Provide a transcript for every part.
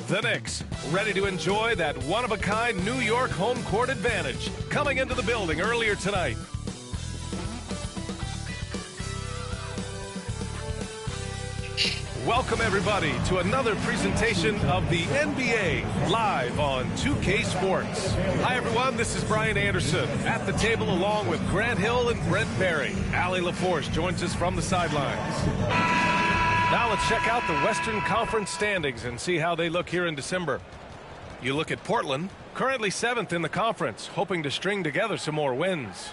The Knicks, ready to enjoy that one-of-a-kind New York home court advantage, coming into the building earlier tonight. Welcome, everybody, to another presentation of the NBA live on 2K Sports. Hi, everyone. This is Brian Anderson at the table along with Grant Hill and Brent Barry. Allie LaForce joins us from the sidelines. Now let's check out the Western Conference standings and see how they look here in December. You look at Portland, currently 7th in the conference, hoping to string together some more wins.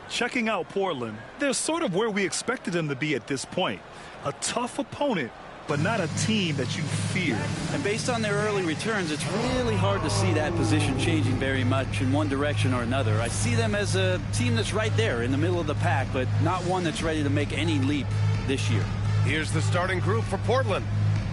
Checking out Portland, they're sort of where we expected them to be at this point. A tough opponent, but not a team that you fear. And based on their early returns, it's really hard to see that position changing very much in one direction or another. I see them as a team that's right there in the middle of the pack, but not one that's ready to make any leap this year. Here's the starting group for Portland.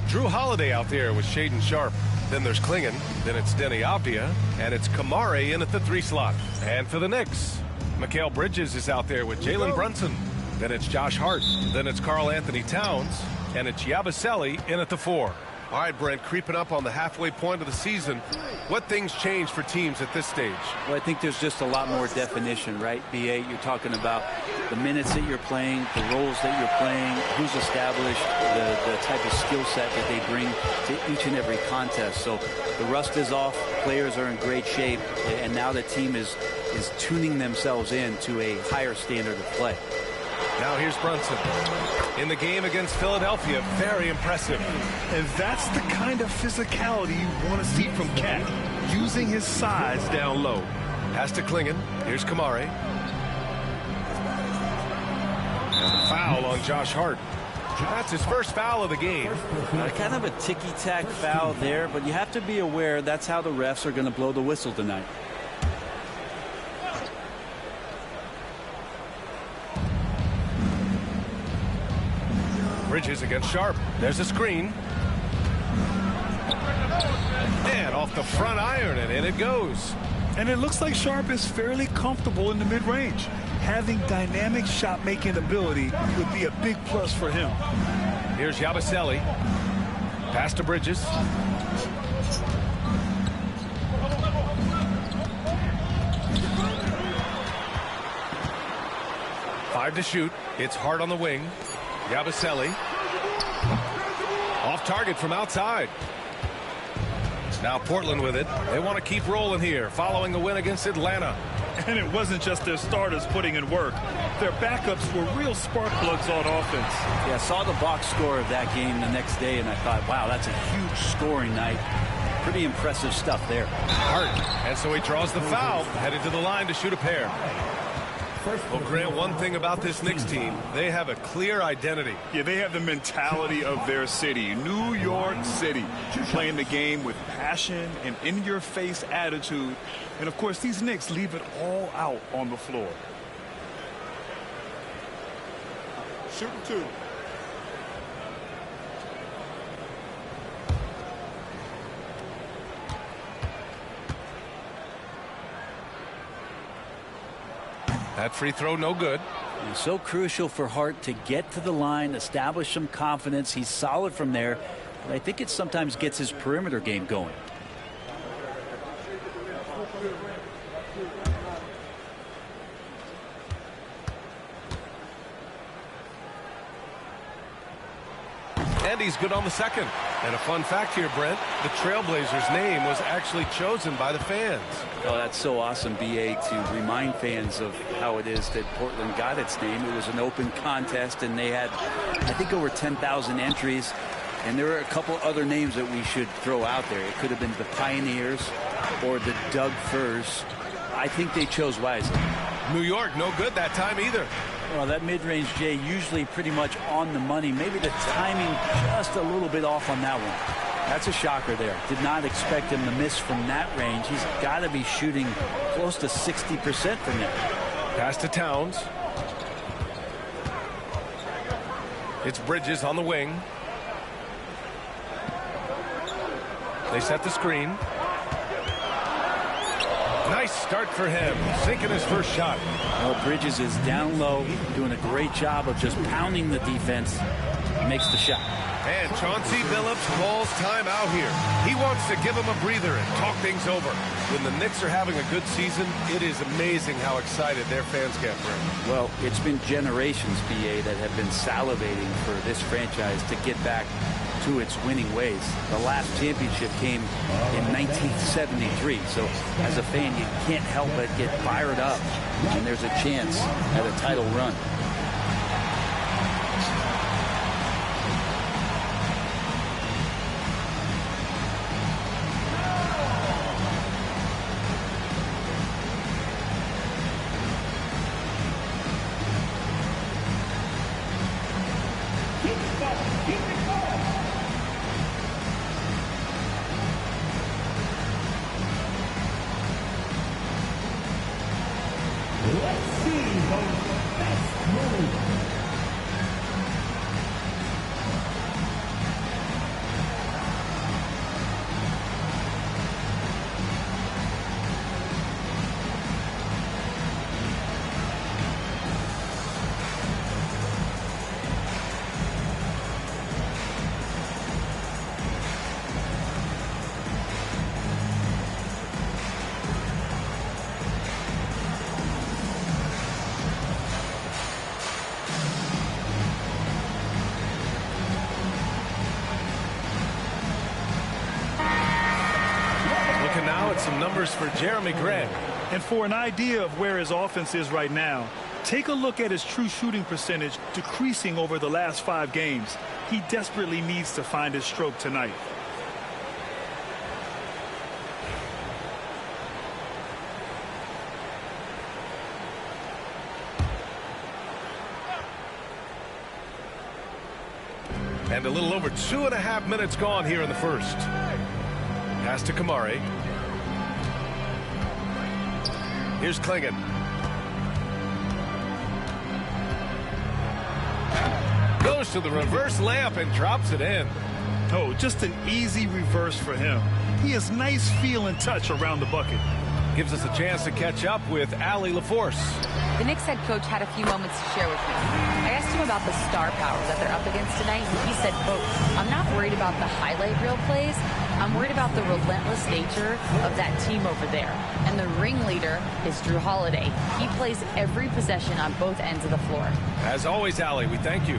Drew Holiday out there with Shaedon Sharpe. Then there's Klingon. Then it's Denny Avdia. And it's Kamari in at the 3 slot. And for the Knicks, Mikal Bridges is out there with Jalen Brunson. Then it's Josh Hart. Then it's Karl Anthony Towns. And it's Yabusele in at the 4. All right, Brent, creeping up on the halfway point of the season. What things change for teams at this stage? Well, I think there's just a lot more definition, right? B8, you're talking about the minutes that you're playing, the roles that you're playing, who's established, the type of skill set that they bring to each and every contest. So the rust is off, players are in great shape, and now the team is tuning themselves in to a higher standard of play. Now here's Brunson. In the game against Philadelphia, very impressive. And that's the kind of physicality you want to see from Cat, using his size down low. Pass to Klingon. Here's Kamari. And a foul on Josh Hart. That's his first foul of the game. Kind of a ticky-tack foul there, but you have to be aware that's how the refs are going to blow the whistle tonight. Bridges against Sharpe. There's a screen. And off the front iron, and in it goes. And it looks like Sharpe is fairly comfortable in the mid-range. Having dynamic shot-making ability would be a big plus for him. Here's Yabusele. Pass to Bridges. Five to shoot. It's Hart on the wing. Yabusele. Off target from outside. Now Portland with it. They want to keep rolling here following the win against Atlanta. And it wasn't just their starters putting in work. Their backups were real spark plugs on offense. Yeah, I saw the box score of that game the next day, and I thought, wow, that's a huge scoring night. Pretty impressive stuff there. Hart. And so he draws the foul, headed to the line to shoot a pair. Well, Grant, one thing about this Knicks team, they have a clear identity. Yeah, they have the mentality of their city, New York City, playing the game with passion and in-your-face attitude. And, of course, these Knicks leave it all out on the floor. Shooting 2. That free throw, no good. And so crucial for Hart to get to the line, establish some confidence. He's solid from there, but I think it sometimes gets his perimeter game going. And he's good on the second. And a fun fact here, Brent, the Trailblazers' name was actually chosen by the fans. Oh, that's so awesome, BA, to remind fans of how it is that Portland got its name. It was an open contest, and they had, I think, over 10,000 entries. And there are a couple other names that we should throw out there. It could have been the Pioneers or the Doug Furs. I think they chose wisely. New York, no good that time either. Well, that mid-range, Jay, usually pretty much on the money. Maybe the timing just a little bit off on that one. That's a shocker there. Did not expect him to miss from that range. He's got to be shooting close to 60% from there. Pass to Towns. It's Bridges on the wing. They set the screen. Nice start for him, sinking his first shot. Well, Bridges is down low, doing a great job of just pounding the defense. makes the shot. And Chauncey Billups calls time out here. He wants to give him a breather and talk things over. When the Knicks are having a good season, it is amazing how excited their fans get for him. Well, it's been generations, BA, that have been salivating for this franchise to get back to its winning ways. The last championship came in 1973. So as a fan, you can't help but get fired up when there's a chance at a title run. Some numbers for Jeremy Grant. And for an idea of where his offense is right now, take a look at his true shooting percentage decreasing over the last 5 games. He desperately needs to find his stroke tonight. And a little over 2.5 minutes gone here in the first. Pass to Kamari. Here's Klingon. Goes to the reverse layup and drops it in. Oh, just an easy reverse for him. He has nice feel and touch around the bucket. Gives us a chance to catch up with Allie LaForce. The Knicks head coach had a few moments to share with me. I asked him about the star power that they're up against tonight, and he said, quote, "I'm not worried about the highlight reel plays. I'm worried about the relentless nature of that team over there. And the ringleader is Drew Holiday. He plays every possession on both ends of the floor." As always, Allie, we thank you.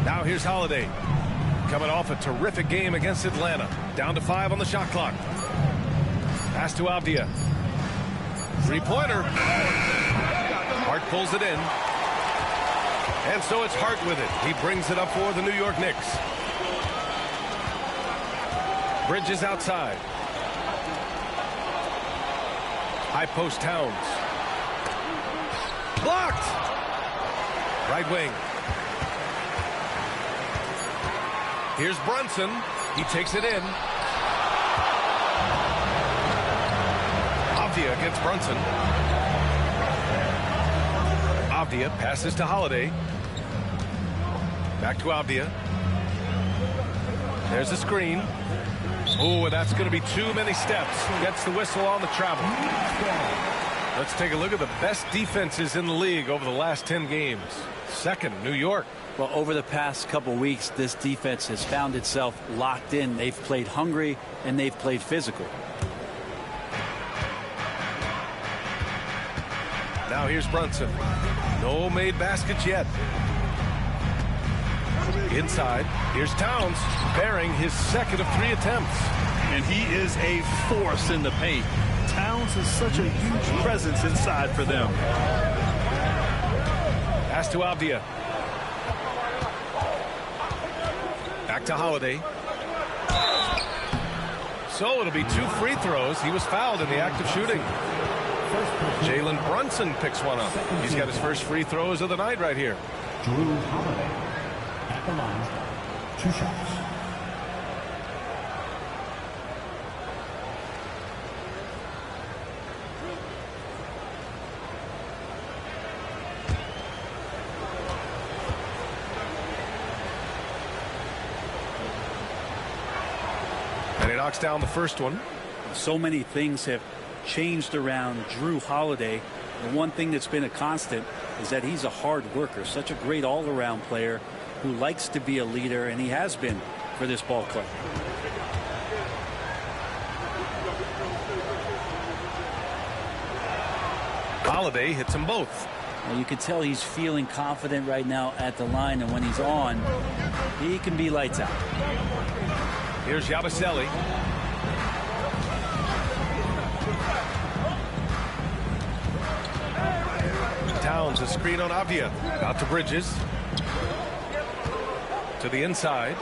Now here's Holiday. Coming off a terrific game against Atlanta. Down to 5 on the shot clock. Pass to Avdia. Three-pointer. Hart pulls it in. And so it's Hart with it. He brings it up for the New York Knicks. Bridges outside. High post Towns. Blocked. Right wing. Here's Brunson. He takes it in. Avdia against Brunson. Avdia passes to Holiday. Back to Avdia. There's a screen. Oh, that's going to be too many steps. Gets the whistle on the travel. Let's take a look at the best defenses in the league over the last 10 games. Second, New York. Well, over the past couple weeks, this defense has found itself locked in. They've played hungry and they've played physical. Now here's Brunson. No made baskets yet. Inside, here's Towns, bearing his second of 3 attempts. And he is a force in the paint. Towns is such a huge presence inside for them. Pass to Avdia. Back to Holiday. So it'll be 2 free throws. He was fouled in the act of shooting. Jalen Brunson picks one up. He's got his first free throws of the night right here. Drew Holiday at the line, 2 shots. And he knocks down the first one. So many things have changed around Drew Holiday. The one thing that's been a constant is that he's a hard worker, such a great all-around player, who likes to be a leader, and he has been for this ball club. Holiday hits them both. Well, you can tell he's feeling confident right now at the line, and when he's on, he can be lights out. Here's Yabusele. Towns a screen on Avdia. Out to Bridges. To the inside.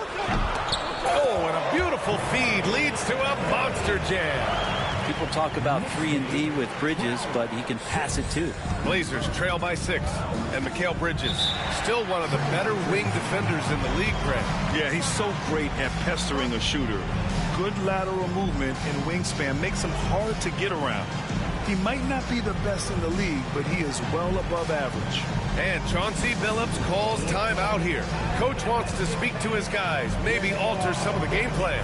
Oh, and a beautiful feed leads to a monster jam. People talk about 3 and D with Bridges, but he can pass it too. Blazers trail by 6. And Mikal Bridges, still one of the better wing defenders in the league, Brent. Yeah, he's so great at pestering a shooter. Good lateral movement and wingspan makes him hard to get around. He might not be the best in the league, but he is well above average. And Chauncey Billups calls timeout here. Coach wants to speak to his guys, maybe alter some of the game plan.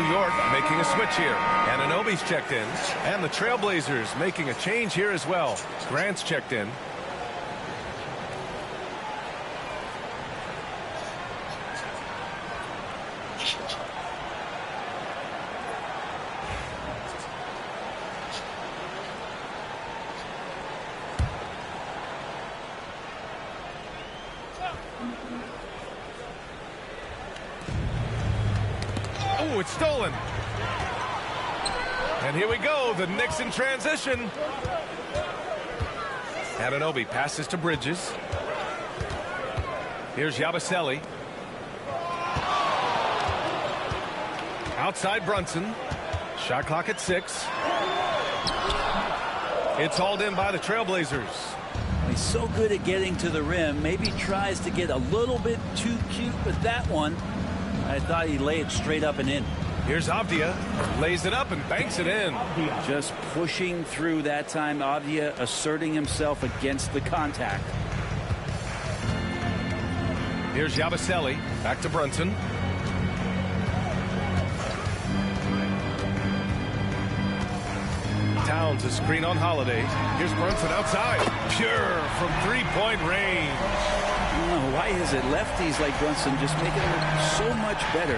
New York making a switch here. Anunoby's checked in. And the Trailblazers making a change here as well. Grant's checked in. Oh, it's stolen. And here we go, the Knicks in transition. Anunoby passes to Bridges. Here's Yabusele. Outside Brunson. Shot clock at 6. It's hauled in by the Trailblazers. He's so good at getting to the rim. Maybe tries to get a little bit too cute with that one. I thought he'd lay it straight up and in. Here's Avdia. Lays it up and banks it in. Just pushing through that time. Avdia asserting himself against the contact. Here's Yabusele. Back to Brunson. Towns a screen on Holiday. Here's Brunson outside. Pure from three-point range. Why is it lefties like Brunson just make it look so much better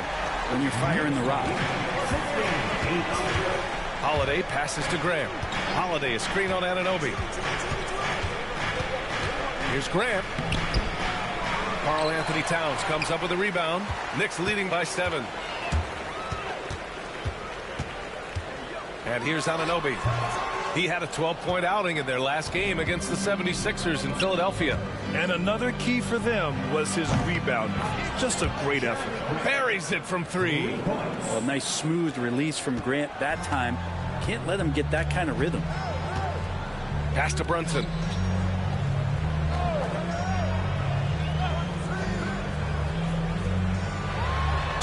when you're firing the rock? Holiday passes to Graham. Holiday a screen on Anunoby. Here's Graham. Karl Anthony Towns comes up with a rebound. Knicks leading by 7. And here's Anunoby. He had a 12-point outing in their last game against the 76ers in Philadelphia. And another key for them was his rebound. Just a great effort. Buries it from 3. Well, nice smooth release from Grant that time. Can't let him get that kind of rhythm. Pass to Brunson.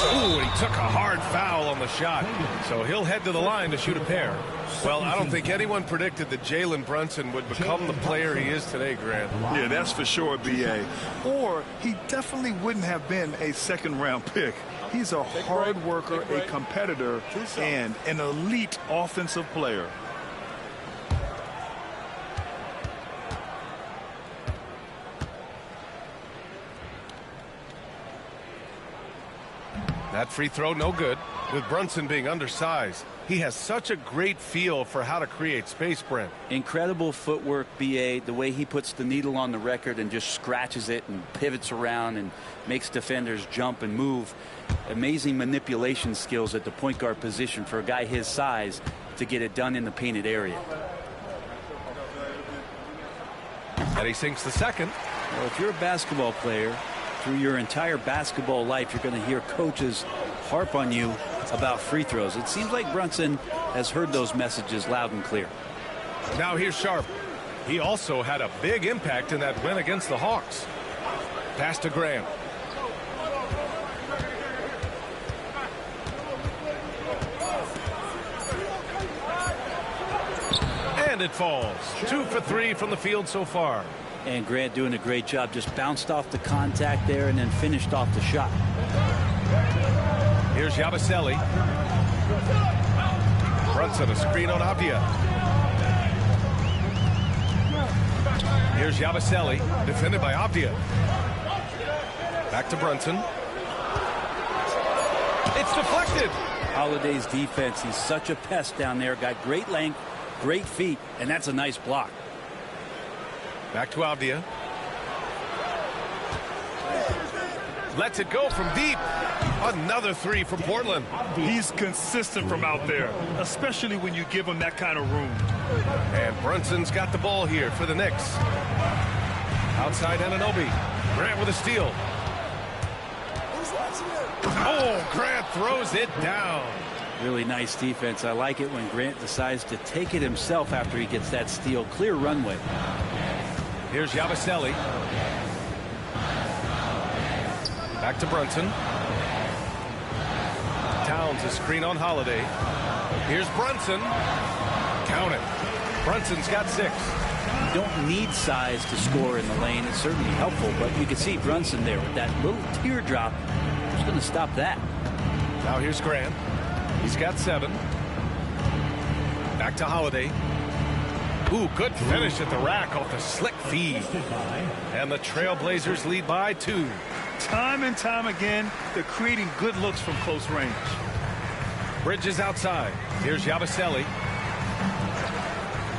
Ooh, he took a hard foul on the shot. So he'll head to the line to shoot a pair. Well, I don't think anyone predicted that Jalen Brunson would become the player he is today, Grant. Yeah, that's for sure, B.A. Or he definitely wouldn't have been a second-round pick. He's a hard worker, a competitor, and an elite offensive player. That free throw no good, with Brunson being undersized. He has such a great feel for how to create space, Brent. Incredible footwork, B.A. The way he puts the needle on the record and just scratches it and pivots around and makes defenders jump and move. Amazing manipulation skills at the point guard position for a guy his size to get it done in the painted area. And he sinks the second. Well, if you're a basketball player, through your entire basketball life, you're going to hear coaches harp on you about free throws. It seems like Brunson has heard those messages loud and clear. Now here's Sharp. He also had a big impact in that win against the Hawks. Pass to Graham. And it falls. 2 for 3 from the field so far. And Grant doing a great job. Just bounced off the contact there and then finished off the shot. Here's Yabusele. Brunson, a screen on Abdia. Here's Yabusele, defended by Abdia. Back to Brunson. It's deflected. Holiday's defense, he's such a pest down there. Got great length, great feet, and that's a nice block. Back to Abdia. Lets it go from deep. Another 3 from Portland. He's consistent from out there, especially when you give him that kind of room. And Brunson's got the ball here for the Knicks. Outside Anunoby. Grant with a steal. Oh, Grant throws it down. Really nice defense. I like it when Grant decides to take it himself after he gets that steal. Clear runway. Here's Yabusele. Back to Brunson. Towns a screen on Holiday. Here's Brunson. Count it. Brunson's got 6. You don't need size to score in the lane. It's certainly helpful, but you can see Brunson there with that little teardrop. Who's going to stop that? Now here's Grant. He's got 7. Back to Holiday. Ooh, good finish at the rack off the slick feed. And the Trailblazers lead by 2. Time and time again, they're creating good looks from close range. Bridges outside. Here's Yabusele.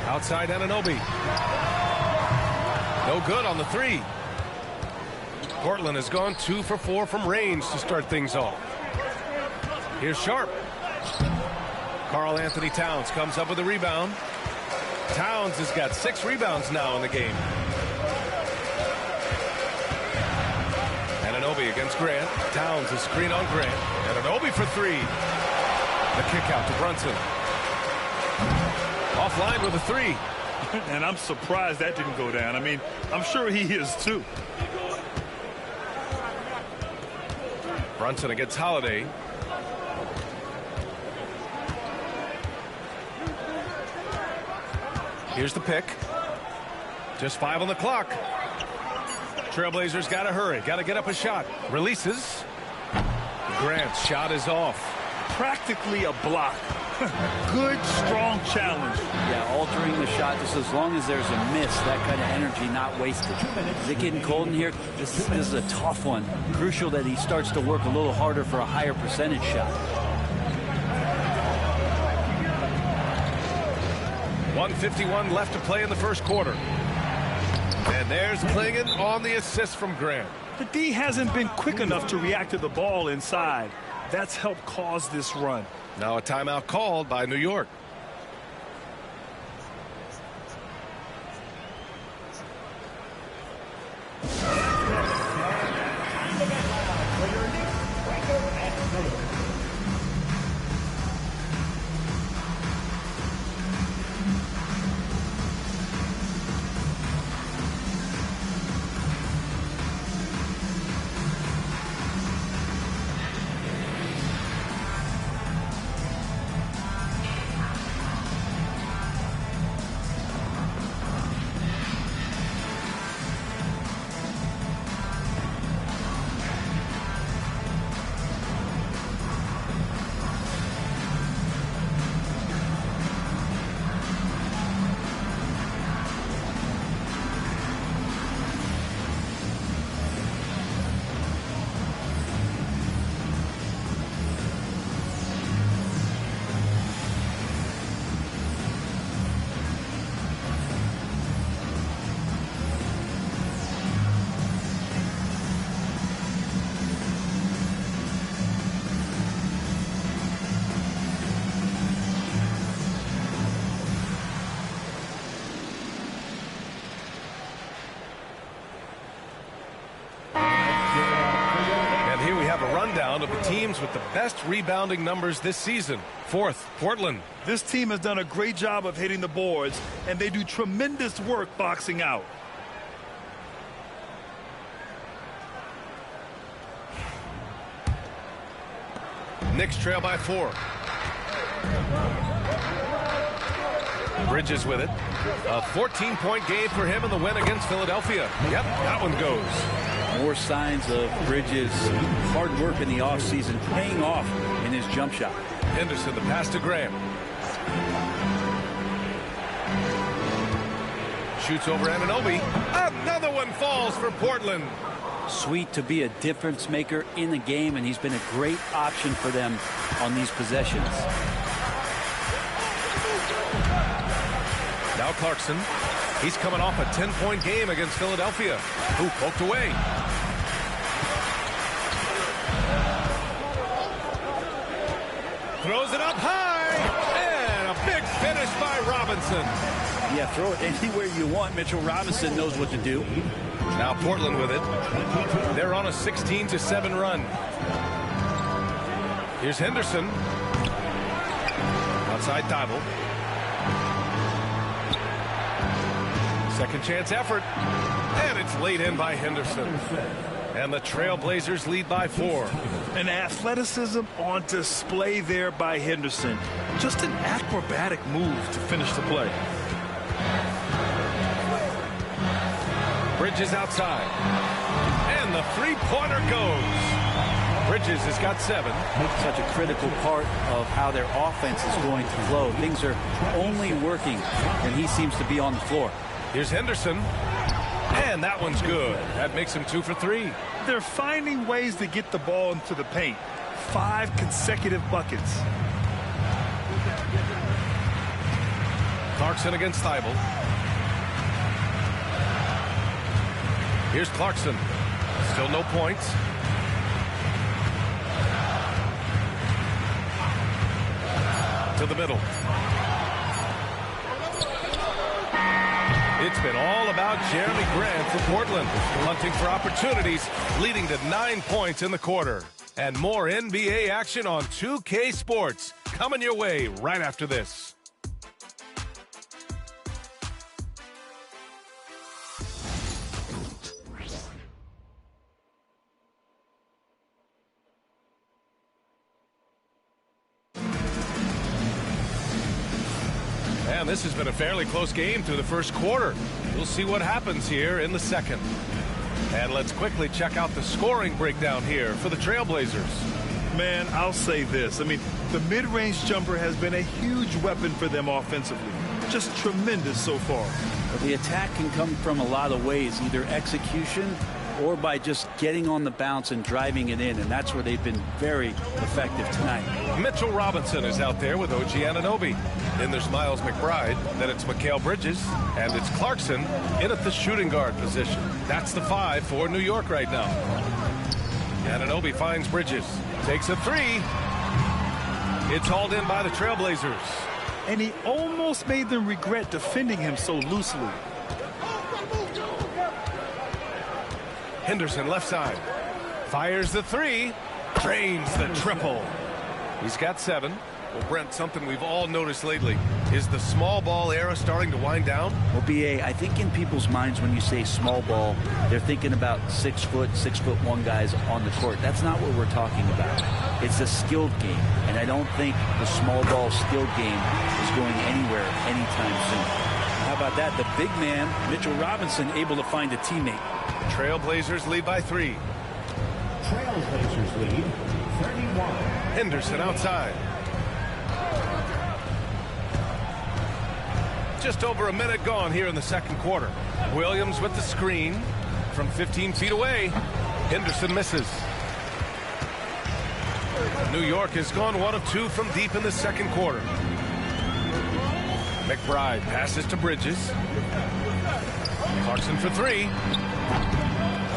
Outside Anunoby. No good on the 3. Portland has gone 2 for 4 from range to start things off. Here's Sharp. Karl Anthony Towns comes up with a rebound. Towns has got 6 rebounds now in the game. Anunoby against Grant. Towns a screen on Grant. Anunoby for 3. The kick out to Brunson. Offline with a 3. And I'm surprised that didn't go down. I mean, I'm sure he is too. Brunson against Holiday. Here's the pick. Just 5 on the clock. Trailblazers got to hurry. Got to get up a shot. Releases. Grant's shot is off. Practically a block. Good, strong challenge. Yeah, altering the shot just as long as there's a miss. That kind of energy not wasted. Is it getting cold in here? This is a tough one. Crucial that he starts to work a little harder for a higher percentage shot. 1:51 left to play in the first quarter. And there's Klingon on the assist from Grant. The D hasn't been quick enough to react to the ball inside. That's helped cause this run. Now a timeout called by New York. rundown of the teams with the best rebounding numbers this season. Fourth, Portland. This team has done a great job of hitting the boards, and they do tremendous work boxing out. Knicks trail by 4. Bridges with it. A 14-point game for him in the win against Philadelphia. Yep, that one goes. More signs of Bridges' hard work in the offseason paying off in his jump shot. Henderson, the pass to Graham. Shoots over Anunoby. Another one falls for Portland. Sweet to be a difference maker in the game, and he's been a great option for them on these possessions. Now Clarkson. He's coming off a 10-point game against Philadelphia. Who poked away. Throws it up high. And a big finish by Robinson. Yeah, throw it anywhere you want. Mitchell Robinson knows what to do. Now Portland with it. They're on a 16-7 run. Here's Henderson. Outside Thibault. Second chance effort. And it's laid in by Henderson. And the Trailblazers lead by 4. An athleticism on display there by Henderson. Just an acrobatic move to finish the play. Bridges outside. And the three-pointer goes. Bridges has got 7. Such a critical part of how their offense is going to flow. Things are only working when he seems to be on the floor. Here's Henderson. And that one's good. That makes him 2 for 3. They're finding ways to get the ball into the paint. 5 consecutive buckets. Clarkson against Thibault. Here's Clarkson. Still no points. To the middle. It's been all about Jeremy Grant for Portland, hunting for opportunities, leading to 9 points in the quarter. And more NBA action on 2K Sports coming your way right after this. And this has been a fairly close game through the first quarter. We'll see what happens here in the second. And let's quickly check out the scoring breakdown here for the Trailblazers. Man, I'll say this. I mean, the mid-range jumper has been a huge weapon for them offensively. Just tremendous so far. The attack can come from a lot of ways, either execution or by just getting on the bounce and driving it in, and that's where they've been very effective tonight. Mitchell Robinson is out there with OG Anunoby. Then there's Miles McBride, then it's Mikal Bridges, and it's Clarkson in at the shooting guard position. That's the 5 for New York right now. Anunoby finds Bridges, takes a 3. It's hauled in by the Trailblazers. And he almost made them regret defending him so loosely. Henderson left side. Fires the 3. Drains the triple. He's got 7. Well, Brent, something we've all noticed lately is the small ball era starting to wind down. Well, B.A., I think in people's minds when you say small ball, they're thinking about 6 foot, 6'1" guys on the court. That's not what we're talking about. It's a skilled game, and I don't think the small ball skilled game is going anywhere anytime soon. How about that? The big man, Mitchell Robinson, able to find a teammate. Trailblazers lead by 3. Trailblazers lead 31. Henderson outside. Just over a minute gone here in the second quarter. Williams with the screen from 15 feet away. Henderson misses. New York has gone 1 of 2 from deep in the second quarter. McBride passes to Bridges. Clarkson for 3.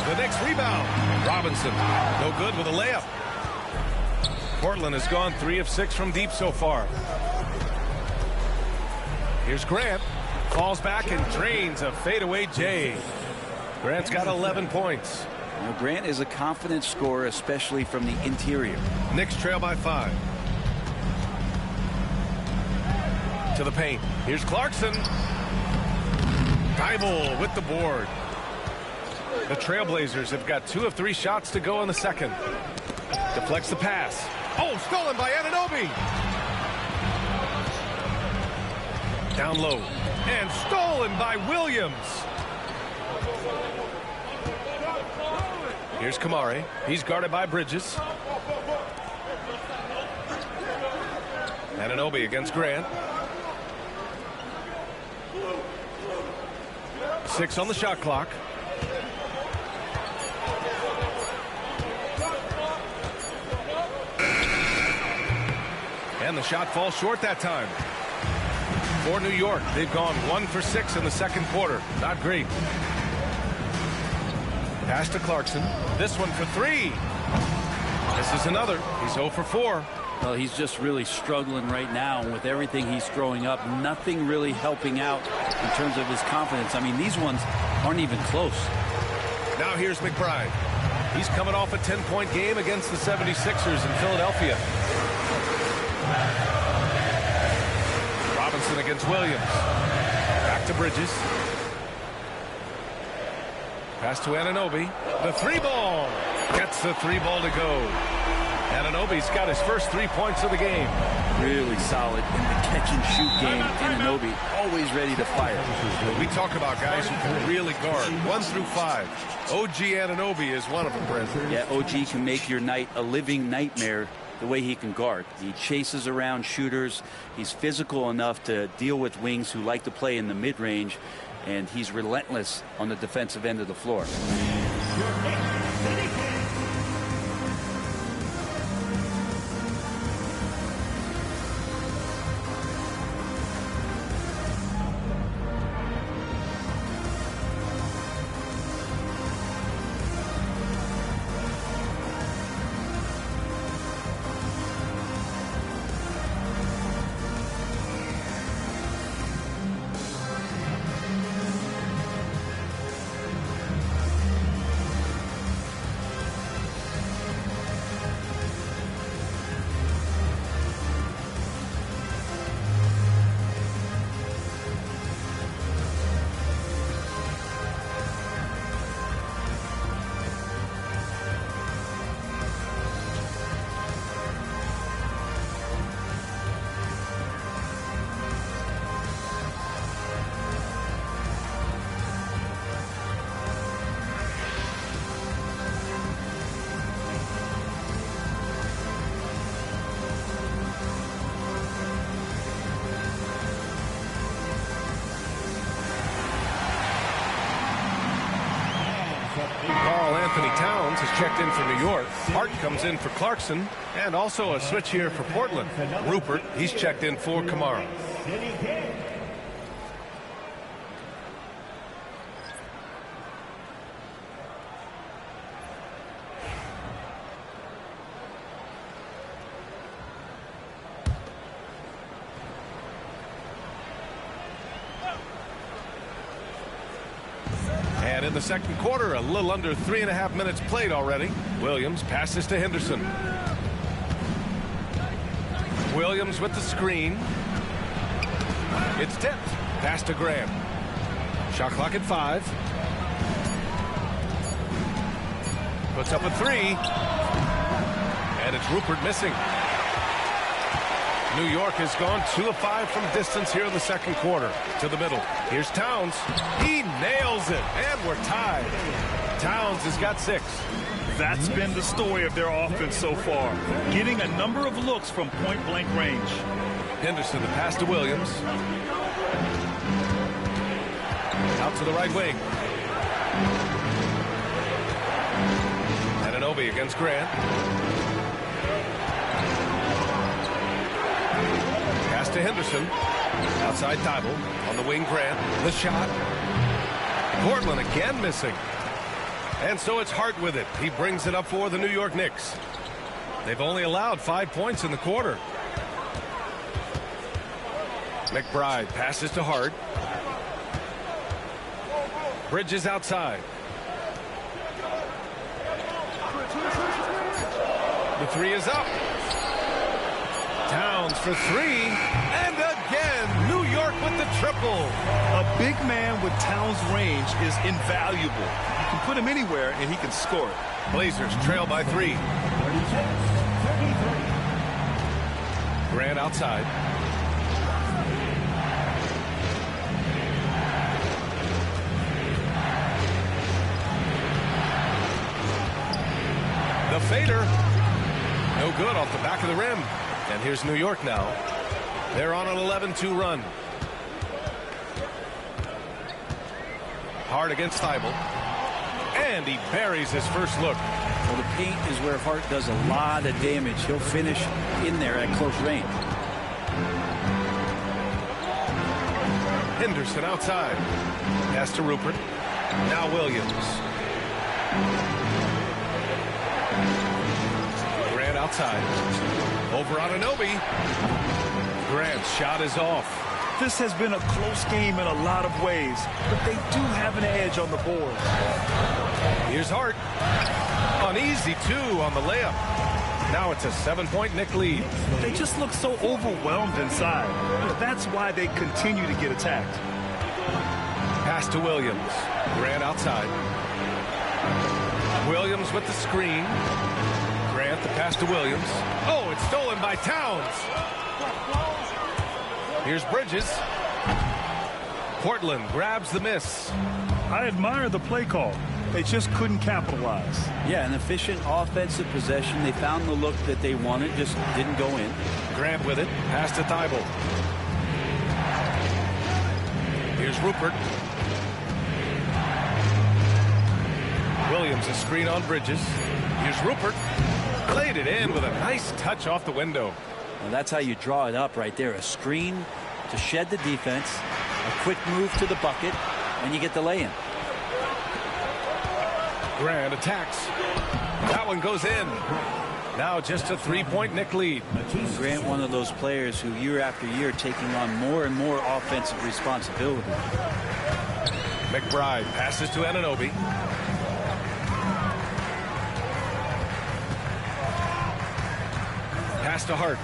The next rebound. Robinson, no good with a layup. Portland has gone 3 of 6 from deep so far. Here's Grant. Falls back and drains a fadeaway J. Grant's got 11 points. You know, Grant is a confident scorer, especially from the interior. Knicks trail by 5. To the paint. Here's Clarkson. Thibault with the board. The Trailblazers have got 2 of 3 shots to go in the second. Deflects the pass. Oh, stolen by Anunoby. Down low. And stolen by Williams. Here's Kamari. He's guarded by Bridges. Anunoby against Grant. 6 on the shot clock. And the shot falls short that time. For New York, they've gone 1 for 6 in the second quarter. Not great. Pass to Clarkson. This one for 3. This is another. He's 0 for 4. Well, he's just really struggling right now. And with everything he's throwing up, nothing really helping out in terms of his confidence. I mean, these ones aren't even close. Now here's McBride. He's coming off a 10-point game against the 76ers in Philadelphia. Robinson against Williams. Back to Bridges. Pass to Anunoby. The 3-ball. Gets the 3-ball to go. Anunoby's got his first 3 points of the game. Really solid in the catch-and-shoot game. Anunoby always ready to fire. We talk about guys who can really guard 1 through 5. OG Anunoby is one of them, Brent. Yeah, OG can make your night a living nightmare the way he can guard. He chases around shooters. He's physical enough to deal with wings who like to play in the mid-range, and he's relentless on the defensive end of the floor. Towns has checked in for New York. Hart comes in for Clarkson. And also a switch here for Portland. Rupert, he's checked in for Kamara. And in the second quarter, a little under 3.5 minutes played already. Williams passes to Henderson. Williams with the screen. It's tipped. Pass to Graham. Shot clock at 5. Puts up a 3. And it's Rupert missing. New York has gone 2 of 5 from distance here in the second quarter. To the middle. Here's Towns. He nails it. And we're tied. Towns has got 6. That's been the story of their offense so far. Getting a number of looks from point-blank range. Henderson, the pass to Williams. Out to the right wing. Anunoby against Grant. Pass to Henderson. Outside Thibault. On the wing, Grant. The shot. Portland again missing. And so it's Hart with it. He brings it up for the New York Knicks. They've only allowed 5 points in the quarter. McBride passes to Hart. Bridges outside. The three is up. Towns for three. And again, New York with the triple. A big man with Towns' range is invaluable. You can put him anywhere, and he can score it. Blazers trail by 3. Grant outside. The fader. No good off the back of the rim. And here's New York now. They're on an 11-2 run. Hart against Thibault. And he buries his first look. Well, the paint is where Hart does a lot of damage. He'll finish in there at close range. Henderson outside. Pass to Rupert. Now Williams. Grant outside. Over on Anunoby. Grant's shot is off. This has been a close game in a lot of ways, but they do have an edge on the board. Here's Hart. An easy 2 on the layup. Now it's a 7-point Knick lead. They just look so overwhelmed inside. That's why they continue to get attacked. Pass to Williams. Grant outside. Williams with the screen. Grant the pass to Williams. Oh, it's stolen by Towns. Here's Bridges. Portland grabs the miss. I admire the play call. They just couldn't capitalize. Yeah, an efficient offensive possession. They found the look that they wanted, just didn't go in. Grant with it. Pass to Thibault. Here's Rupert. Williams a screen on Bridges. Here's Rupert. Played it in with a nice touch off the window. And that's how you draw it up right there. A screen to shed the defense, a quick move to the bucket, and you get the lay-in. Grant attacks. That one goes in. Now just a 3-point Knick lead. Grant, one of those players who year after year taking on more and more offensive responsibility. McBride passes to Anunoby. Pass to Hart.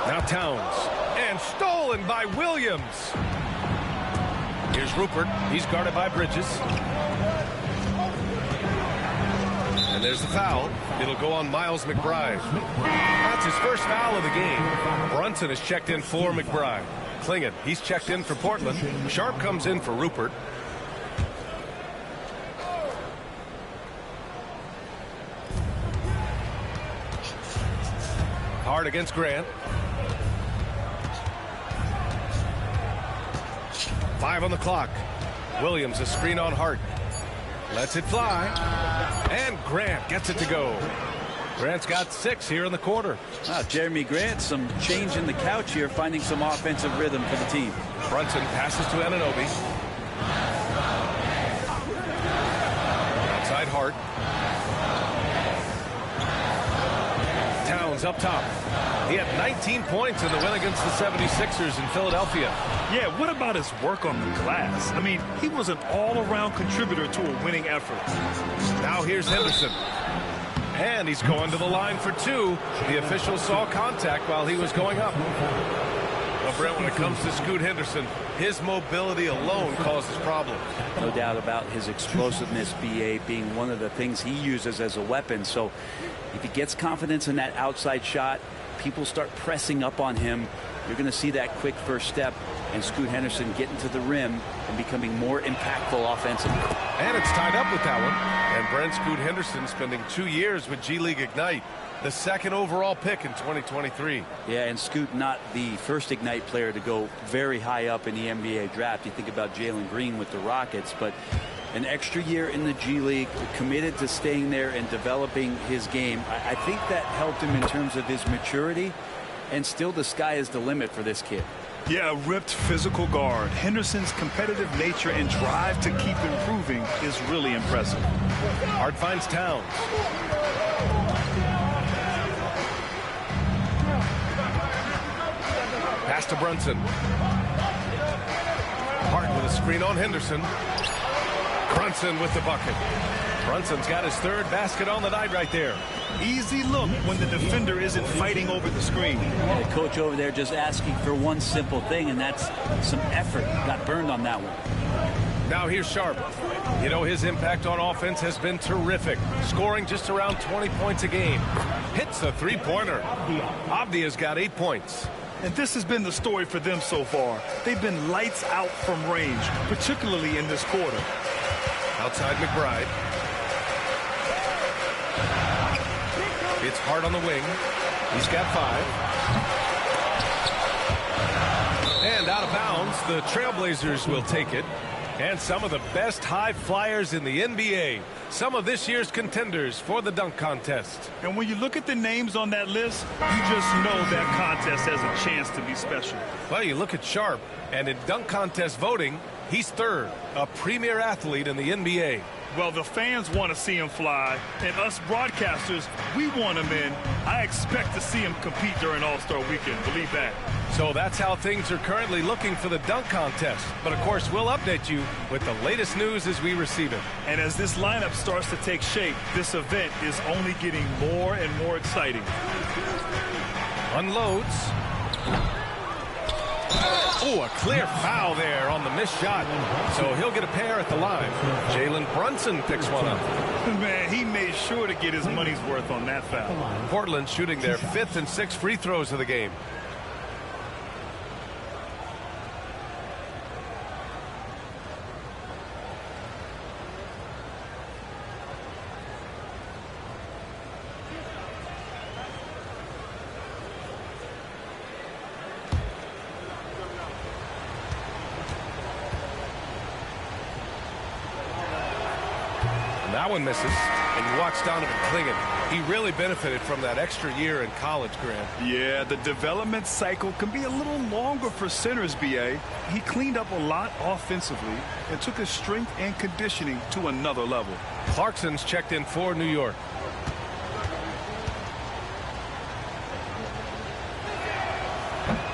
Now Towns. And stolen by Williams. Here's Rupert. He's guarded by Bridges. And there's the foul. It'll go on Miles McBride. That's his first foul of the game. Brunson is checked in for McBride. Klingon, he's checked in for Portland. Sharp comes in for Rupert. Hart against Grant. 5 on the clock. Williams a screen on Hart. Lets it fly. And Grant gets it to go. Grant's got 6 here in the quarter. Jeremy Grant, some change in the couch here, finding some offensive rhythm for the team. Brunson passes to Anunoby. Outside Hart. Towns up top. He had 19 points in the win against the 76ers in Philadelphia. Yeah, what about his work on the glass? I mean, he was an all-around contributor to a winning effort. Now here's Henderson. And he's going to the line for 2. The official saw contact while he was going up. Well, Brent, when it comes to Scoot Henderson, his mobility alone causes problems. No doubt about his explosiveness, BA, being one of the things he uses as a weapon. So if he gets confidence in that outside shot, people start pressing up on him. You're going to see that quick first step and Scoot Henderson getting to the rim and becoming more impactful offensively. And it's tied up with that one. And Brent Scoot Henderson spending 2 years with G League Ignite, the 2nd overall pick in 2023. Yeah, and Scoot not the first Ignite player to go very high up in the NBA draft. You think about Jalen Green with the Rockets, but an extra year in the G League, committed to staying there and developing his game. I think that helped him in terms of his maturity, and still the sky is the limit for this kid. Yeah, a ripped physical guard. Henderson's competitive nature and drive to keep improving is really impressive. Hart finds Towns. Pass to Brunson. Hart with a screen on Henderson. Brunson with the bucket. Brunson's got his third basket on the night right there. Easy look when the defender isn't fighting over the screen. The coach over there just asking for one simple thing, and that's some effort. Got burned on that one. Now here's Sharp. You know, his impact on offense has been terrific, scoring just around 20 points a game. Hits a three-pointer. Avdia's got 8 points. And this has been the story for them so far. They've been lights out from range, particularly in this quarter. Outside McBride. It's Hart on the wing. He's got 5. And out of bounds, the Trailblazers will take it. And some of the best high flyers in the NBA. Some of this year's contenders for the dunk contest. And when you look at the names on that list, you just know that contest has a chance to be special. Well, you look at Sharp, and in dunk contest voting, he's third, a premier athlete in the NBA. Well, the fans want to see him fly, and us broadcasters, we want him in. I expect to see him compete during All-Star Weekend, believe that. So that's how things are currently looking for the dunk contest. But, of course, we'll update you with the latest news as we receive it. And as this lineup starts to take shape, this event is only getting more and more exciting. Unloads. Oh, a clear foul there on the missed shot. So he'll get a pair at the line. Jalen Brunson picks one up. Man, he made sure to get his money's worth on that foul. Portland shooting their 5th and 6th free throws of the game. That one misses, and you watch Donovan Clingan. He really benefited from that extra year in college, Grant. Yeah, the development cycle can be a little longer for centers, B.A. He cleaned up a lot offensively and took his strength and conditioning to another level. Clarkson's checked in for New York.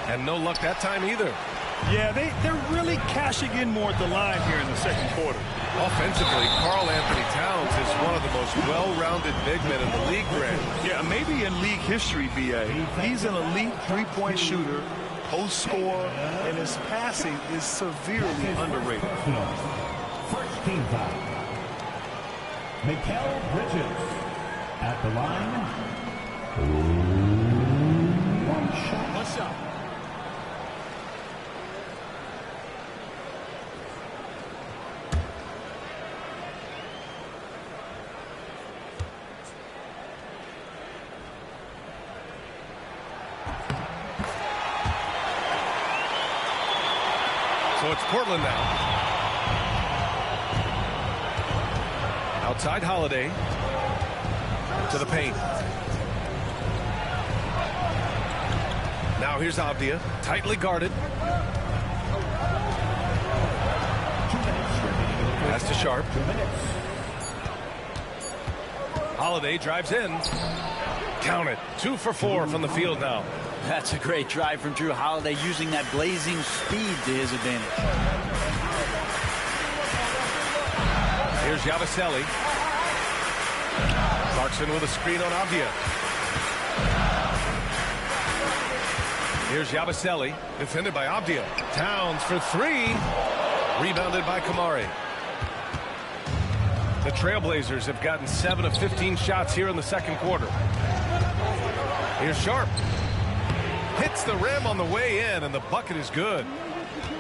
And no luck that time either. Yeah, they're really cashing in more at the line here in the second quarter. Offensively, Karl Anthony Towns is one of the most well-rounded big men in the league, Grant. Yeah, maybe in league history, B.A. He's an elite three-point shooter, post scorer, and his passing is severely underrated. First team foul. Mikal Bridges at the line. One shot. One shot. So it's Portland now. Outside Holiday. To the paint. Now here's Avdia. Tightly guarded. Pass to Sharp. Holiday drives in. Count it. 2 for 4 from the field now. That's a great drive from Drew Holiday, using that blazing speed to his advantage. Here's Yabusele. Clarkson with a screen on Avdia. Here's Yabusele, defended by Avdia. Towns for 3. Rebounded by Kamari. The Trailblazers have gotten 7 of 15 shots here in the second quarter. Here's Sharp. Hits the rim on the way in, and the bucket is good.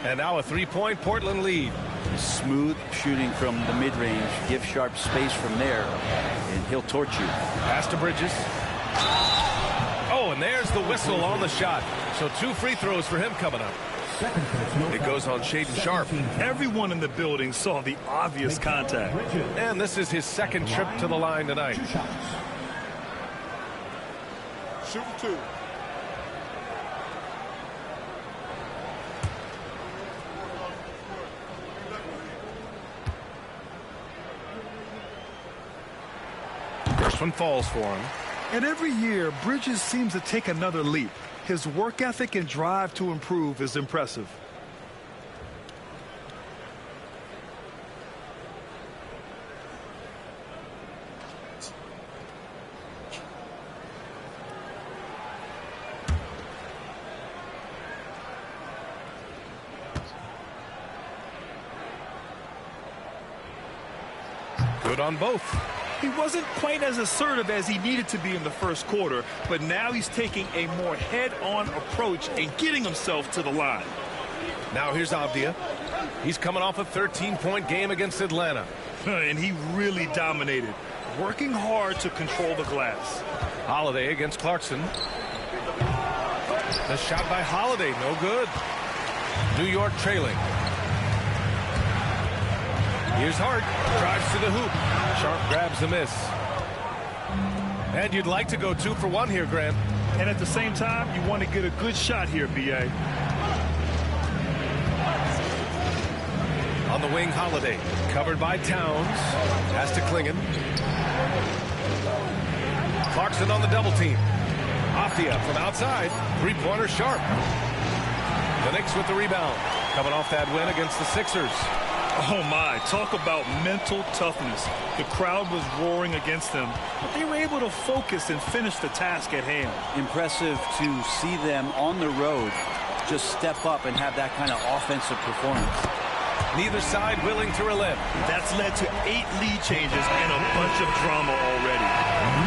And now a 3-point Portland lead. Smooth shooting from the mid-range. Give Sharp space from there, and he'll torch you. Pass to Bridges. Oh, and there's the whistle on the shot. So 2 free throws for him coming up. It goes on Shaedon Sharp. Everyone in the building saw the obvious contact. And this is his second trip to the line tonight. Shoot 2. First one falls for him. And every year, Bridges seems to take another leap. His work ethic and drive to improve is impressive. Good on both. He wasn't quite as assertive as he needed to be in the first quarter, but now he's taking a more head-on approach and getting himself to the line. Now here's Avdia. He's coming off a 13-point game against Atlanta. And he really dominated, working hard to control the glass. Holiday against Clarkson. The shot by Holiday, no good. New York trailing. Here's Hart, drives to the hoop. Sharp grabs the miss. And you'd like to go 2 for 1 here, Grant. And at the same time, you want to get a good shot here, B.A. On the wing, Holiday. Covered by Towns. Has to Klingon. Clarkson on the double team. Avdia from outside. Three-pointer Sharp. The Knicks with the rebound. Coming off that win against the Sixers. Oh, my. Talk about mental toughness. The crowd was roaring against them, but they were able to focus and finish the task at hand. Impressive to see them on the road just step up and have that kind of offensive performance. Neither side willing to relent. That's led to 8 lead changes and a bunch of drama already.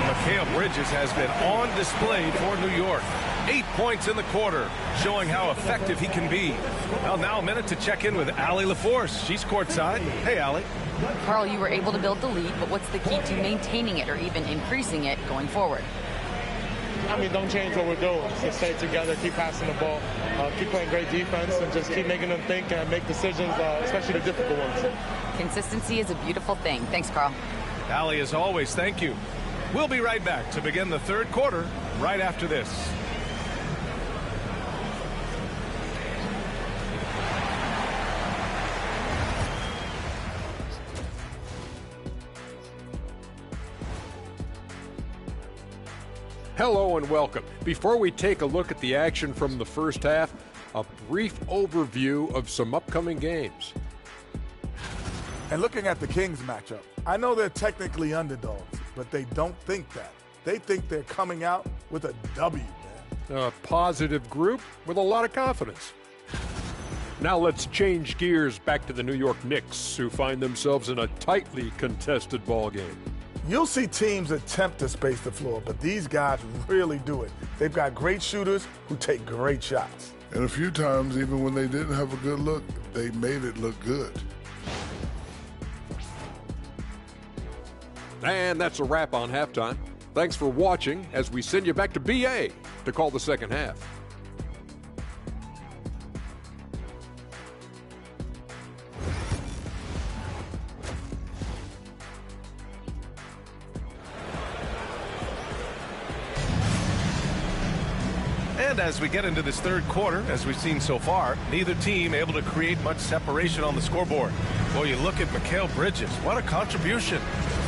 Mikal Bridges has been on display for New York. 8 points in the quarter, showing how effective he can be. Well, now a minute to check in with Allie LaForce. She's courtside. Hey, Allie. Carl, you were able to build the lead, but what's the key to maintaining it or even increasing it going forward? I mean, don't change what we're doing. Just stay together, keep passing the ball, keep playing great defense, and just keep making them think and make decisions, especially the difficult ones. Consistency is a beautiful thing. Thanks, Carl. Allie, as always, thank you. We'll be right back to begin the third quarter right after this. Hello and welcome. Before we take a look at the action from the first half, a brief overview of some upcoming games. And looking at the Kings matchup, I know they're technically underdogs, but they don't think that. They think they're coming out with a W, man. A positive group with a lot of confidence. Now let's change gears back to the New York Knicks, who find themselves in a tightly contested ball game. You'll see teams attempt to space the floor, but these guys really do it. They've got great shooters who take great shots. And a few times, even when they didn't have a good look, they made it look good. And that's a wrap on halftime. Thanks for watching as we send you back to BA to call the second half. And as we get into this third quarter, as we've seen so far, neither team able to create much separation on the scoreboard. Boy, you look at Mikal Bridges. What a contribution.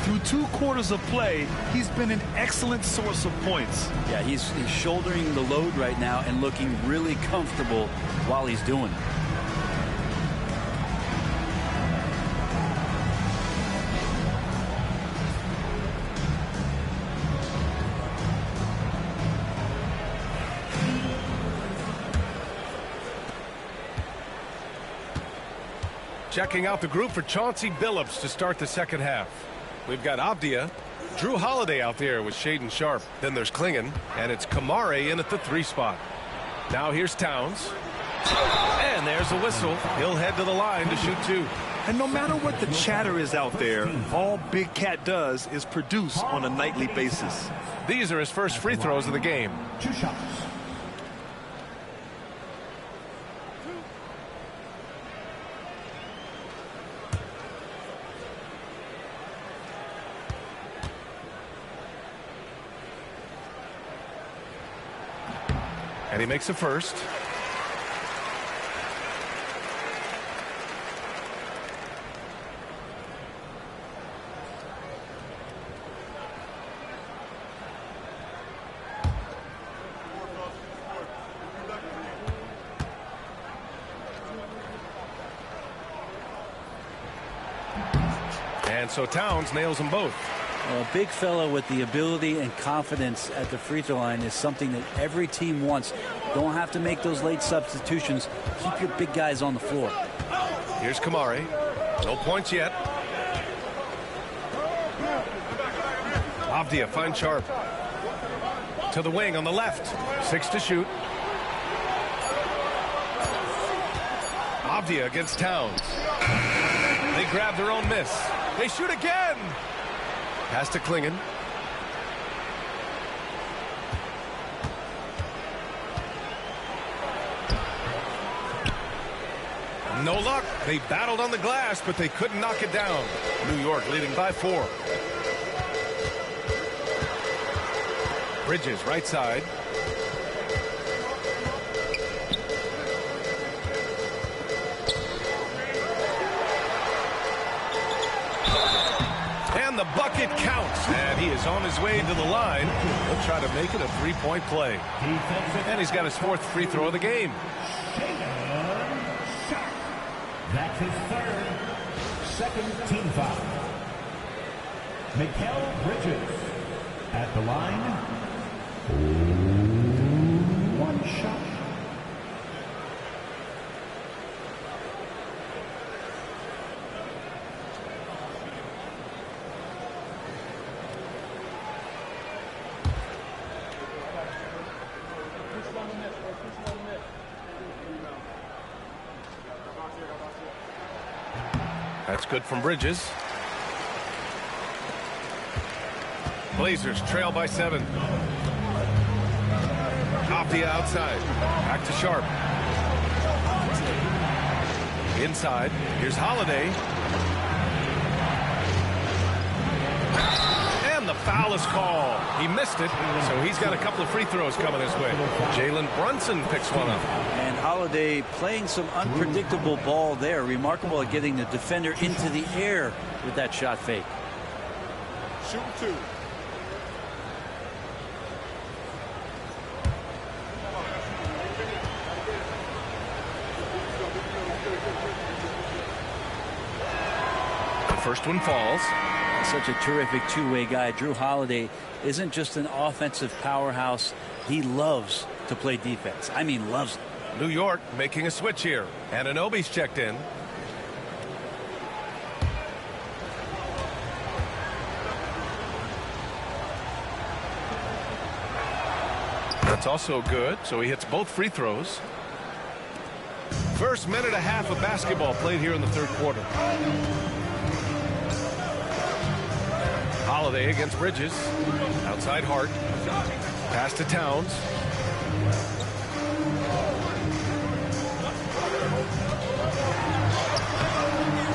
Through 2 quarters of play, he's been an excellent source of points. Yeah, he's shouldering the load right now and looking really comfortable while he's doing it. Checking out the group for Chauncey Billups to start the second half. We've got Avdia, Drew Holiday out there with Shaedon Sharpe. Then there's Klingon, and it's Kamare in at the 3 spot. Now here's Towns. And there's a whistle. He'll head to the line to shoot 2. And no matter what the chatter is out there, all Big Cat does is produce on a nightly basis. These are his first free throws of the game. 2 shots. And he makes a first. And so Towns nails them both. A big fella with the ability and confidence at the free throw line is something that every team wants. Don't have to make those late substitutions. Keep your big guys on the floor. Here's Kamare. No points yet. Avdia finds Sharp. To the wing on the left. 6 to shoot. Avdia against Towns. They grab their own miss. They shoot again. Pass to Klingon. No luck. They battled on the glass, but they couldn't knock it down. New York leading by 4. Bridges, right side. And the bucket counts. And he is on his way to the line. He'll try to make it a 3-point play. And he's got his 4th free throw of the game. That's his 3rd, 2nd team foul. Mikal Bridges at the line. 1 shot. That's good from Bridges. Blazers trail by 7. Avdia outside. Back to Sharp. Inside. Here's Holiday. And the foul is called. He missed it, so he's got a couple of free throws coming his way. Jalen Brunson picks one up. And Holiday playing some unpredictable ball there. Remarkable at getting the defender into the air with that shot fake. Shooting 2. The first one falls. Such a terrific two-way guy. Drew Holiday isn't just an offensive powerhouse. He loves to play defense. I mean, loves it. New York making a switch here. Anunoby's checked in. That's also good, so he hits both free throws. First minute and a half of basketball played here in the 3rd quarter. Holiday against Bridges. Outside Hart. Pass to Towns.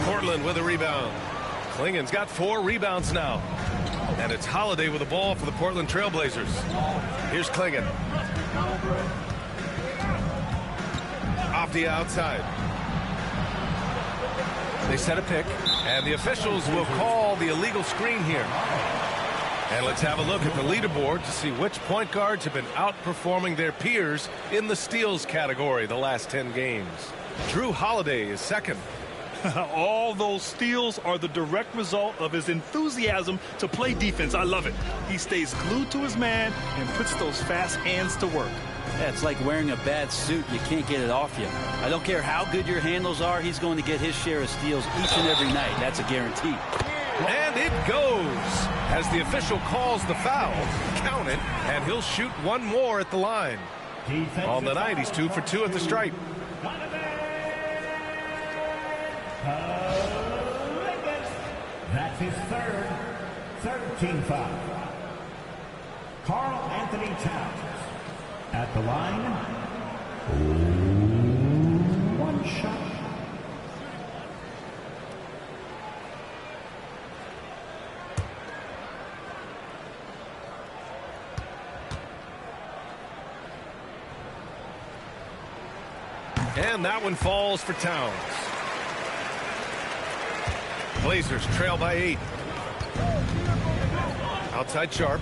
Portland with a rebound. Klingon's got 4 rebounds now. And it's Holiday with the ball for the Portland Trailblazers. Here's Klingon. Avdia outside. They set a pick, and the officials will call the illegal screen here. And let's have a look at the leaderboard to see which point guards have been outperforming their peers in the steals category the last 10 games. Drew Holiday is 2nd. All those steals are the direct result of his enthusiasm to play defense. I love it. He stays glued to his man and puts those fast hands to work. Yeah, it's like wearing a bad suit. You can't get it off you. I don't care how good your handles are. He's going to get his share of steals each and every night. That's a guarantee. And it goes. As the official calls the foul, count it, and he'll shoot one more at the line. On the night, he's 2 for 2 at the stripe. That's his 3rd team foul. Karl Anthony Towns at the line. 1 shot. And that one falls for Towns. Blazers trail by 8. Outside Sharp.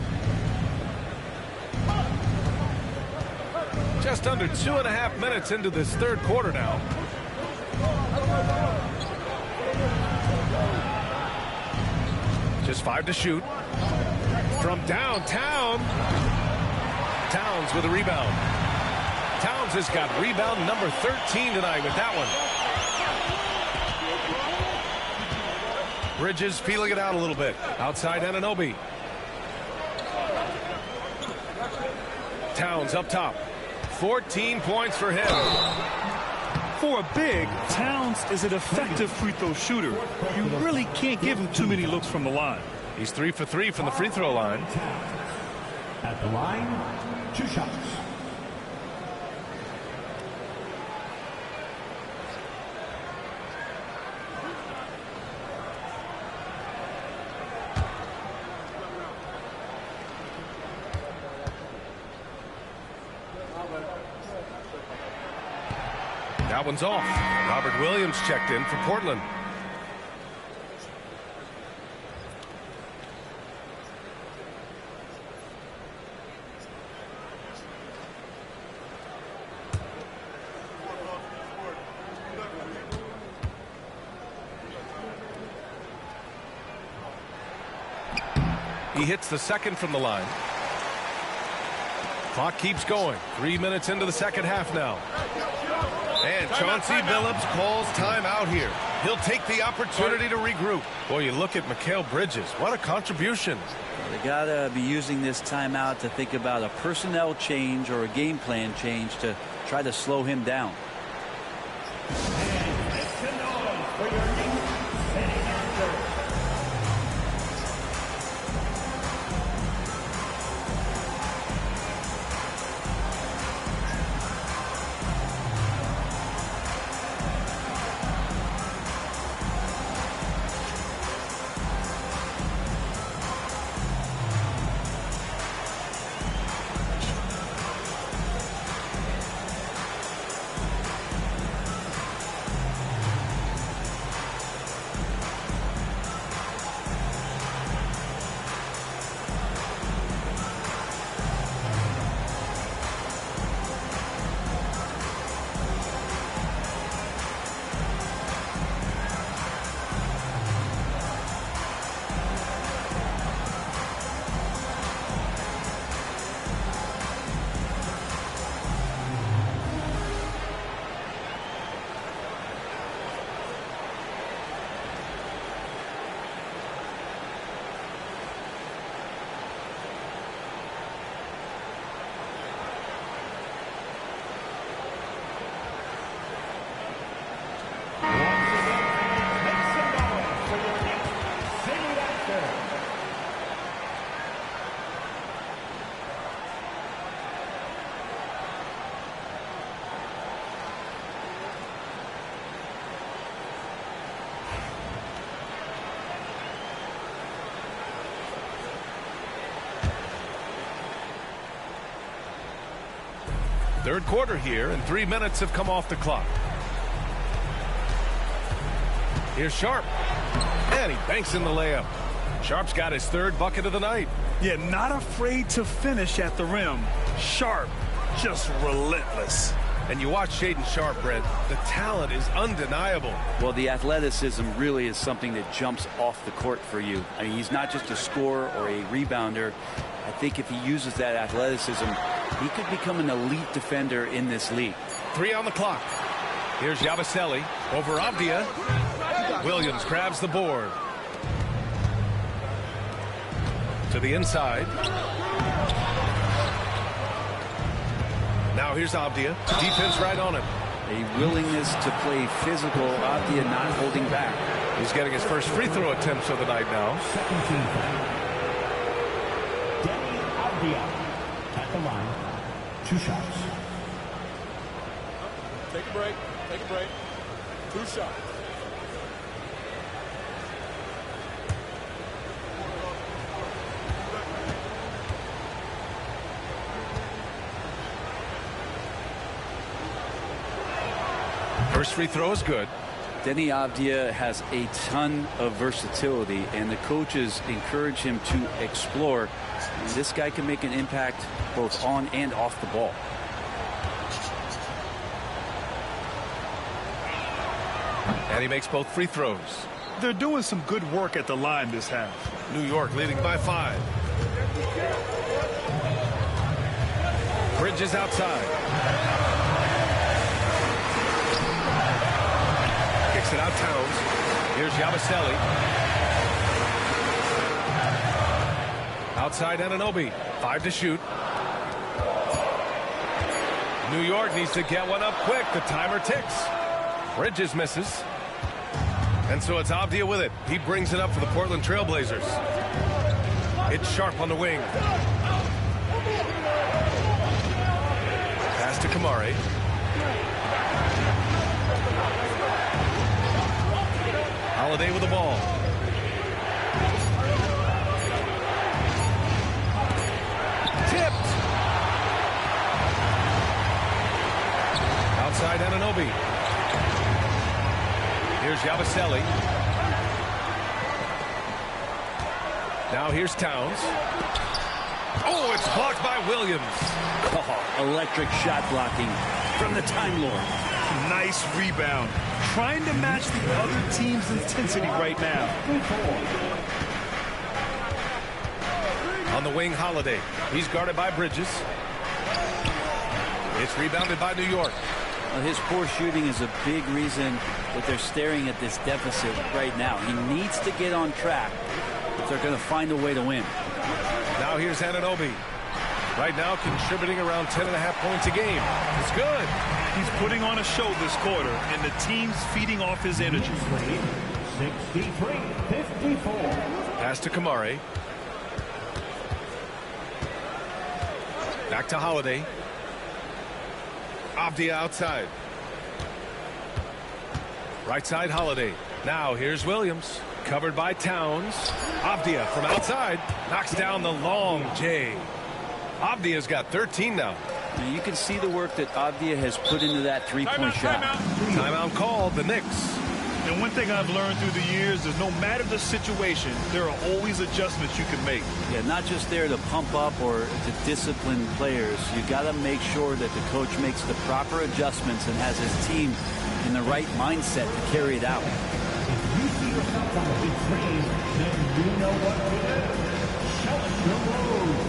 Just under 2.5 minutes into this 3rd quarter now. Just 5 to shoot. From downtown. Towns with a rebound. Towns has got rebound number 13 tonight with that one. Bridges feeling it out a little bit. Outside Anunoby. Towns up top. 14 points for him. For a big, Towns is an effective free throw shooter. You really can't give him too many looks from the line. He's 3 for 3 from the free throw line. At the line, 2 shots. That one's off. Robert Williams checked in for Portland. He hits the second from the line. Clock keeps going. 3 minutes into the second half now. And Chauncey Billups calls timeout here. He'll take the opportunity to regroup. Boy, you look at Mikal Bridges. What a contribution. They got to be using this timeout to think about a personnel change or a game plan change to try to slow him down. Third quarter here, and 3 minutes have come off the clock. Here's Sharp. And he banks in the layup. Sharp's got his third bucket of the night. Yeah, not afraid to finish at the rim. Sharp, just relentless. And you watch Shaedon Sharp, Brent. The talent is undeniable. Well, the athleticism really is something that jumps off the court for you. I mean, he's not just a scorer or a rebounder. I think if he uses that athleticism, he could become an elite defender in this league. 3 on the clock. Here's Yabusele over Avdia. Williams grabs the board. To the inside. Now here's Avdia. Defense right on him. A willingness to play physical. Avdia not holding back. He's getting his first free throw attempts of the night now. Second team foul. Danny Avdia at the line. 2 shots. Take a break. Take a break. 2 shots. First free throw is good. Denny Avdia has a ton of versatility, and the coaches encourage him to explore. And this guy can make an impact both on and off the ball. And he makes both free throws. They're doing some good work at the line this half. New York leading by 5. Bridges outside. Kicks it out Towns. Here's Yabusele. Outside Anunoby. 5 to shoot. New York needs to get one up quick. The timer ticks. Bridges misses. And so it's Avdia with it. He brings it up for the Portland Trailblazers. It's Sharp on the wing. Pass to Kamari. Holiday with the ball. Tipped. Outside Anunoby. Here's Yabusele. Now here's Towns. Oh, it's blocked by Williams. Oh, electric shot blocking from the Time Lord. Nice rebound. Trying to match the other team's intensity right now. On the wing, Holiday. He's guarded by Bridges. It's rebounded by New York. Well, his poor shooting is a big reason that they're staring at this deficit right now. He needs to get on track if they're going to find a way to win. Now here's Anunoby. Right now contributing around 10.5 points a game. It's good. He's putting on a show this quarter, and the team's feeding off his energy. 63-54. Pass to Kamari. Back to Holiday. Avdia outside. Right side, Holiday. Now here's Williams. Covered by Towns. Avdia from outside. Knocks down the long J. Avdia's got 13 now. And you can see the work that Avdia has put into that three-point shot. Timeout called, the Knicks. And one thing I've learned through the years is no matter the situation, there are always adjustments you can make. Yeah, not just there to pump up or to discipline players. You got to make sure that the coach makes the proper adjustments and has his team in the right mindset to carry it out. If you see yourself on the big screen, then you know what to do. Shout the road.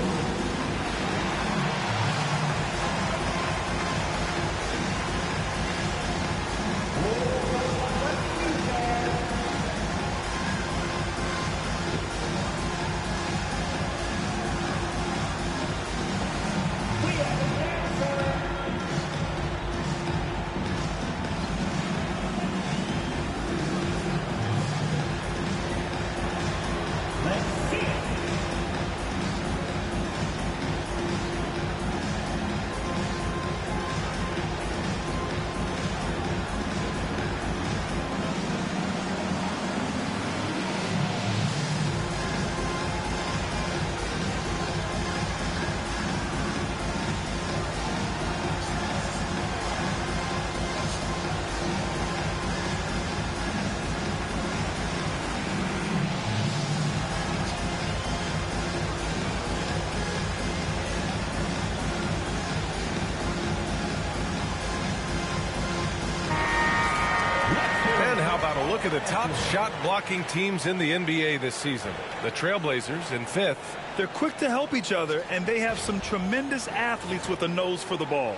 Look at the top shot blocking teams in the NBA this season. The Trailblazers in 5th. They're quick to help each other, and they have some tremendous athletes with a nose for the ball.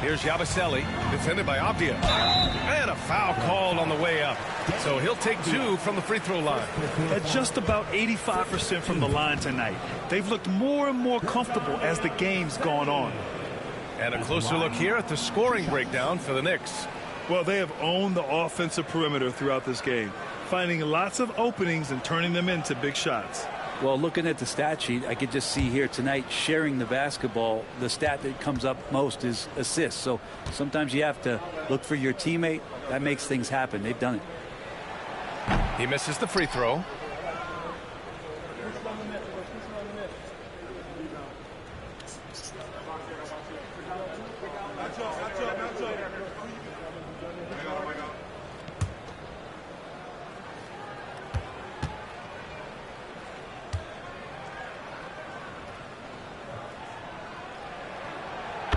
Here's Yabusele, defended by Avdia. And a foul called on the way up. So he'll take 2 from the free throw line. At just about 85% from the line tonight. They've looked more and more comfortable as the game's gone on. And a closer look here at the scoring breakdown for the Knicks. Well, they have owned the offensive perimeter throughout this game, finding lots of openings and turning them into big shots. Well, looking at the stat sheet, I could just see here tonight sharing the basketball. The stat that comes up most is assists. So sometimes you have to look for your teammate. That makes things happen. They've done it. He misses the free throw.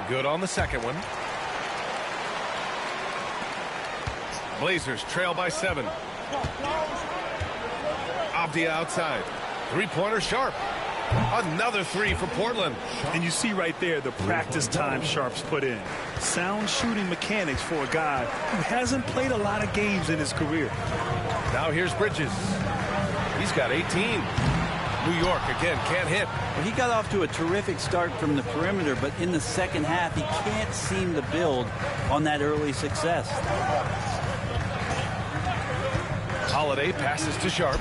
Good on the second one. Blazers trail by 7. Avdia outside. Three-pointer Sharp. Another three for Portland. And you see right there the practice time Sharp's put in. Sound shooting mechanics for a guy who hasn't played a lot of games in his career. Now here's Bridges. He's got 18. New York again can't hit. Well, he got off to a terrific start from the perimeter, but in the second half he can't seem to build on that early success. Holiday passes to Sharp.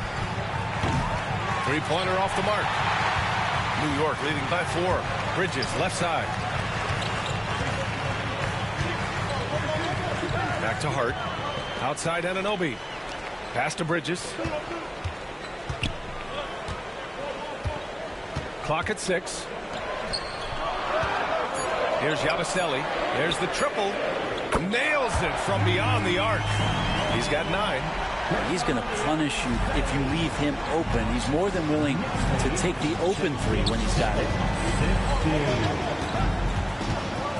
Three-pointer off the mark. New York leading by 4. Bridges left side. Back to Hart. Outside Anunoby. Pass to Bridges. Clock at 6. Here's Yabusele. There's the triple. Nails it from beyond the arc. He's got 9. He's going to punish you if you leave him open. He's more than willing to take the open three when he's got it.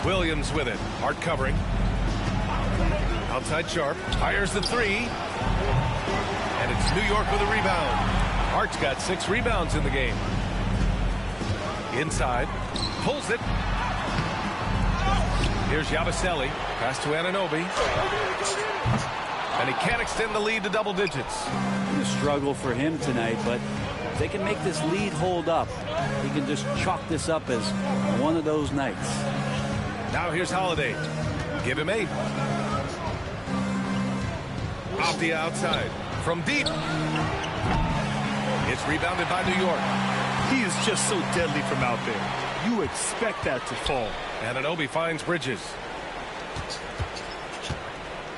Williams with it. Hart covering. Outside Sharp. Fires the 3. And it's New York with a rebound. Hart's got 6 rebounds in the game. Inside. Pulls it. Here's Yabusele. Pass to Anunoby. And he can't extend the lead to double digits. A struggle for him tonight, but if they can make this lead hold up, he can just chalk this up as one of those nights. Now here's Holiday. Give him 8. Abdia outside. From deep. It's rebounded by New York. He is just so deadly from out there. You expect that to fall. Anunoby finds Bridges.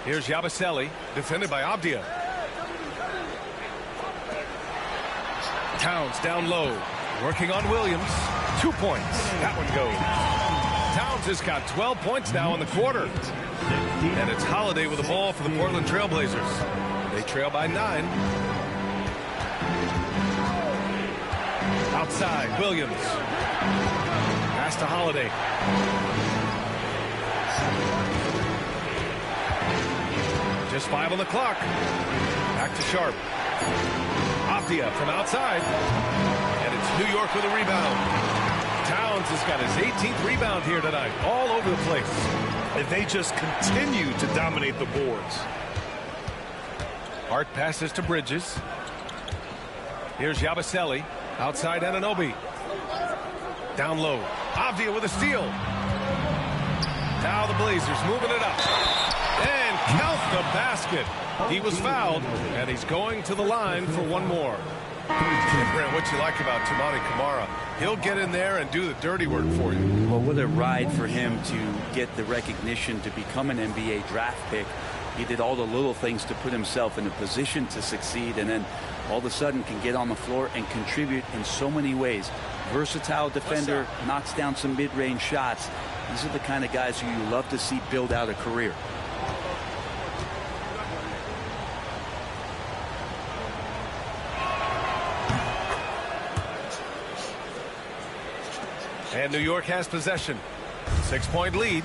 Here's Yabusele, defended by Abdia. Towns down low, working on Williams. 2 points. That one goes. Towns has got 12 points now in the quarter. And it's Holiday with the ball for the Portland Trailblazers. They trail by 9. Outside, Williams. Pass to Holiday. Just 5 on the clock. Back to Sharp. Abdia from outside. And it's New York with a rebound. Towns has got his 18th rebound here tonight. All over the place. If they just continue to dominate the boards. Hart passes to Bridges. Here's Yabusele. Outside Anunoby. Down low. Abdia with a steal. Now the Blazers moving it up. And count the basket. He was fouled, and he's going to the line for one more. And Brent, what you like about Toumani Camara? He'll get in there and do the dirty work for you. Well, what a ride for him to get the recognition to become an NBA draft pick. He did all the little things to put himself in a position to succeed, and then all of a sudden can get on the floor and contribute in so many ways. Versatile defender, knocks down some mid-range shots. These are the kind of guys who you love to see build out a career. And New York has possession. 6-point lead.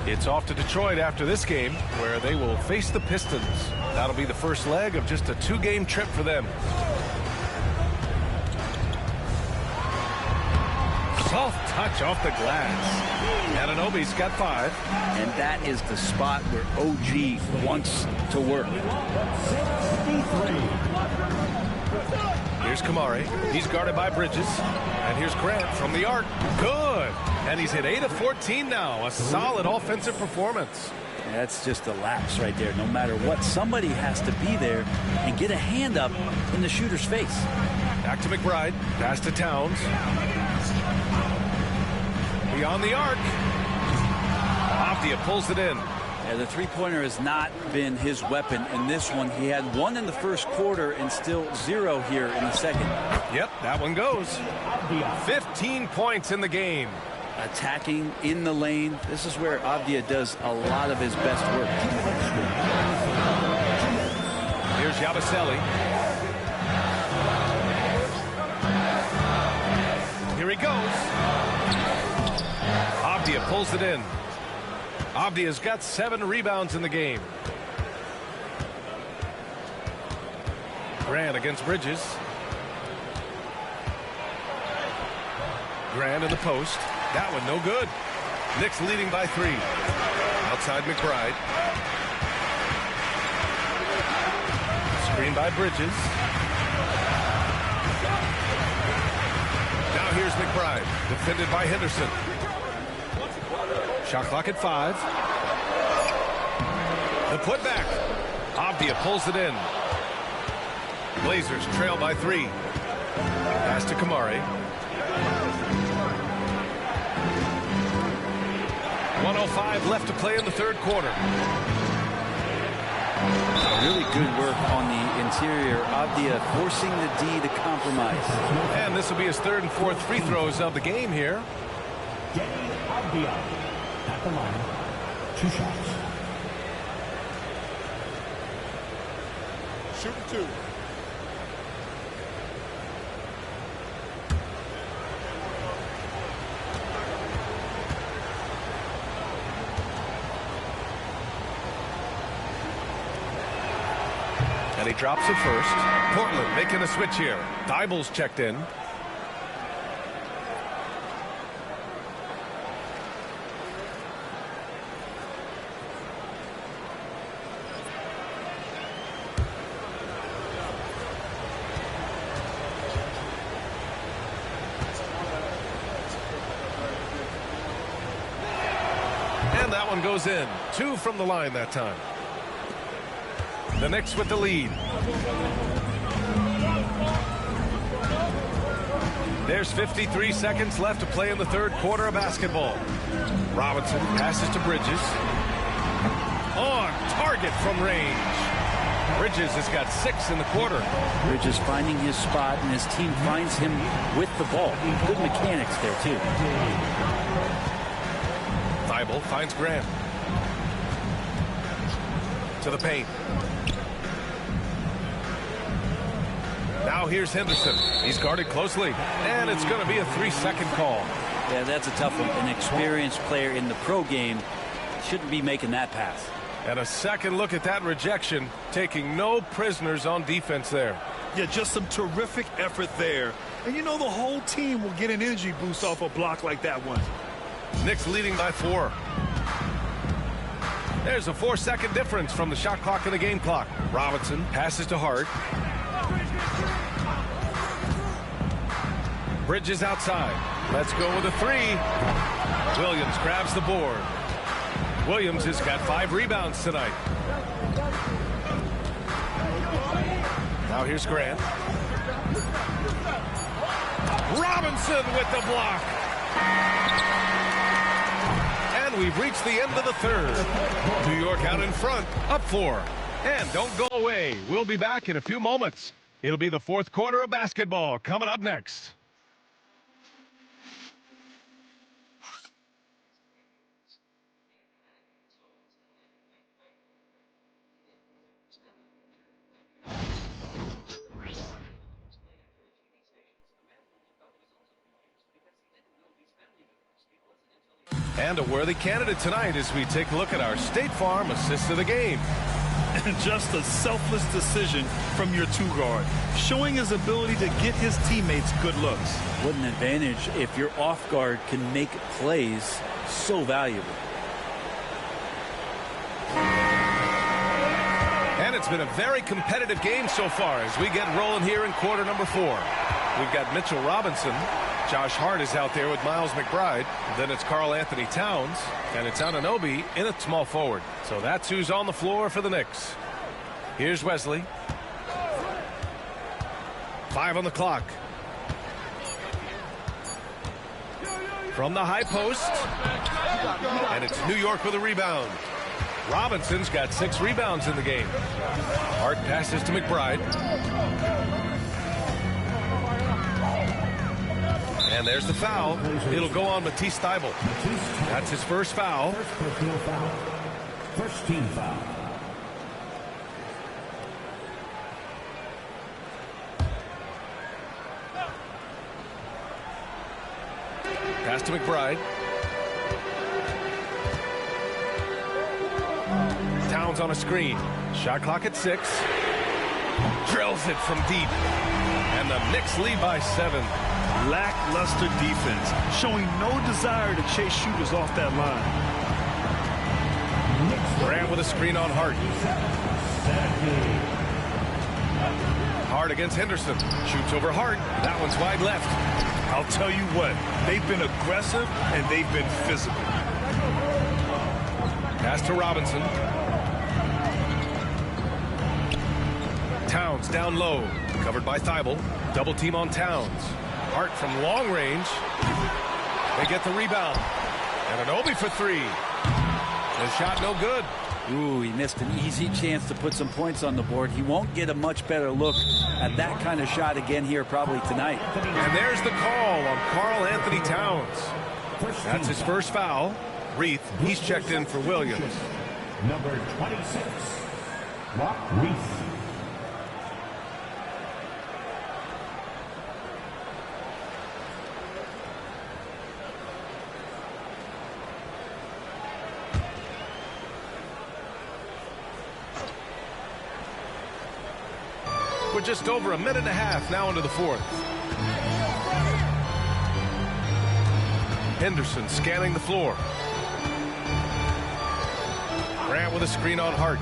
It's off to Detroit after this game, where they will face the Pistons. That'll be the first leg of just a 2-game trip for them. Soft touch off the glass. Anunoby's got 5. And that is the spot where OG wants to work. Here's Kamari. He's guarded by Bridges. And here's Grant from the arc. Good. And he's hit 8 of 14 now. A solid offensive performance. That's just a lapse right there. No matter what, somebody has to be there and get a hand up in the shooter's face. Back to McBride. Pass to Towns. Beyond the arc. Abdia pulls it in. Yeah, the three-pointer has not been his weapon in this one. He had 1 in the first quarter and still 0 here in the second. Yep, that one goes. 15 points in the game. Attacking in the lane. This is where Abdia does a lot of his best work. Here's Yabusele. Here he goes. Abdia pulls it in. Abdia's got 7 rebounds in the game. Grant against Bridges. Grant in the post. That one no good. Knicks leading by 3. Outside McBride. Screen by Bridges. Now here's McBride. Defended by Henderson. Shot clock at 5. The putback. Avdia pulls it in. Blazers trail by 3. Pass to Kamari. 1:05 left to play in the third quarter. Really good work on the interior. Avdia forcing the D to compromise. And this will be his 3rd and 4th free throws of the game here. Avdia at the line. 2 shots. Shooting 2. And he drops it first. Portland making a switch here. Dible's checked in. And that one goes in. 2 from the line that time. The Knicks with the lead. There's 53 seconds left to play in the third quarter of basketball. Robinson passes to Bridges. On target from range. Bridges has got 6 in the quarter. Bridges finding his spot, and his team finds him with the ball. Good mechanics there, too. Thibault finds Grant. To the paint. Now here's Henderson. He's guarded closely. And it's going to be a 3-second call. Yeah, that's a tough one. An experienced player in the pro game shouldn't be making that pass. And a second look at that rejection. Taking no prisoners on defense there. Yeah, just some terrific effort there. And you know the whole team will get an energy boost off a block like that one. Knicks leading by 4. There's a 4-second difference from the shot clock and the game clock. Robinson passes to Hart. Bridges outside. Let's go with a 3. Williams grabs the board. Williams has got 5 rebounds tonight. Now here's Grant. Robinson with the block. And we've reached the end of the third. New York out in front, up 4. And don't go away. We'll be back in a few moments. It'll be the fourth quarter of basketball coming up next. And a worthy candidate tonight as we take a look at our State Farm assist of the game. Just a selfless decision from your 2-guard, showing his ability to get his teammates good looks. What an advantage if your off guard can make plays so valuable. And it's been a very competitive game so far as we get rolling here in quarter number 4. We've got Mitchell Robinson. Josh Hart is out there with Miles McBride. Then it's Karl Anthony Towns. And it's Anunoby in at small forward. So that's who's on the floor for the Knicks. Here's Wesley. 5 on the clock. From the high post. And it's New York with a rebound. Robinson's got 6 rebounds in the game. Hart passes to McBride. And there's the foul. It'll go on Matisse Thybulle. That's his first foul. First team foul. Pass to McBride. Towns on a screen. Shot clock at 6. Drills it from deep. And the Knicks lead by 7. Lackluster defense, showing no desire to chase shooters off that line. Grant with a screen on Hart. Hart against Henderson. Shoots over Hart. That one's wide left. I'll tell you what, they've been aggressive and they've been physical. Pass to Robinson. Towns down low. Covered by Thibault. Double team on Towns. Hart from long range. They get the rebound. And an Obi for three. The shot no good. Ooh, he missed an easy chance to put some points on the board. He won't get a much better look at that kind of shot again here probably tonight. And there's the call on Karl Anthony Towns. That's his first foul. Reith, he's checked in for Williams. Number 26, Reith. We're just over a minute and a half now into the fourth. Henderson scanning the floor. Grant with a screen on Hart.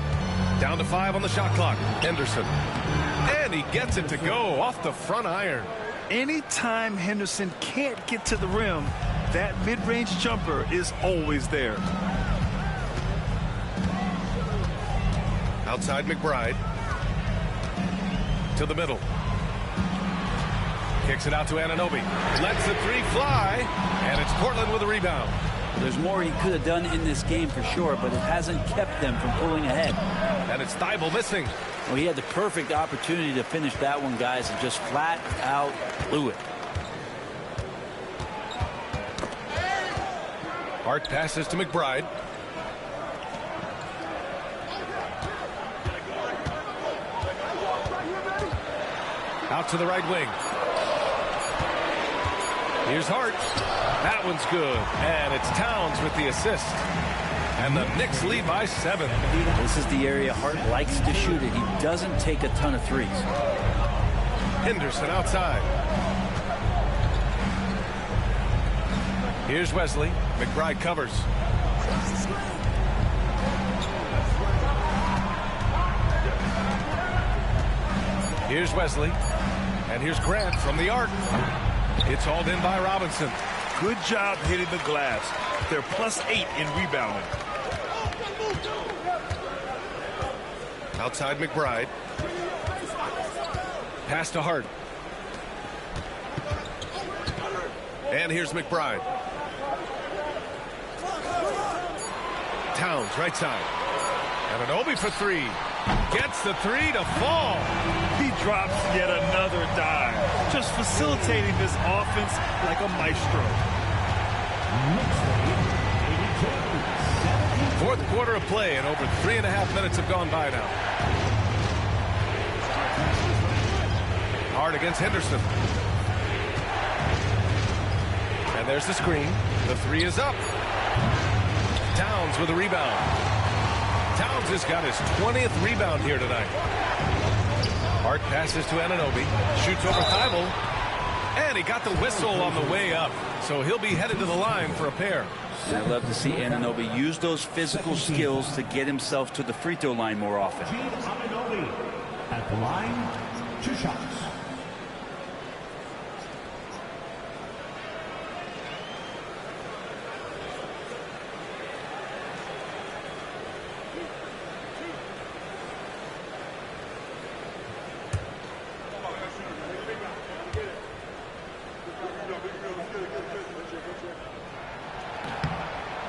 Down to 5 on the shot clock. Henderson. And he gets it to go off the front iron. Anytime Henderson can't get to the rim, that mid-range jumper is always there. Outside McBride. To the middle. Kicks it out to Anunoby. Lets the three fly. And it's Portland with a rebound. There's more he could have done in this game for sure, but it hasn't kept them from pulling ahead. And it's Thibault missing. Well, he had the perfect opportunity to finish that one, guys, and just flat out blew it. Hart passes to McBride. Out to the right wing. Here's Hart. That one's good. And it's Towns with the assist. And the Knicks lead by 7. This is the area Hart likes to shoot it. He doesn't take a ton of threes. Henderson outside. Here's Wesley. McBride covers. Here's Wesley. And here's Grant from the arc. It's hauled in by Robinson. Good job hitting the glass. They're +8 in rebounding. Outside McBride. Pass to Hart. And here's McBride. Towns right side. And an Obi for three. Gets the three to fall. He drops yet another dive. Just facilitating this offense like a maestro. Fourth quarter of play, and over 3.5 minutes have gone by now. Hart against Henderson. And there's the screen. The three is up. Towns with a rebound. Towns has got his 20th rebound here tonight. Hart passes to Anunoby. Shoots over Thibault. And he got the whistle on the way up. So he'll be headed to the line for a pair. And I'd love to see Anunoby use those physical skills to get himself to the free throw line more often. Anunoby at the line, 2 shots.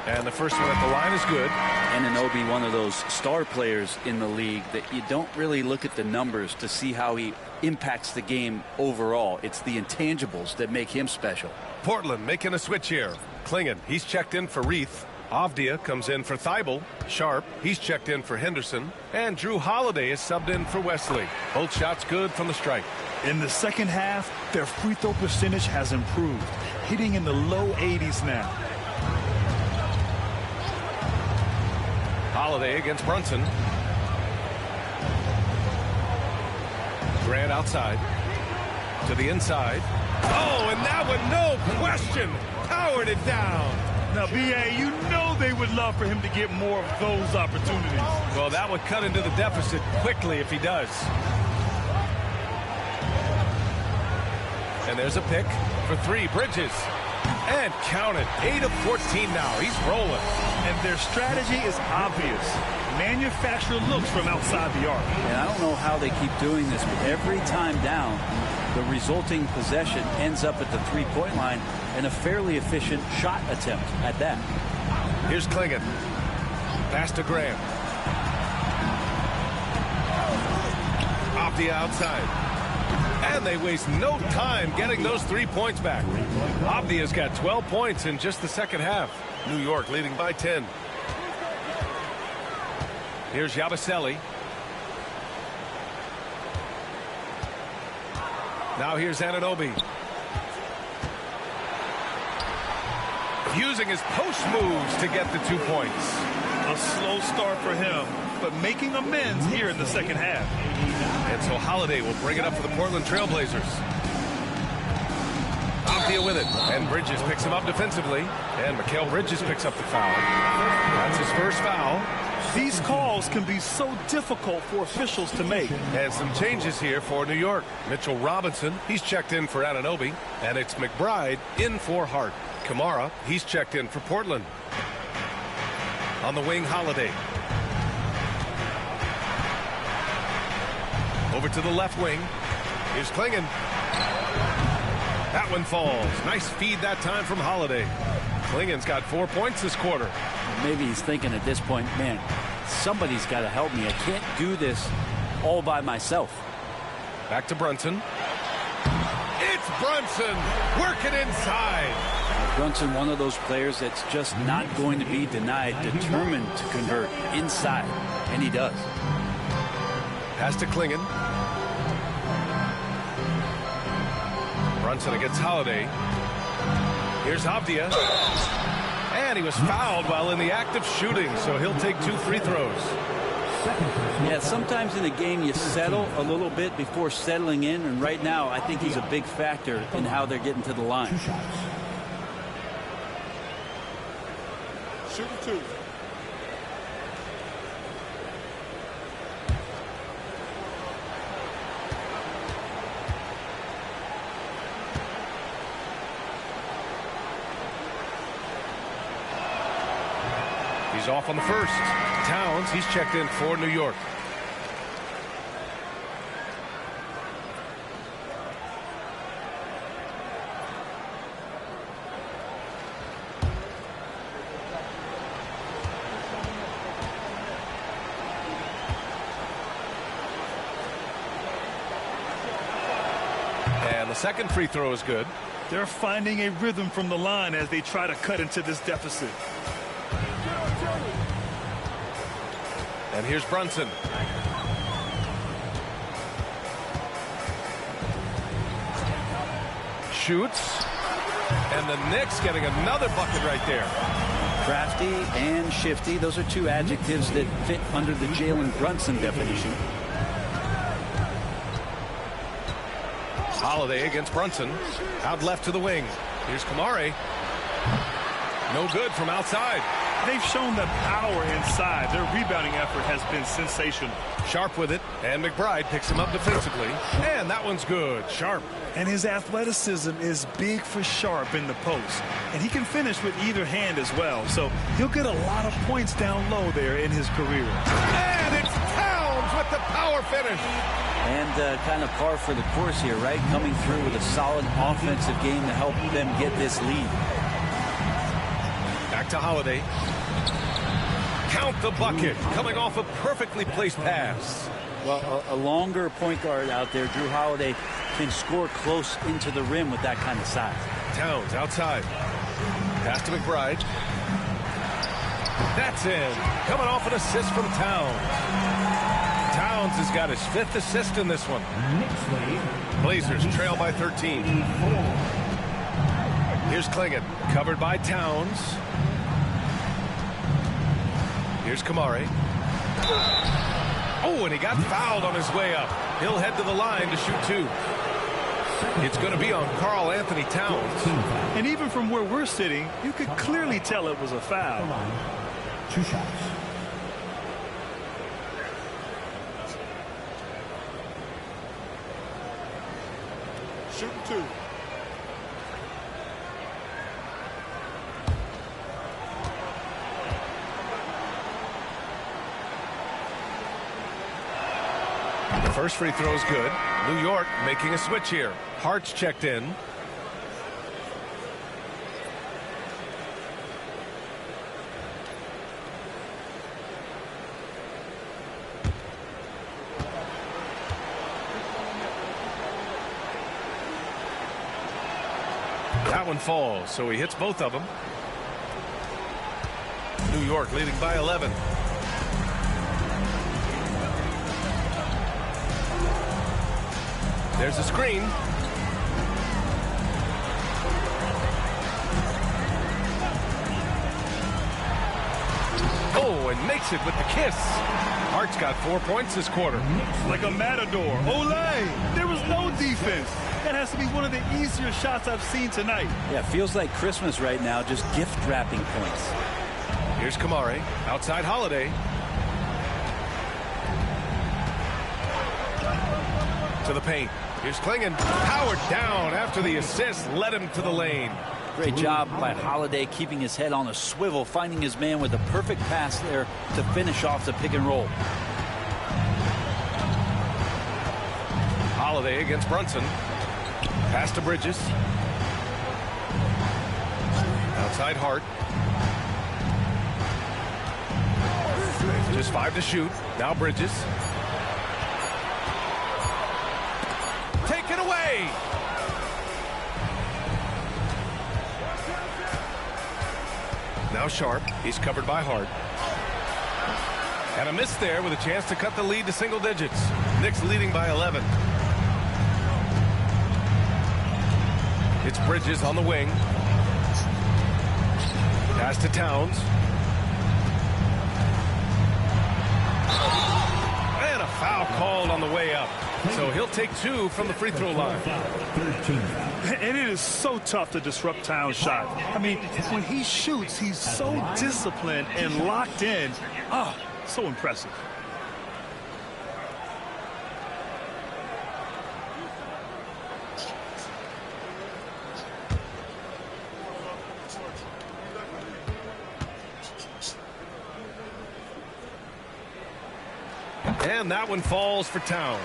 And the first one at the line is good. Anunoby, one of those star players in the league that you don't really look at the numbers to see how he impacts the game overall. It's the intangibles that make him special. Portland making a switch here. Klingon, he's checked in for Reith. Avdia comes in for Thibault. Sharp, he's checked in for Henderson. And Drew Holiday is subbed in for Wesley. Both shots good from the strike. In the second half, their free throw percentage has improved, hitting in the low 80s now. Holiday against Brunson. Grant outside. To the inside. Oh, and that with no question powered it down. Now, B.A., you know they would love for him to get more of those opportunities. Well, that would cut into the deficit quickly if he does. And there's a pick for three. Bridges. And count it. 8 of 14 now. He's rolling. And their strategy is obvious. Manufacture looks from outside the arc. And I don't know how they keep doing this, but every time down, the resulting possession ends up at the three-point line and a fairly efficient shot attempt at that. Here's Klingon. Pass to Graham. Off the outside. And they waste no time getting those 3 points back. Avdia's got 12 points in just the second half. New York leading by 10. Here's Yabusele. Now here's Anunoby. Using his post moves to get the 2 points. A slow start for him, but making amends here in the second half. And so Holiday will bring it up for the Portland Trailblazers. Avdia with it. And Bridges picks him up defensively. And Mikal Bridges picks up the foul. That's his first foul. These calls can be so difficult for officials to make. And some changes here for New York. Mitchell Robinson, he's checked in for Anunoby. And it's McBride in for Hart. Kamara, he's checked in for Portland. On the wing, Holiday. Over to the left wing. Here's Klingon. That one falls. Nice feed that time from Holiday. Klingon's got 4 points this quarter. Maybe he's thinking at this point, man, somebody's got to help me. I can't do this all by myself. Back to Brunson. It's Brunson working inside. Brunson, one of those players that's just not going to be denied, determined to convert inside, and he does. Pass to Klingon. Brunson against Holiday. Here's Avdia. And he was fouled while in the act of shooting, so he'll take 2 free throws. Yeah, sometimes in a game you settle a little bit before settling in, and right now I think he's a big factor in how they're getting to the line. Shoot 2. He's off on the first. Towns, he's checked in for New York. And the second free throw is good. They're finding a rhythm from the line as they try to cut into this deficit. And here's Brunson. Shoots. And the Knicks getting another bucket right there. Crafty and shifty. Those are 2 adjectives that fit under the Jalen Brunson definition. Holiday against Brunson. Out left to the wing. Here's Kamara. No good from outside. They've shown the power inside. Their rebounding effort has been sensational. Sharp with it, and McBride picks him up defensively. And that one's good. Sharp. And his athleticism is big for Sharp in the post. And he can finish with either hand as well. So he'll get a lot of points down low there in his career. And it's Towns with the power finish. And kind of par for the course here, right? Coming through with a solid offensive game to help them get this lead. Back to Holiday. Count the bucket. Coming off a perfectly placed pass. Well, a longer point guard out there, Drew Holiday, can score close into the rim with that kind of size. Towns outside. Pass to McBride. That's in. Coming off an assist from Towns. Towns has got his 5th assist in this one. Blazers trail by 13. Here's Klingon. Covered by Towns. Here's Kamara. Oh, and he got fouled on his way up. He'll head to the line to shoot 2. It's going to be on Karl Anthony Towns. And even from where we're sitting, you could clearly tell it was a foul. 2 shots. Shooting 2. The first free throw is good. New York making a switch here. Hart's checked in. That one falls, so he hits both of them. New York leading by 11. There's a screen. Oh, and makes it with the kiss. Hart's got 4 points this quarter. Like a matador. Olay! There was no defense. That has to be one of the easier shots I've seen tonight. Yeah, feels like Christmas right now, just gift wrapping points. Here's Kamare. Outside Holiday. To the paint. Here's Klingon. Howard down after the assist. Led him to the lane. Great job by Holiday keeping his head on a swivel, finding his man with a perfect pass there to finish off the pick and roll. Holiday against Brunson. Pass to Bridges. Outside Hart. Just 5 to shoot. Now Bridges. Taken away. Now Sharp. He's covered by Hart. And a miss there with a chance to cut the lead to single digits. Knicks leading by 11. It's Bridges on the wing. Pass to Towns. And a foul called on the way up. So he'll take 2 from the free throw line. And it is so tough to disrupt Towns' shot. I mean, when he shoots, he's so disciplined and locked in. Oh, so impressive. And that one falls for Towns.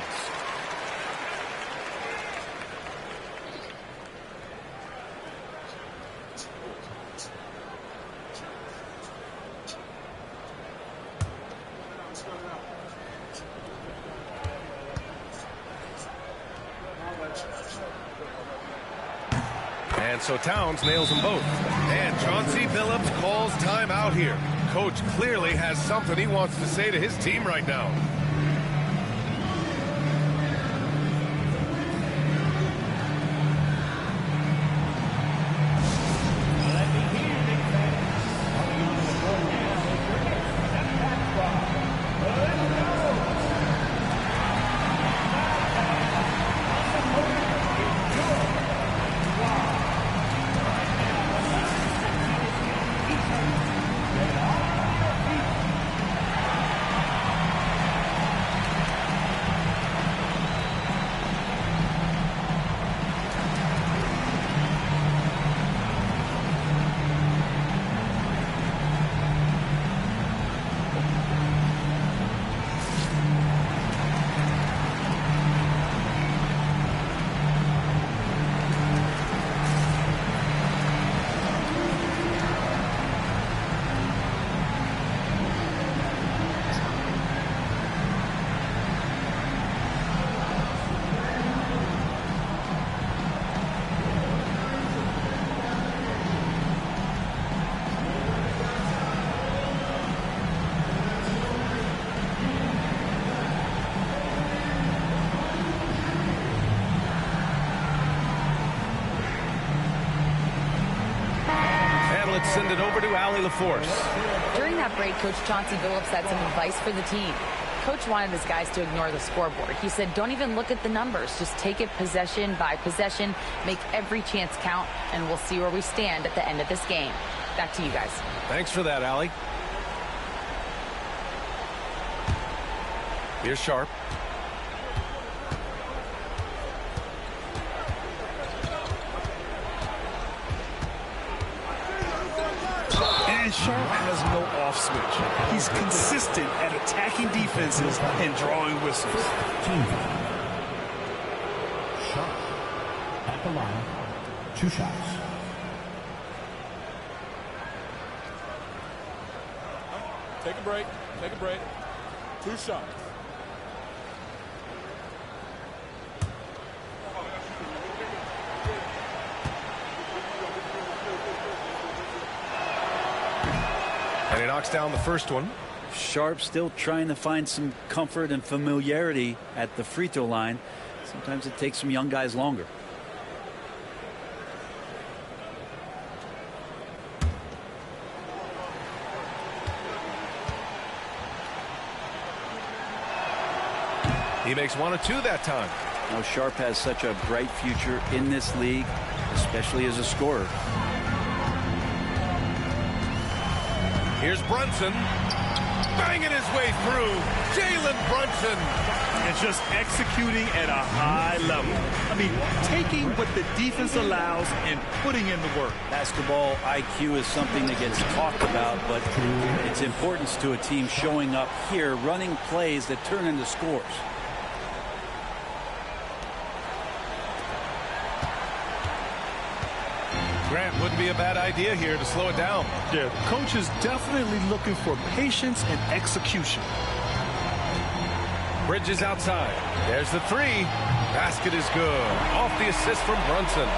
And so Towns nails them both. And Chauncey Billups calls timeout here. Coach clearly has something he wants to say to his team right now. Send it over to Allie LaForce. During that break, Coach Chauncey Billups had some advice for the team. Coach wanted his guys to ignore the scoreboard. He said, don't even look at the numbers. Just take it possession by possession, make every chance count, and we'll see where we stand at the end of this game. Back to you guys. Thanks for that, Allie. Here's Sharp. And Sharp has no off switch. He's consistent at attacking defenses and drawing whistles. Sharp at the line. 2 shots. Take a break. Take a break. 2 shots. And he knocks down the first one. Sharp still trying to find some comfort and familiarity at the free throw line. Sometimes it takes some young guys longer. He makes 1 of 2 that time. Now Sharp has such a bright future in this league, especially as a scorer. Here's Brunson, banging his way through. Jalen Brunson. And just executing at a high level. I mean, taking what the defense allows and putting in the work. Basketball IQ is something that gets talked about, but its importance to a team showing up here, running plays that turn into scores. Grant, wouldn't be a bad idea here to slow it down. Yeah, the coach is definitely looking for patience and execution. Bridges outside. There's the 3. Basket is good. Off the assist from Brunson.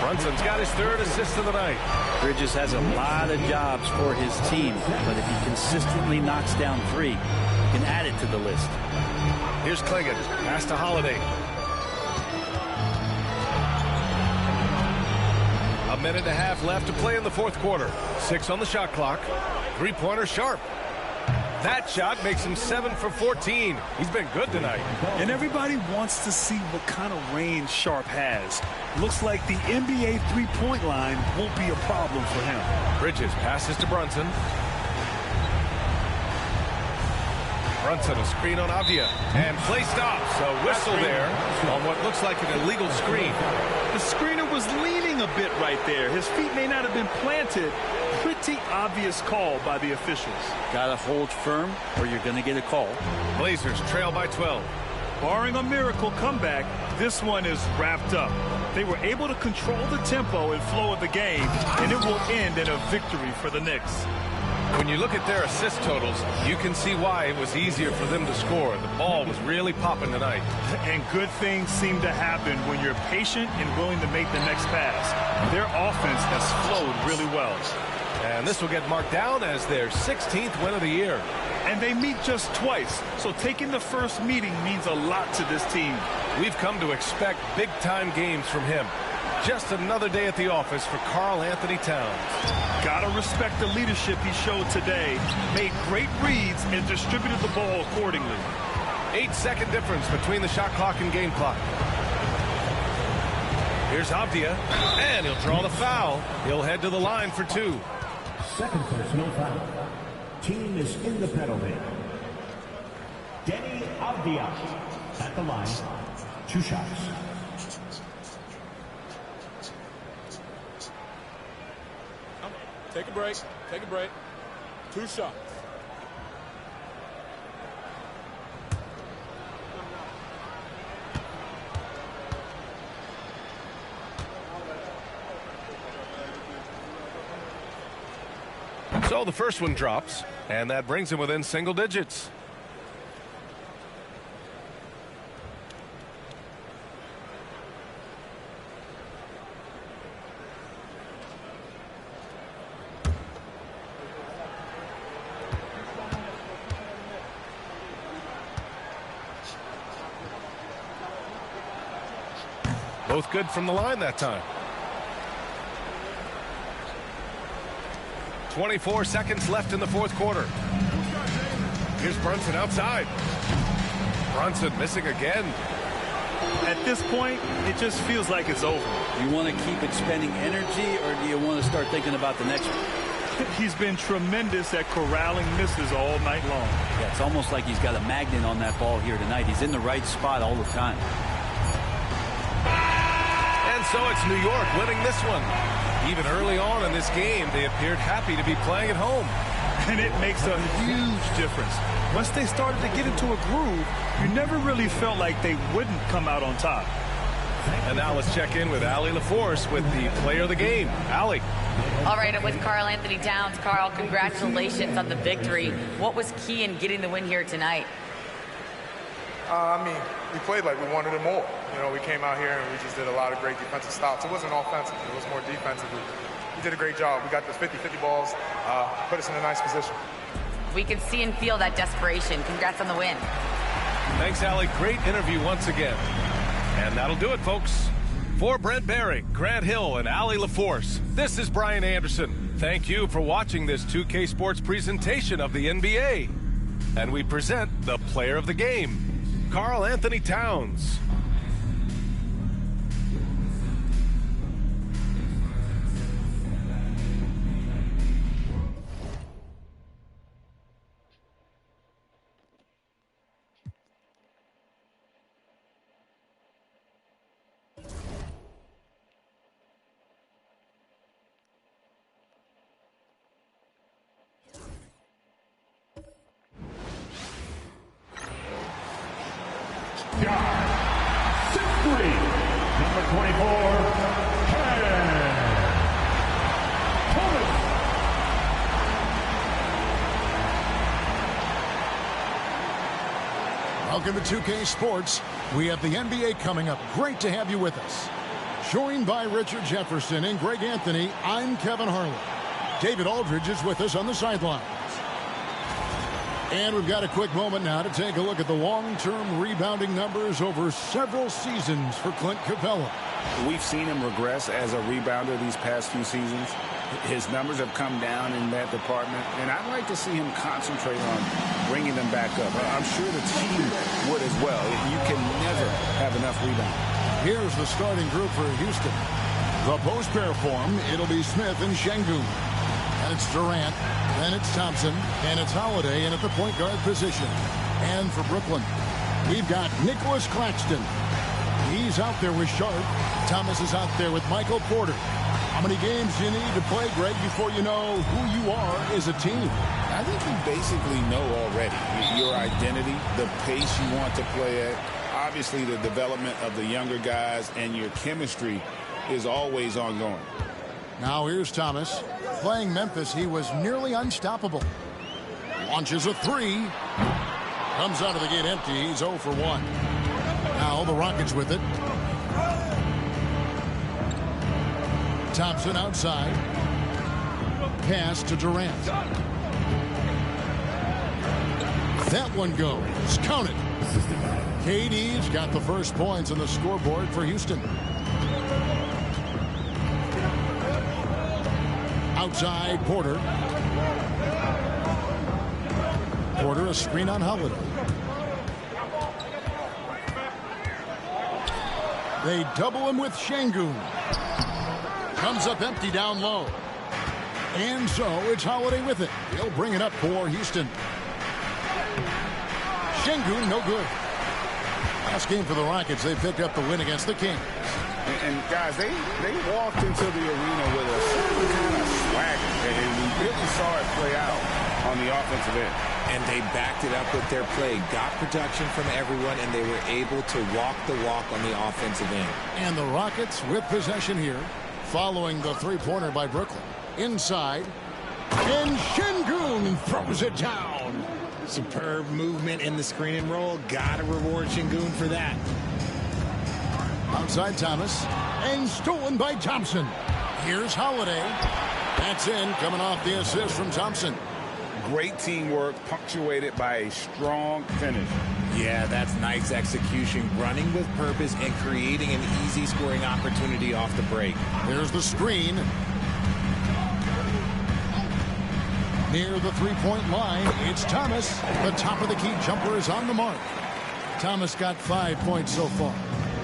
Brunson's got his 3rd assist of the night. Bridges has a lot of jobs for his team, but if he consistently knocks down 3, he can add it to the list. Here's Clingan. Pass to Holiday. A minute and a half left to play in the 4th quarter. 6 on the shot clock. 3-pointer Sharp. That shot makes him 7 for 14. He's been good tonight. And everybody wants to see what kind of range Sharp has. Looks like the NBA three-point line won't be a problem for him. Bridges passes to Brunson. Brunson, a screen on Avdia. And play stops. A whistle there on what looks like an illegal screen. The screener was leaning a bit right there. His feet may not have been planted. Pretty obvious call by the officials. Gotta hold firm or you're gonna get a call. Blazers trail by 12. Barring a miracle comeback, this one is wrapped up. They were able to control the tempo and flow of the game, and it will end in a victory for the Knicks. When you look at their assist totals, you can see why it was easier for them to score. The ball was really popping tonight. And good things seem to happen when you're patient and willing to make the next pass. Their offense has flowed really well. And this will get marked down as their 16th win of the year. And they meet just twice, so taking the first meeting means a lot to this team. We've come to expect big-time games from him. Just another day at the office for Karl Anthony Towns. Gotta respect the leadership he showed today. Made great reads and distributed the ball accordingly. 8-second difference between the shot clock and game clock. Here's Avdia, and he'll draw the foul. He'll head to the line for 2. Second personal foul. Team is in the penalty. Denny Avdia at the line. 2 shots. Take a break. Take a break. 2 shots. So the first one drops, and that brings him within single digits. Both good from the line that time. 24 seconds left in the 4th quarter. Here's Brunson outside. Brunson missing again. At this point, it just feels like it's over. You want to keep expending energy, or do you want to start thinking about the next one? He's been tremendous at corralling misses all night long. Yeah, it's almost like he's got a magnet on that ball here tonight. He's in the right spot all the time. And so it's New York winning this one. Even early on in this game, they appeared happy to be playing at home. And it makes a huge difference. Once they started to get into a groove, you never really felt like they wouldn't come out on top. And now let's check in with Allie LaForce with the player of the game. Allie. All right, I'm with Karl Anthony Towns. Karl, congratulations on the victory. What was key in getting the win here tonight? We played like we wanted it more. You know, we came out here and we just did a lot of great defensive stops. It wasn't offensive. It was more defensively. We did a great job. We got those 50-50 balls, put us in a nice position. We can see and feel that desperation. Congrats on the win. Thanks, Allie. Great interview once again. And that'll do it, folks. For Brent Barry, Grant Hill, and Allie LaForce, this is Brian Anderson. Thank you for watching this 2K Sports presentation of the NBA. And we present the player of the game, Karl Anthony Towns. Number 24, Welcome to 2K Sports. We have the NBA coming up. Great to have you with us. Joined by Richard Jefferson and Greg Anthony, I'm Kevin Harlan. David Aldridge is with us on the sidelines. And we've got a quick moment now to take a look at the long-term rebounding numbers over several seasons for Clint Capella. We've seen him regress as a rebounder these past few seasons. His numbers have come down in that department, and I'd like to see him concentrate on bringing them back up. I'm sure the team would as well. You can never have enough rebounding. Here's the starting group for Houston. The post pair form, it'll be Smith and Şengün. And it's Durant, then it's Thompson, and it's Holiday in at the point guard position. And for Brooklyn, we've got Nicholas Claxton. He's out there with Sharp. Thomas is out there with Michael Porter. How many games do you need to play, Greg, before you know who you are as a team? I think you basically know already your identity, the pace you want to play at, obviously the development of the younger guys, and your chemistry is always ongoing. Now here's Thomas. Playing Memphis, he was nearly unstoppable. Launches a three. Comes out of the gate empty. He's 0 for 1. Now the Rockets with it. Thompson outside. Pass to Durant. That one goes. Count it. KD's got the first points on the scoreboard for Houston. Outside, Porter. Porter, a screen on Holiday. They double him with Şengün. Comes up empty down low. And so it's Holiday with it. He'll bring it up for Houston. Şengün, no good. Last game for the Rockets, they picked up the win against the Kings. And guys, they walked into the arena with a certain kind of swagger, and we really saw it play out on the offensive end. And they backed it up with their play, got production from everyone, and they were able to walk the walk on the offensive end. And the Rockets with possession here, following the three-pointer by Brooklyn. Inside, and Şengün throws it down. Superb movement in the screen and roll. Gotta reward Şengün for that. Outside Thomas, and stolen by Thompson. Here's Holiday. That's in, coming off the assist from Thompson. Great teamwork, punctuated by a strong finish. Yeah, that's nice execution, running with purpose and creating an easy scoring opportunity off the break. There's the screen. Near the three-point line, it's Thomas. The top of the key jumper is on the mark. Thomas got 5 points so far.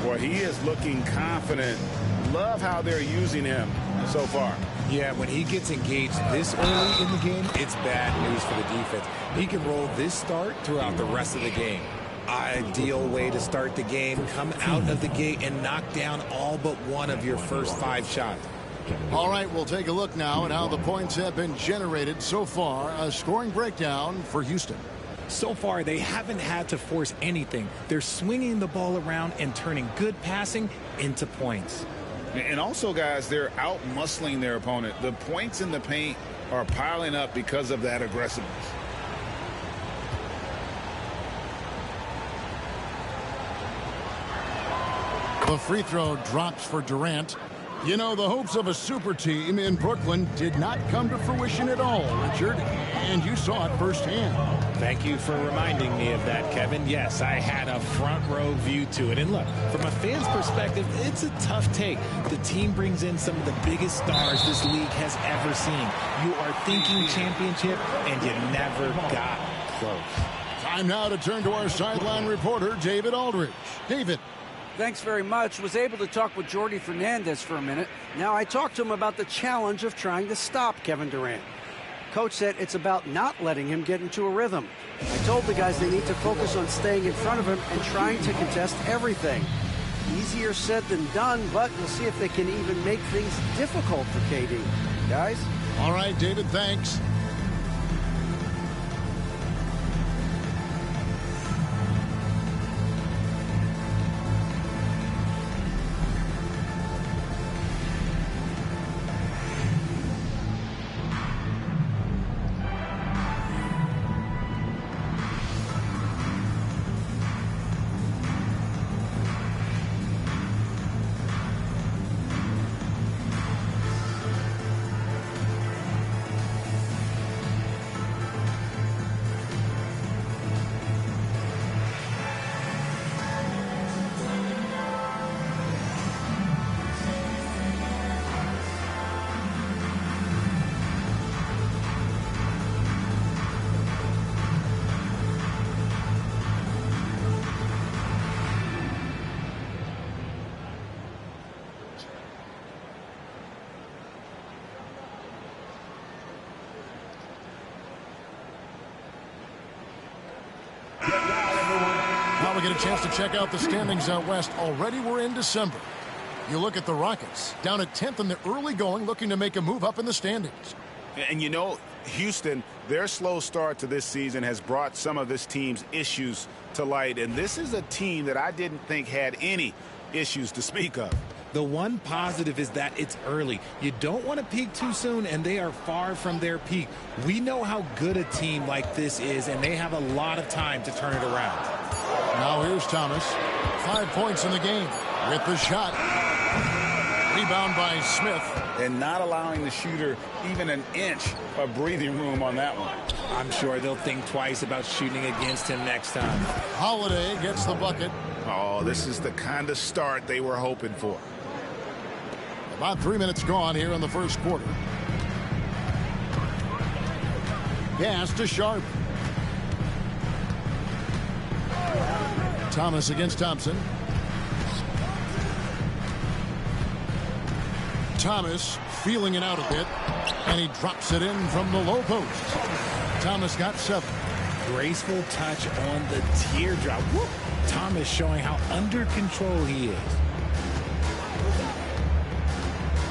Well, he is looking confident. Love how they're using him so far. Yeah, when he gets engaged this early in the game, it's bad news for the defense. He can roll this start throughout the rest of the game. Ideal way to start the game. Come out of the gate and knock down all but one of your first 5 shots. All right, we'll take a look now at how the points have been generated so far. A scoring breakdown for Houston. So far, they haven't had to force anything. They're swinging the ball around and turning good passing into points. And also, guys, they're out-muscling their opponent. The points in the paint are piling up because of that aggressiveness. The free throw drops for Durant. You know, the hopes of a super team in Brooklyn did not come to fruition at all, Richard. And you saw it firsthand. Thank you for reminding me of that, Kevin. Yes, I had a front row view to it. And look, from a fan's perspective, it's a tough take. The team brings in some of the biggest stars this league has ever seen. You are thinking championship, and you never got close. Time now to turn to our sideline reporter, David Aldridge. David. Thanks very much. Was able to talk with Jordy Fernandez for a minute. Now I talked to him about the challenge of trying to stop Kevin Durant. Coach said it's about not letting him get into a rhythm. I told the guys they need to focus on staying in front of him and trying to contest everything. Easier said than done, but we'll see if they can even make things difficult for KD. Guys? All right, David, thanks. Now we get a chance to check out the standings out west. Already we're in December. You look at the Rockets, down at 10th in the early going, looking to make a move up in the standings. And you know, Houston, their slow start to this season has brought some of this team's issues to light. And this is a team that I didn't think had any issues to speak of. The one positive is that it's early. You don't want to peak too soon, and they are far from their peak. We know how good a team like this is, and they have a lot of time to turn it around. Now here's Thomas. 5 points in the game with the shot. Rebound by Smith. And not allowing the shooter even an inch of breathing room on that one. I'm sure they'll think twice about shooting against him next time. Holiday gets the bucket. Oh, this is the kind of start they were hoping for. About 3 minutes gone here in the first quarter. Pass to Sharp. Thomas against Thompson. Thomas feeling it out a bit, and he drops it in from the low post. Thomas got 7. Graceful touch on the teardrop. Whoop. Thomas showing how under control he is.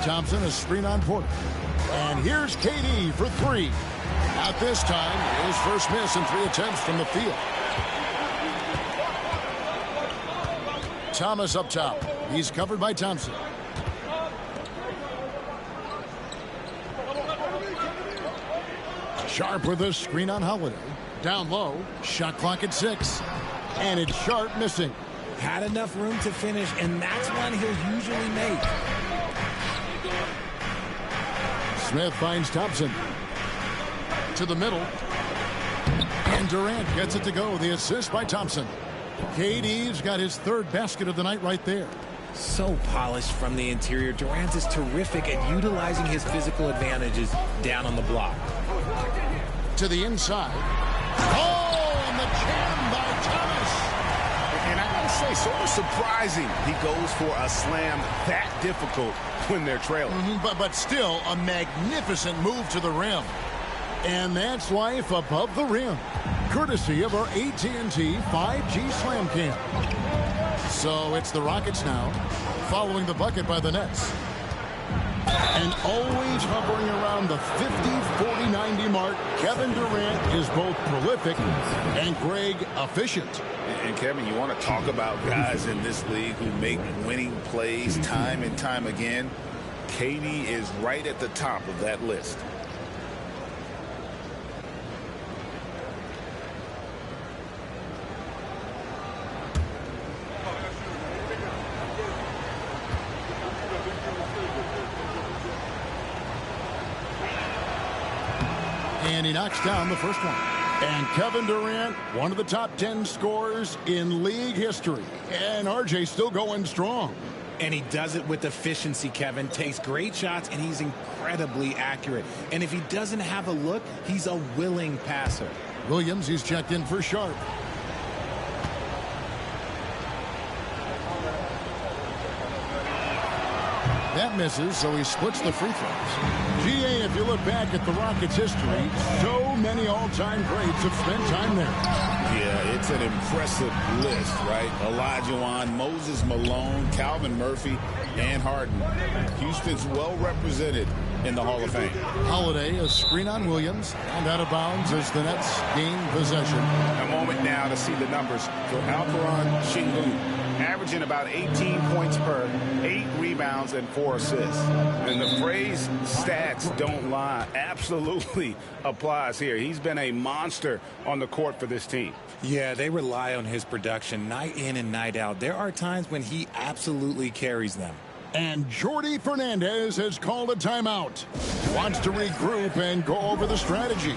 Thompson, a screen on Porter. And here's KD for 3. At this time, his first miss in 3 attempts from the field. Thomas up top. He's covered by Thompson. Sharp with a screen on Holiday. Down low. Shot clock at 6. And it's Sharp missing. Had enough room to finish, and that's one he'll usually make. Smith finds Thompson. To the middle. And Durant gets it to go. The assist by Thompson. KD's got his 3rd basket of the night right there. So polished from the interior. Durant is terrific at utilizing his physical advantages down on the block. to the inside. Oh, and the jam by Thomas. And I gotta say, sort of surprising he goes for a slam that difficult when they're trailing. But still a magnificent move to the rim. And that's life above the rim, courtesy of our AT&T 5G Slam Cam. So it's the Rockets now, following the bucket by the Nets. And always hovering around the 50-40-90 mark, Kevin Durant is both prolific and, Greg, efficient. And Kevin, you want to talk about guys in this league who make winning plays time and time again. KD is right at the top of that list. And he knocks down the first one. And Kevin Durant, one of the top 10 scorers in league history. And RJ still going strong. And he does it with efficiency, Kevin. Takes great shots, and he's incredibly accurate. And if he doesn't have a look, he's a willing passer. Williams, he's checked in for Sharp. That misses, so he splits the free throws. GA, if you look back at the Rockets' history, so many all-time greats have spent time there. Yeah, it's an impressive list, right? Olajuwon, Moses Malone, Calvin Murphy, and Harden. Houston's well represented in the Hall of Fame. Holiday, a screen on Williams, and out of bounds as the Nets gain possession. A moment now to see the numbers for Alperon Şengün. Averaging about 18 points per, 8 rebounds, and 4 assists. And the phrase stats don't lie absolutely applies here. He's been a monster on the court for this team. Yeah, they rely on his production night in and night out. There are times when he absolutely carries them. And Jordi Fernandez has called a timeout. Wants to regroup and go over the strategy.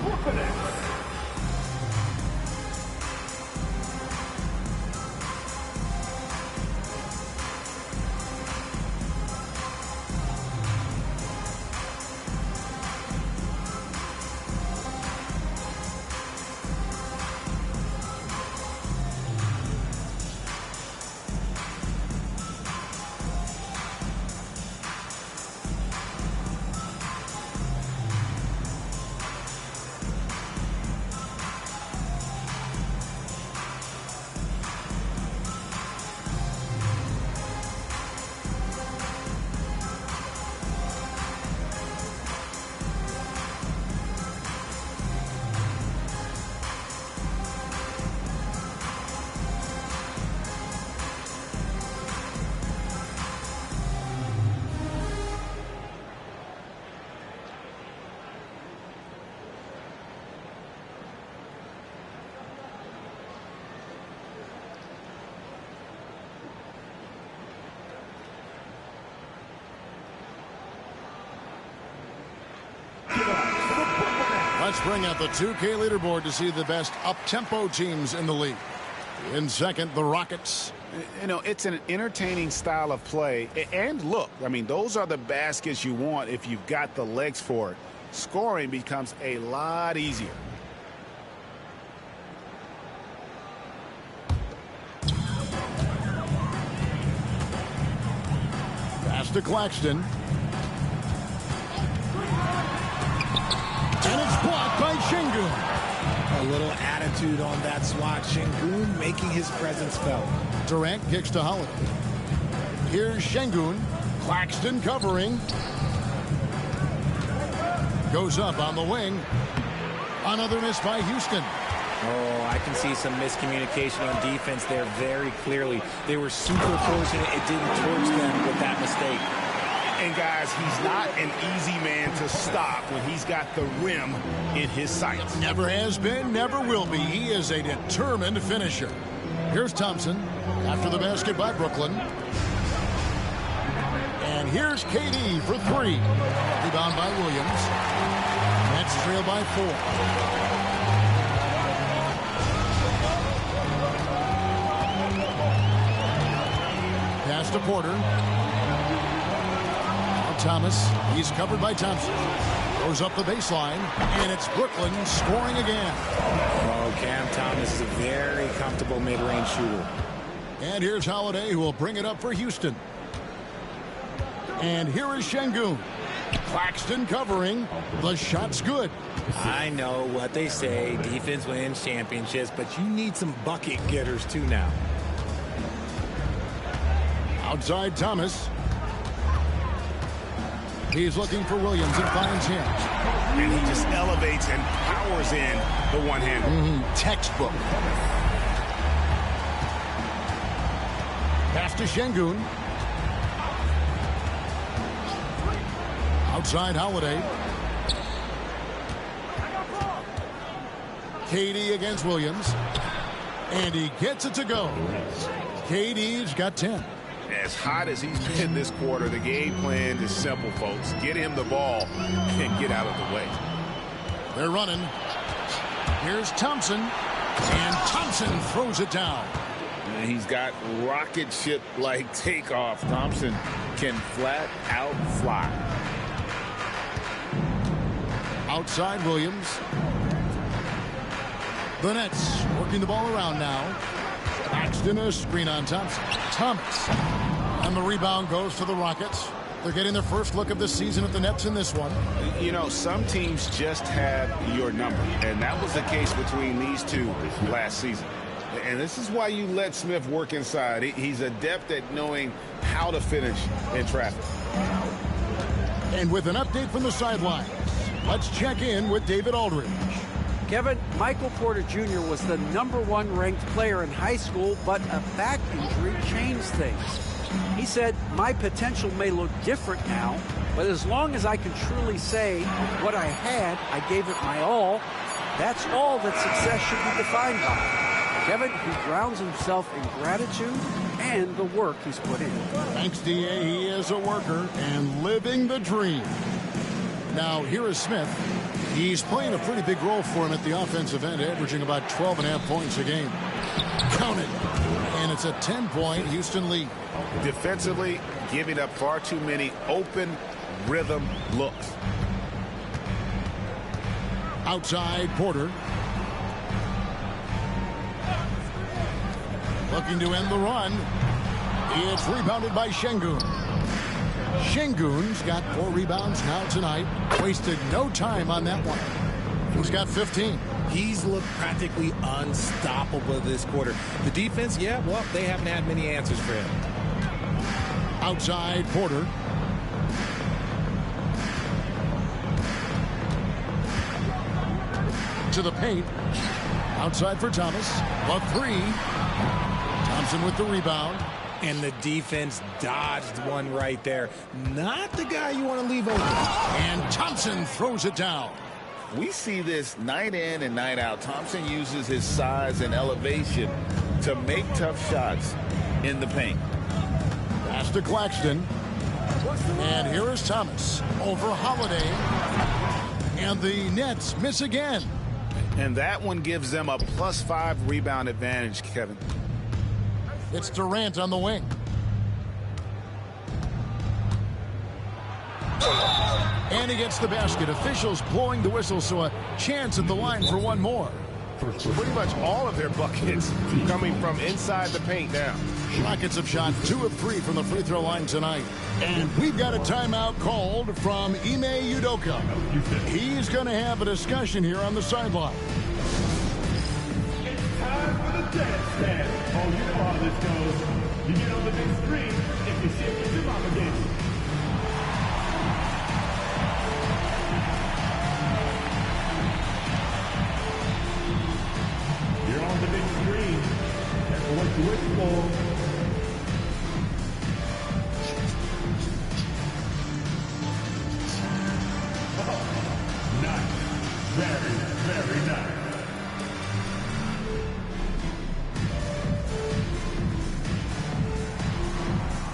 Let's bring out the 2K leaderboard to see the best up-tempo teams in the league. In second, the Rockets. You know, it's an entertaining style of play. And look, I mean, those are the baskets you want if you've got the legs for it. Scoring becomes a lot easier. Pass to Claxton. And it's blocked by Şengün. A little attitude on that swat. Şengün making his presence felt. Durant kicks to Holiday. Here's Şengün. Claxton covering. Goes up on the wing. Another miss by Houston. Oh, I can see some miscommunication on defense there very clearly. They were super fortunate it didn't torch them with that mistake. And guys, he's not an easy man to stop when he's got the rim in his sights. Never has been, never will be. He is a determined finisher. Here's Thompson after the basket by Brooklyn. And here's KD for three. Rebound by Williams. Nets trail by 4. Pass to Porter. Now Thomas. He's covered by Thompson. Goes up the baseline, and it's Brooklyn scoring again. Oh, Cam Thomas is a very comfortable mid-range shooter. And here's Holiday, who will bring it up for Houston. And here is Şengün. Claxton covering. The shot's good. I know what they say, defense wins championships, but you need some bucket getters too now. Outside Thomas. He's looking for Williams and finds him. And he just elevates and powers in the one-hander. Textbook. Pass to Şengün. Outside Holiday. KD against Williams. And he gets it to go. KD's got 10. As hot as he's been this quarter, the game plan is simple, folks. Get him the ball and get out of the way. They're running. Here's Thompson. And Thompson throws it down. And he's got rocket ship-like takeoff. Thompson can flat out fly. Outside Williams. The Nets working the ball around now. Claxton, a screen on Thompson. Thomas. And the rebound goes to the Rockets. They're getting their first look of the season at the Nets in this one. You know, some teams just have your number. And that was the case between these two last season. And this is why you let Smith work inside. He's adept at knowing how to finish in traffic. And with an update from the sidelines, let's check in with David Aldridge. Kevin, Michael Porter Jr. was the #1 ranked player in high school, but a back injury changed things. He said, my potential may look different now, but as long as I can truly say what I had, I gave it my all. That's all that success should be defined by. Kevin, he grounds himself in gratitude and the work he's put in. Thanks, D.A. He is a worker and living the dream. Now, here is Smith. He's playing a pretty big role for him at the offensive end, averaging about 12.5 points a game. Count it. And it's a 10-point Houston lead. Defensively, giving up far too many open rhythm looks. Outside Porter. Looking to end the run. It's rebounded by Şengün. Şengün's got 4 rebounds now tonight. Wasted no time on that one. He's got 15. He's looked practically unstoppable this quarter. The defense, yeah, well, they haven't had many answers for him. Outside Porter. To the paint. Outside for Thomas. A 3. Thompson with the rebound. And the defense dodged one right there. Not the guy you want to leave open. And Thompson throws it down. We see this night in and night out. Thompson uses his size and elevation to make tough shots in the paint. Pass to Claxton. And here is Thomas over Holiday. And the Nets miss again. And that one gives them a +5 rebound advantage, Kevin. It's Durant on the wing. And he gets the basket. Officials blowing the whistle, so a chance at the line for one more. Pretty much all of their buckets coming from inside the paint now. Rockets have shot 2 of 3 from the free throw line tonight. And we've got a timeout called from Ime Udoka. He's going to have a discussion here on the sideline. It's time for the dance stand. Oh, you know how this goes. You get on the big screen if you shake it to mama again. You're on the big screen. That's what you wish for. Oh, nice. Very, very nice.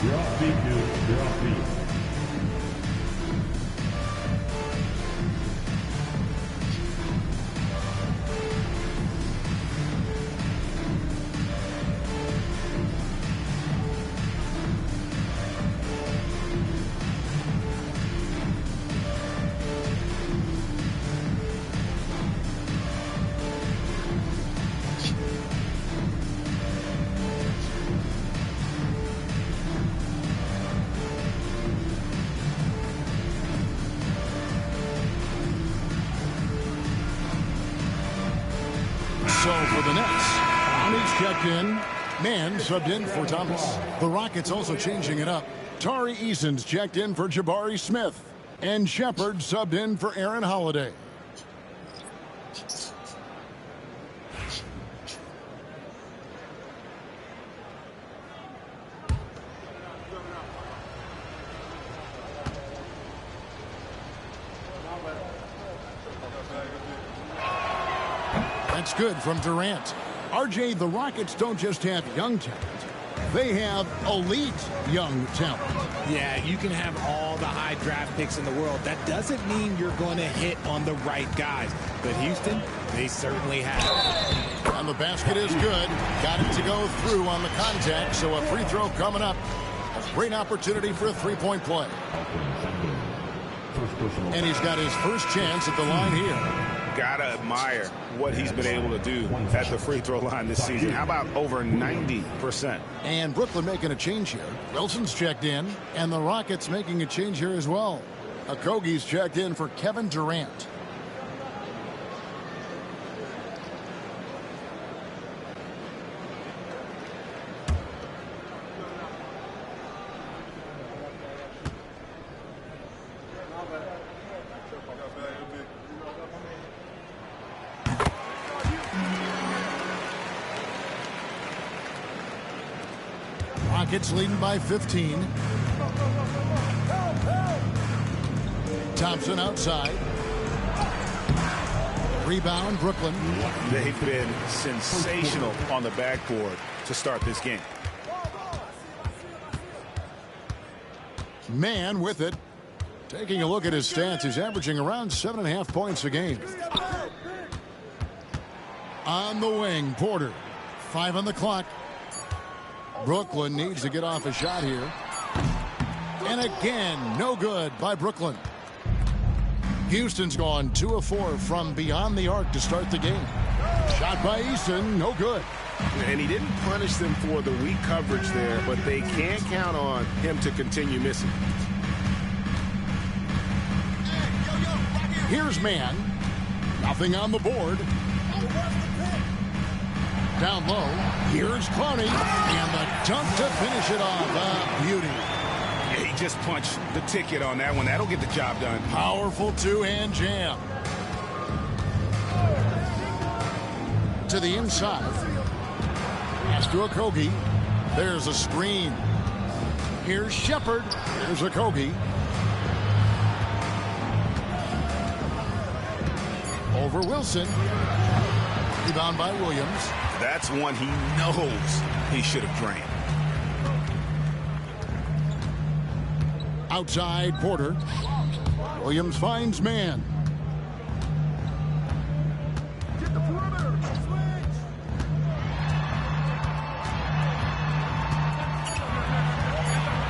You're off beat, dude. You're off beat. Nets. He's checked in. Man subbed in for Thomas. The Rockets also changing it up. Tari Eason's checked in for Jabari Smith. And Shepard subbed in for Aaron Holiday. That's good from Durant. RJ, the Rockets don't just have young talent. They have elite young talent. Yeah, you can have all the high draft picks in the world. That doesn't mean you're going to hit on the right guys. But Houston, they certainly have. And the basket is good. Got it to go through on the contact, so a free throw coming up. A great opportunity for a three-point play. And he's got his first chance at the line here. Gotta admire what he's been able to do at the free throw line this season. How about over 90%? And Brooklyn making a change here. Wilson's checked in, and the Rockets making a change here as well. Okogie's checked in for Kevin Durant. Rockets leading by 15. Thompson outside. Rebound, Brooklyn. They've been sensational on the backboard to start this game. Man with it. Taking a look at his stats, he's averaging around 7.5 points a game. On the wing, Porter. 5 on the clock. Brooklyn needs to get off a shot here. And again, no good by Brooklyn. Houston's gone 2 of 4 from beyond the arc to start the game. Shot by Eason, no good. And he didn't punish them for the weak coverage there, but they can't count on him to continue missing. Here's Man. Nothing on the board. Down low. Here's Clowney. And the dunk to finish it off. Beauty. Yeah, he just punched the ticket on that one. That'll get the job done. Powerful two-hand jam. To the inside. Pass to Okogie. There's a screen. Here's Shepard. Here's Okogie. Over Wilson. Rebound by Williams. That's one he knows he should have drained. Outside Porter. Williams finds Man.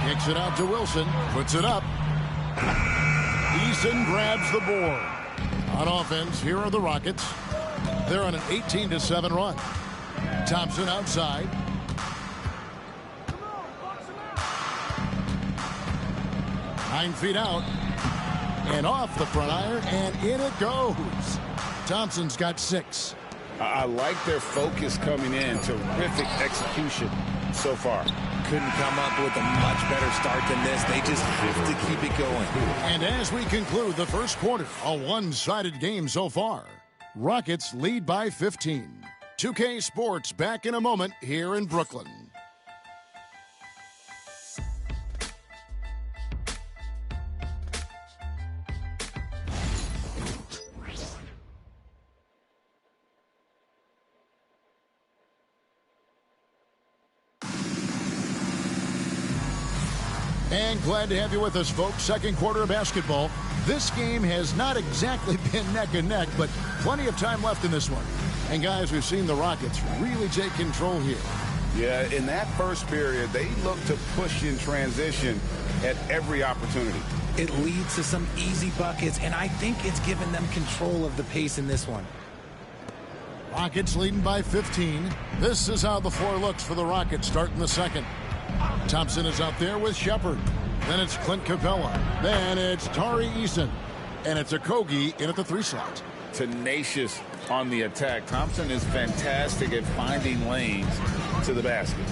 Kicks it out to Wilson. Puts it up. Eason grabs the board. On offense, here are the Rockets. They're on an 18-7 run. Thompson outside. Nine feet out. And off the front iron, and in it goes. Thompson's got 6. I like their focus coming in. Terrific execution so far. Couldn't come up with a much better start than this. They just have to keep it going. And as we conclude the first quarter, a one-sided game so far. Rockets lead by 15. 2K Sports back in a moment here in Brooklyn. And glad to have you with us, folks. Second quarter of basketball. This game has not exactly been neck and neck, but plenty of time left in this one. And, guys, we've seen the Rockets really take control here. Yeah, in that first period, they look to push in transition at every opportunity. It leads to some easy buckets, and I think it's given them control of the pace in this one. Rockets leading by 15. This is how the floor looks for the Rockets starting the second. Thompson is out there with Shepard. Then it's Clint Capella. Then it's Tari Eason. And it's Okogie in at the 3 slot. tenacious on the attack. Thompson is fantastic at finding lanes to the basket.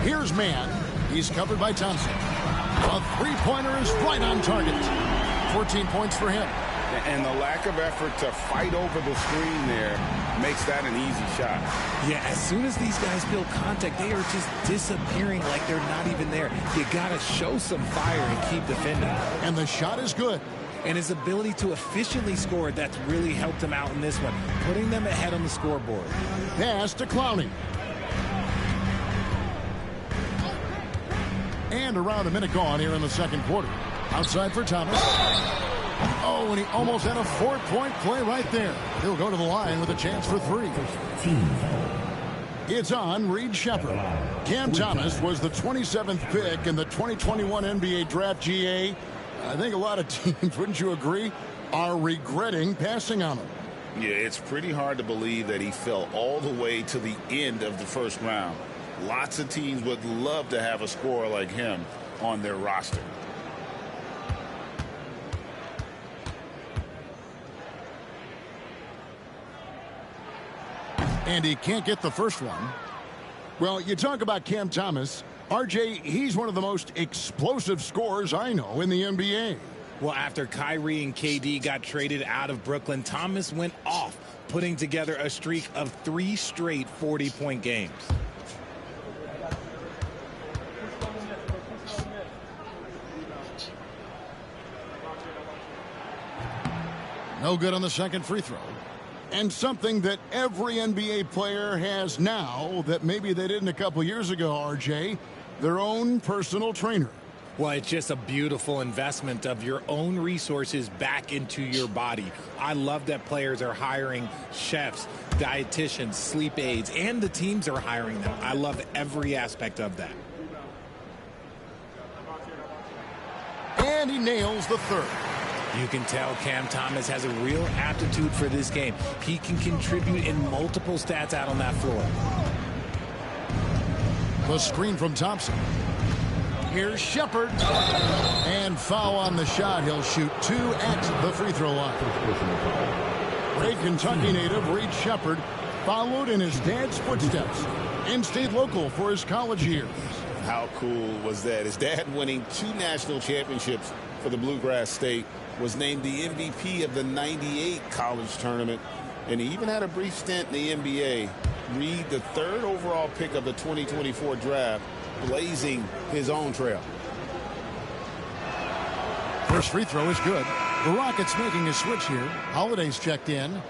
Here's Mann. He's covered by Thompson. A three-pointer is right on target. 14 points for him. And the lack of effort to fight over the screen there makes that an easy shot. Yeah, as soon as these guys feel contact, they are just disappearing like they're not even there. You got to show some fire and keep defending. And the shot is good. And his ability to efficiently score, that's really helped him out in this one, putting them ahead on the scoreboard. Pass to Clowney. And around a minute gone here in the second quarter. Outside for Thomas. Oh, and he almost had a 4-point play right there. He'll go to the line with a chance for 3. It's on Reed Shepherd. Cam Thomas was the 27th pick in the 2021 NBA Draft. GA. I think a lot of teams, wouldn't you agree, are regretting passing on him. Yeah, it's pretty hard to believe that he fell all the way to the end of the first round. Lots of teams would love to have a scorer like him on their roster. And he can't get the first one. Well, you talk about Cam Thomas. RJ, he's one of the most explosive scorers I know in the NBA. Well, after Kyrie and KD got traded out of Brooklyn, Thomas went off, putting together a streak of 3 straight 40-point games. No good on the second free throw. And something that every NBA player has now that maybe they didn't a couple years ago, RJ, their own personal trainer. Well, it's just a beautiful investment of your own resources back into your body. I love that players are hiring chefs, dietitians, sleep aides, and the teams are hiring them. I love every aspect of that. And he nails the third. You can tell Cam Thomas has a real aptitude for this game. He can contribute in multiple stats out on that floor. The screen from Thompson. Here's Shepherd. And foul on the shot. He'll shoot 2 at the free throw line. Great Kentucky native Reed Shepherd followed in his dad's footsteps and stayed local for his college years. How cool was that? His dad winning 2 national championships for the Bluegrass State, was named the MVP of the '98 college tournament, and he even had a brief stint in the NBA. Reed, the 3rd overall pick of the 2024 draft, blazing his own trail. First free throw is good. The Rockets making a switch here. Holiday's checked in.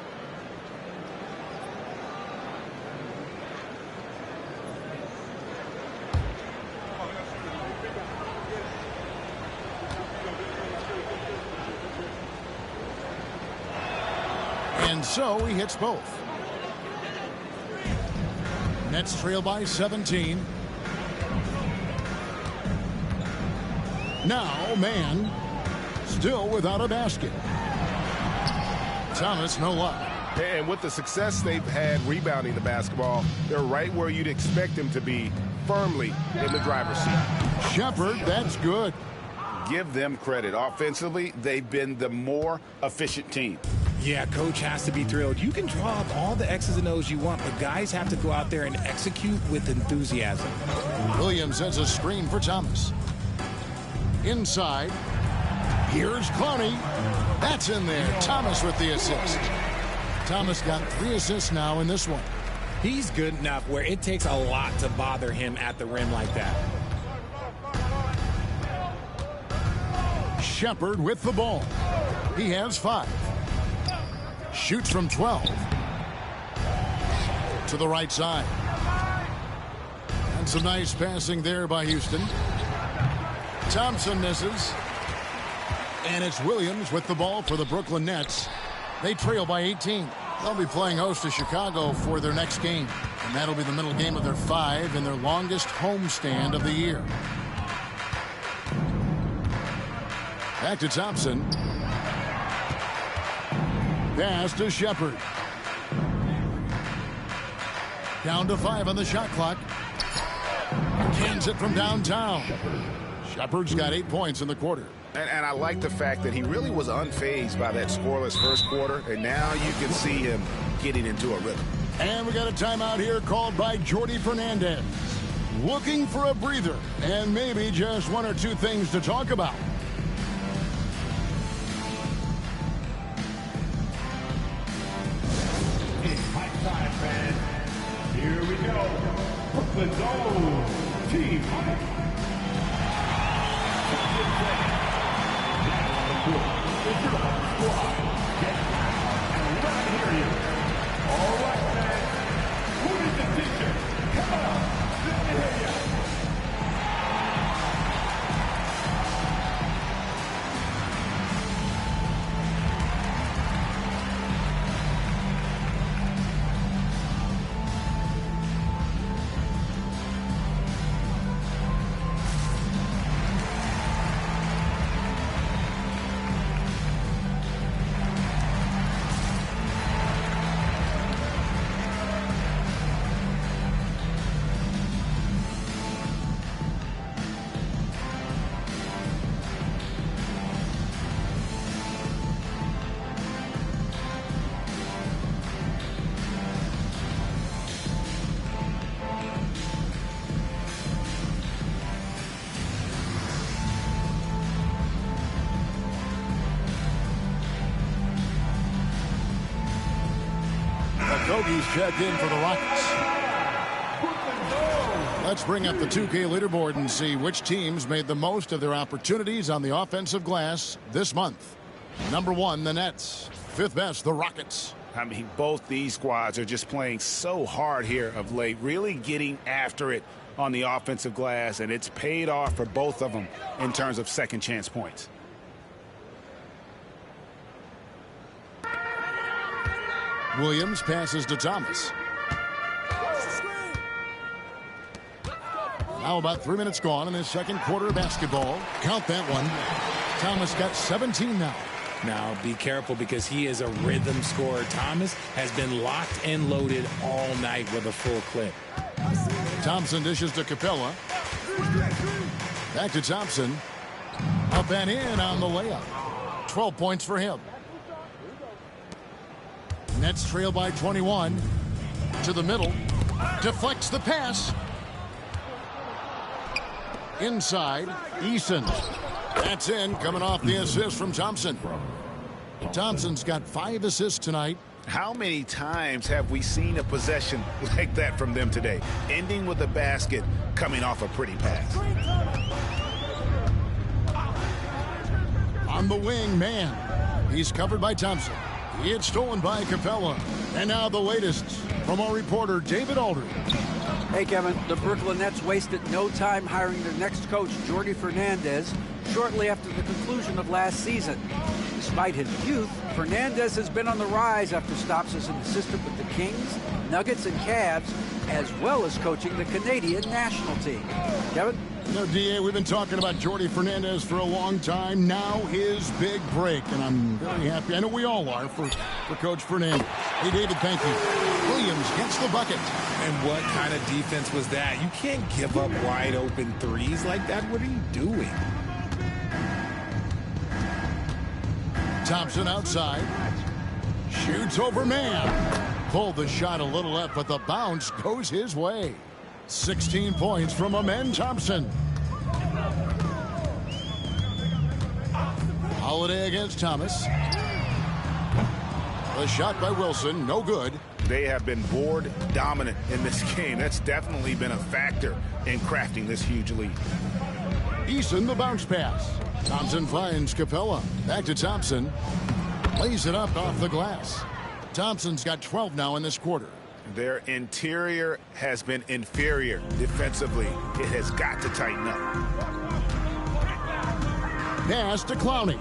And so he hits both. Nets trail by 17. Now Mann still without a basket. Thomas no luck. And with the success they've had rebounding the basketball, they're right where you'd expect them to be, firmly in the driver's seat. Shepherd, that's good. Give them credit. Offensively, they've been the more efficient team. Yeah, coach has to be thrilled. You can draw up all the X's and O's you want, but guys have to go out there and execute with enthusiasm. Williams sends a screen for Thomas. Inside. Here's Clowney. That's in there. Thomas with the assist. Thomas got 3 assists now in this one. He's good enough where it takes a lot to bother him at the rim like that. Shepherd with the ball. He has 5. Shoots from 12. To the right side. And some nice passing there by Houston. Thompson misses. And it's Williams with the ball for the Brooklyn Nets. They trail by 18. They'll be playing host to Chicago for their next game. And that'll be the middle game of their 5 and their longest homestand of the year. Back to Thompson. Pass to Shepherd. Down to 5 on the shot clock. Cans it from downtown. Shepherd's got 8 points in the quarter. And I like the fact that he really was unfazed by that scoreless first quarter, and now you can see him getting into a rhythm. And we got a timeout here called by Jordi Fernandez. Looking for a breather and maybe just one or two things to talk about. It's fight time, fans. Here we go. Brooklyn Dome. Team fight. It's your squad. Get back and let me hear you. All right, fans. Who is the teacher? Come on. Let me hear you. Kogi's checked in for the Rockets. Let's bring up the 2K leaderboard and see which teams made the most of their opportunities on the offensive glass this month. Number 1, the Nets. 5th best, the Rockets. I mean, both these squads are just playing so hard here of late, really getting after it on the offensive glass, and it's paid off for both of them in terms of second chance points. Williams passes to Thomas. Now about 3 minutes gone in this second quarter of basketball. Count that one. Thomas got 17 now. Now be careful because he is a rhythm scorer. Thomas has been locked and loaded all night with a full clip. Thompson dishes to Capella. Back to Thompson. Up and in on the layup. 12 points for him. Nets trail by 21. To the middle. Deflects the pass. Inside. Eason. That's in. Coming off the assist from Thompson. Thompson's got 5 assists tonight. How many times have we seen a possession like that from them today? Ending with a basket, coming off a pretty pass. On the wing, man. He's covered by Thompson. It's stolen by Capella. And now the latest from our reporter, David Aldridge. Hey, Kevin, the Brooklyn Nets wasted no time hiring their next coach, Jordi Fernandez, shortly after the conclusion of last season. Despite his youth, Fernandez has been on the rise after stops as an assistant with the Kings, Nuggets, and Cavs, as well as coaching the Canadian national team. Kevin? You know, D.A., we've been talking about Jordi Fernandez for a long time. Now his big break, and I'm very happy. I know we all are for Coach Fernandez. Hey, David, thank you. Williams gets the bucket. And what kind of defense was that? You can't give up wide open threes like that. What are you doing? Thompson outside. Shoots over man. Pulled the shot a little left, but the bounce goes his way. 16 points from Amen Thompson. Holiday against Thomas. The shot by Wilson, no good. They have been board dominant in this game. That's definitely been a factor in crafting this huge lead. Eason, the bounce pass. Thompson finds Capella. Back to Thompson. Lays it up off the glass. Thompson's got 12 now in this quarter. Their interior has been inferior defensively. It has got to tighten up. Pass to Clowney.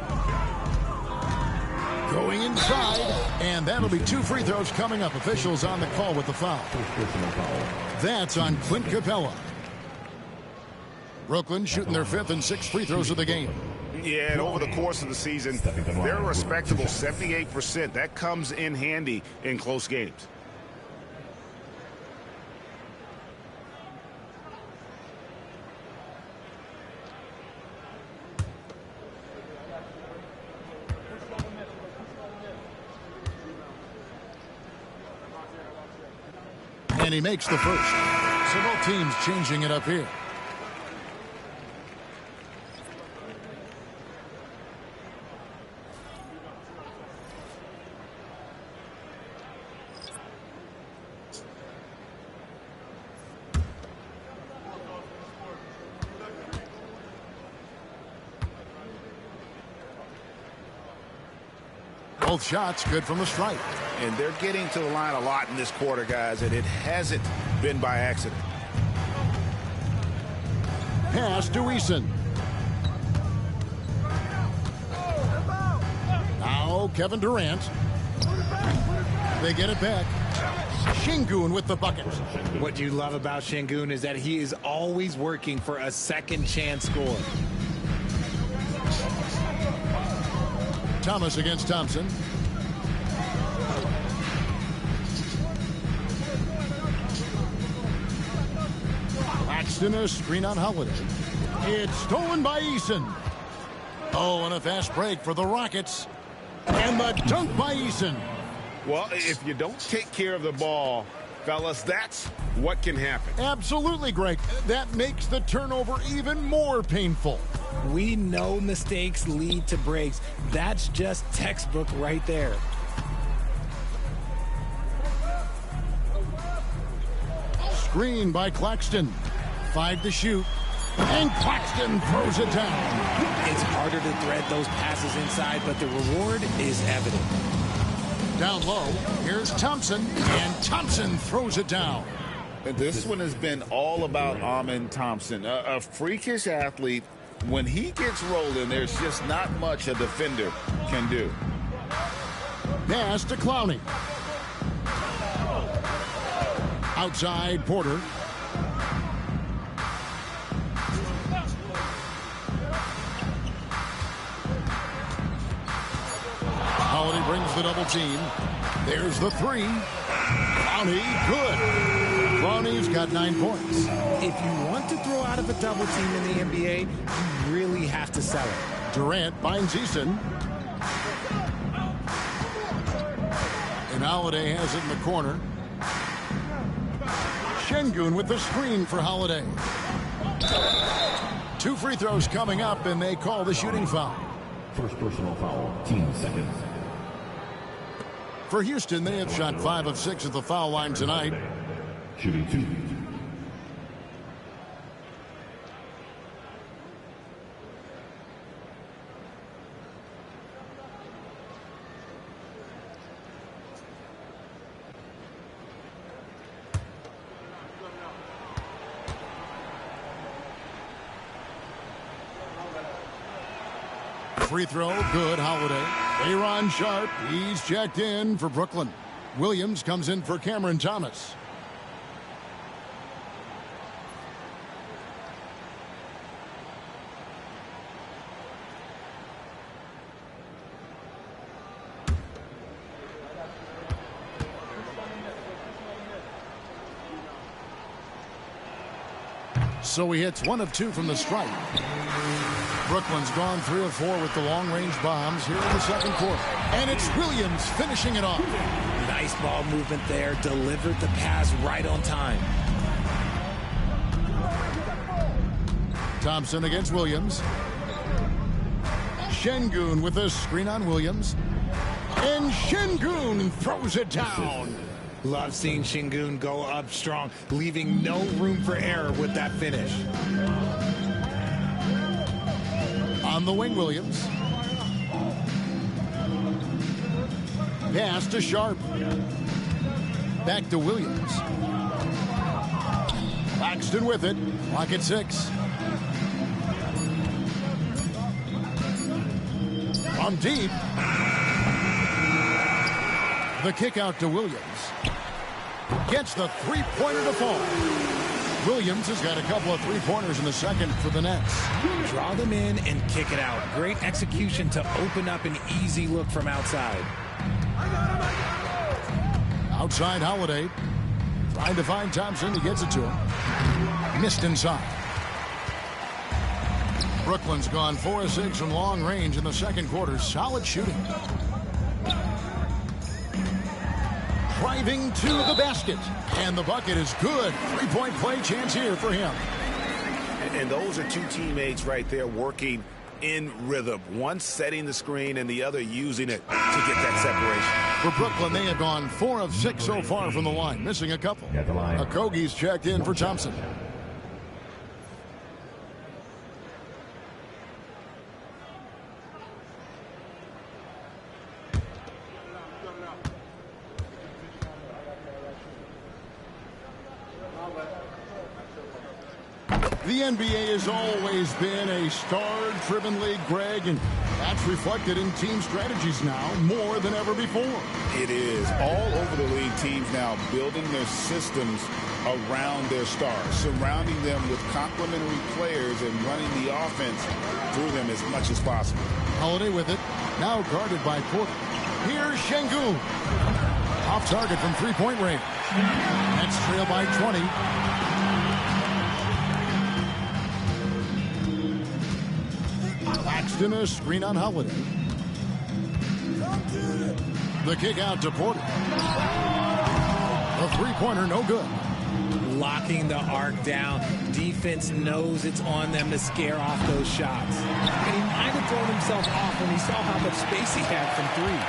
Going inside, and that'll be 2 free throws coming up. Officials on the call with the foul. That's on Clint Capella. Brooklyn shooting their 5th and 6th free throws of the game. Yeah, and over the course of the season, they're a respectable 78%. That comes in handy in close games. And he makes the first. So both teams changing it up here. Both shots good from the stripe. And they're getting to the line a lot in this quarter, guys, and it hasn't been by accident. Pass to Eason. Now Kevin Durant. They get it back. Şengün with the bucket. What you love about Şengün is that he is always working for a second chance score. Thomas against Thompson. Laxton a screen on Holiday. It's stolen by Eason. Oh, and a fast break for the Rockets. And the dunk by Eason. Well, if you don't take care of the ball, fellas, that's what can happen. Absolutely, Greg. That makes the turnover even more painful. We know mistakes lead to breaks. That's just textbook right there. Screen by Claxton. 5 to shoot. And Claxton throws it down. It's harder to thread those passes inside, but the reward is evident. Down low, here's Thompson, and Thompson throws it down. And this one has been all about Amen Thompson, a freakish athlete. When he gets rolling, there's just not much a defender can do. Pass to Clowney. Outside Porter. Holiday brings the double team. There's the three. Clowney, good. Clowney's got 9 points. If you want to throw out of a double team in the NBA, you really have to sell it. Durant finds Eason. And Holiday has it in the corner. Şengün with the screen for Holiday. 2 free throws coming up, and they call the shooting foul. First personal foul, team seconds. For Houston, they have shot 5 of 6 at the foul line tonight. Shooting 2. Free throw, good, Holiday. Aaron Sharp, he's checked in for Brooklyn. Williams comes in for Cameron Thomas. So he hits 1 of 2 from the stripe. Brooklyn's gone 3 of 4 with the long-range bombs here in the second quarter. And it's Williams finishing it off. Nice ball movement there. Delivered the pass right on time. Thompson against Williams. Şengün with a screen on Williams. And Şengün throws it down. Love seeing Şengün go up strong, leaving no room for error with that finish. On the wing, Williams. Pass to Sharp. Back to Williams. Laxton with it. Clock at 6. From deep. The kick out to Williams. Gets the three-pointer to fall. Williams has got a couple of three-pointers in the second for the Nets. Draw them in and kick it out. Great execution to open up an easy look from outside. Outside Holiday. Trying to find Thompson. He gets it to him. Missed inside. Brooklyn's gone 4 of 6 from long range in the second quarter. Solid shooting. driving to the basket. And the bucket is good. Three-point play chance here for him. And those are two teammates right there working in rhythm. One setting the screen and the other using it to get that separation. For Brooklyn, they have gone 4 of 6 so far from the line, missing a couple. Okogie's checked in for Thompson. The NBA has always been a star-driven league, Greg, and that's reflected in team strategies now more than ever before. It is. All over the league, teams now building their systems around their stars, surrounding them with complementary players and running the offense through them as much as possible. Holiday with it, now guarded by Porter. Here's Şengün. Off target from three-point range. Nets trail by 20. Paxton a screen on Holiday. The kick out to Porter. A three-pointer, no good. Locking the arc down. Defense knows it's on them to scare off those shots. And he might have thrown himself off when he saw how much space he had from three.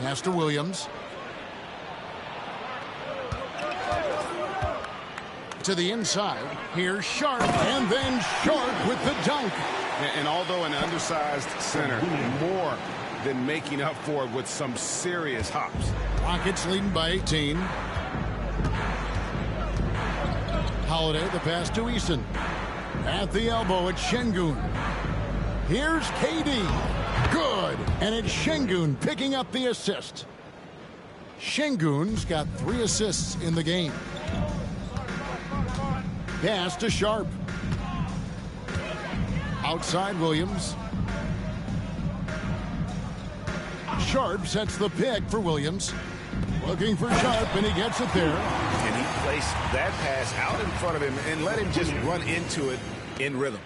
Pass to Williams. To the inside. Here's Sharp, and then Sharp with the dunk. And although an undersized center, more than making up for it with some serious hops. Rockets leading by 18. Holiday, the pass to Eason. At the elbow, it's Şengün. Here's KD. Good. And it's Şengün picking up the assist. Şengün's got 3 assists in the game. Pass to Sharp. Outside Williams. Sharp sets the pick for Williams. Looking for Sharp, and he gets it there. And he placed that pass out in front of him and let him just run into it in rhythm.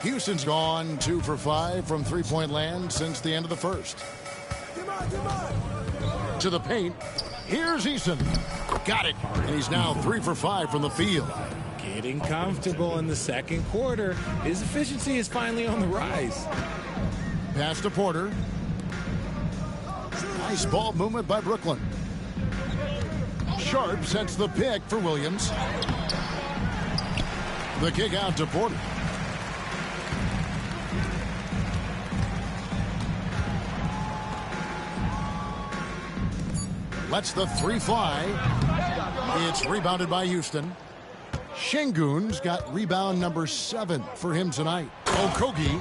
Houston's gone 2 for 5 from three-point land since the end of the first. To the paint. Here's Eason. Got it. And he's now 3 for 5 from the field. Getting comfortable in the second quarter. His efficiency is finally on the rise. Pass to Porter. Nice ball movement by Brooklyn. Sharp sets the pick for Williams. The kick out to Porter. Lets the 3 fly. It's rebounded by Houston. Şengün's got rebound number 7 for him tonight. Okogie.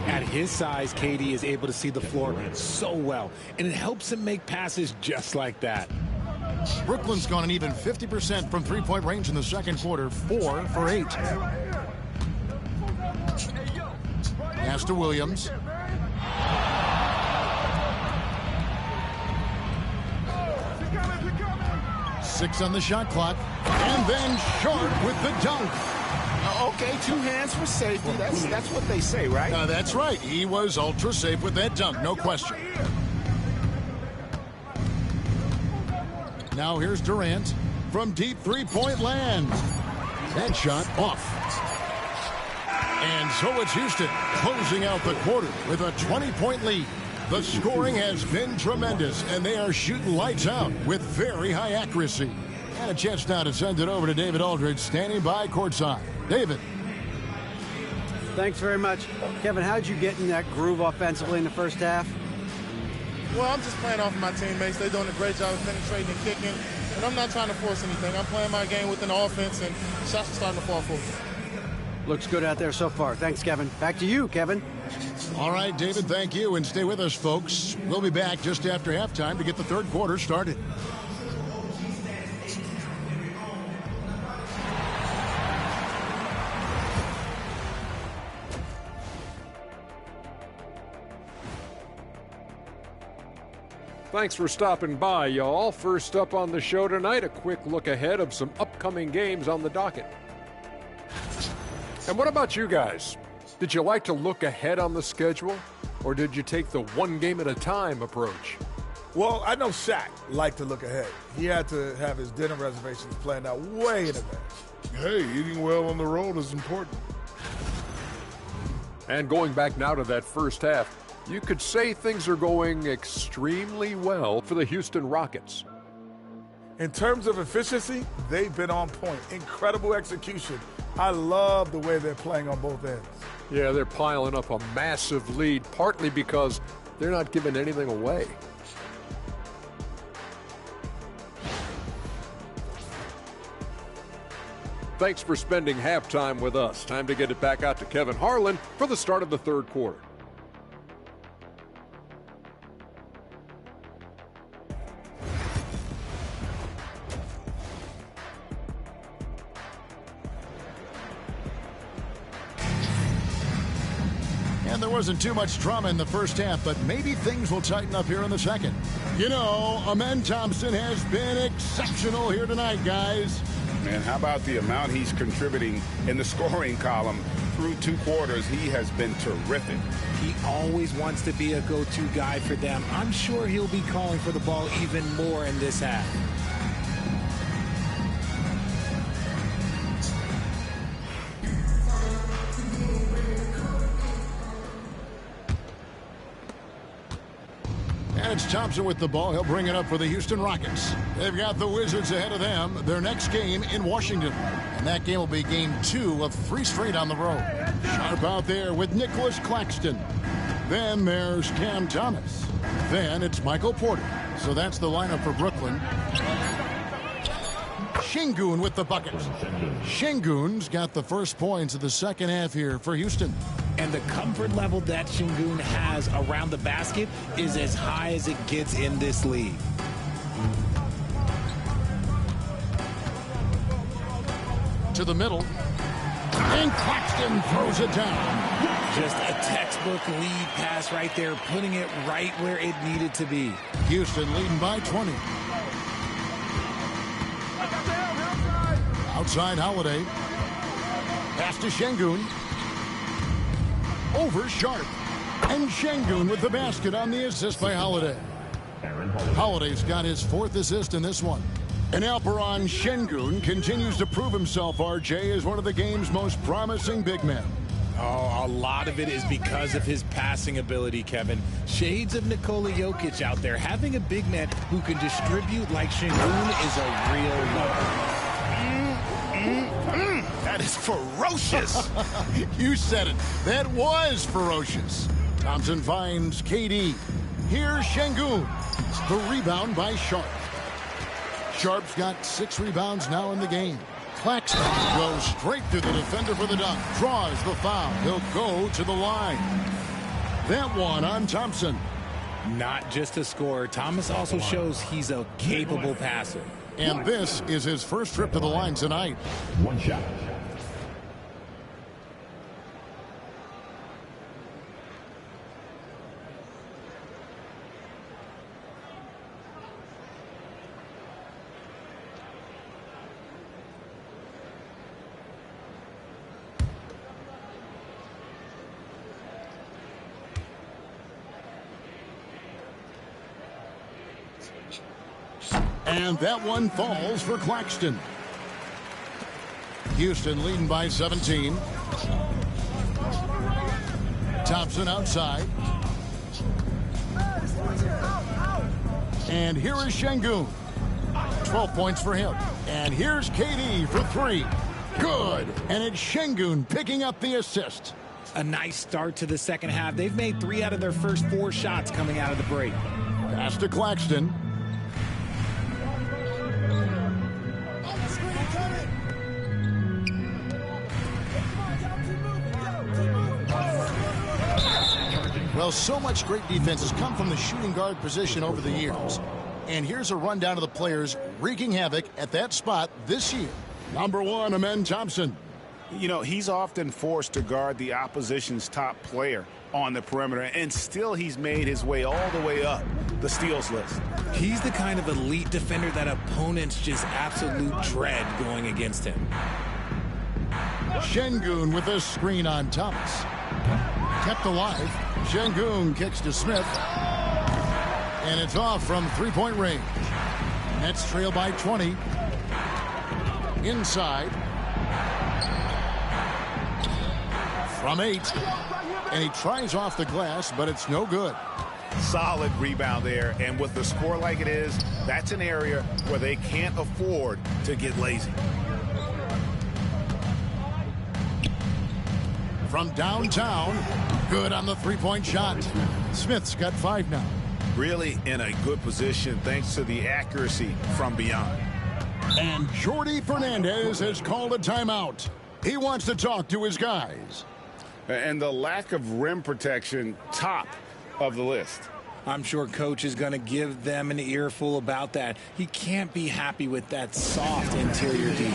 At his size, KD is able to see the floor so well, and it helps him make passes just like that. Brooklyn's gone an even 50% from three-point range in the second quarter, 4 for 8. Pass to Williams. Six on the shot clock. And then Sharp with the dunk. Okay, 2 hands for safety. That's what they say, right? That's right. He was ultra safe with that dunk, no question. Now here's Durant from deep three-point land. That shot off. And so it's Houston closing out the quarter with a 20-point lead. The scoring has been tremendous, and they are shooting lights out with very high accuracy. And a chance now to send it over to David Aldridge, standing by courtside. David. Thanks very much. Kevin, how did you get in that groove offensively in the first half? Well, I'm just playing off of my teammates. They're doing a great job of penetrating and kicking, and I'm not trying to force anything. I'm playing my game within the offense, and shots are starting to fall for me. Looks good out there so far. Thanks, Kevin. Back to you, Kevin. All right, David, thank you, and stay with us, folks. We'll be back just after halftime to get the third quarter started. Thanks for stopping by, y'all. First up on the show tonight, a quick look ahead of some upcoming games on the docket. And what about you guys? Did you like to look ahead on the schedule, or did you take the one game at a time approach? Well, I know Shaq liked to look ahead. He had to have his dinner reservations planned out way in advance. Hey, eating well on the road is important. And going back now to that first half, you could say things are going extremely well for the Houston Rockets. In terms of efficiency, they've been on point. Incredible execution. I love the way they're playing on both ends. Yeah, they're piling up a massive lead, partly because they're not giving anything away. Thanks for spending halftime with us. Time to get it back out to Kevin Harlan for the start of the third quarter. And there wasn't too much drama in the first half, but maybe things will tighten up here in the second. You know, Amen Thompson has been exceptional here tonight, guys. Man, how about the amount he's contributing in the scoring column through 2 quarters? He has been terrific. He always wants to be a go-to guy for them. I'm sure he'll be calling for the ball even more in this half. And it's Thompson with the ball. He'll bring it up for the Houston Rockets. They've got the Wizards ahead of them. Their next game in Washington. And that game will be game 2 of 3 straight on the road. Sharp out there with Nicholas Claxton. Then there's Cam Thomas. Then it's Michael Porter. So that's the lineup for Brooklyn. Şengün with the bucket. Şengün's got the first points of the second half here for Houston. And the comfort level that Şengün has around the basket is as high as it gets in this league. To the middle. And Claxton throws it down. Just a textbook lead pass right there, putting it right where it needed to be. Houston leading by 20. Outside Holiday. Pass to Şengün. Over Sharp. And Şengün with the basket on the assist by Holiday. Holiday's got his 4th assist in this one. And Alperen Şengün continues to prove himself, RJ, as one of the game's most promising big men. Oh, a lot of it is because of his passing ability, Kevin. Shades of Nikola Jokic out there. Having a big man who can distribute like Şengün is a real love. That is ferocious. You said it. That was ferocious. Thompson finds KD. Here's Şengün. The rebound by Sharp. Sharp's got 6 rebounds now in the game. Claxton goes straight to the defender for the dunk. Draws the foul. He'll go to the line. That one on Thompson. Not just a scorer. Thomas also shows he's a capable passer. And this is his first trip to the line tonight. One shot. And that one falls for Claxton. Houston leading by 17. Thompson outside. And here is Şengün. 12 points for him. And here's KD for 3. Good. And it's Şengün picking up the assist. A nice start to the second half. They've made 3 out of their first 4 shots coming out of the break. Pass to Claxton. Well, so much great defense has come from the shooting guard position over the years. And here's a rundown of the players wreaking havoc at that spot this year. Number 1, Amen Thompson. You know, he's often forced to guard the opposition's top player on the perimeter, and still he's made his way all the way up the steals list. He's the kind of elite defender that opponents just absolute dread going against him. Şengün with a screen on Thomas. Kept alive. Şengün kicks to Smith. And it's off from three-point range. Nets trail by 20. Inside. From 8. And he tries off the glass, but it's no good. Solid rebound there, and with the score like it is, that's an area where they can't afford to get lazy. From downtown, good on the three-point shot. Smith's got 5 now. Really in a good position thanks to the accuracy from beyond. And Jordi Fernandez has called a timeout. He wants to talk to his guys. And the lack of rim protection, top of the list. I'm sure Coach is going to give them an earful about that. He can't be happy with that soft interior D.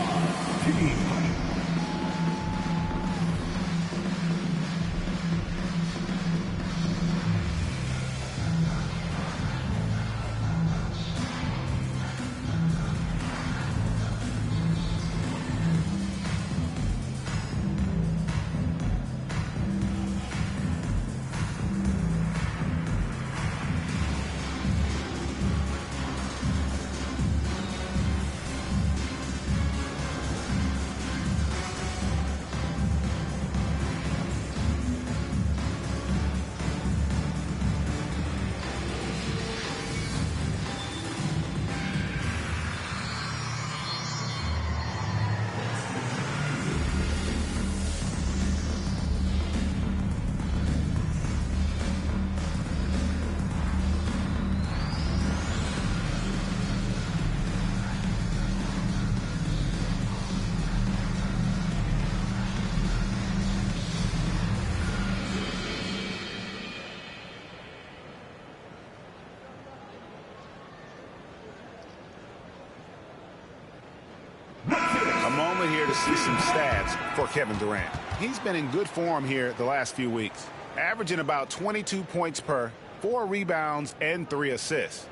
Here to see some stats for Kevin Durant. He's been in good form here the last few weeks, averaging about 22 points per, 4 rebounds, and 3 assists.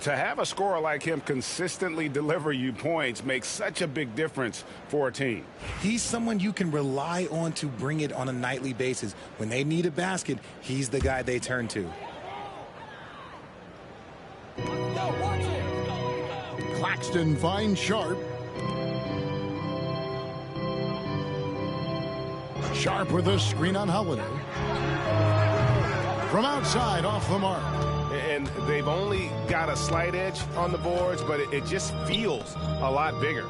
To have a scorer like him consistently deliver you points makes such a big difference for a team. He's someone you can rely on to bring it on a nightly basis. When they need a basket, he's the guy they turn to. Claxton finds Sharp. Sharp with a screen on Holiday. From outside, off the mark. And they've only got a slight edge on the boards, but it just feels a lot bigger.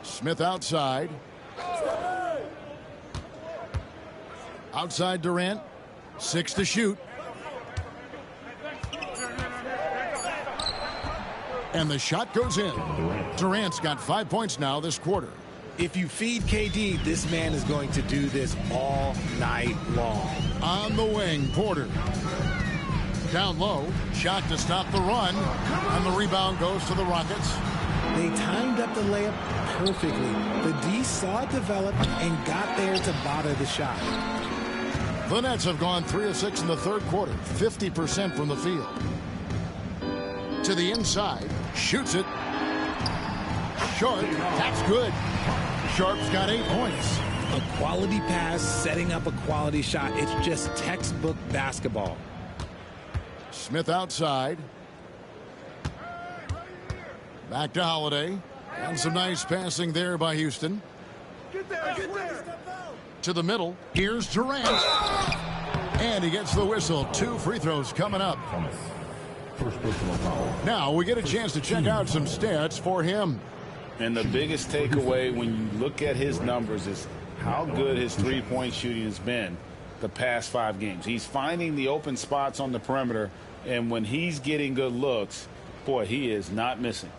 Smith outside. Outside Durant. 6 to shoot. And the shot goes in. Durant's got 5 points now this quarter. If you feed KD, this man is going to do this all night long. On the wing, Porter. Down low, shot to stop the run, and the rebound goes to the Rockets. They timed up the layup perfectly. The D saw it develop and got there to bother the shot. The Nets have gone 3 of 6 in the third quarter, 50% from the field. To the inside, shoots it. Short, that's good. Sharp's got 8 points. A quality pass, setting up a quality shot. It's just textbook basketball. Smith outside. Back to Holiday. And some nice passing there by Houston. Get there. To the middle. Here's Durant. And he gets the whistle. 2 free throws coming up. Now we get a chance to check out some stats for him. And the biggest takeaway when you look at his numbers is how good his three-point shooting has been the past 5 games. He's finding the open spots on the perimeter, and when he's getting good looks, boy, he is not missing.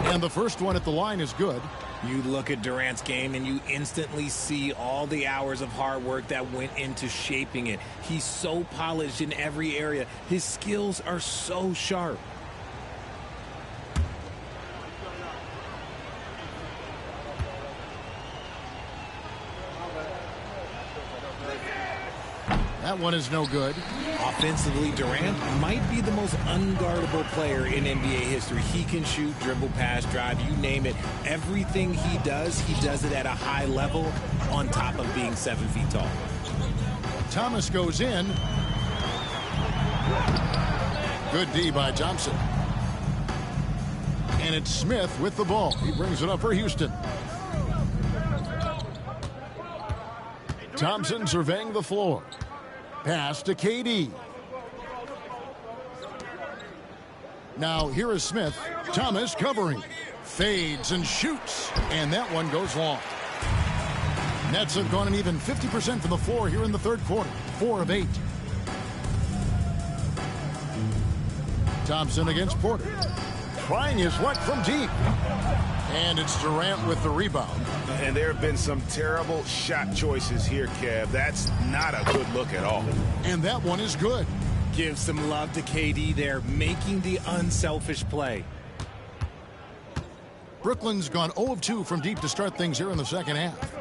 And the first one at the line is good. You look at Durant's game and you instantly see all the hours of hard work that went into shaping it. He's so polished in every area. His skills are so sharp. That one is no good. Offensively, Durant might be the most unguardable player in NBA history. He can shoot, dribble, pass, drive, you name it. Everything he does it at a high level on top of being 7 feet tall. Thomas goes in. Good D by Thompson. And it's Smith with the ball. He brings it up for Houston. Thompson surveying the floor. Pass to KD. Now here is Smith. Thomas covering. Fades and shoots. And that one goes long. Nets have gone an even 50% from the floor here in the third quarter. 4 of 8. Thompson against Porter. Trying his luck from deep. And it's Durant with the rebound. And there have been some terrible shot choices here, Kev. That's not a good look at all. And that one is good. Give some love to KD there, making the unselfish play. Brooklyn's gone 0 of 2 from deep to start things here in the second half.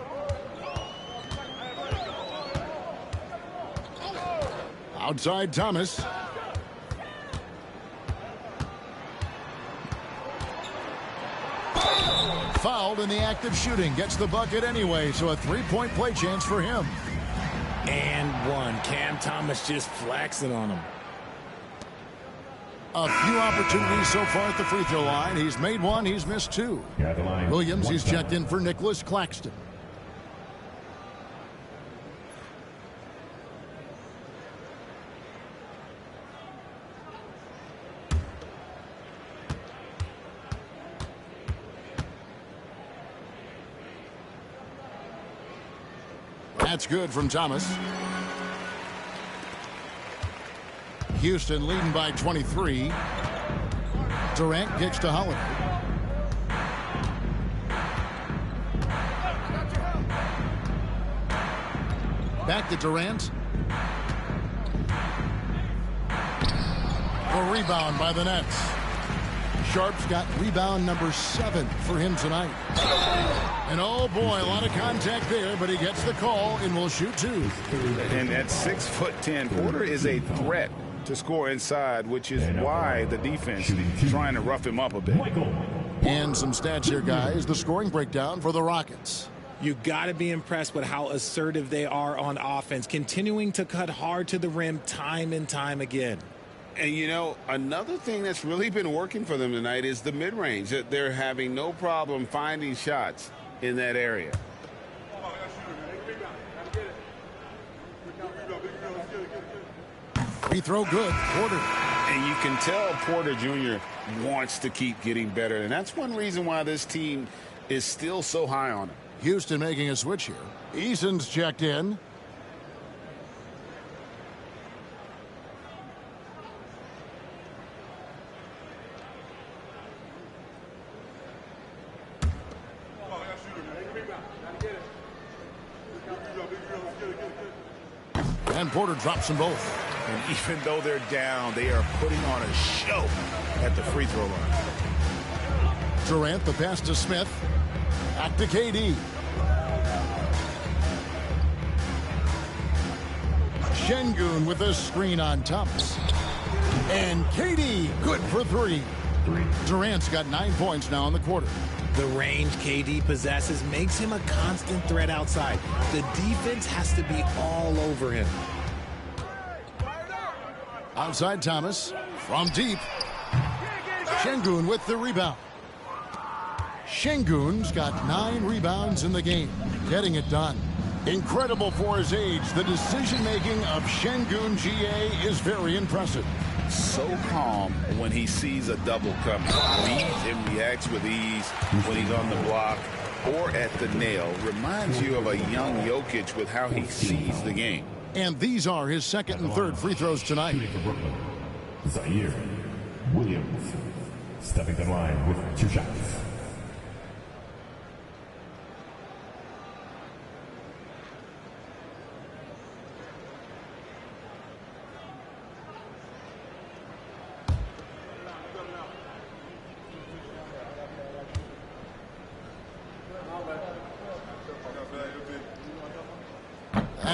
Outside Thomas. Fouled in the act of shooting. Gets the bucket anyway, so a 3-point play chance for him. And one. Cam Thomas just flexing on him. A few opportunities so far at the free throw line. He's made one, he's missed 2. Williams, he's checked in for Nicholas Claxton. That's good from Thomas. Houston leading by 23. Durant kicks to Holiday. Back to Durant. A rebound by the Nets. Sharp's got rebound number 7 for him tonight. And oh boy, a lot of contact there, but he gets the call and will shoot 2. And at 6'10", Porter is a threat to score inside, which is why the defense is trying to rough him up a bit. And some stats here, guys. The scoring breakdown for the Rockets. You got to be impressed with how assertive they are on offense, continuing to cut hard to the rim time and time again. And, you know, another thing that's really been working for them tonight is the mid-range. That they're having no problem finding shots in that area. Free throw good. Porter. And you can tell Porter Jr. wants to keep getting better. And that's one reason why this team is still so high on him. Houston making a switch here. Eason's checked in. And Porter drops them both. And even though they're down, they are putting on a show at the free throw line. Durant, the pass to Smith. Back to KD. Şengün with a screen on Thomas. And KD, good for 3. Durant's got 9 points now in the quarter. The range KD possesses makes him a constant threat outside. The defense has to be all over him. Outside Thomas from deep. Şengün with the rebound. Şengün's got 9 rebounds in the game, getting it done. Incredible for his age. The decision-making of Şengün GA is very impressive. So calm when he sees a double coming. Reads and reacts with ease when he's on the block or at the nail. Reminds you of a young Jokic with how he sees the game. And these are his second and third free throws tonight. Zaire Williams stepping to the line with 2 shots.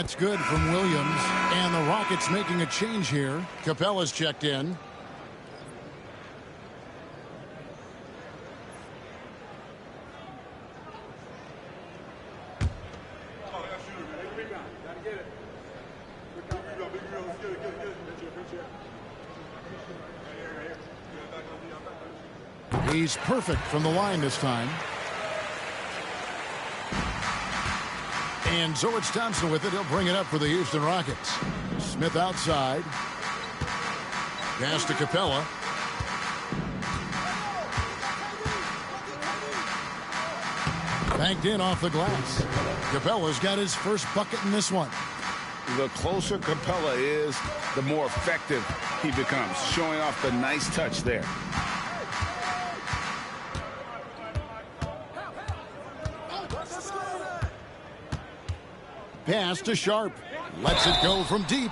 That's good from Williams. And the Rockets making a change here. Capella's checked in. He's perfect from the line this time. And so it's Thompson with it. He'll bring it up for the Houston Rockets. Smith outside. Pass to Capella. Banked in off the glass. Capella's got his first bucket in this one. The closer Capella is, the more effective he becomes, showing off the nice touch there. Pass to Sharp. Lets it go from deep.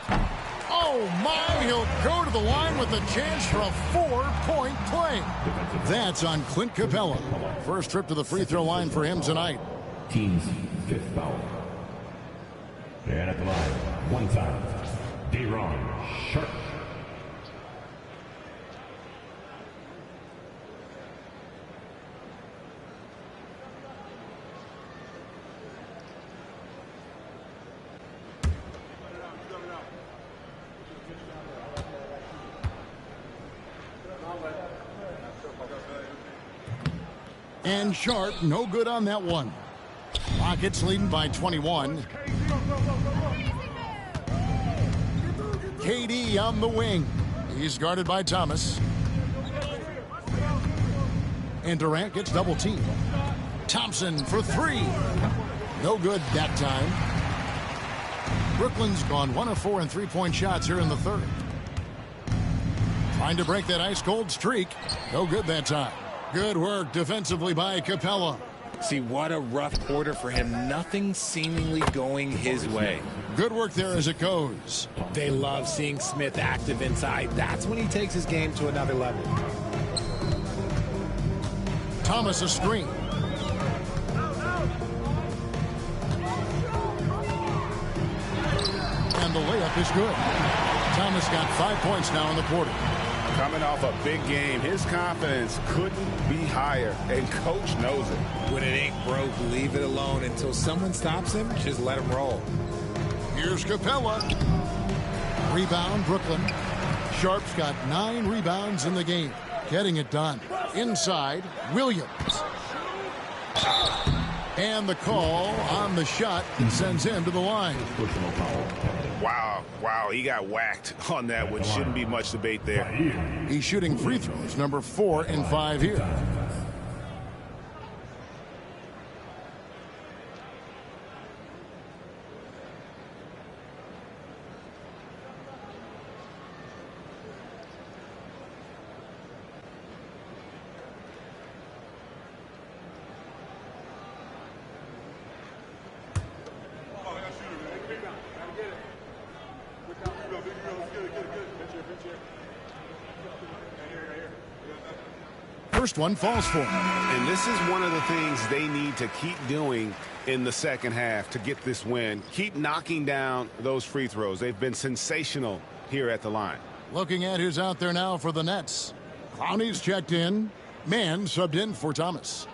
Oh, my. He'll go to the line with a chance for a 4-point play. That's on Clint Capella. First trip to the free throw line for him tonight. Team's 5th foul. And at the line, one time, D-Ron Sharp. And Sharp, no good on that one. Rockets leading by 21. KD on the wing. He's guarded by Thomas. And Durant gets double teamed. Thompson for three. No good that time. Brooklyn's gone 1 of 4 in three-point shots here in the third. Trying to break that ice-cold streak. No good that time. Good work defensively by Capella. See, what a rough quarter for him. Nothing seemingly going his way. Good work there as it goes. They love seeing Smith active inside. That's when he takes his game to another level. Thomas a screen. And the layup is good. Thomas got 5 points now in the quarter. Coming off a big game, his confidence couldn't be higher, and coach knows it. When it ain't broke, leave it alone until someone stops him. Just let him roll. Here's Capella. Rebound, Brooklyn. Sharp's got 9 rebounds in the game. Getting it done. Inside, Williams. And the call on the shot sends him to the line. Wow, he got whacked on that one. Shouldn't be much debate there. He's shooting free throws, number 4 and 5 here. First one falls for him. And this is one of the things they need to keep doing in the second half to get this win. Keep knocking down those free throws. They've been sensational here at the line. Looking at who's out there now for the Nets. Clowney's checked in. Mann subbed in for Thomas.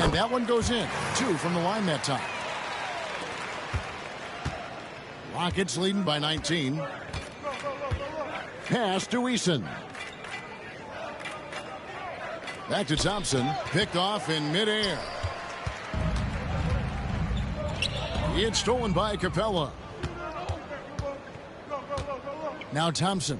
And that one goes in. 2 from the line that time. Rockets leading by 19. Pass to Eason. Back to Thompson. Picked off in midair. It's stolen by Capella. Now Thompson.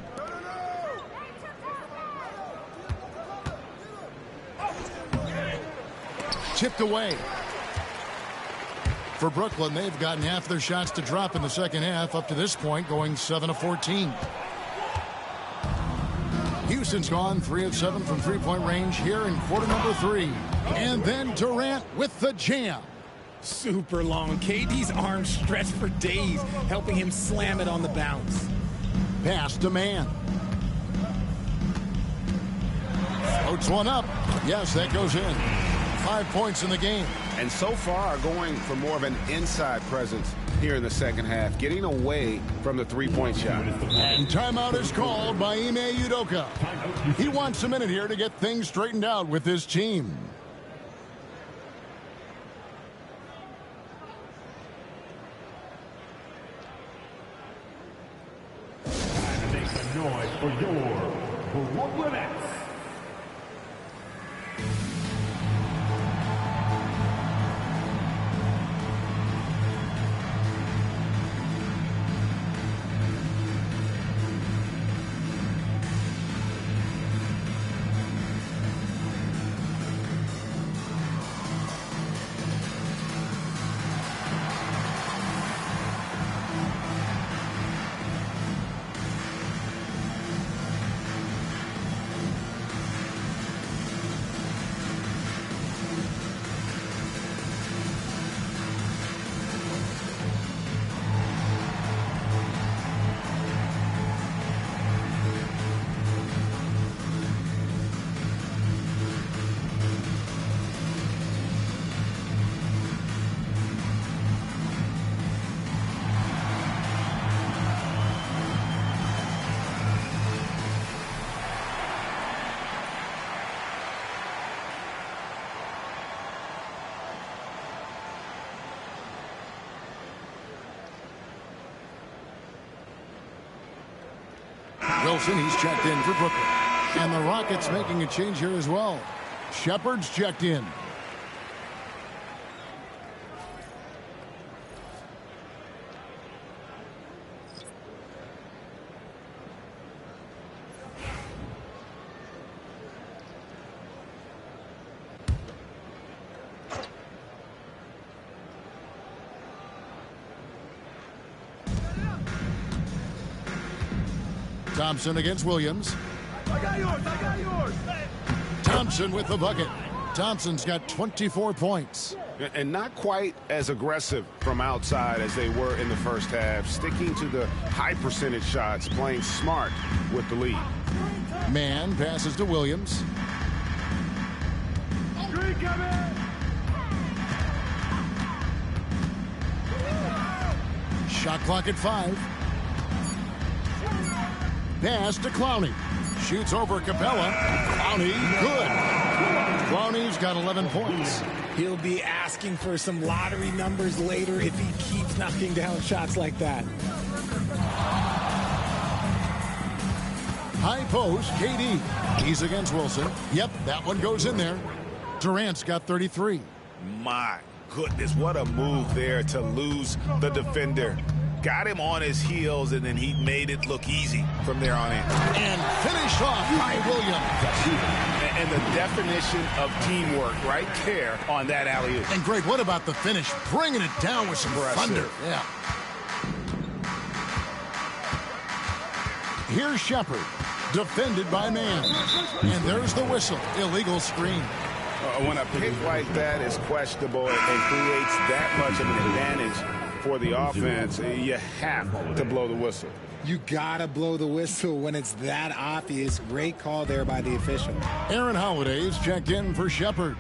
Tipped away. For Brooklyn, they've gotten half their shots to drop in the second half up to this point, going 7 of 14. Houston's gone 3 of 7 from three-point range here in quarter number 3. And then Durant with the jam. Super long. KD's arms stretched for days, helping him slam it on the bounce. Pass to Mann. Floats one up. Yes, that goes in. 5 points in the game. And so far, going for more of an inside presence here in the second half, getting away from the three-point shot. And timeout is called by Ime Udoka. He wants a minute here to get things straightened out with his team. Make some noise for your Brooklyn Nets. Wilson, he's checked in for Brooklyn. And the Rockets making a change here as well. Shepard's checked in. Thompson against Williams. I got yours. Thompson with the bucket. Thompson's got 24 points. And not quite as aggressive from outside as they were in the first half, sticking to the high percentage shots, playing smart with the lead. Mann passes to Williams. Shot clock at 5. Pass to Clowney. Shoots over Capella. Clowney, good. Clowney's got 11 points. He'll be asking for some lottery numbers later if he keeps knocking down shots like that. High post, KD. He's against Wilson. Yep, that one goes in there. Durant's got 33. My goodness, what a move there to lose the defender. Got him on his heels, and then he made it look easy from there on in. And finished off by Williams. And the definition of teamwork right there on that alley-oop. And Greg, what about the finish? Bringing it down with some thunder. Yeah. Here's Shepard, defended by Mann. And there's the whistle. Illegal screen. When a pick like that is questionable and creates that much of an advantage for the offense, you have to blow the whistle. You gotta blow the whistle when it's that obvious. Great call there by the official. Aaron Holiday's checked in for Shepard.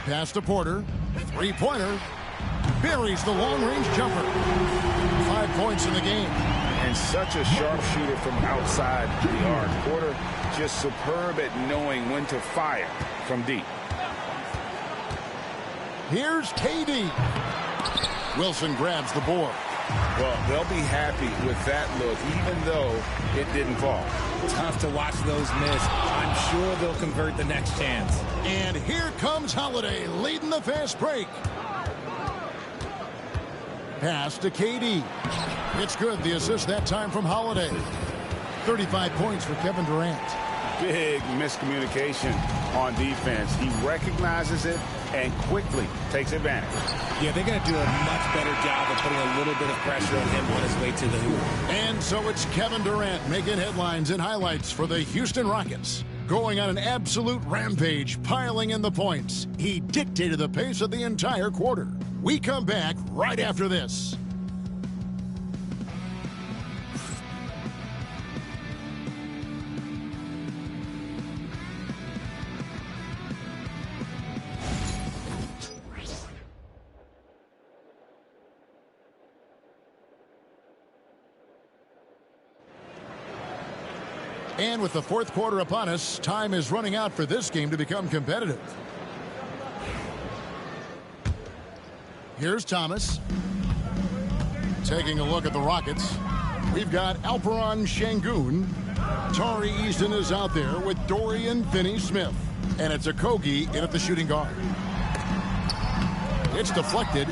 Pass to Porter. Three-pointer. Buries the long-range jumper. 5 points in the game. And such a sharpshooter from outside the arc. Porter just superb at knowing when to fire from deep. Here's KD. Wilson grabs the board. Well, they'll be happy with that look, even though it didn't fall. Tough to watch those miss. I'm sure they'll convert the next chance. And here comes Holiday leading the fast break. Pass to KD. It's good. The assist that time from Holiday. 35 points for Kevin Durant. Big miscommunication on defense. He recognizes it and quickly takes advantage. Yeah, they're going to do a much better job of putting a little bit of pressure on him on his way to the hoop. And so it's Kevin Durant making headlines and highlights for the Houston Rockets. Going on an absolute rampage, piling in the points. He dictated the pace of the entire quarter. We come back right after this. And with the fourth quarter upon us, time is running out for this game to become competitive. Here's Thomas. Taking a look at the Rockets. We've got Alperon Şengün. Tari Eason is out there with Dorian Finney-Smith. And it's Okogie in at the shooting guard. It's deflected.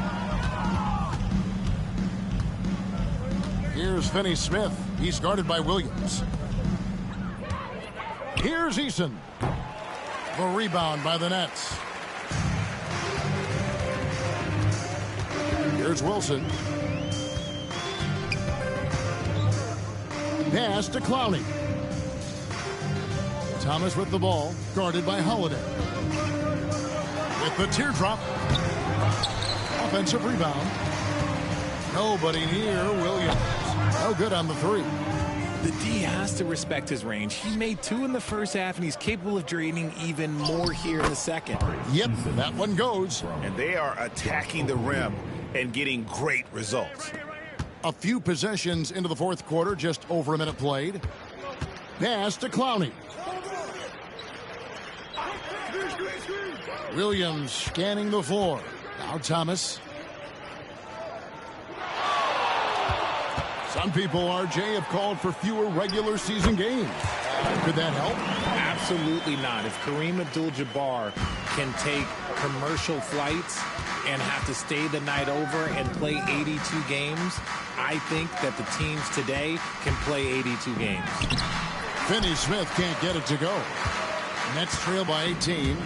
Here's Finney-Smith. He's guarded by Williams. Here's Eason. The rebound by the Nets. Here's Wilson. Pass to Clowney. Thomas with the ball, guarded by Holiday. With the teardrop. Offensive rebound. Nobody near Williams. No good on the three. The D has to respect his range. He made 2 in the first half, and he's capable of draining even more here in the second. Yep, that one goes. And they are attacking the rim and getting great results. A few possessions into the fourth quarter, just over a minute played. Pass to Clowney. Williams scanning the floor. Now Thomas. Some people, RJ, have called for fewer regular season games. Could that help? Absolutely not. If Kareem Abdul-Jabbar can take commercial flights and have to stay the night over and play 82 games, I think that the teams today can play 82 games. Finney-Smith can't get it to go. Nets trail by 18.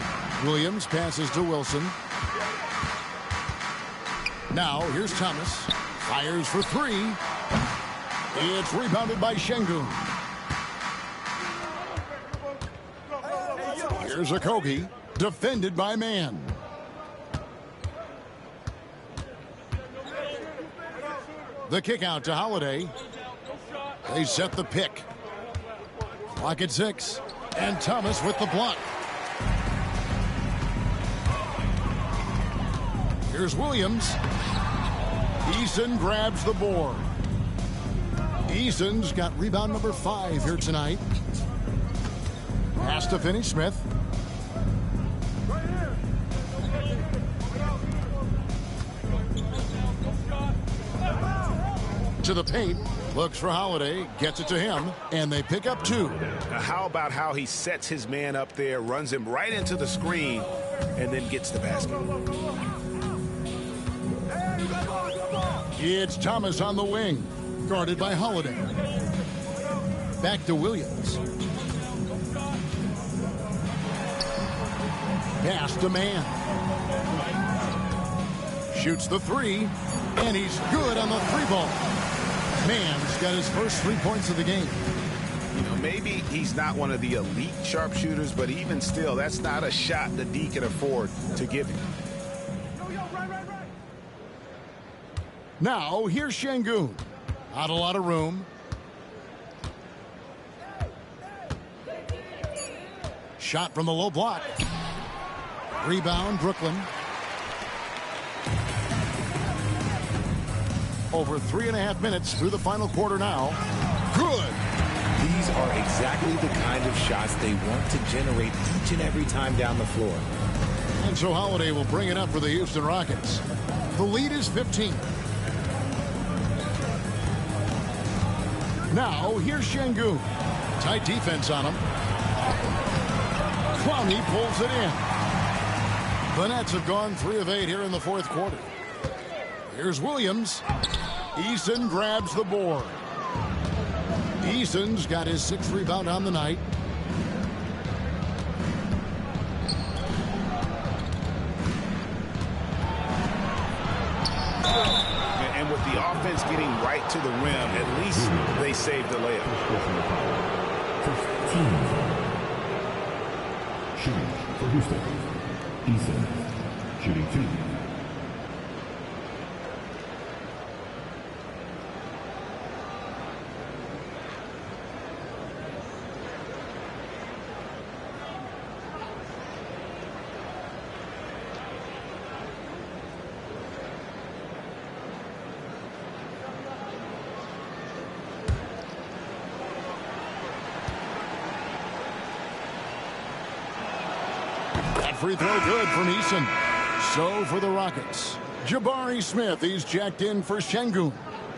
Williams passes to Wilson. Now, here's Thomas. Fires for 3. It's rebounded by Şengün. Here's Okogie. Defended by Mann. The kick out to Holiday. They set the pick. Clock at 6. And Thomas with the block. Here's Williams. Eason grabs the board. Eason's got rebound number 5 here tonight. Pass to Finney-Smith. To the paint. Looks for Holiday. Gets it to him. And they pick up 2. Now, how about how he sets his man up there, runs him right into the screen, and then gets the basket. It's Thomas on the wing, guarded by Holiday. Back to Williams. Pass to Mann. Shoots the 3, and he's good on the 3-ball. Mann's got his first 3 points of the game. You know, maybe he's not one of the elite sharpshooters, but even still, that's not a shot the D can afford to give him. Now, here's Şengün. Not a lot of room. Shot from the low block. Rebound, Brooklyn. Over 3.5 minutes through the final quarter now. Good. These are exactly the kind of shots they want to generate each and every time down the floor. And so Holiday will bring it up for the Houston Rockets. The lead is 15. Now, here's Şengün. Tight defense on him. Clowney pulls it in. The Nets have gone 3 of 8 here in the fourth quarter. Here's Williams. Eason grabs the board. Eason's got his 6th rebound on the night. And with the offense getting right to the rim, at least they saved the layup. Shooting for Houston. Eason. Shooting 2. That free throw good from Eason. So for the Rockets, Jabari Smith, he's jacked in for Şengün.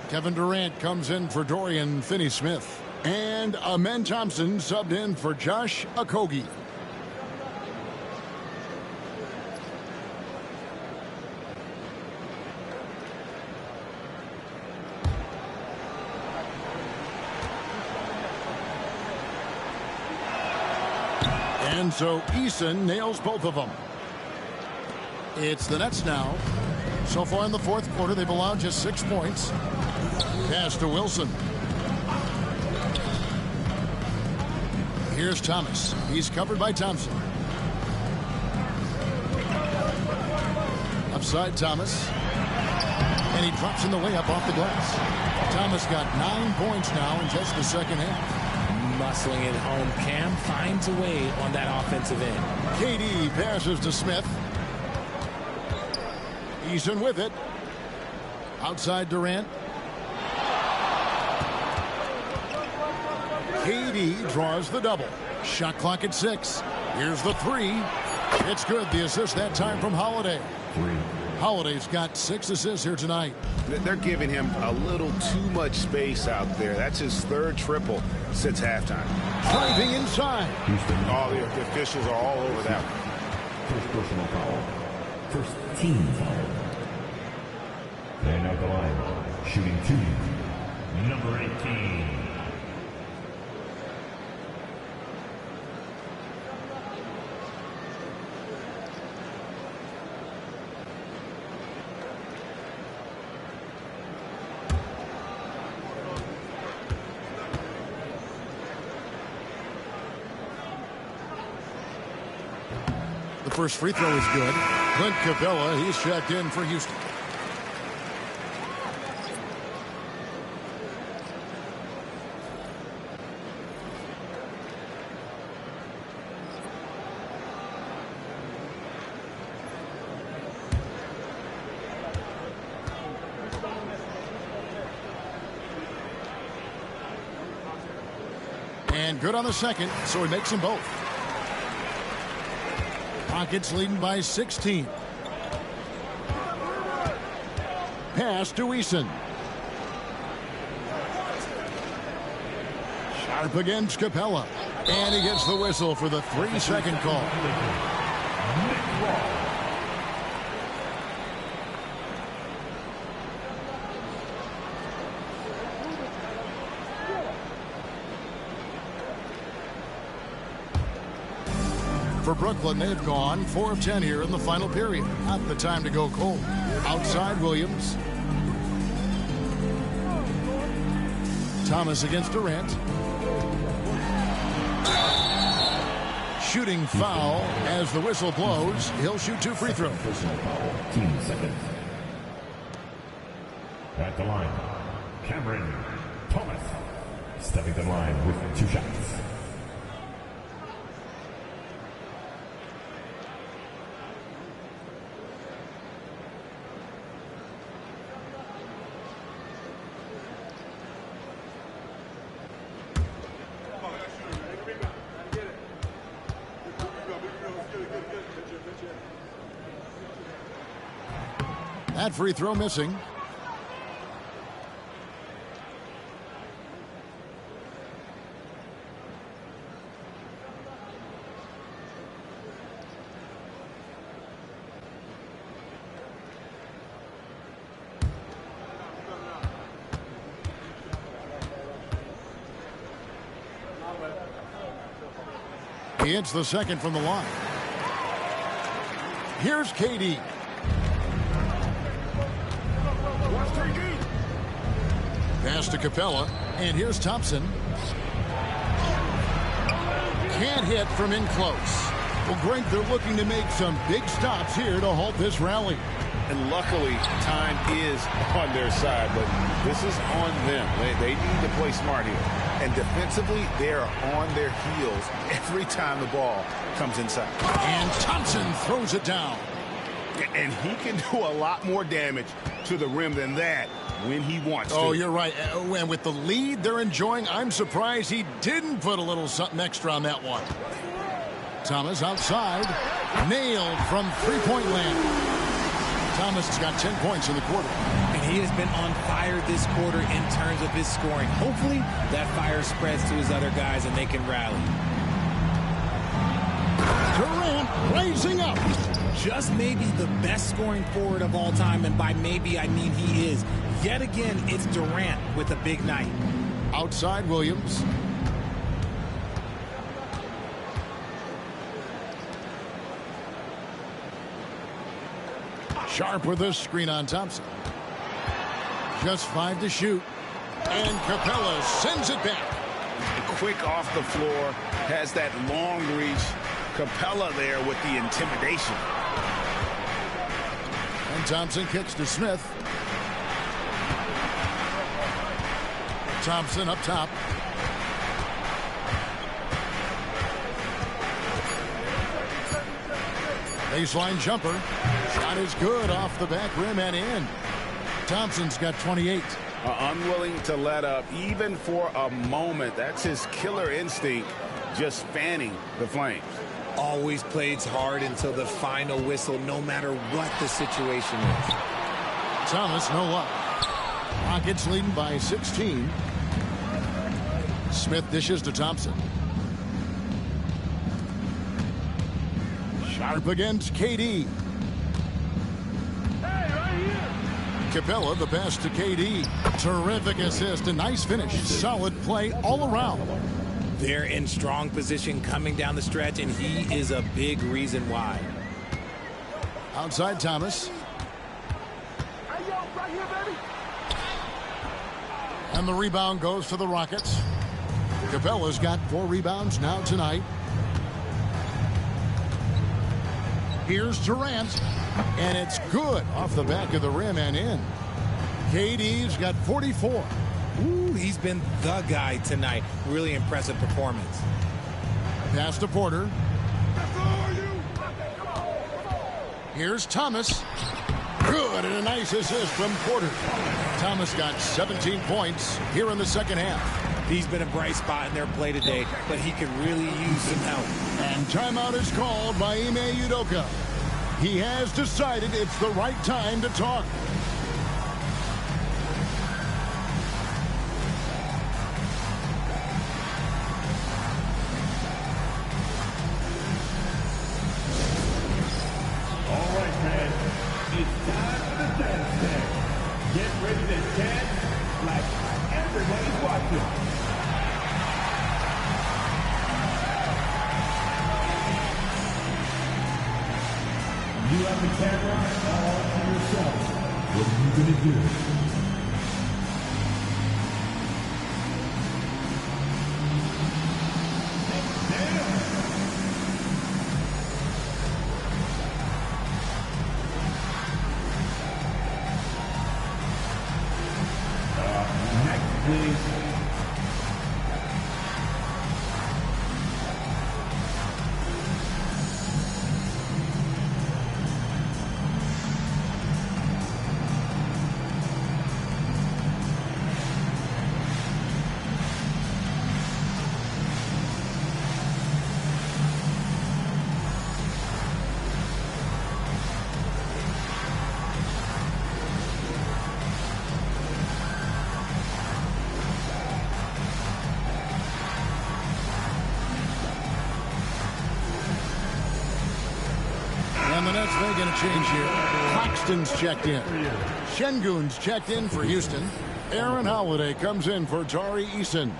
Kevin Durant comes in for Dorian Finney-Smith. And Amen Thompson subbed in for Josh Okogie. And so Eason nails both of them. It's the Nets now. So far in the fourth quarter, they've allowed just 6 points. Pass to Wilson. Here's Thomas. He's covered by Thompson. Upside Thomas. And he drops in the layup off the glass. Thomas got 9 points now in just the second half. Muscling it home. Cam finds a way on that offensive end. KD passes to Smith. Eason with it. Outside Durant. KD draws the double. Shot clock at 6. Here's the 3. It's good. The assist that time from Holiday. Holiday's got 6 assists here tonight. They're giving him a little too much space out there. That's his third triple since halftime. Driving inside. Oh, the officials are all over that one. First personal foul. First team foul. And at the line, shooting 2, number 18. The first free throw is good. Clint Capella, he's checked in for Houston. And good on the second, so he makes them both. Rockets leading by 16. Pass to Eason. Sharp against Capella. And he gets the whistle for the 3-second call. For Brooklyn, they've gone 4 of 10 here in the final period. Not the time to go cold. Outside Williams. Thomas against Durant. Shooting foul as the whistle blows. He'll shoot 2 free throws. Personal foul, team second. At the line, Cameron Thomas stepping to the line with 2 shots. That free throw missing. He hits the second from the line. Here's KD. Pass to Capella, and here's Thompson. Can't hit from in close. Well, Greg, they're looking to make some big stops here to halt this rally. And luckily, time is on their side, but this is on them. They need to play smart here. And defensively, they are on their heels every time the ball comes inside. And Thompson throws it down. And he can do a lot more damage to the rim than that when he wants to. Oh, you're right. And with the lead they're enjoying, I'm surprised he didn't put a little something extra on that one. Thomas outside. Nailed from three-point land. Thomas has got 10 points in the quarter. And he has been on fire this quarter in terms of his scoring. Hopefully that fire spreads to his other guys and they can rally. Durant rising up. Just maybe the best scoring forward of all time, and by maybe I mean he is. Yet again, it's Durant with a big night. Outside Williams. Sharp with a screen on Thompson. Just 5 to shoot. And Capella sends it back. Quick off the floor, has that long reach. Capella there with the intimidation. And Thompson kicks to Smith. Thompson up top. Baseline jumper. Shot is good off the back rim and in. Thompson's got 28. Unwilling to let up even for a moment. That's his killer instinct, just fanning the flames. Always plays hard until the final whistle, no matter what the situation is. Thomas, no luck. Rockets leading by 16. Smith dishes to Thompson. Sharp against KD. Capella, the pass to KD. Terrific assist, a nice finish. Solid play all around. They're in strong position coming down the stretch, and he is a big reason why. Outside Thomas. And the rebound goes to the Rockets. Capella's got 4 rebounds now tonight. Here's Durant. And it's good off the back of the rim and in. KD's got 44. Ooh, he's been the guy tonight. Really impressive performance. Pass to Porter. Here's Thomas. Good, and a nice assist from Porter. Thomas got 17 points here in the second half. He's been a bright spot in their play today, but he can really use some help. And timeout is called by Ime Udoka. He has decided it's the right time to talk. All right, man. It's time for the dance tag. Get ready to dance like everybody's watching. You have the camera all to yourself. What are you going to do? Next, please. And the Nets making a change here. Claxton's checked in. Şengün's checked in for Houston. Aaron Holiday comes in for Tari Eason.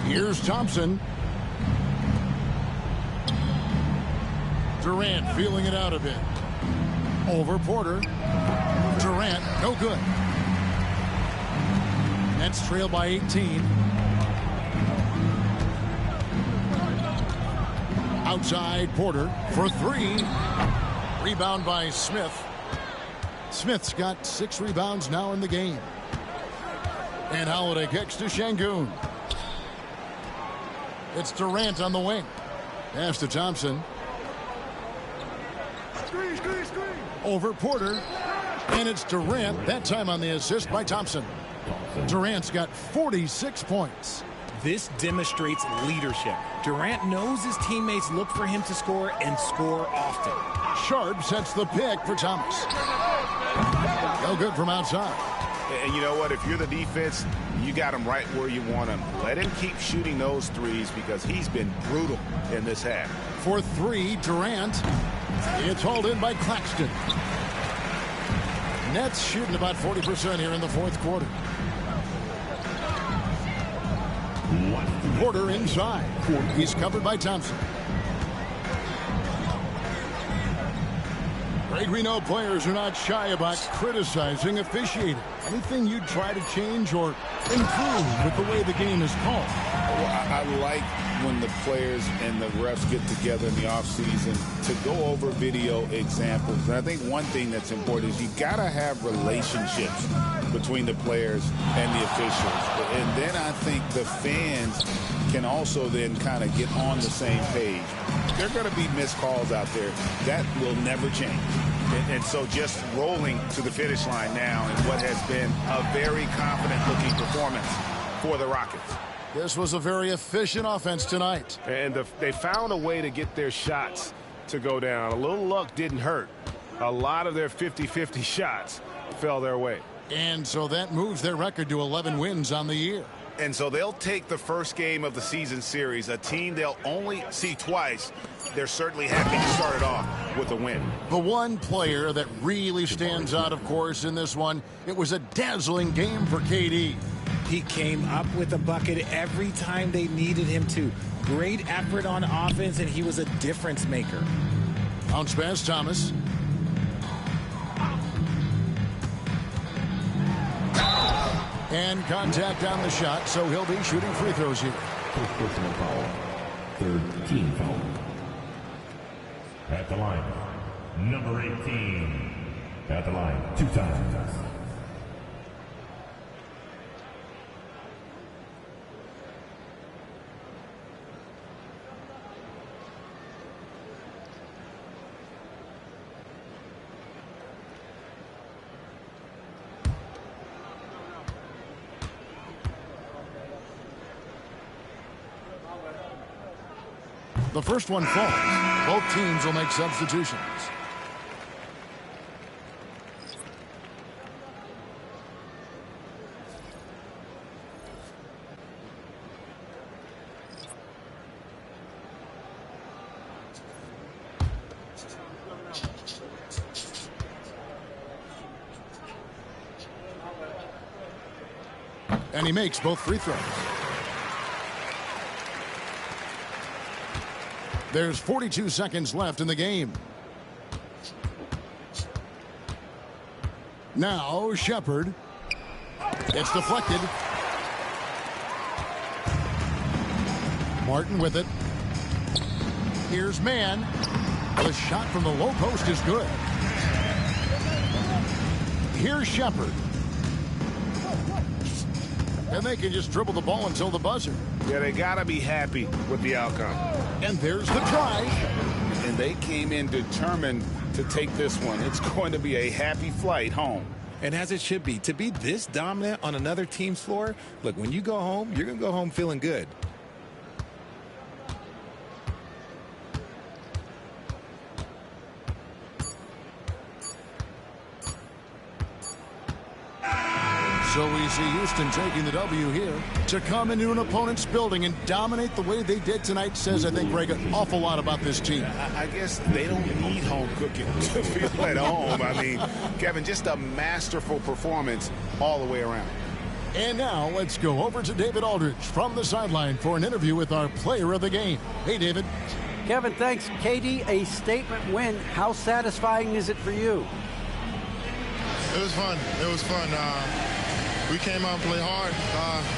Here's Thompson. Durant feeling it out a bit. Over Porter. Durant, no good. Nets trail by 18. Outside Porter for 3. Rebound by Smith. Smith's got 6 rebounds now in the game. And Holiday kicks to Şengün. It's Durant on the wing. Pass to Thompson. Over Porter. And it's Durant, that time on the assist by Thompson. Durant's got 46 points. This demonstrates leadership. Durant knows his teammates look for him to score and score often. Sharp sets the pick for Thomas. No good from outside. And you know what? If you're the defense, you got him right where you want him. Let him keep shooting those threes because he's been brutal in this half. For three, Durant. It's hauled in by Claxton. Nets shooting about 40% here in the fourth quarter. Porter inside. He's covered by Thompson. Greg, we know players are not shy about criticizing officiating. Anything you'd try to change or improve with the way the game is called? Well, I like when the players and the refs get together in the offseason to go over video examples. And I think one thing that's important is you got to have relationships between the players and the officials. And then I think the fans can also then kind of get on the same page. There are going to be missed calls out there. That will never change. And so just rolling to the finish line now in what has been a very confident-looking performance for the Rockets. This was a very efficient offense tonight. And they found a way to get their shots to go down. A little luck didn't hurt. A lot of their 50-50 shots fell their way. And so that moves their record to 11 wins on the year. And so they'll take the first game of the season series, a team they'll only see twice. They're certainly happy to start it off with a win. The one player that really stands out, of course, in this one, it was a dazzling game for KD. He came up with a bucket every time they needed him to. Great effort on offense, and he was a difference maker. Bounce pass, Thomas. And contact on the shot, so he'll be shooting free throws here. Personal foul. Third team foul. At the line, number 18. At the line, 2 times. The first one falls. Both teams will make substitutions. And he makes both free throws. There's 42 seconds left in the game. Now Shepard. It's deflected. Martin with it. Here's Mann. The shot from the low post is good. Here's Shepard. And they can just dribble the ball until the buzzer. Yeah, they got to be happy with the outcome. And there's the try. And they came in determined to take this one. It's going to be a happy flight home. And as it should be. To be this dominant on another team's floor, look, when you go home, you're going to go home feeling good. So we see Houston taking the W here. To come into an opponent's building and dominate the way they did tonight says, I think, Greg, an awful lot about this team. I guess they don't need home cooking to feel at home. I mean, Kevin, just a masterful performance all the way around. And now let's go over to David Aldridge from the sideline for an interview with our player of the game. Hey, David. Kevin, thanks. KD, a statement win. How satisfying is it for you? It was fun. It was fun. We came out and played hard.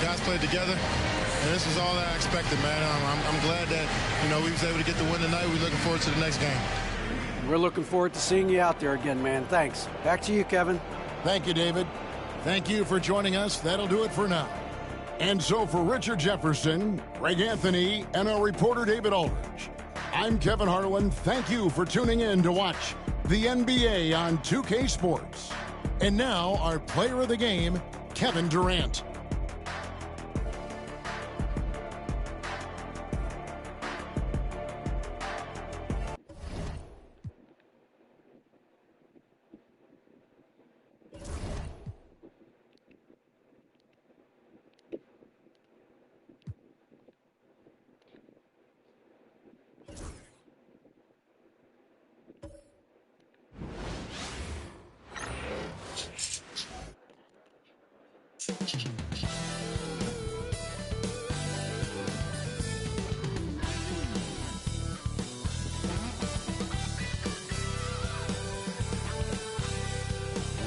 Guys played together, and this was all that I expected, man. I'm glad that we was able to get the win tonight. We're looking forward to the next game. We're looking forward to seeing you out there again, man. Thanks. Back to you, Kevin. Thank you, David. Thank you for joining us. That'll do it for now. And so for Richard Jefferson, Greg Anthony, and our reporter David Aldridge, I'm Kevin Harlan. Thank you for tuning in to watch the NBA on 2K Sports. And now our player of the game, Kevin Durant.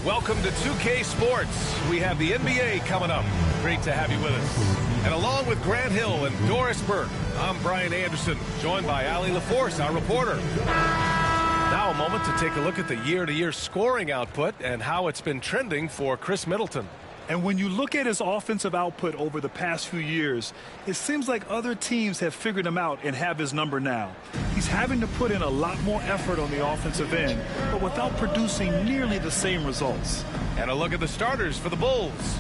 Welcome to 2K Sports. We have the NBA coming up. Great to have you with us. And along with Grant Hill and Doris Burke, I'm Brian Anderson, joined by Allie LaForce, our reporter. Now a moment to take a look at the year-to-year scoring output and how it's been trending for Chris Middleton. And when you look at his offensive output over the past few years, it seems like other teams have figured him out and have his number now. He's having to put in a lot more effort on the offensive end, but without producing nearly the same results. And a look at the starters for the Bulls.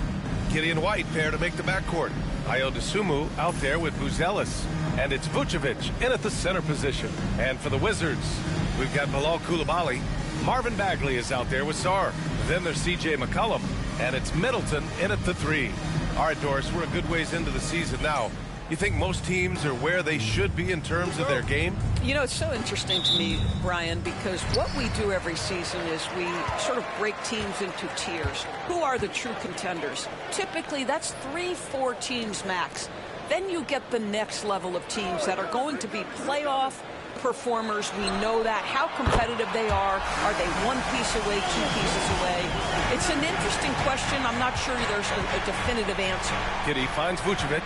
Gideon White pair to make the backcourt. Ayo Dosunmu out there with Buzelis. And it's Vucevic in at the center position. And for the Wizards, we've got Bilal Coulibaly. Marvin Bagley is out there with Sarr. Then there's C.J. McCollum. And it's Middleton in at the 3. All right, Doris, we're a good ways into the season now. You think most teams are where they should be in terms of their game? You know, it's so interesting to me, Brian, because what we do every season is we sort of break teams into tiers. Who are the true contenders? Typically, that's 3-4 teams max. Then you get the next level of teams that are going to be playoff performers. We know that. How competitive they are. Are they one piece away, 2 pieces away? It's an interesting question. I'm not sure there's a definitive answer. Giddy finds Vucevic.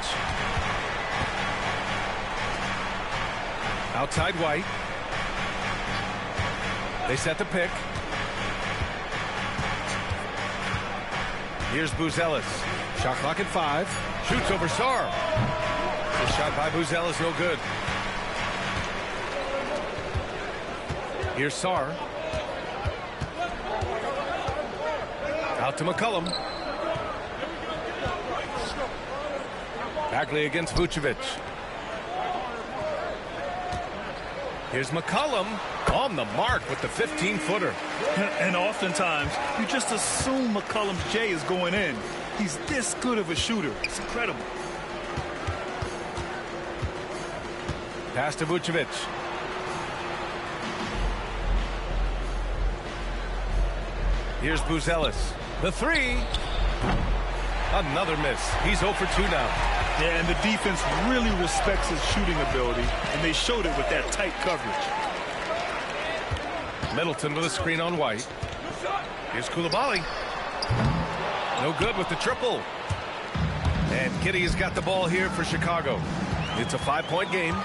Outside White. They set the pick. Here's Buzelis. Shot clock at 5. Shoots over Sarr. The shot by Buzelis, no good. Here's Sarr. Out to McCollum. Bagley against Vucevic. Here's McCollum on the mark with the 15-footer. And oftentimes, you just assume McCollum's J is going in. He's this good of a shooter. It's incredible. Pass to Vucevic. Here's Buzelis. The 3. Another miss. He's 0 for 2 now. Yeah, and the defense really respects his shooting ability, and they showed it with that tight coverage. Middleton with a screen on White. Here's Coulibaly. No good with the triple. And Giddy has got the ball here for Chicago. It's a 5-point game.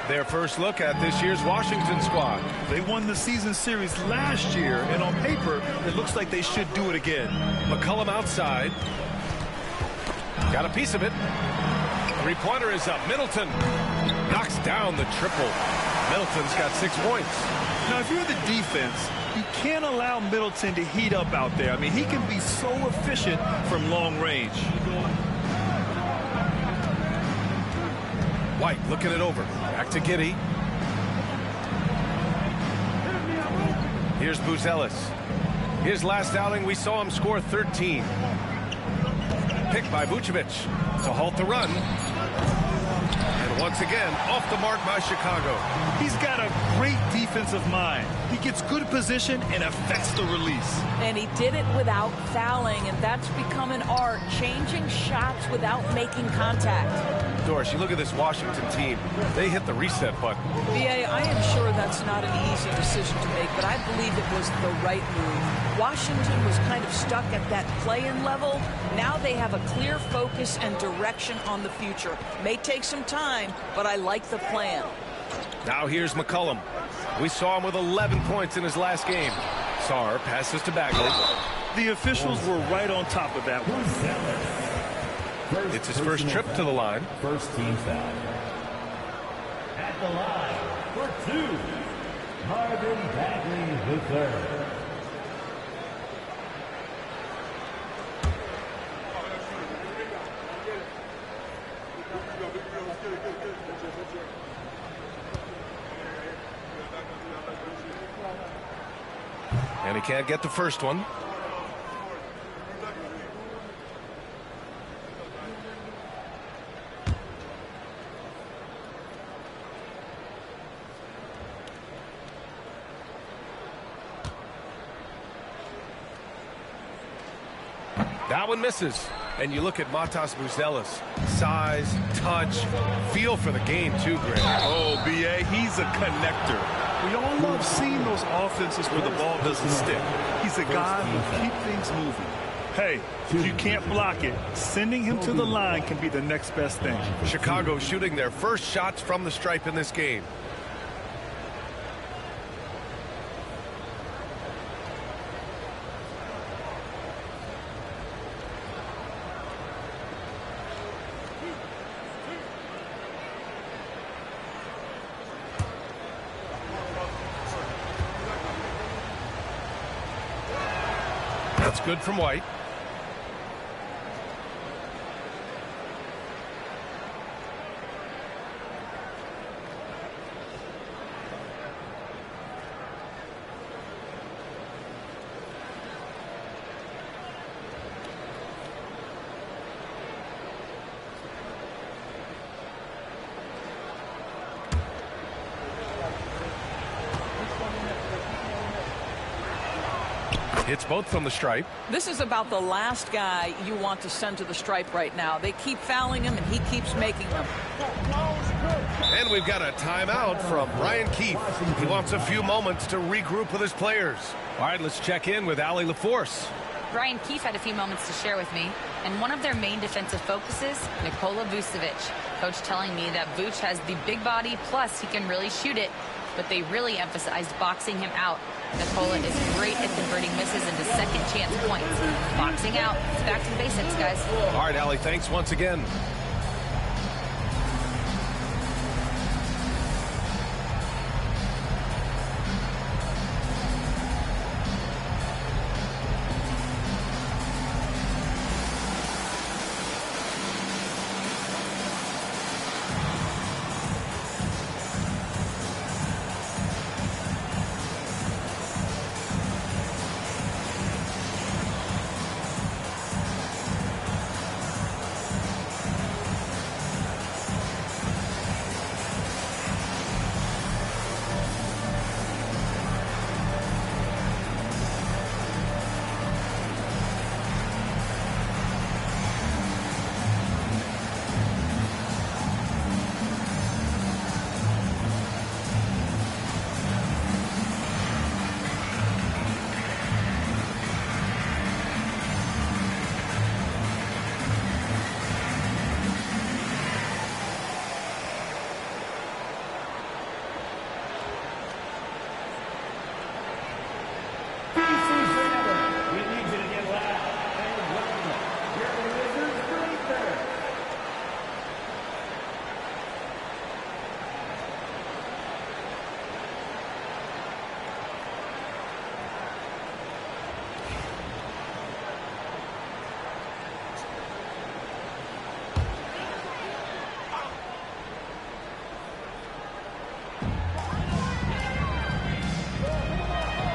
Their first look at this year's Washington squad. They won the season series last year, and on paper, it looks like they should do it again. McCollum outside. Got a piece of it. 3-pointer is up. Middleton knocks down the triple. Middleton's got 6 points. Now, if you're the defense, you can't allow Middleton to heat up out there. I mean, he can be so efficient from long range. White looking it over. Back to Giddy. Here's Buzelis. His last outing, we saw him score 13. Picked by Vucevic to halt the run. And once again, off the mark by Chicago. He's got a great defensive mind. He gets good position and affects the release. And he did it without fouling, and that's become an art, changing shots without making contact. Doris, you look at this Washington team. They hit the reset button. B.A., I am sure that's not an easy decision to make, but I believe it was the right move. Washington was kind of stuck at that play-in level. Now they have a clear focus and direction on the future. May take some time, but I like the plan. Now here's McCollum. We saw him with 11 points in his last game. Sarr passes to Bagley. The officials were right on top of that one. It's his first trip to the line. First team foul. At the line for 2, Marvin Bagley III. And he can't get the first one. That one misses. And you look at Matas Buzelis. Size, touch, feel for the game too, Greg. Oh, B.A., he's a connector. We all love seeing those offenses where the ball doesn't stick. He's a guy who keeps things moving. Hey, if you can't block it, sending him to the line can be the next best thing. Chicago shooting their first shots from the stripe in this game. That's good from White. Hits both from the stripe. This is about the last guy you want to send to the stripe right now. They keep fouling him, and he keeps making them. And we've got a timeout from Ryan Keefe. He wants a few moments to regroup with his players. All right, let's check in with Allie LaForce. Ryan Keefe had a few moments to share with me, and one of their main defensive focuses, Nikola Vucevic. Coach telling me that Vuce has the big body, plus he can really shoot it, but they really emphasized boxing him out. Nikola is great at converting misses into second chance points. Boxing out, it's back to the basics, guys. All right, Allie, thanks once again.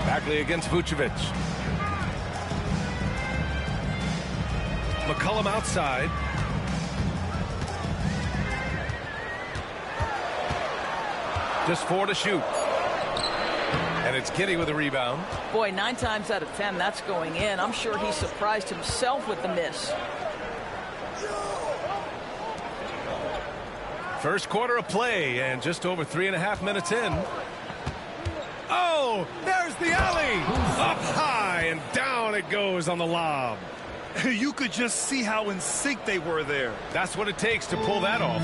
Bagley against Vucevic. McCollum outside. Just 4 to shoot. And it's Giddey with a rebound. Boy, 9 times out of 10, that's going in. I'm sure he surprised himself with the miss. First quarter of play, and just over 3.5 minutes in. Oh, there's the alley. Up high, and down it goes on the lob. You could just see how in sync they were there. That's what it takes to pull that off.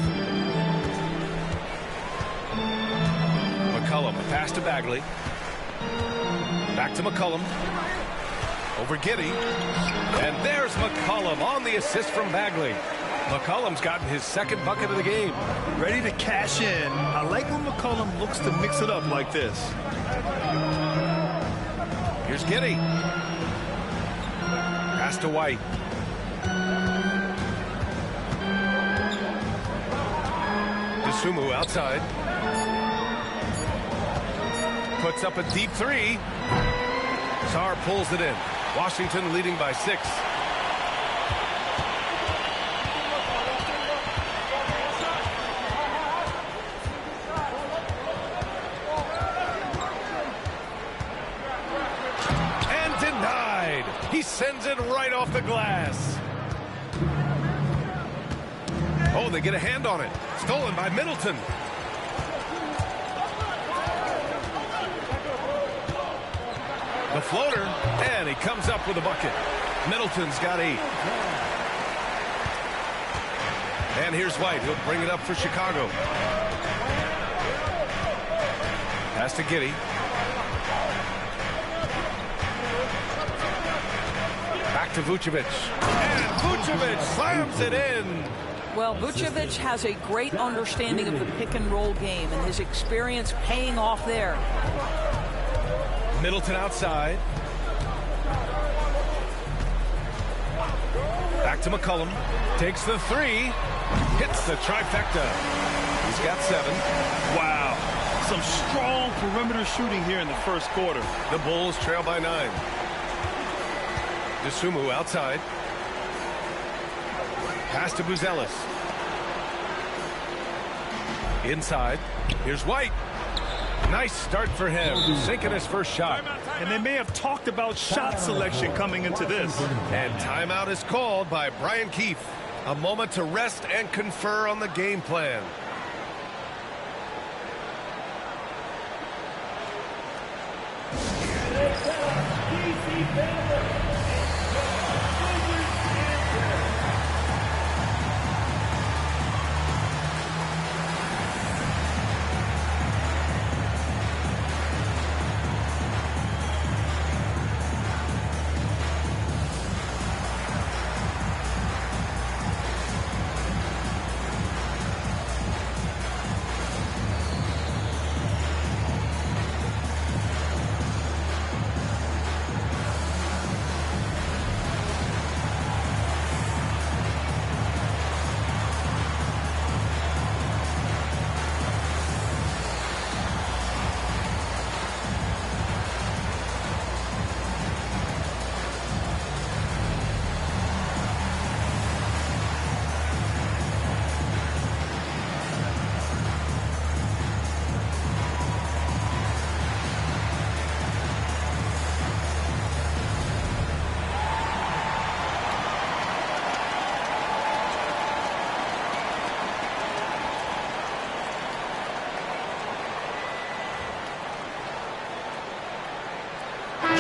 McCollum, a pass to Bagley. Back to McCollum. Over Giddey. And there's McCollum on the assist from Bagley. McCollum's gotten his second bucket of the game. Ready to cash in. I like when McCollum looks to mix it up like this. Here's Giddey. Pass to White. DeSumo outside. Puts up a deep three. Sarr pulls it in. Washington leading by 6. And denied. He sends it right off the glass. Oh, they get a hand on it. Stolen by Middleton. The floater, and he comes up with a bucket. Middleton's got 8. And here's White. He'll bring it up for Chicago. Pass to Giddey. Back to Vucevic. And Vucevic slams it in. Well, Vucevic has a great understanding of the pick-and-roll game, and his experience paying off there. Middleton outside. Back to McCollum. Takes the 3. Hits the trifecta. He's got 7. Wow. Some strong perimeter shooting here in the first quarter. The Bulls trail by 9. DeSumo outside. Pass to Buzelis. Inside. Here's White. Nice start for him. Sinking his first shot. And they may have talked about shot selection coming into this. And timeout is called by Brian Keefe. A moment to rest and confer on the game plan.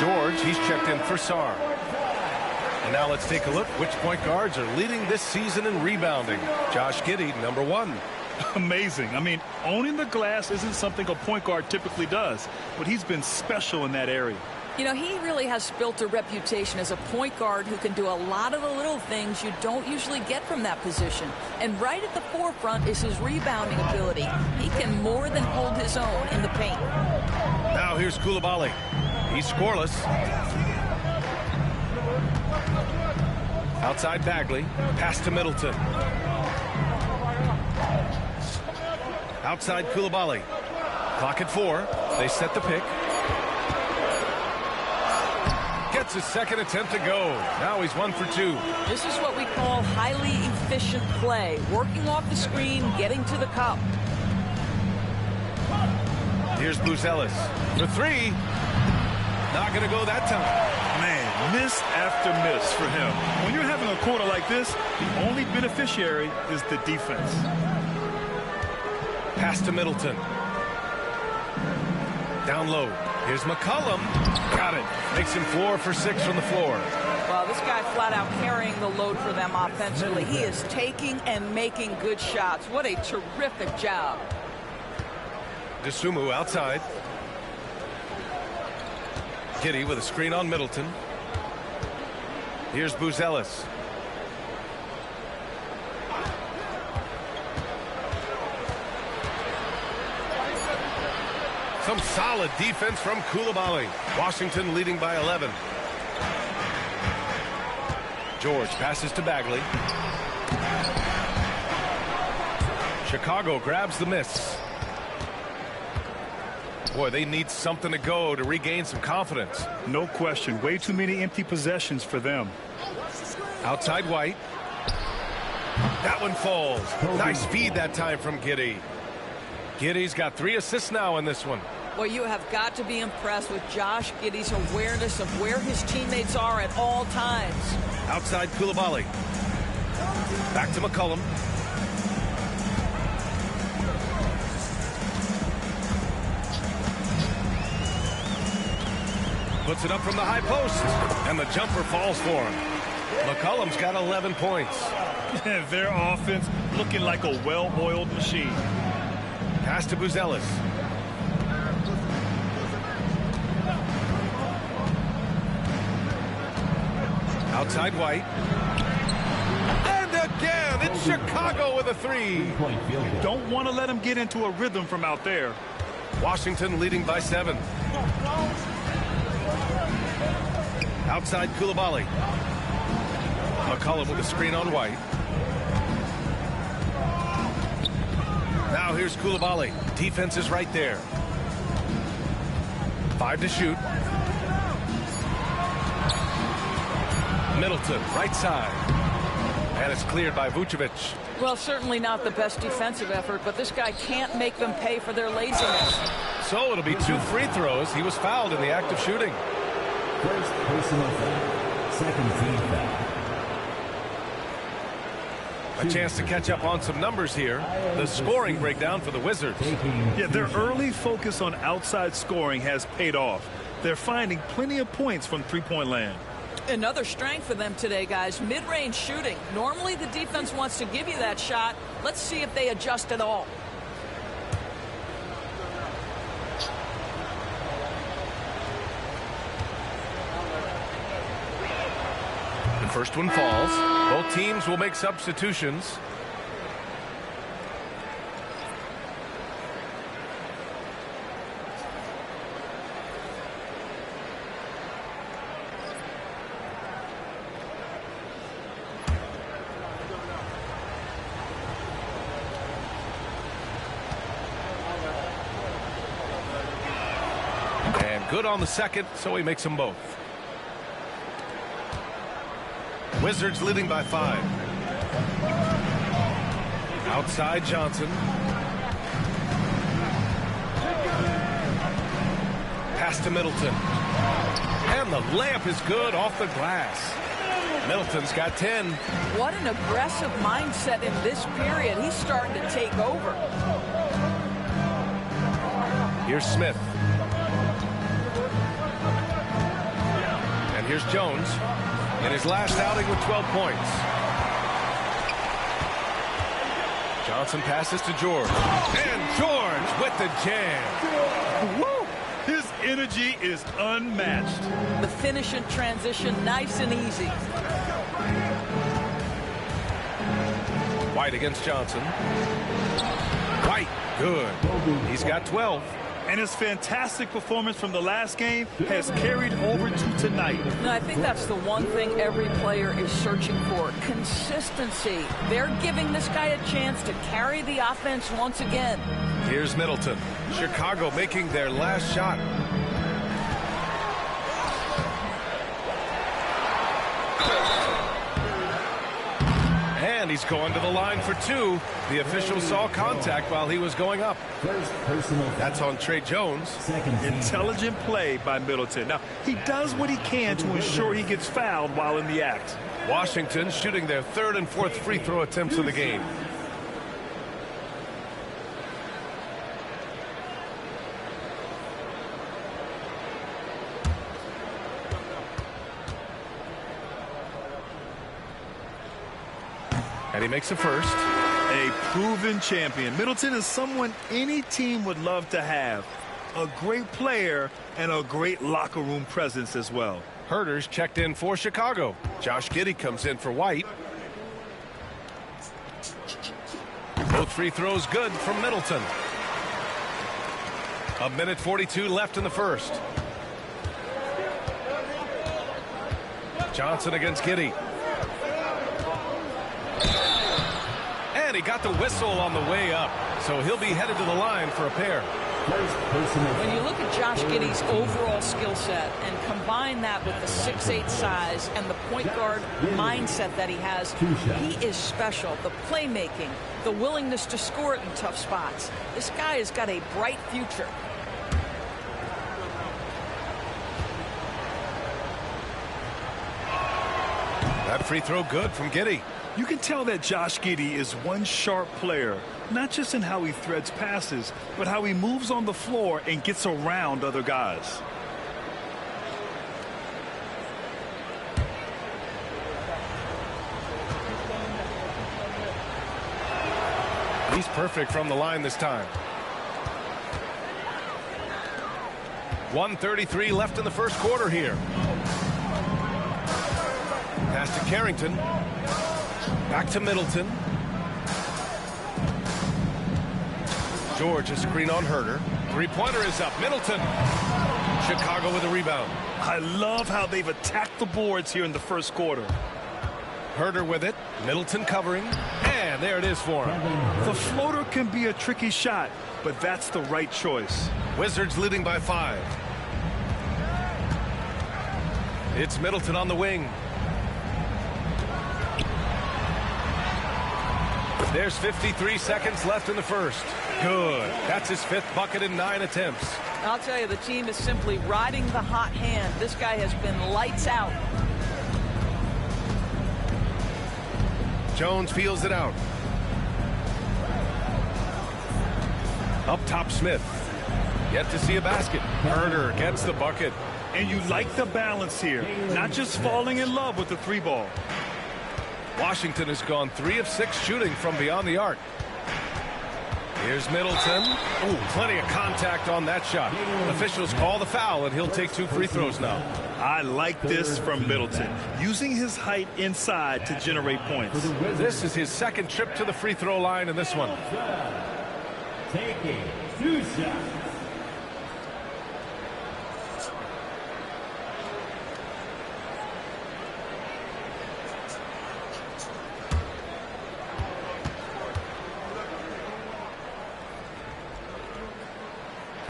George, he's checked in for Sarr. And now let's take a look which point guards are leading this season in rebounding. Josh Giddey, number 1. Amazing. I mean, owning the glass isn't something a point guard typically does, but he's been special in that area. You know, he really has built a reputation as a point guard who can do a lot of the little things you don't usually get from that position. And right at the forefront is his rebounding ability. He can more than hold his own in the paint. Now here's Coulibaly. He's scoreless. Outside Bagley. Pass to Middleton. Outside Coulibaly. Clock at 4. They set the pick. Gets his second attempt to go. Now he's 1 for 2. This is what we call highly efficient play. Working off the screen, getting to the cup. Here's Buzelis for 3. Not going to go that time. Man, miss after miss for him. When you're having a quarter like this, the only beneficiary is the defense. Pass to Middleton. Down low. Here's McCollum. Got it. Makes him 4 for 6 from the floor. Well, this guy flat out carrying the load for them offensively. He is taking and making good shots. What a terrific job. DeSumo outside. Giddey with a screen on Middleton. Here's Buzelis. Some solid defense from Coulibaly. Washington leading by 11. George passes to Bagley. Chicago grabs the miss. Boy, they need something to go to regain some confidence. No question. Way too many empty possessions for them. Outside White. That one falls. Nice feed that time from Giddey. Giddey's got 3 assists now in this one. Well, you have got to be impressed with Josh Giddey's awareness of where his teammates are at all times. Outside Coulibaly. Back to McCollum. Puts it up from the high post, and the jumper falls for him. McCollum's got 11 points. Their offense looking like a well-oiled machine. Pass to Buzelis. Outside White. And again, it's Chicago with a 3. Don't want to let them get into a rhythm from out there. Washington leading by 7. Outside Coulibaly. McCollum with a screen on White. Now here's Coulibaly. Defense is right there. 5 to shoot. Middleton, right side. And it's cleared by Vucevic. Well, certainly not the best defensive effort, but this guy can't make them pay for their laziness. So it'll be 2 free throws. He was fouled in the act of shooting. First personal foul. Second team foul. A chance to catch up on some numbers here. The scoring breakdown for the Wizards. Yeah, their early focus on outside scoring has paid off. They're finding plenty of points from three-point land. Another strength for them today, guys. Mid-range shooting. Normally the defense wants to give you that shot. Let's see if they adjust at all. The first one falls. Both teams will make substitutions. And good on the second, so he makes them both. Wizards leading by 5. Outside Johnson. Pass to Middleton. And the layup is good off the glass. Middleton's got 10. What an aggressive mindset in this period. He's starting to take over. Here's Smith. And here's Jones. In his last outing with 12 points. Johnson passes to George. And George with the jam. Woo! His energy is unmatched. The finish in transition, nice and easy. White against Johnson. White, good. He's got 12. And his fantastic performance from the last game has carried over to tonight. And I think that's the one thing every player is searching for, consistency. They're giving this guy a chance to carry the offense once again. Here's Middleton. Chicago making their last shot. And he's going to the line for 2. The official saw contact while he was going up. That's on Trey Jones. Intelligent play by Middleton. Now, he does what he can to ensure he gets fouled while in the act. Washington shooting their 3rd and 4th free throw attempts of the game. And he makes the first. A proven champion. Middleton is someone any team would love to have. A great player and a great locker room presence as well. Herter's checked in for Chicago. Josh Giddey comes in for White. Both free throws good from Middleton. A minute 42 left in the first. Johnson against Giddey. And he got the whistle on the way up, so he'll be headed to the line for a pair. When you look at Josh Giddey's overall skill set and combine that with the 6'8" size and the point guard mindset that he has, he is special. The playmaking, the willingness to score it in tough spots. This guy has got a bright future. That free throw good from Giddey. You can tell that Josh Giddey is one sharp player, not just in how he threads passes, but how he moves on the floor and gets around other guys. He's perfect from the line this time. 1:33 left in the first quarter here. Pass to Carrington. Back to Middleton. George, a screen on Herder. Three-pointer is up. Middleton. Chicago with a rebound. I love how they've attacked the boards here in the first quarter. Herder with it. Middleton covering. And there it is for him. The floater can be a tricky shot, but that's the right choice. Wizards leading by 5. It's Middleton on the wing. There's 53 seconds left in the first. Good. That's his 5th bucket in 9 attempts. I'll tell you, the team is simply riding the hot hand. This guy has been lights out. Jones feels it out. Up top, Smith. Yet to see a basket. Herder gets the bucket. And you like the balance here. Not just falling in love with the 3 ball. Washington has gone 3 of 6 shooting from beyond the arc. Here's Middleton. Oh, plenty of contact on that shot. Officials call the foul, and he'll take 2 free throws now. I like this from Middleton, using his height inside to generate points. This is his 2nd trip to the free throw line in this one. Taking 2 shots.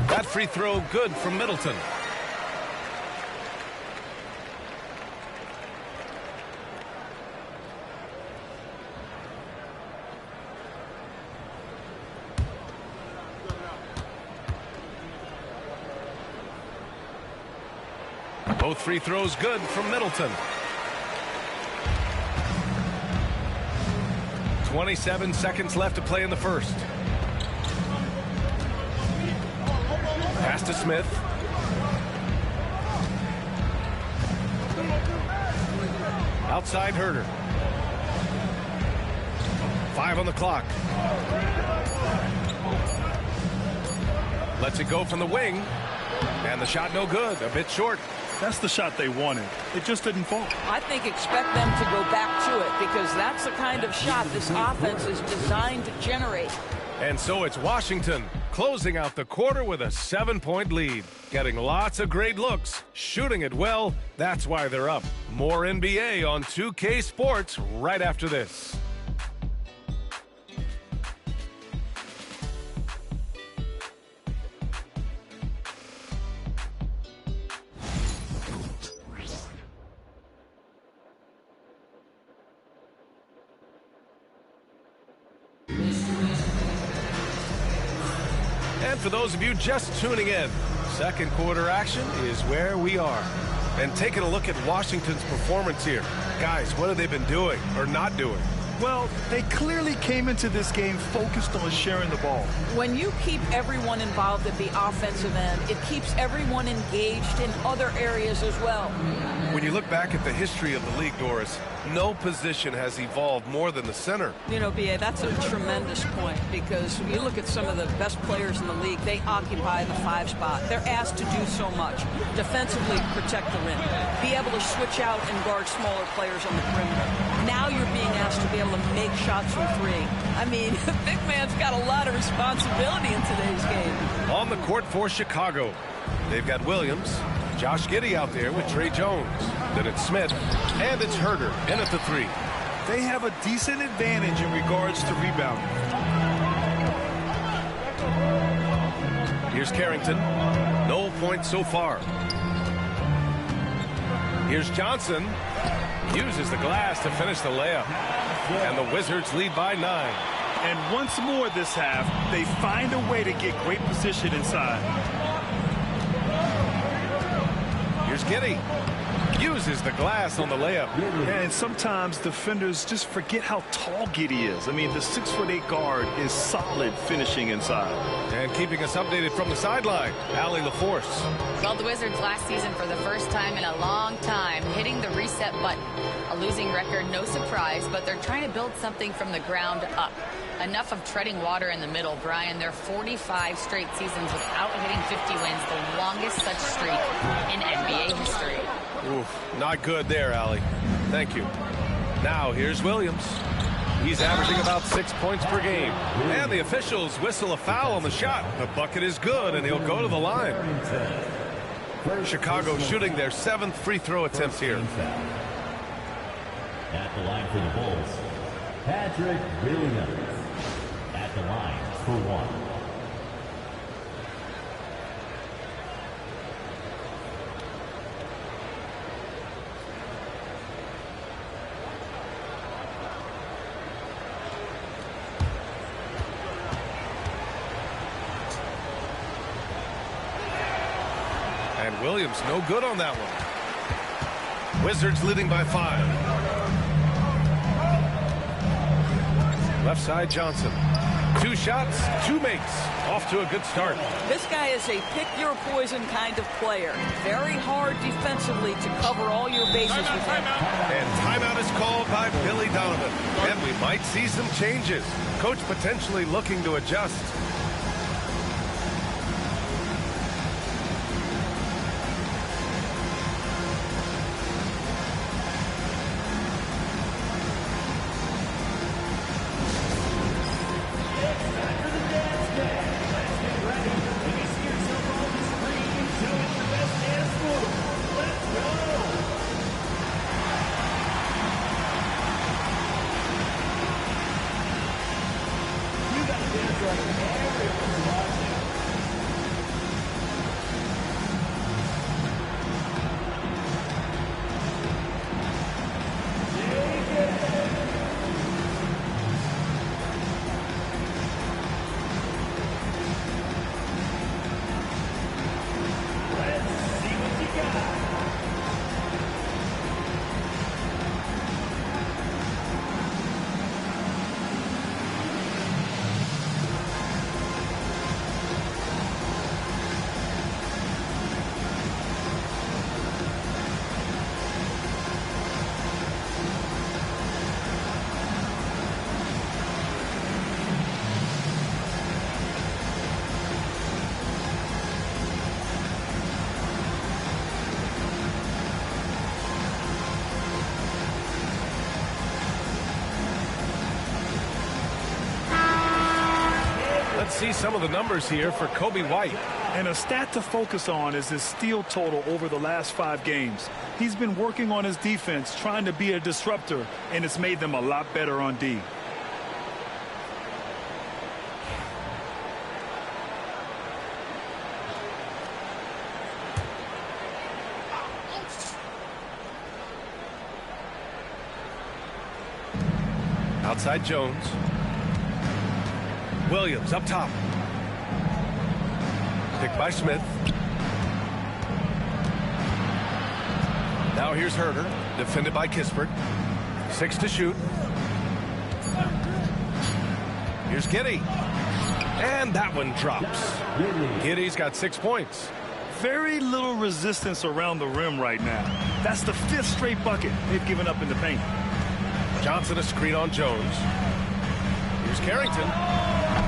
That free throw good from Middleton. Both free throws good from Middleton. 27 seconds left to play in the first. Pass to Smith. Outside Herder. 5 on the clock. Lets it go from the wing. And the shot no good. A bit short. That's the shot they wanted. It just didn't fall. I think expect them to go back to it because that's the kind of shot this offense is designed to generate. And so it's Washington closing out the quarter with a 7-point lead. Getting lots of great looks, shooting it well. That's why they're up. More NBA on 2K Sports right after this. And for those of you just tuning in, second quarter action is where we are. And taking a look at Washington's performance here. Guys, what have they been doing or not doing? Well, they clearly came into this game focused on sharing the ball. When you keep everyone involved at the offensive end, it keeps everyone engaged in other areas as well. When you look back at the history of the league, Doris, no position has evolved more than the center. You know, B.A., that's a tremendous point because you look at some of the best players in the league, they occupy the 5 spot. They're asked to do so much. Defensively, protect the rim. Be able to switch out and guard smaller players on the perimeter. Now you're being asked to be able able to make shots from three. I mean, the big man's got a lot of responsibility in today's game. On the court for Chicago, they've got Williams, Josh Giddey out there with Trey Jones. Then it's Smith, and it's Herder in at the three. They have a decent advantage in regards to rebounding. Here's Carrington. No points so far. Here's Johnson. Uses the glass to finish the layup. And the Wizards lead by 9. And once more this half, they find a way to get great position inside. Here's Giddey. Uses the glass on the layup. And sometimes defenders just forget how tall Giddey is. I mean, the 6'8" guard is solid finishing inside. And keeping us updated from the sideline, Allie LaForce. Well, the Wizards last season for the first time in a long time hitting the reset button. A losing record, no surprise, but they're trying to build something from the ground up. Enough of treading water in the middle, Brian. They're 45 straight seasons without hitting 50 wins, the longest such streak in NBA history. Oof, not good there, Allie. Thank you. Now here's Williams. He's averaging about 6 points per game. And the officials whistle a foul on the shot. The bucket is good, and he'll go to the line. Chicago shooting their 7th free throw attempts here. At the line for the Bulls, Patrick Williams. At the line for one. And Williams no good on that one. Wizards leading by 5. Left side Johnson. 2 shots, 2 makes. Off to a good start. This guy is a pick-your-poison kind of player. Very hard defensively to cover all your bases with him. And timeout is called by Billy Donovan. And we might see some changes. Coach potentially looking to adjust. Let's see some of the numbers here for Kobe White. And a stat to focus on is his steal total over the last 5 games. He's been working on his defense, trying to be a disruptor, and it's made them a lot better on D. Outside Jones. Williams up top. Picked by Smith. Now here's Herder, defended by Kispert. 6 to shoot. Here's Giddey. And that one drops. Giddey's got 6 points. Very little resistance around the rim right now. That's the 5th straight bucket they've given up in the paint. Johnson a screen on Jones. Here's Carrington.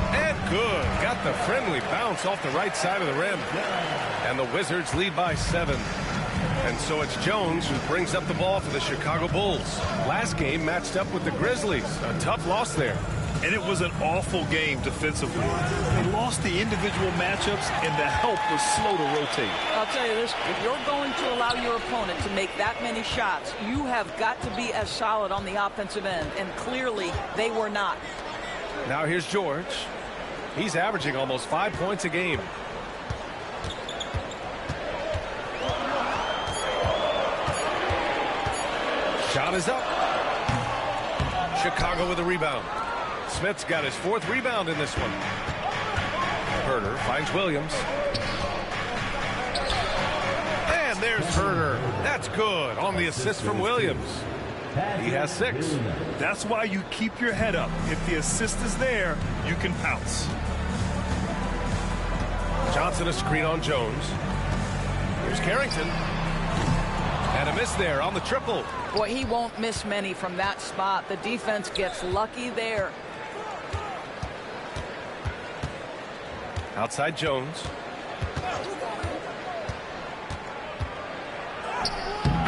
And good. Got the friendly bounce off the right side of the rim. And the Wizards lead by 7. And so it's Jones who brings up the ball for the Chicago Bulls. Last game matched up with the Grizzlies. A tough loss there. And it was an awful game defensively. They lost the individual matchups, and the help was slow to rotate. I'll tell you this, if you're going to allow your opponent to make that many shots, you have got to be as solid on the offensive end, and clearly they were not. Now here's George. He's averaging almost 5 points a game. Shot is up. Chicago with a rebound. Smith's got his 4th rebound in this one. Herter finds Williams. And there's Herter. That's good on the assist from Williams. He has 6. That's why you keep your head up. If the assist is there, you can pounce. Johnson a screen on Jones. Here's Carrington. And a miss there on the triple. Boy, he won't miss many from that spot. The defense gets lucky there. Outside Jones.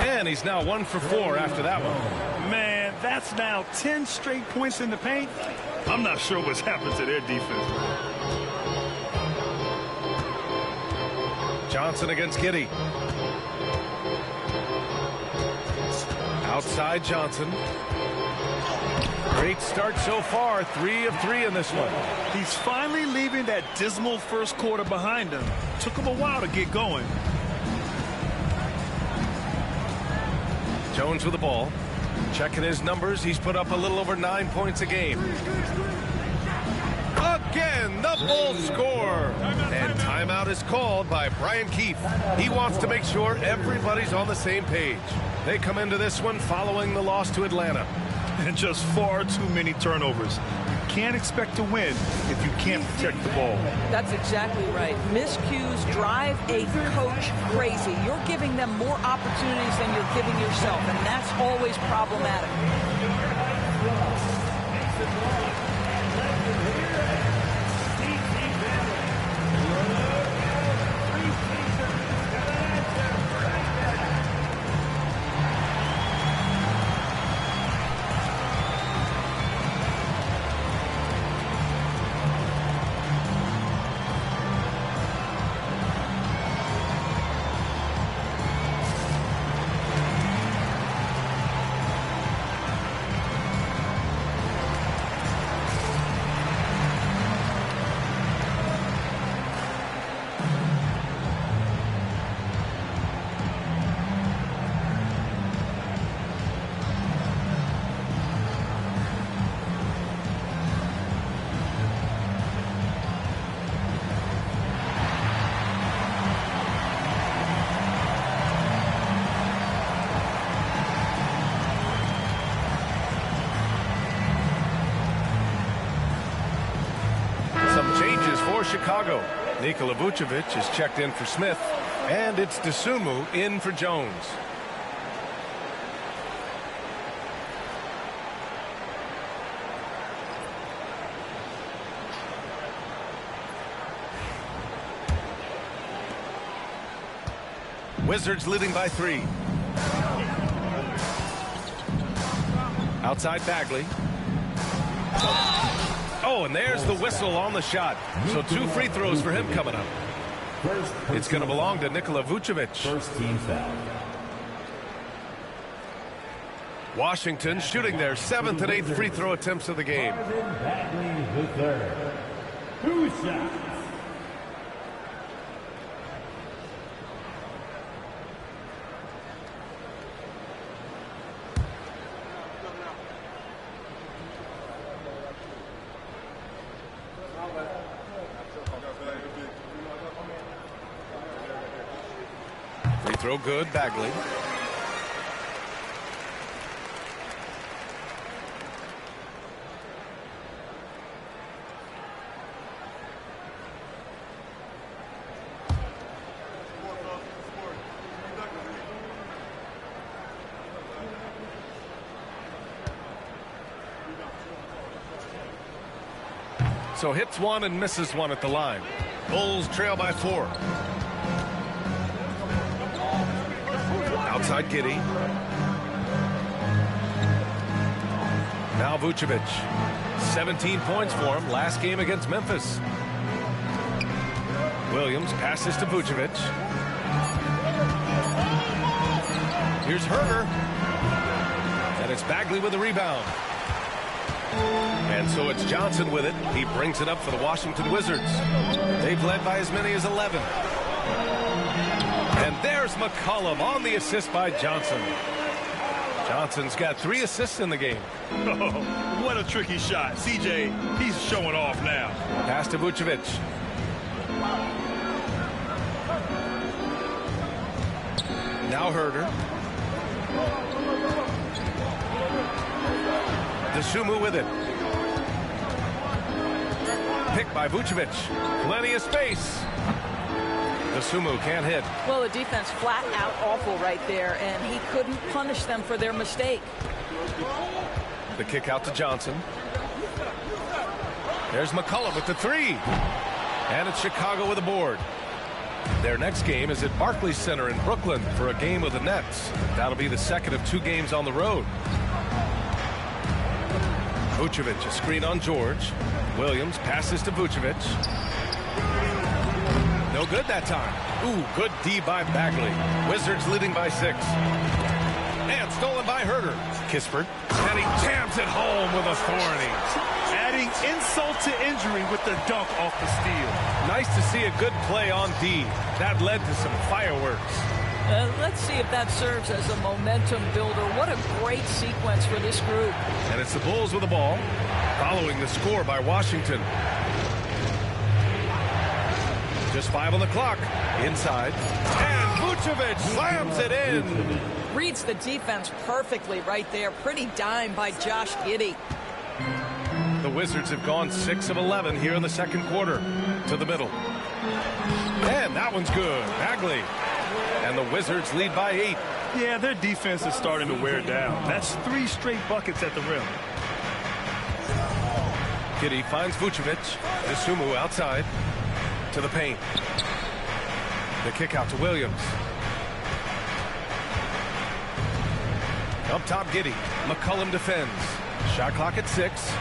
And he's now 1 for 4 after that one. Man, that's now 10 straight points in the paint. I'm not sure what's happened to their defense. Johnson against Giddey. Outside Johnson. Great start so far. 3 of 3 in this one. He's finally leaving that dismal first quarter behind him. Took him a while to get going. Jones with the ball. Checking his numbers. He's put up a little over 9 points a game. Again, the Bulls score. And timeout is called by Brian Keefe. He wants to make sure everybody's on the same page. They come into this one following the loss to Atlanta. And just far too many turnovers. You can't expect to win if you can't protect the ball. That's exactly right. Miscues drive a coach crazy. You're giving them more opportunities than you're giving yourself, and that's always problematic. Chicago. Nikola Vucevic is checked in for Smith, and it's Dosunmu in for Jones. Wizards leading by 3. Outside Bagley. Oh, and there's the whistle on the shot. So 2 free throws for him coming up. It's going to belong to Nikola Vucevic. First team foul. Washington shooting their 7th and 8th free throw attempts of the game. Bagley the third. 2 shots. Throw good, Bagley. So hits 1 and misses 1 at the line. Bulls trail by 4. Outside Giddey. Now Vucevic. 17 points for him last game against Memphis. Williams passes to Vucevic. Here's Herder. And it's Bagley with the rebound. And so it's Johnson with it. He brings it up for the Washington Wizards. They've led by as many as 11. And there's McCollum on the assist by Johnson. Johnson's got 3 assists in the game. Oh, what a tricky shot. CJ, he's showing off now. Pass to Vucevic. Now Herder. DeSumo with it. Picked by Vucevic. Plenty of space. DeSumo can't hit. Well, the defense flat out awful right there, and he couldn't punish them for their mistake. The kick out to Johnson. There's McCollum with the 3. And it's Chicago with a board. Their next game is at Barclays Center in Brooklyn for a game with the Nets. That'll be the second of 2 games on the road. Vucevic, a screen on George. Williams passes to Vucevic. No good that time. Ooh, good D by Bagley. Wizards leading by 6. And stolen by Herder. Kispert. And he jams it home with authority. Adding insult to injury with the dunk off the steal. Nice to see a good play on D. That led to some fireworks. Let's see if that serves as a momentum builder. What a great sequence for this group. And it's the Bulls with the ball, following the score by Washington. Just 5 on the clock. Inside. And Vucevic slams it in. Reads the defense perfectly right there. Pretty dime by Josh Giddey. The Wizards have gone 6 of 11 here in the second quarter. To the middle. And that one's good. Bagley. And the Wizards lead by 8. Yeah, their defense is starting to wear down. That's 3 straight buckets at the rim. Giddey finds Vucevic. DeSumo outside. To the paint. The kick out to Williams. Up top, Giddey. McCollum defends. Shot clock at 6.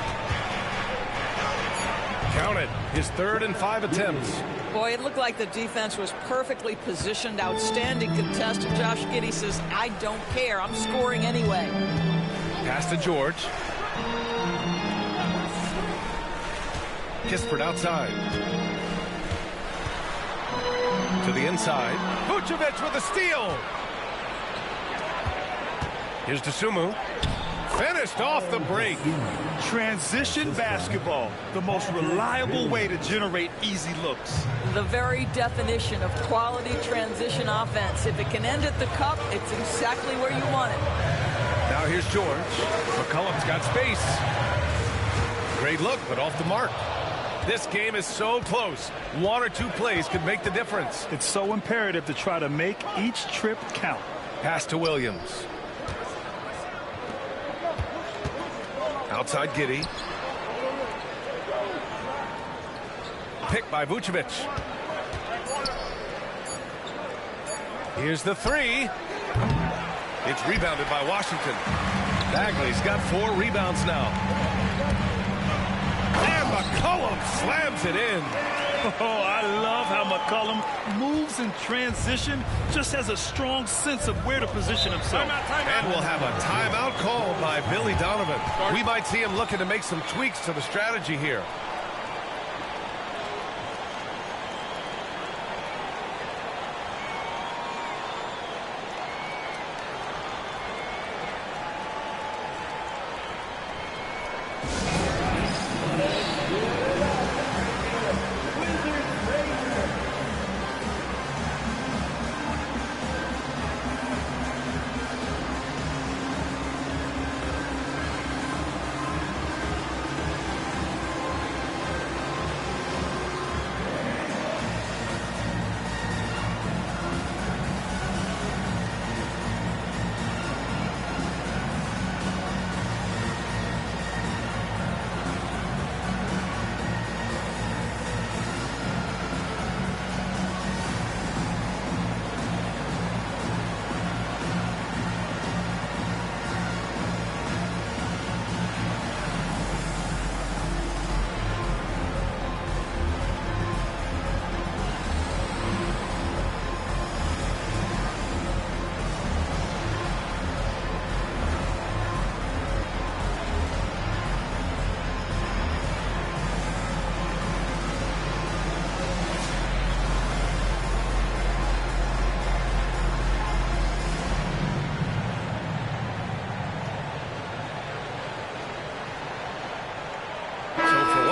Count it. His 3rd and 5 attempts. Boy, it looked like the defense was perfectly positioned. Outstanding contest. And Josh Giddey says, I don't care. I'm scoring anyway. Pass to George. Kispert outside. To the inside. Vucevic with a steal. Here's DeSumo. Finished off the break. Transition basketball, the most reliable way to generate easy looks. The very definition of quality transition offense. If it can end at the cup, it's exactly where you want it. Now here's George. McCollum's got space. Great look, but off the mark. This game is so close. 1 or 2 plays could make the difference. It's so imperative to try to make each trip count. Pass to Williams. Outside Giddey. Picked by Vucevic. Here's the 3. It's rebounded by Washington. Bagley's got 4 rebounds now. And McCollum slams it in. Oh, I love how McCollum moves in transition, just has a strong sense of where to position himself. And we'll have a timeout called by Billy Donovan. We might see him looking to make some tweaks to the strategy here.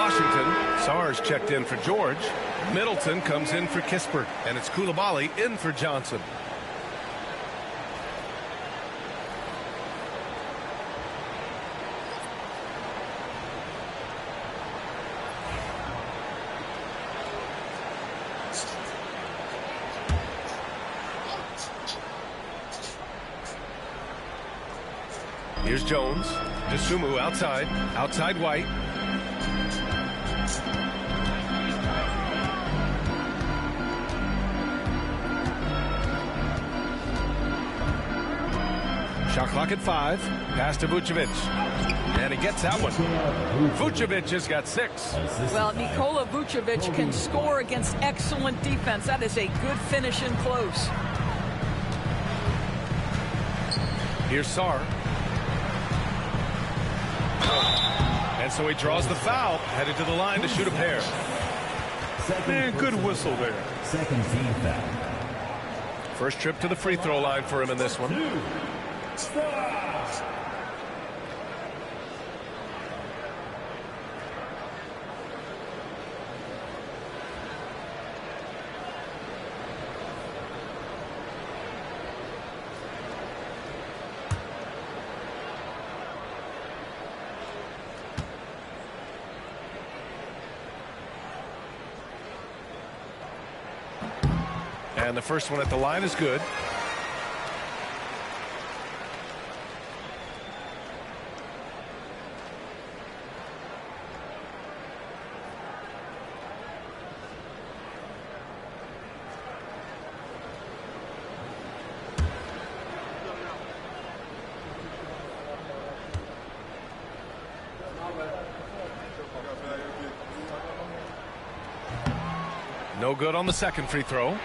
Washington. Sarge checked in for George. Middleton comes in for Kispert. And it's Coulibaly in for Johnson. Here's Jones. Dosunmu outside. Outside White. Shot clock at 5. Pass to Vucevic. And he gets that one. Vucevic has got 6. Well, Nikola Vucevic can score against excellent defense. That is a good finish in close. Here's Sarr. And so he draws the foul, headed to the line to shoot a pair. Man, good whistle there. Second team foul. First trip to the free throw line for him in this one. And the first one at the line is good. No good on the second free throw.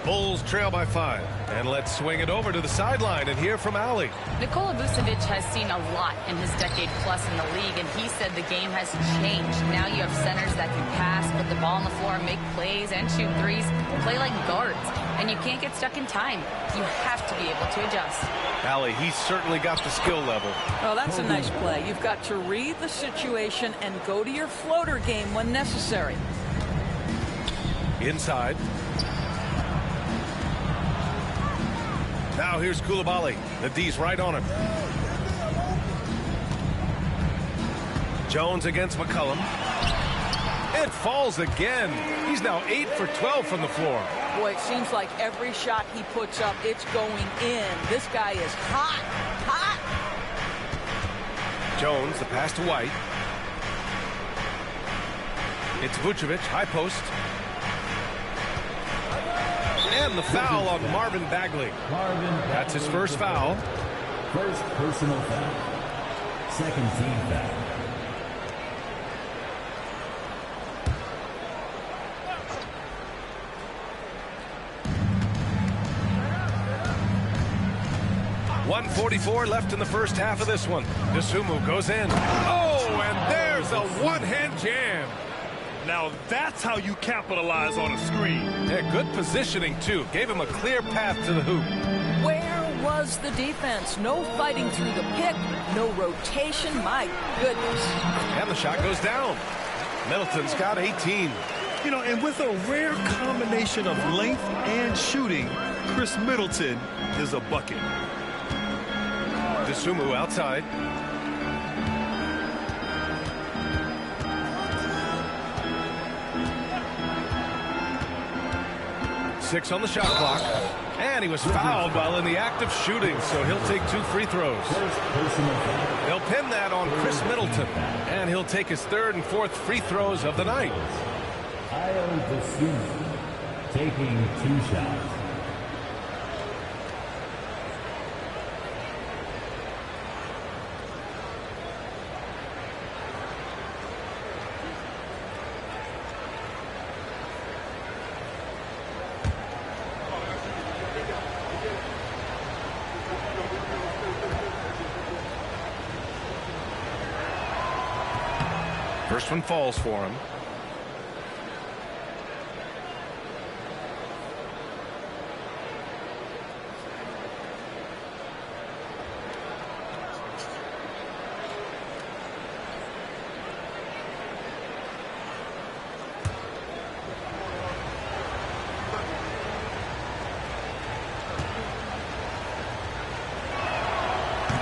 Bulls trail by 5. And let's swing it over to the sideline and hear from Ali. Nikola Vucevic has seen a lot in his decade plus in the league, and he said the game has changed. Now you have centers that can pass, put the ball on the floor, make plays, and shoot threes, play like guards. And you can't get stuck in time. You have to be able to adjust. Ali, he's certainly got the skill level. Oh, that's a nice play. You've got to read the situation and go to your floater game when necessary. Inside. Now here's Coulibaly. The D's right on him. Jones against McCollum. It falls again. He's now 8 for 12 from the floor. Boy, it seems like every shot he puts up, it's going in. This guy is hot, hot. Jones, the pass to White. It's Vucevic, high post. And the foul on Marvin Bagley. That's his first foul. First personal foul. Second team foul. .144 left in the first half of this one. Dosunmu goes in. Oh, and there's a one-hand jam. Now that's how you capitalize on a screen. Yeah, good positioning, too. Gave him a clear path to the hoop. Where was the defense? No fighting through the pick, no rotation. My goodness. And the shot goes down. Middleton's got 18. You know, and with a rare combination of length and shooting, Chris Middleton is a bucket. Dosunmu outside. Six on the shot clock. And he was fouled while in the act of shooting, so he'll take 2 free throws. They'll pin that on Chris Middleton, and he'll take his 3rd and 4th free throws of the night. Taking 2 shots. First one falls for him.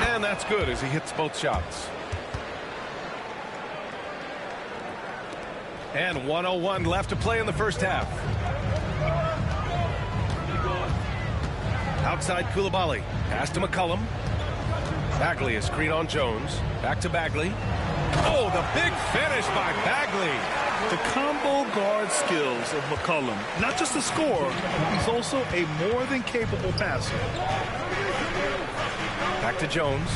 And that's good as he hits both shots. And 1:01 left to play in the first half. Outside Koulibaly. Pass to McCollum. Bagley, a screen on Jones. Back to Bagley. Oh, the big finish by Bagley. The combo guard skills of McCollum. Not just a scorer, he's also a more than capable passer. Back to Jones.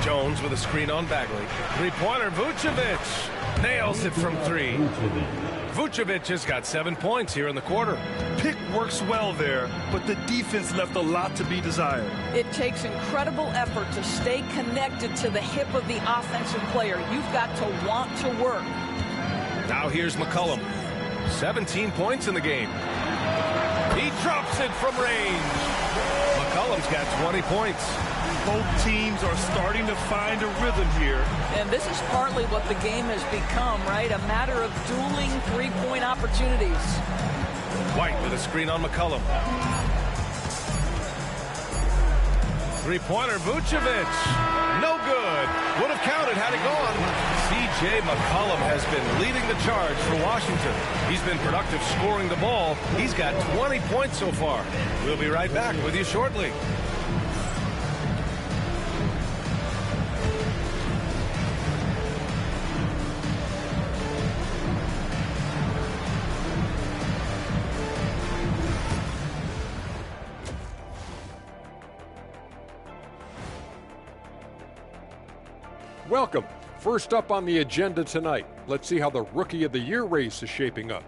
Jones with a screen on Bagley. Three-pointer, Vucevic. Nails it from three. Vucevic has got 7 points here in the quarter. Pick works well there, but the defense left a lot to be desired. It takes incredible effort to stay connected to the hip of the offensive player. You've got to want to work. Now here's McCollum. 17 points in the game. He drops it from range. McCollum's got 20 points. Both teams are starting to find a rhythm here. And this is partly what the game has become, right? A matter of dueling three-point opportunities. White with a screen on McCollum. Three-pointer, Vucevic. No good. Would have counted had it gone. C.J. McCollum has been leading the charge for Washington. He's been productive scoring the ball. He's got 20 points so far. We'll be right back with you shortly. Welcome. First up on the agenda tonight, let's see how the Rookie of the Year race is shaping up.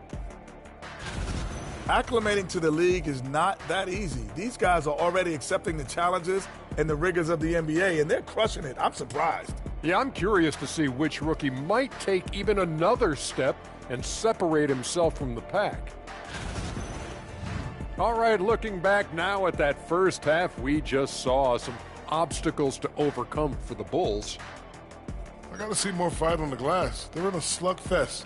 Acclimating to the league is not that easy. These guys are already accepting the challenges and the rigors of the NBA, and they're crushing it. I'm surprised. Yeah, I'm curious to see which rookie might take even another step and separate himself from the pack. All right, looking back now at that first half, we just saw some obstacles to overcome for the Bulls. I got to see more fight on the glass. They're in a slugfest.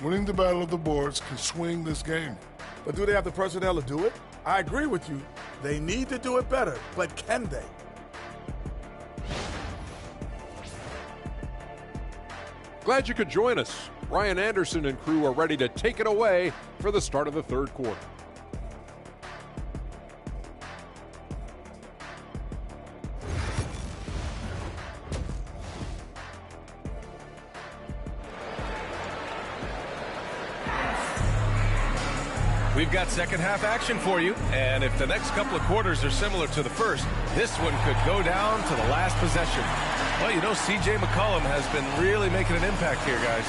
Winning the battle of the boards can swing this game. But do they have the personnel to do it? I agree with you. They need to do it better, but can they? Glad you could join us. Ryan Anderson and crew are ready to take it away for the start of the third quarter. We've got second half action for you, and if the next couple of quarters are similar to the first, this one could go down to the last possession. Well, you know, C.J. McCollum has been really making an impact here, guys.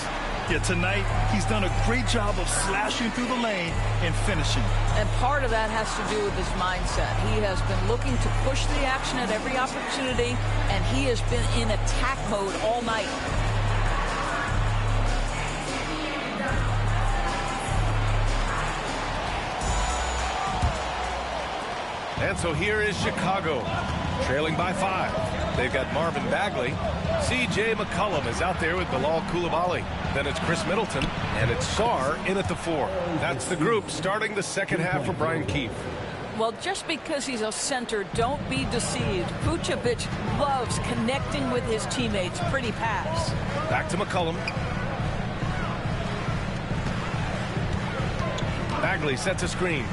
Yeah, tonight he's done a great job of slashing through the lane and finishing. And part of that has to do with his mindset. He has been looking to push the action at every opportunity, and he has been in attack mode all night. And so here is Chicago, trailing by 5. They've got Marvin Bagley. C.J. McCollum is out there with Bilal Koulibaly. Then it's Chris Middleton, and it's Sarr in at the 4. That's the group starting the second half for Brian Keefe. Well, just because he's a center, don't be deceived. Vucevic loves connecting with his teammates. Pretty pass. Back to McCollum. Bagley sets a screen.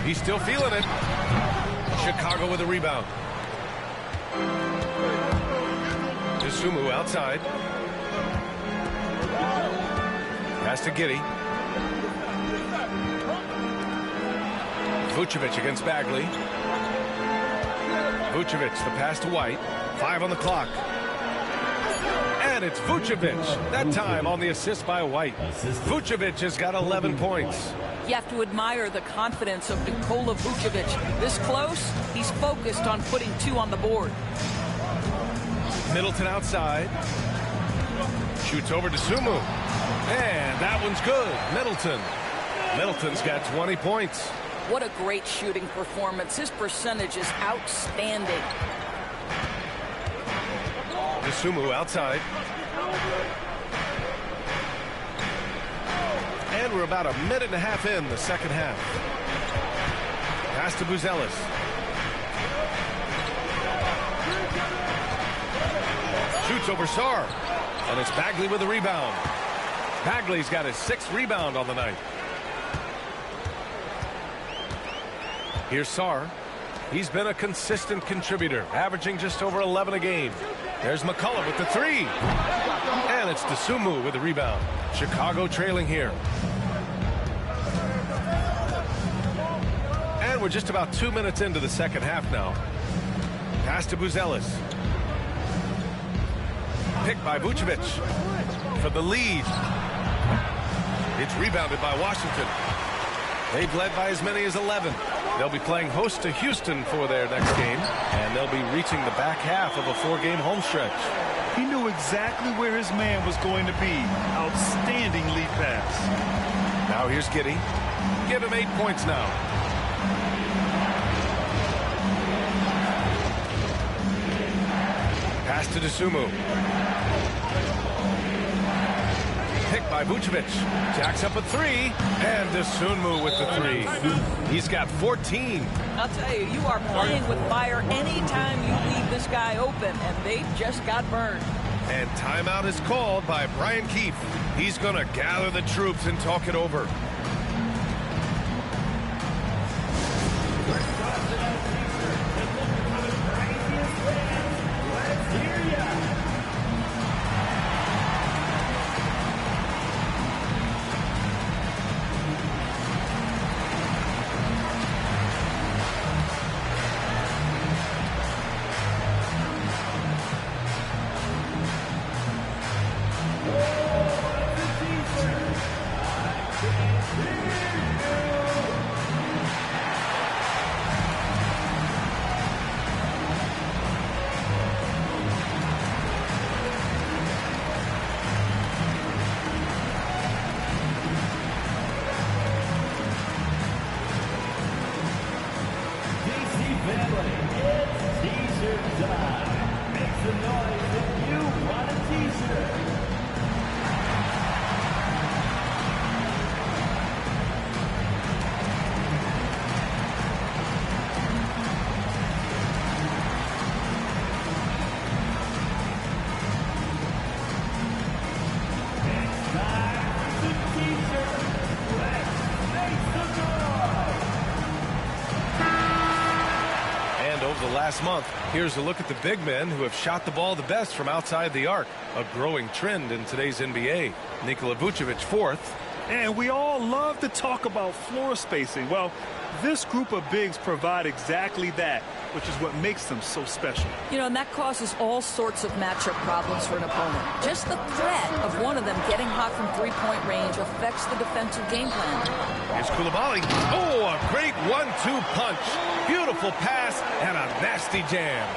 He's still feeling it. Chicago with a rebound. Dosunmu outside. Pass to Giddey. Vucevic against Bagley. Vucevic, the pass to White. 5 on the clock. And it's Vucevic. That time on the assist by White. Vucevic has got 11 points. You have to admire the confidence of Nikola Vucevic. This close, he's focused on putting 2 on the board. Middleton outside. Shoots over to Sumu. And that one's good. Middleton's got 20 points. What a great shooting performance. His percentage is outstanding. Dosunmu outside. And we're about a minute and a half in the second half. Pass to Buzelis. Shoots over Sarr. And it's Bagley with the rebound. Bagley's got his 6th rebound on the night. Here's Sarr. He's been a consistent contributor, averaging just over 11 a game. There's McCollum with the 3. And it's Dosunmu with the rebound. Chicago trailing here. And we're just about 2 minutes into the second half now. Pass to Buzelis. Picked by Vucevic for the lead. It's rebounded by Washington. They've led by as many as 11. They'll be playing host to Houston for their next game, and they'll be reaching the back half of a 4-game home stretch. He knew exactly where his man was going to be. Outstanding lead pass. Now here's Giddey. Give him 8 points now. Pass to Dosunmu. Picked by Vucevic. Jacks up a 3. And Dosunmu with the 3. He's got 14. I'll tell you, you are playing with fire anytime you leave this guy open, and they just got burned. And timeout is called by Brian Keefe. He's going to gather the troops and talk it over. Last month. Here's a look at the big men who have shot the ball the best from outside the arc. A growing trend in today's NBA. Nikola Vucevic 4th. And we all love to talk about floor spacing. Well, this group of bigs provide exactly that, which is what makes them so special. You know, and that causes all sorts of matchup problems for an opponent. Just the threat of one of them getting hot from three-point range affects the defensive game plan. Here's Coulibaly. Oh, a great 1-2 punch. Beautiful pass and a nasty jam.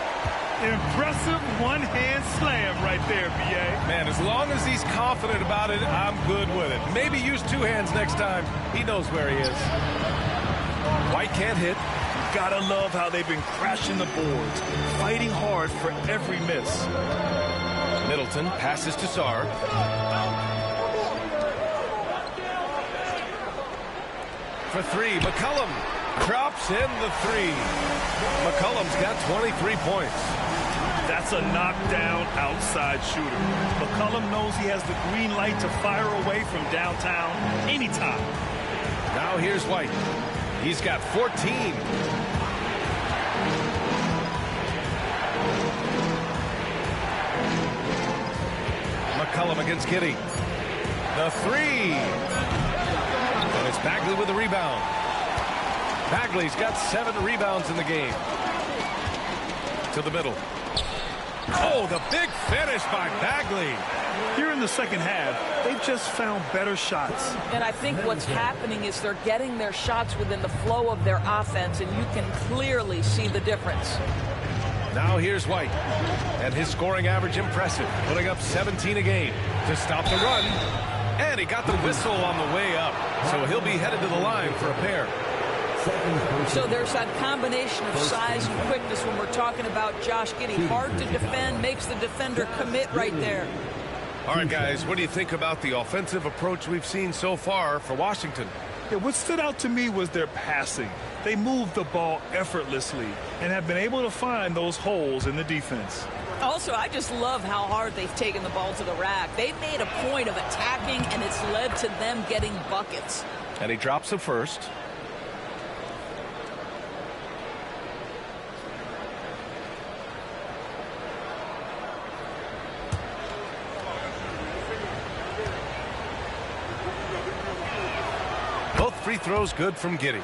Impressive one-hand slam right there, B.A. Man, as long as he's confident about it, I'm good with it. Maybe use 2 hands next time. He knows where he is. White can't hit. Gotta love how they've been crashing the boards, fighting hard for every miss. Middleton passes to Sarr. For 3, McCollum drops in the 3. McCollum's got 23 points. That's a knockdown outside shooter. McCollum knows he has the green light to fire away from downtown anytime. Now here's White. He's got 14. McCollum against Giddey. The 3. And it's Bagley with the rebound. Bagley's got 7 rebounds in the game. To the middle. Oh, the big finish by Bagley. Here in the second half, they've just found better shots. And I think what's happening is they're getting their shots within the flow of their offense, and you can clearly see the difference. Now here's White. And his scoring average impressive, putting up 17 a game to stop the run. And he got the whistle on the way up, so he'll be headed to the line for a pair. So there's that combination of size and quickness when we're talking about Josh Giddey. Hard to defend, makes the defender commit right there. All right, guys, what do you think about the offensive approach we've seen so far for Washington? Yeah, what stood out to me was their passing. They moved the ball effortlessly and have been able to find those holes in the defense. Also, I just love how hard they've taken the ball to the rack. They've made a point of attacking, and it's led to them getting buckets. And he drops the first. Both free throws good from Giddey.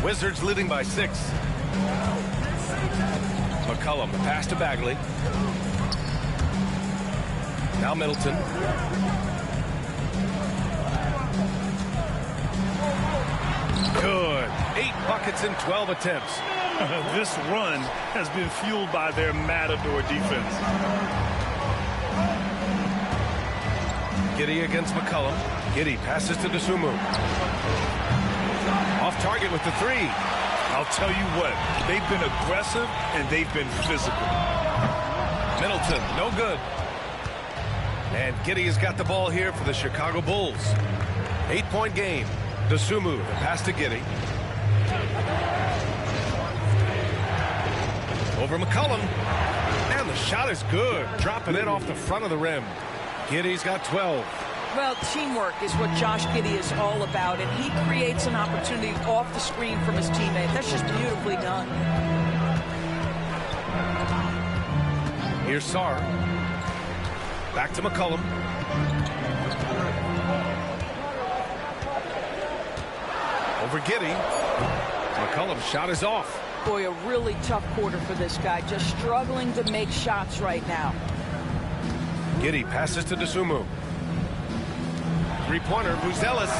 Wizards leading by 6. McCollum, the pass to Bagley. Now Middleton. Good. 8 buckets in 12 attempts. This run has been fueled by their Matador defense. Giddey against McCollum. Giddey passes to Dosunmu. Off target with the 3. I'll tell you what, they've been aggressive and they've been physical. Middleton, no good. And Giddey has got the ball here for the Chicago Bulls. 8-point game. Dosunmu, the pass to Giddey. Over McCollum. And the shot is good. Dropping it off the front of the rim. Giddey's got 12. Well, teamwork is what Josh Giddey is all about, and he creates an opportunity off the screen from his teammate. That's just beautifully done. Here's Sarr. Back to McCollum. Over Giddey. McCollum's shot is off. Boy, a really tough quarter for this guy. Just struggling to make shots right now. Giddey passes to Dosunmu. Three-pointer, Buzelis.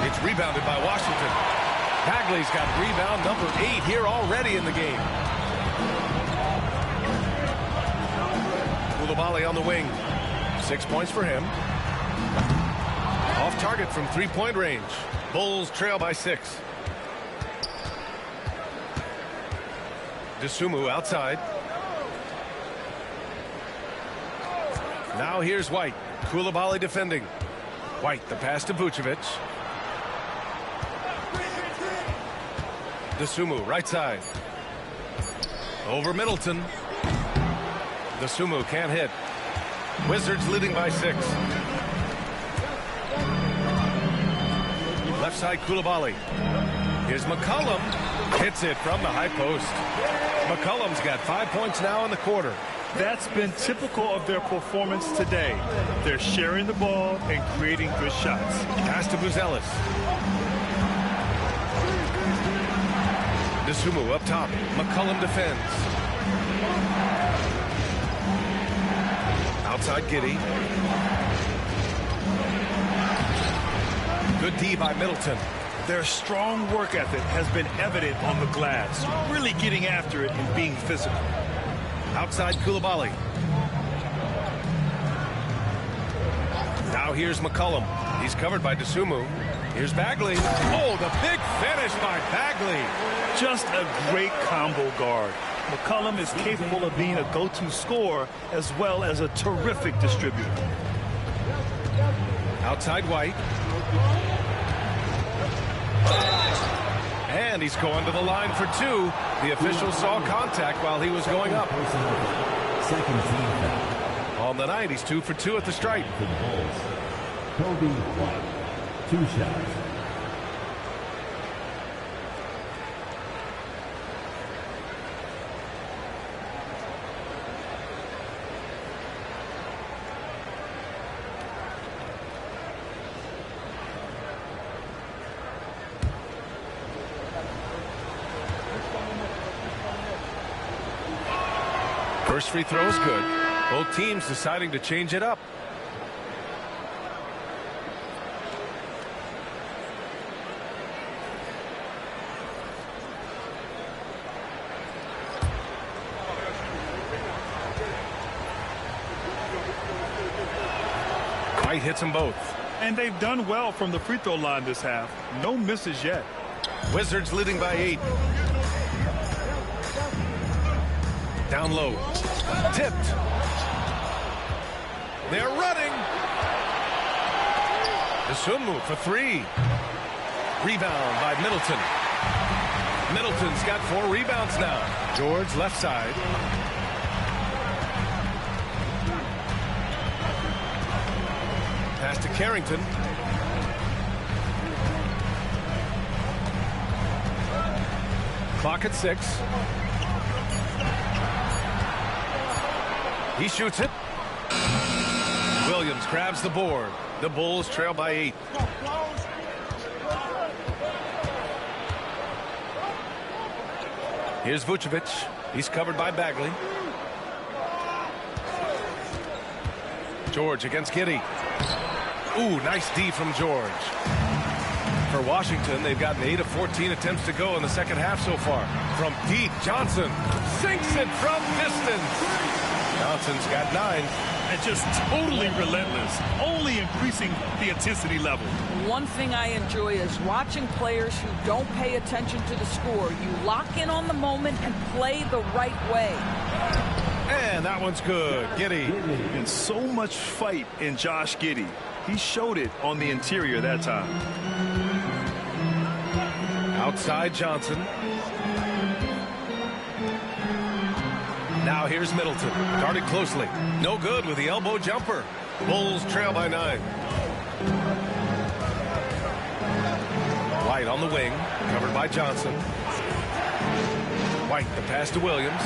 It's rebounded by Washington. Bagley's got rebound number 8 here already in the game. Coulibaly on the wing. 6 points for him. Off target from three-point range. Bulls trail by 6. Dosunmu outside. Now here's White. Coulibaly defending. White, the pass to Vucevic. Dosunmu, right side. Over Middleton. Dosunmu can't hit. Wizards leading by 6. Left side, Coulibaly. Here's McCollum. Hits it from the high post. McCollum's got 5 points now in the quarter. That's been typical of their performance today. They're sharing the ball and creating good shots. Pass to Buzelis. Dosunmu up top. McCollum defends. Outside Giddey. Good D by Middleton. Their strong work ethic has been evident on the glass, really getting after it and being physical. Outside Coulibaly. Now here's McCollum. He's covered by Dosunmu. Here's Bagley. Oh, the big finish by Bagley. Just a great combo guard. McCollum is capable of being a go-to scorer as well as a terrific distributor. Outside White. And he's going to the line for 2. The official saw contact while he was going up. Second team foul. On the night, he's 2 for 2 at the stripe. For the Bulls, Kobe White, 2 shots. First free throw is good. Both teams deciding to change it up. White hits them both. And they've done well from the free throw line this half. No misses yet. Wizards leading by 8. Down low. Tipped. They're running. Dosunmu for 3. Rebound by Middleton. Middleton's got 4 rebounds now. George left side. Pass to Carrington. Clock at 6. He shoots it. Williams grabs the board. The Bulls trail by 8. Here's Vucevic. He's covered by Bagley. George against Giddey. Ooh, nice D from George. For Washington, they've gotten 8 of 14 attempts to go in the second half so far. From deep, Johnson sinks it from distance. Johnson's got 9. And just totally relentless, only increasing the intensity level. One thing I enjoy is watching players who don't pay attention to the score. You lock in on the moment and play the right way. And that one's good. Giddey. And so much fight in Josh Giddey. He showed it on the interior that time. Outside Johnson. Now here's Middleton. Guarded closely. No good with the elbow jumper. Bulls trail by 9. White on the wing. Covered by Johnson. White the pass to Williams.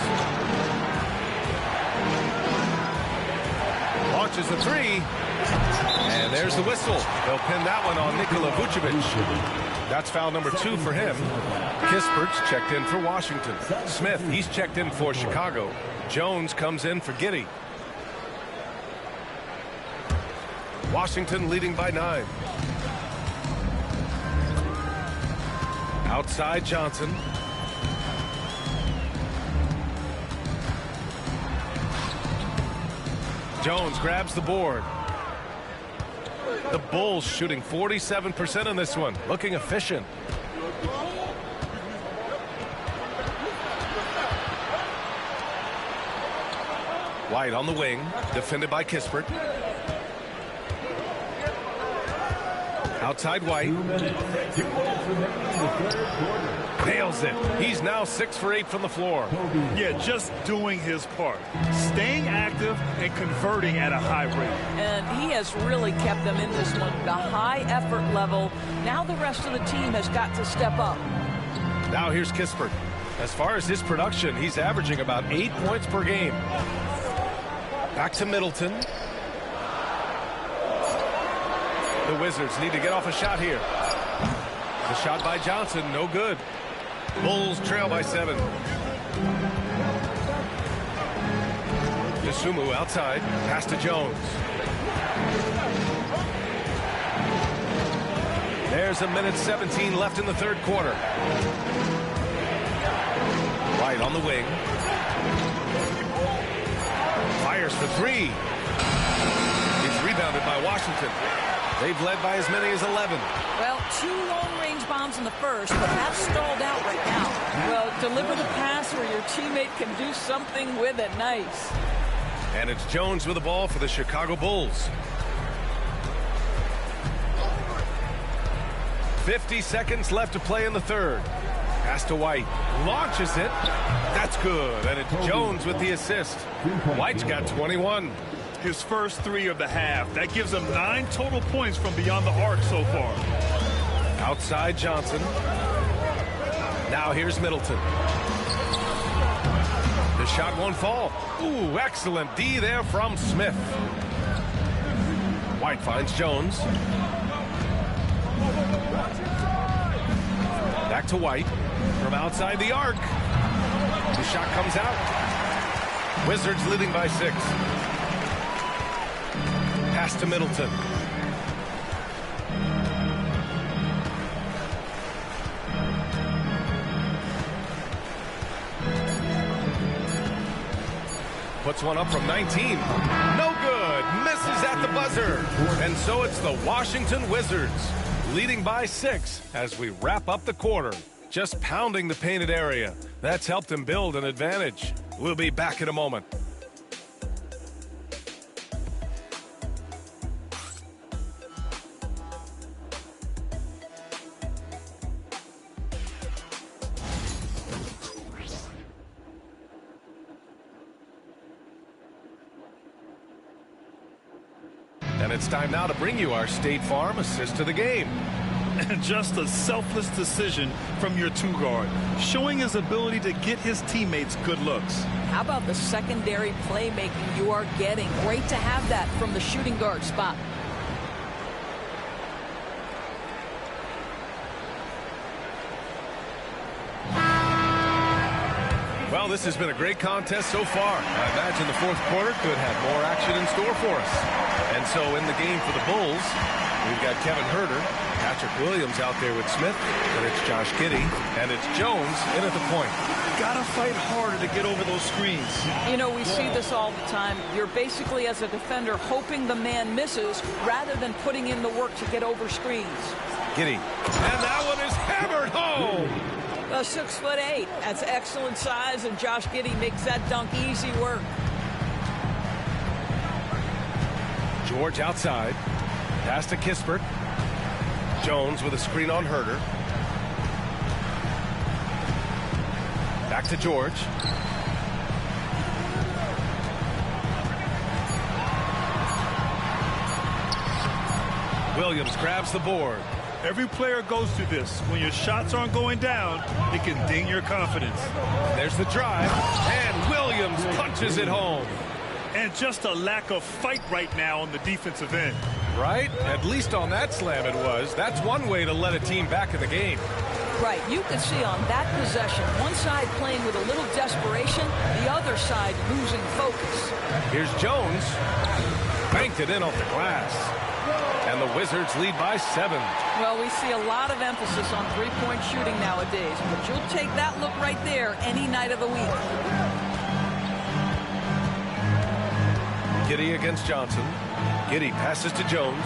Launches the 3. And there's the whistle. They'll pin that one on Nikola Vucevic. That's foul number 2 for him. Kispert's checked in for Washington. Smith, he's checked in for Chicago. Jones comes in for Giddey. Washington leading by 9. Outside Johnson. Jones grabs the board. The Bulls shooting 47% in this one. Looking efficient. White on the wing. Defended by Kispert. Outside White. Nails it. He's now 6 for 8 from the floor. Yeah, just doing his part. Staying active and converting at a high rate. And he has really kept them in this one. The high effort level. Now the rest of the team has got to step up. Now here's Kispert. As far as his production, he's averaging about 8 points per game. Back to Middleton. The Wizards need to get off a shot here. The shot by Johnson, no good. Bulls trail by 7. Dosunmu outside. Pass to Jones. There's a minute 17 left in the third quarter. White on the wing. Fires for 3. It's rebounded by Washington. They've led by as many as 11. Well, 2 long-range bombs in the first, but that's stalled out right now. Well, deliver the pass where your teammate can do something with it. Nice. And it's Jones with the ball for the Chicago Bulls. 50 seconds left to play in the third. Pass to White. Launches it. That's good. And it's Jones with the assist. White's got 21. His first 3 of the half. That gives him 9 total points from beyond the arc so far. Outside Johnson. Now here's Middleton. The shot won't fall. Ooh, excellent D there from Smith. White finds Jones. Back to White. From outside the arc. The shot comes out. Wizards leading by 6. Pass to Middleton. Puts one up from 19. No good. Misses at the buzzer. And so it's the Washington Wizards leading by 6 as we wrap up the quarter. Just pounding the painted area. That's helped them build an advantage. We'll be back in a moment. And it's time now to bring you our State Farm assist to the game. And just a selfless decision from your two-guard, showing his ability to get his teammates good looks. How about the secondary playmaking you are getting? Great to have that from the shooting guard spot. Well, this has been a great contest so far. I imagine the fourth quarter could have more action in store for us. And so in the game for the Bulls, we've got Kevin Huerter, Patrick Williams out there with Smith, and it's Josh Giddey, and it's Jones in at the point. Gotta fight harder to get over those screens. You know, we see this all the time. You're basically, as a defender, hoping the man misses rather than putting in the work to get over screens. Giddey, and that one is hammered home. 6'8". That's excellent size, and Josh Giddey makes that dunk easy work. George outside. Pass to Kispert. Jones with a screen on Huerter. Back to George. Williams grabs the board. Every player goes through this. When your shots aren't going down, it can ding your confidence. There's the drive, and Williams punches it home. And just a lack of fight right now on the defensive end. Right? At least on that slam it was. That's one way to let a team back in the game. Right. You can see on that possession, one side playing with a little desperation, the other side losing focus. Here's Jones. Banked it in off the glass. And the Wizards lead by 7. Well, we see a lot of emphasis on three-point shooting nowadays, but you'll take that look right there any night of the week. Giddey against Johnson. Giddey passes to Jones.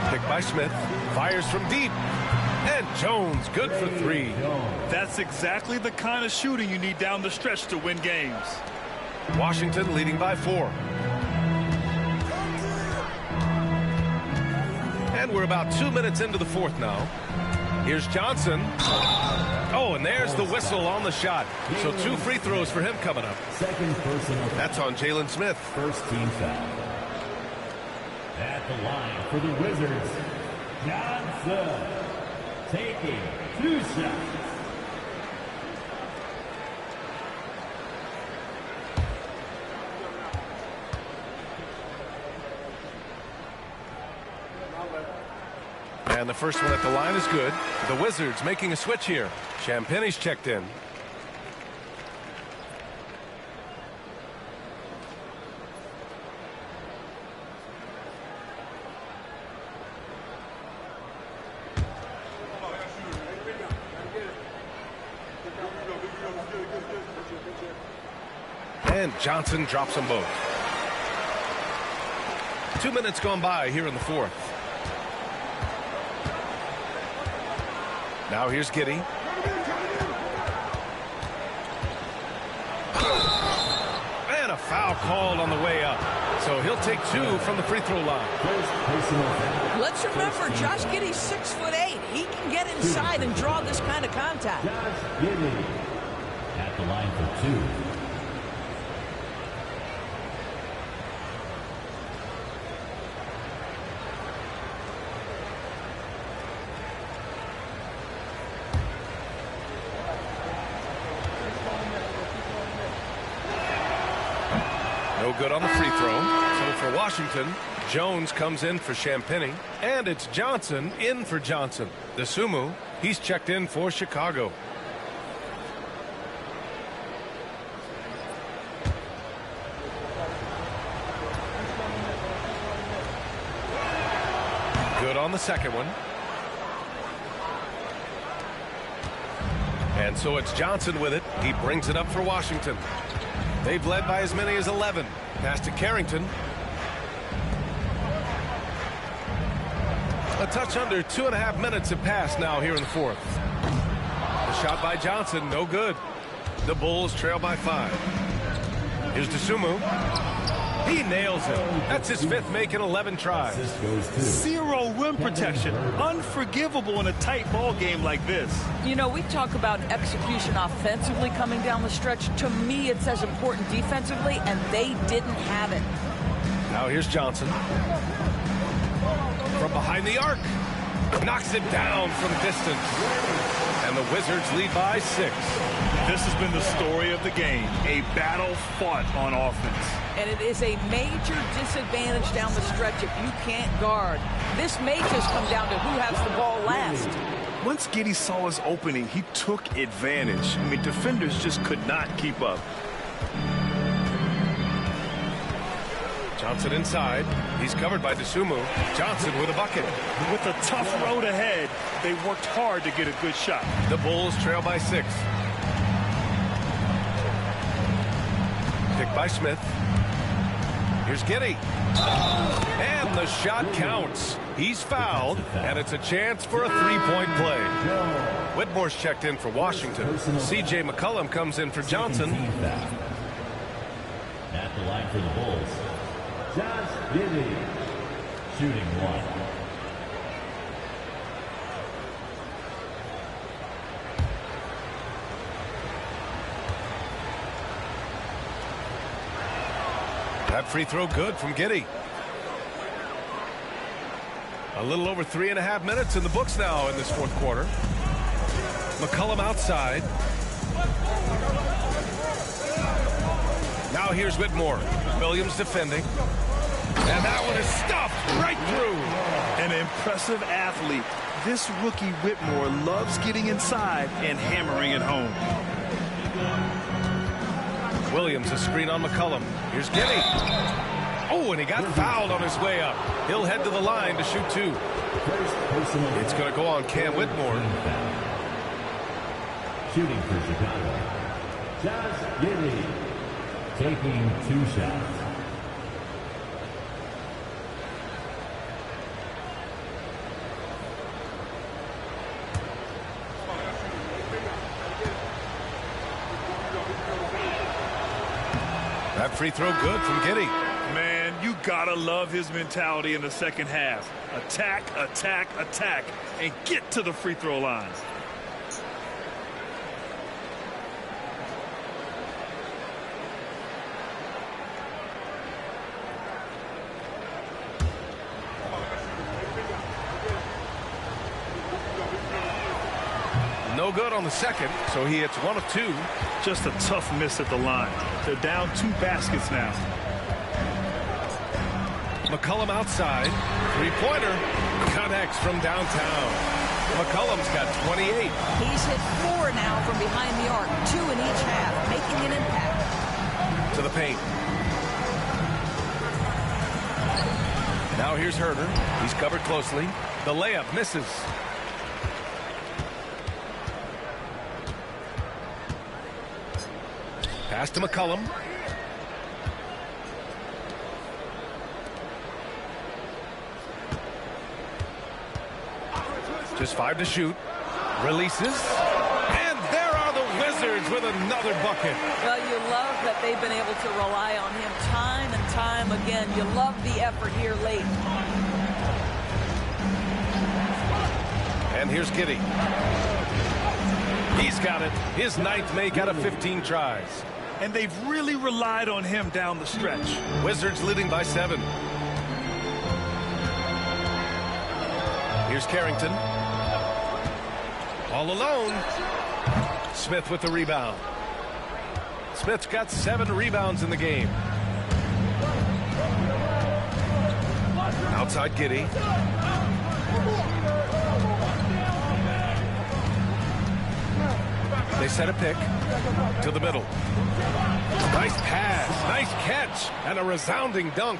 Picked by Smith. Fires from deep. And Jones good for 3. That's exactly the kind of shooting you need down the stretch to win games. Washington leading by 4. And we're about 2 minutes into the fourth now. Here's Johnson. Oh, and there's the whistle on the shot. So 2 free throws for him coming up. Second personal. That's on Jalen Smith. First team foul. At the line for the Wizards, Johnson taking 2 shots. And the first one at the line is good. The Wizards making a switch here. Champagne's checked in. And Johnson drops them both. 2 minutes gone by here in the fourth. Now here's Giddey. And a foul called on the way up. So he'll take 2 from the free throw line. Let's remember, Josh Giddey's 6'8". He can get inside and draw this kind of contact. Josh Giddey at the line for 2. No good on the free throw. So for Washington, Jones comes in for Champagnie, and it's Johnson in for Johnson. The Sumu, he's checked in for Chicago. Good on the second one. And so it's Johnson with it. He brings it up for Washington. They've led by as many as 11. Pass to Carrington. A touch under 2.5 minutes have passed now here in the fourth. The shot by Johnson, no good. The Bulls trail by 5. Here's DeSumo. He nails it. That's his 5th make in 11 tries. 0 rim protection. Unforgivable in a tight ball game like this. You know, we talk about execution offensively coming down the stretch. To me, it's as important defensively, and they didn't have it. Now here's Johnson. From behind the arc. Knocks it down from distance. And the Wizards lead by 6. This has been the story of the game. A battle fought on offense. And it is a major disadvantage down the stretch if you can't guard. This may just come down to who has the ball last. Once Giddey saw his opening, he took advantage. I mean, defenders just could not keep up. Johnson inside. He's covered by DeSumo. Johnson with a bucket. With a tough road ahead, they worked hard to get a good shot. The Bulls trail by 6. Picked by Smith. Here's Giddey. And the shot counts. He's fouled, and it's a chance for a three-point play. Whitmore's checked in for Washington. C.J. McCollum comes in for Johnson. At the line for the Bulls, Josh Giddey, shooting 1. That free throw good from Giddey. A little over 3.5 minutes in the books now in this fourth quarter. McCollum outside. Now here's Whitmore. Williams defending. And that one is stuffed right through. An impressive athlete. This rookie Whitmore loves getting inside and hammering it home. Williams a screen on McCollum. Here's Giddey. Oh, and he got fouled on his way up. He'll head to the line to shoot 2. It's going to go on Cam Whitmore. Shooting for Chicago, Josh Giddey, taking 2 shots. That free throw good from Giddey. Man, you gotta love his mentality in the second half. Attack, attack, attack, and get to the free throw line. No good on the second, so he hits 1 of 2. Just a tough miss at the line. They're down 2 baskets now. McCollum outside. Three-pointer connects from downtown. McCollum's got 28. He's hit 4 now from behind the arc, 2 in each half, making an impact. To the paint. Now here's Herder. He's covered closely. The layup misses. Pass to McCollum. Just 5 to shoot. Releases. And there are the Wizards with another bucket. Well, you love that they've been able to rely on him time and time again. You love the effort here late. And here's Giddey. He's got it. His 9th make out of 15 tries. And they've really relied on him down the stretch. Wizards leading by 7. Here's Carrington. All alone. Smith with the rebound. Smith's got 7 rebounds in the game. Outside Giddey. They set a pick to the middle. Nice pass, nice catch, and a resounding dunk.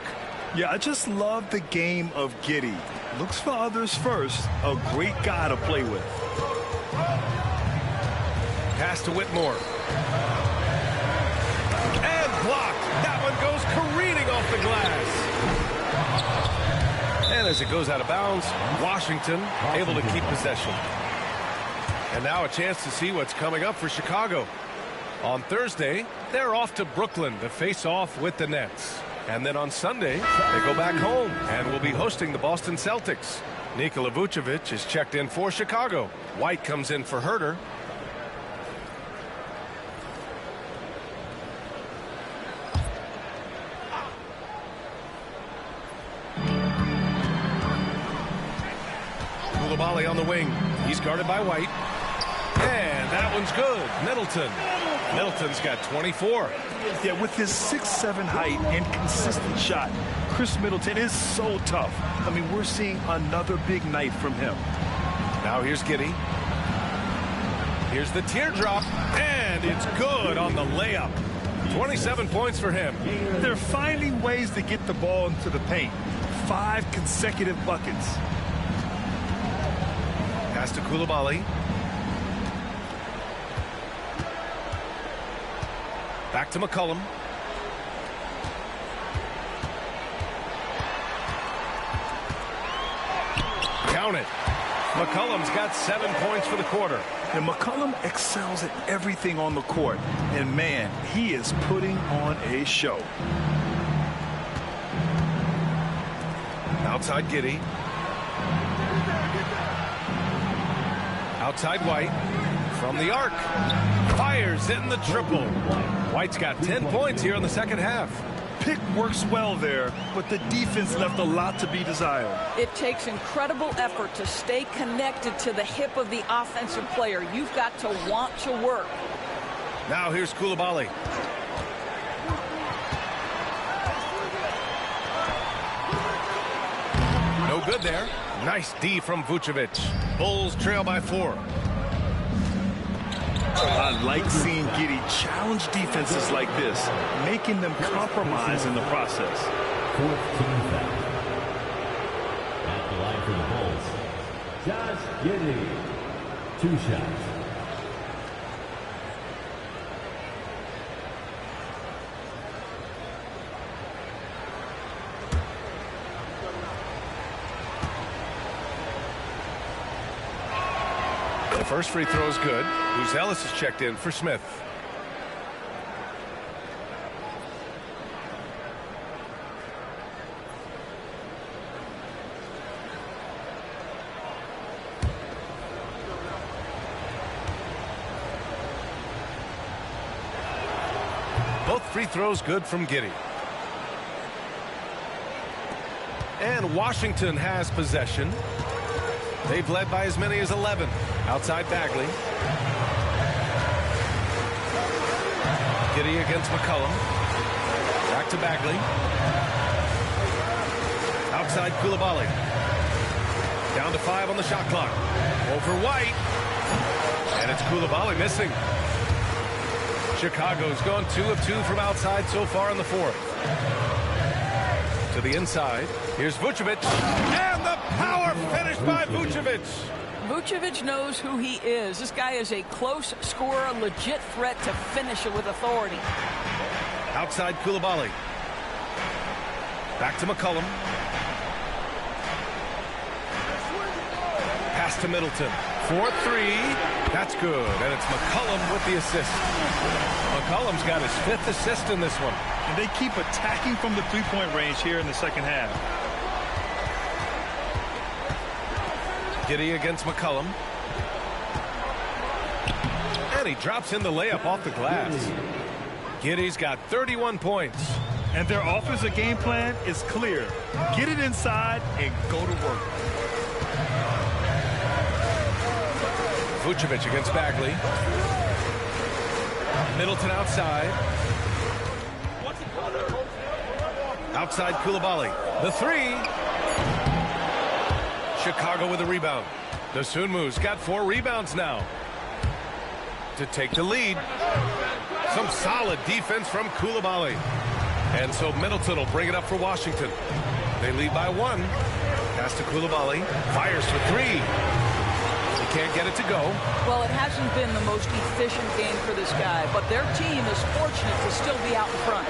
Yeah, I just love the game of Giddey. Looks for others first. A great guy to play with. Pass to Whitmore. And blocked. That one goes careening off the glass. And as it goes out of bounds, Washington able to keep possession. And now a chance to see what's coming up for Chicago. On Thursday, they're off to Brooklyn to face off with the Nets. And then on Sunday, they go back home and will be hosting the Boston Celtics. Nikola Vucevic is checked in for Chicago. White comes in for Herder. Coulibaly on the wing. He's guarded by White. And that one's good. Middleton's got 24. Yeah, with his 6'7" height and consistent shot, Chris Middleton is so tough. I mean, we're seeing another big night from him. Now here's Giddey. Here's the teardrop, and it's good on the layup. 27 points for him. They're finding ways to get the ball into the paint. 5 consecutive buckets. Pass to Coulibaly. Back to McCollum. Count it. McCollum's got 7 points for the quarter. And McCollum excels at everything on the court. And, man, he is putting on a show. Outside Giddey. Outside White. From the arc. Fires in the triple. White's got 10 points here in the second half. Pick works well there, but the defense left a lot to be desired. It takes incredible effort to stay connected to the hip of the offensive player. You've got to want to work. Now here's Coulibaly. No good there. Nice D from Vucevic. Bulls trail by 4. I like seeing Giddey challenge defenses like this, making them compromise in the process. 14th foul. At the line for the Bulls, Josh Giddey. 2 shots. The first free throw is good. Ellis is checked in for Smith. Both free throws good from Giddey. And Washington has possession. They've led by as many as 11. Outside Bagley. Giddey against McCollum. Back to Bagley. Outside Coulibaly. Down to 5 on the shot clock. Over White. And it's Coulibaly missing. Chicago's gone 2 of 2 from outside so far in the fourth. To the inside. Here's Vucevic. And the power finish by Vucevic. Vucevic knows who he is. This guy is a close scorer, a legit threat to finish it with authority. Outside Coulibaly. Back to McCollum. Pass to Middleton. 4-3. That's good. And it's McCollum with the assist. McCollum's got his 5th assist in this one. And they keep attacking from the three-point range here in the second half. Giddey against McCollum. And he drops in the layup off the glass. Giddey's got 31 points. And their offensive game plan is clear. Get it inside and go to work. Vucevic against Bagley. Middleton outside. Outside Coulibaly. The 3. Chicago with a rebound. Dosunmu's got 4 rebounds now to take the lead. Some solid defense from Coulibaly. And so Middleton will bring it up for Washington. They lead by 1. Pass to Coulibaly. Fires for 3. He can't get it to go. Well, it hasn't been the most efficient game for this guy, but their team is fortunate to still be out in front.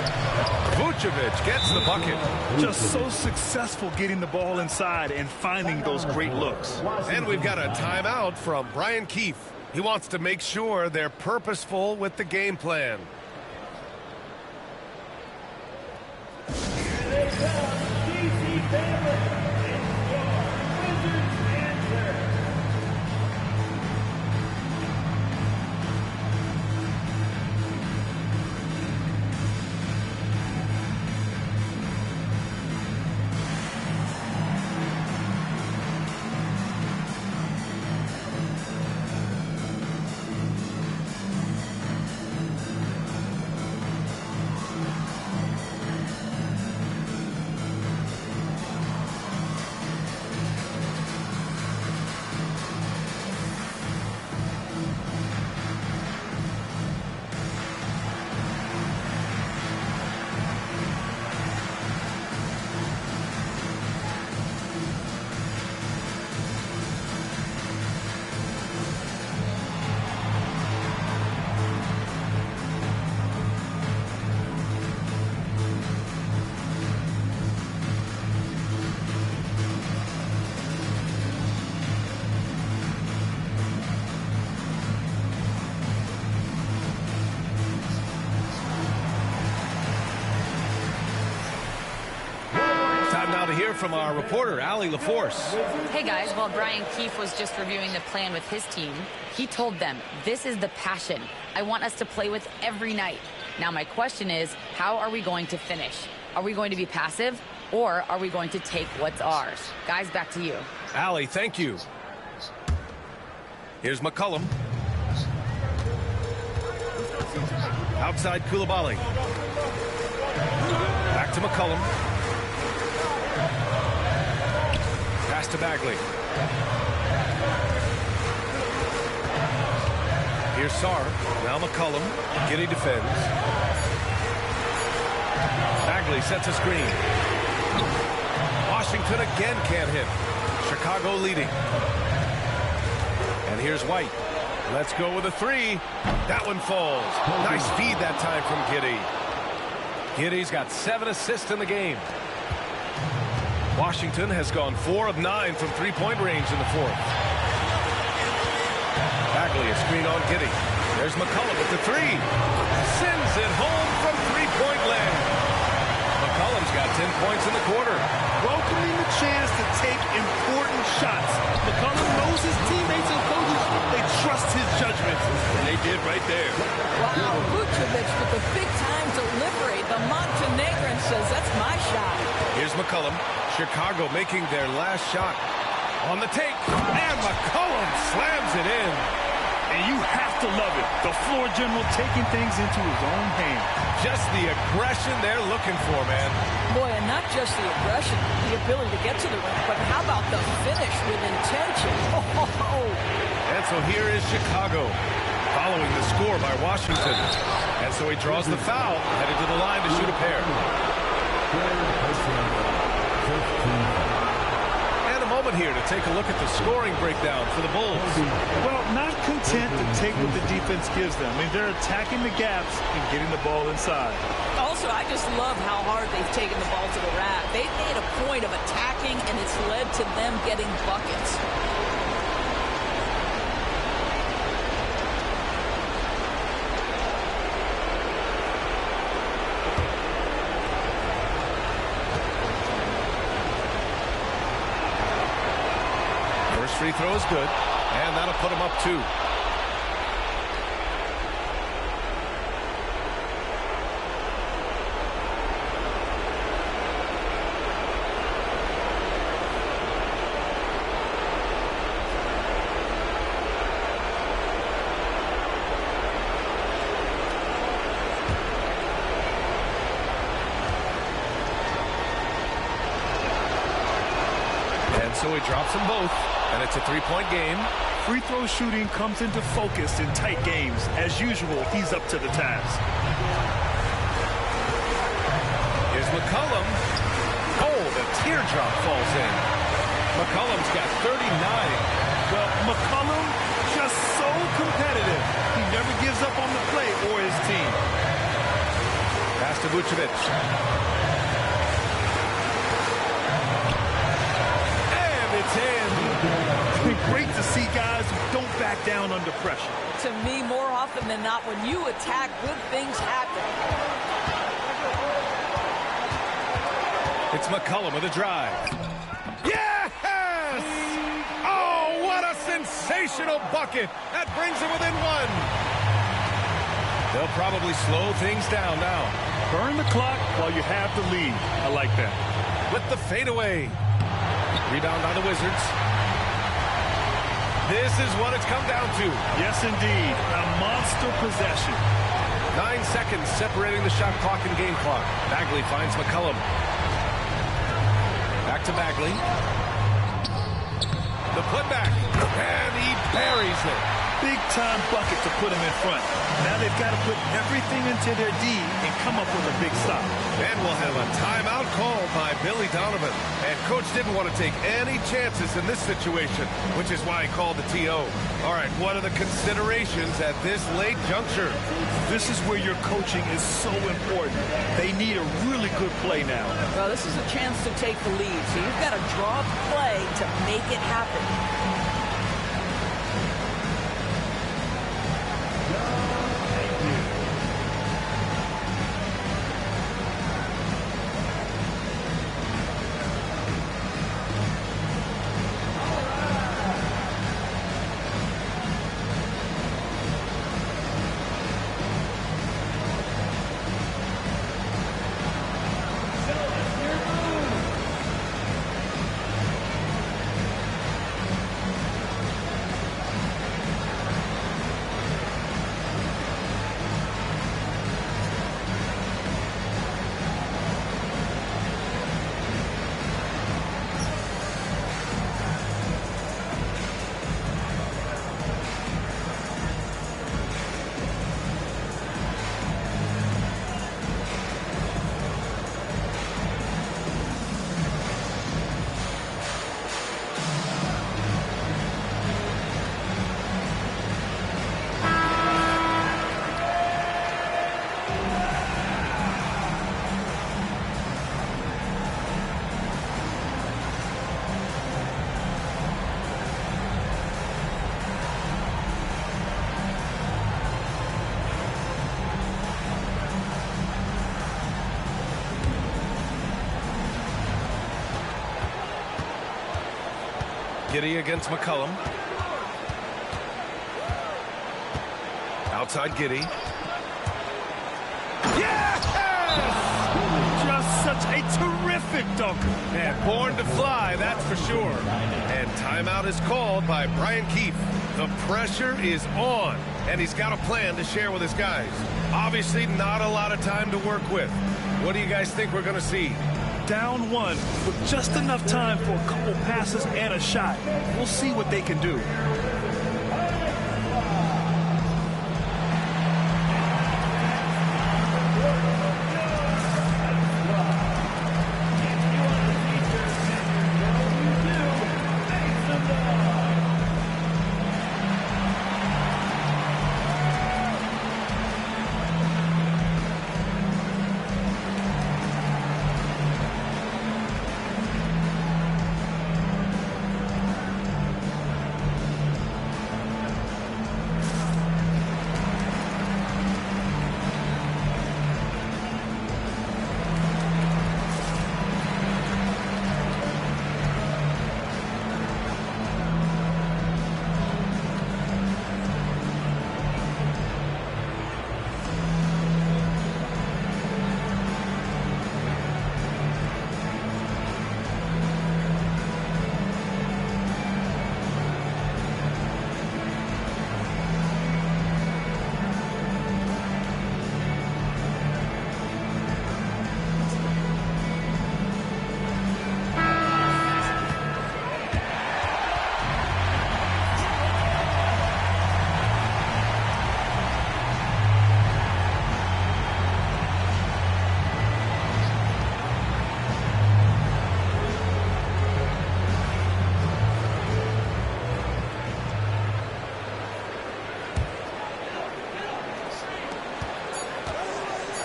Vucevic gets the bucket. Just so successful getting the ball inside and finding those great looks. And we've got a timeout from Brian Keefe. He wants to make sure they're purposeful with the game plan. hear from our reporter, Allie LaForce. Hey, guys. While Brian Keefe was just reviewing the plan with his team, he told them, this is the passion I want us to play with every night. Now, my question is, how are we going to finish? Are we going to be passive, or are we going to take what's ours? Guys, back to you. Allie, thank you. Here's McCollum. Outside Koulibaly. Back to McCollum. Pass to Bagley. Here's Sarr. Now McCollum. Giddey defends. Bagley sets a screen. Washington again can't hit. Chicago leading. And here's White. Let's go with a three. That one falls. Nice feed that time from Giddey. Giddey's got 7 assists in the game. Washington has gone 4 of 9 from three-point range in the fourth. Bagley, a screen on Giddey. There's McCollum with the three. Sends it home from three-point land. McCollum's got 10 points in the quarter. Welcoming the chance to take important shots. McCollum knows his teammates and coaches. They trust his judgment, and they did right there. Wow, Vucevic with the big-time delivery. The Montenegrin says, that's my shot. Here's McCollum. Chicago making their last shot. On the take, and McCollum slams it in. And you have to love it. The floor general taking things into his own hands. Just the aggression they're looking for, man. Boy, and not just the aggression, the ability to get to the rim, but how about the finish with intention? Oh. And so here is Chicago, following the score by Washington. And so he draws the foul, headed to the line to shoot a pair. And a moment here to take a look at the scoring breakdown for the Bulls. Well, not content to take what the defense gives them. I mean, they're attacking the gaps and getting the ball inside. Also, I just love how hard they've taken the ball to the rack. They've made a point of attacking, and it's led to them getting buckets. First free throw is good, and that'll put him up 2. And so he drops them both. And it's a three-point game. Free throw shooting comes into focus in tight games. As usual, he's up to the task. Here's McCollum. Oh, the teardrop falls in. McCollum's got 39. Well, McCollum just so competitive. He never gives up on the play or his team. Pass to Vucevic. It's in. It's been great to see guys who don't back down under pressure. To me, more often than not, when you attack, good things happen. It's McCollum with a drive. Yes! Oh, what a sensational bucket. That brings him within 1. They'll probably slow things down now. Burn the clock while you have the lead. I like that. With the fadeaway. Rebound by the Wizards. This is what it's come down to. Yes, indeed. A monster possession. 9 seconds separating the shot clock and game clock. Bagley finds McCollum. Back to Bagley. The putback. And he buries it. Big-time bucket to put him in front. Now they've got to put everything into their D and come up with a big stop. And we'll have a timeout called by Billy Donovan. And Coach didn't want to take any chances in this situation, which is why he called the TO. All right, what are the considerations at this late juncture? This is where your coaching is so important. They need a really good play now. Well, this is a chance to take the lead, so you've got to draw the play to make it happen. Giddey against McCollum. Outside Giddey. Yes! Just such a terrific dunker. And born to fly, that's for sure. And timeout is called by Brian Keefe. The pressure is on, and he's got a plan to share with his guys. Obviously, not a lot of time to work with. What do you guys think we're going to see? Down one with just enough time for a couple passes and a shot. We'll see what they can do.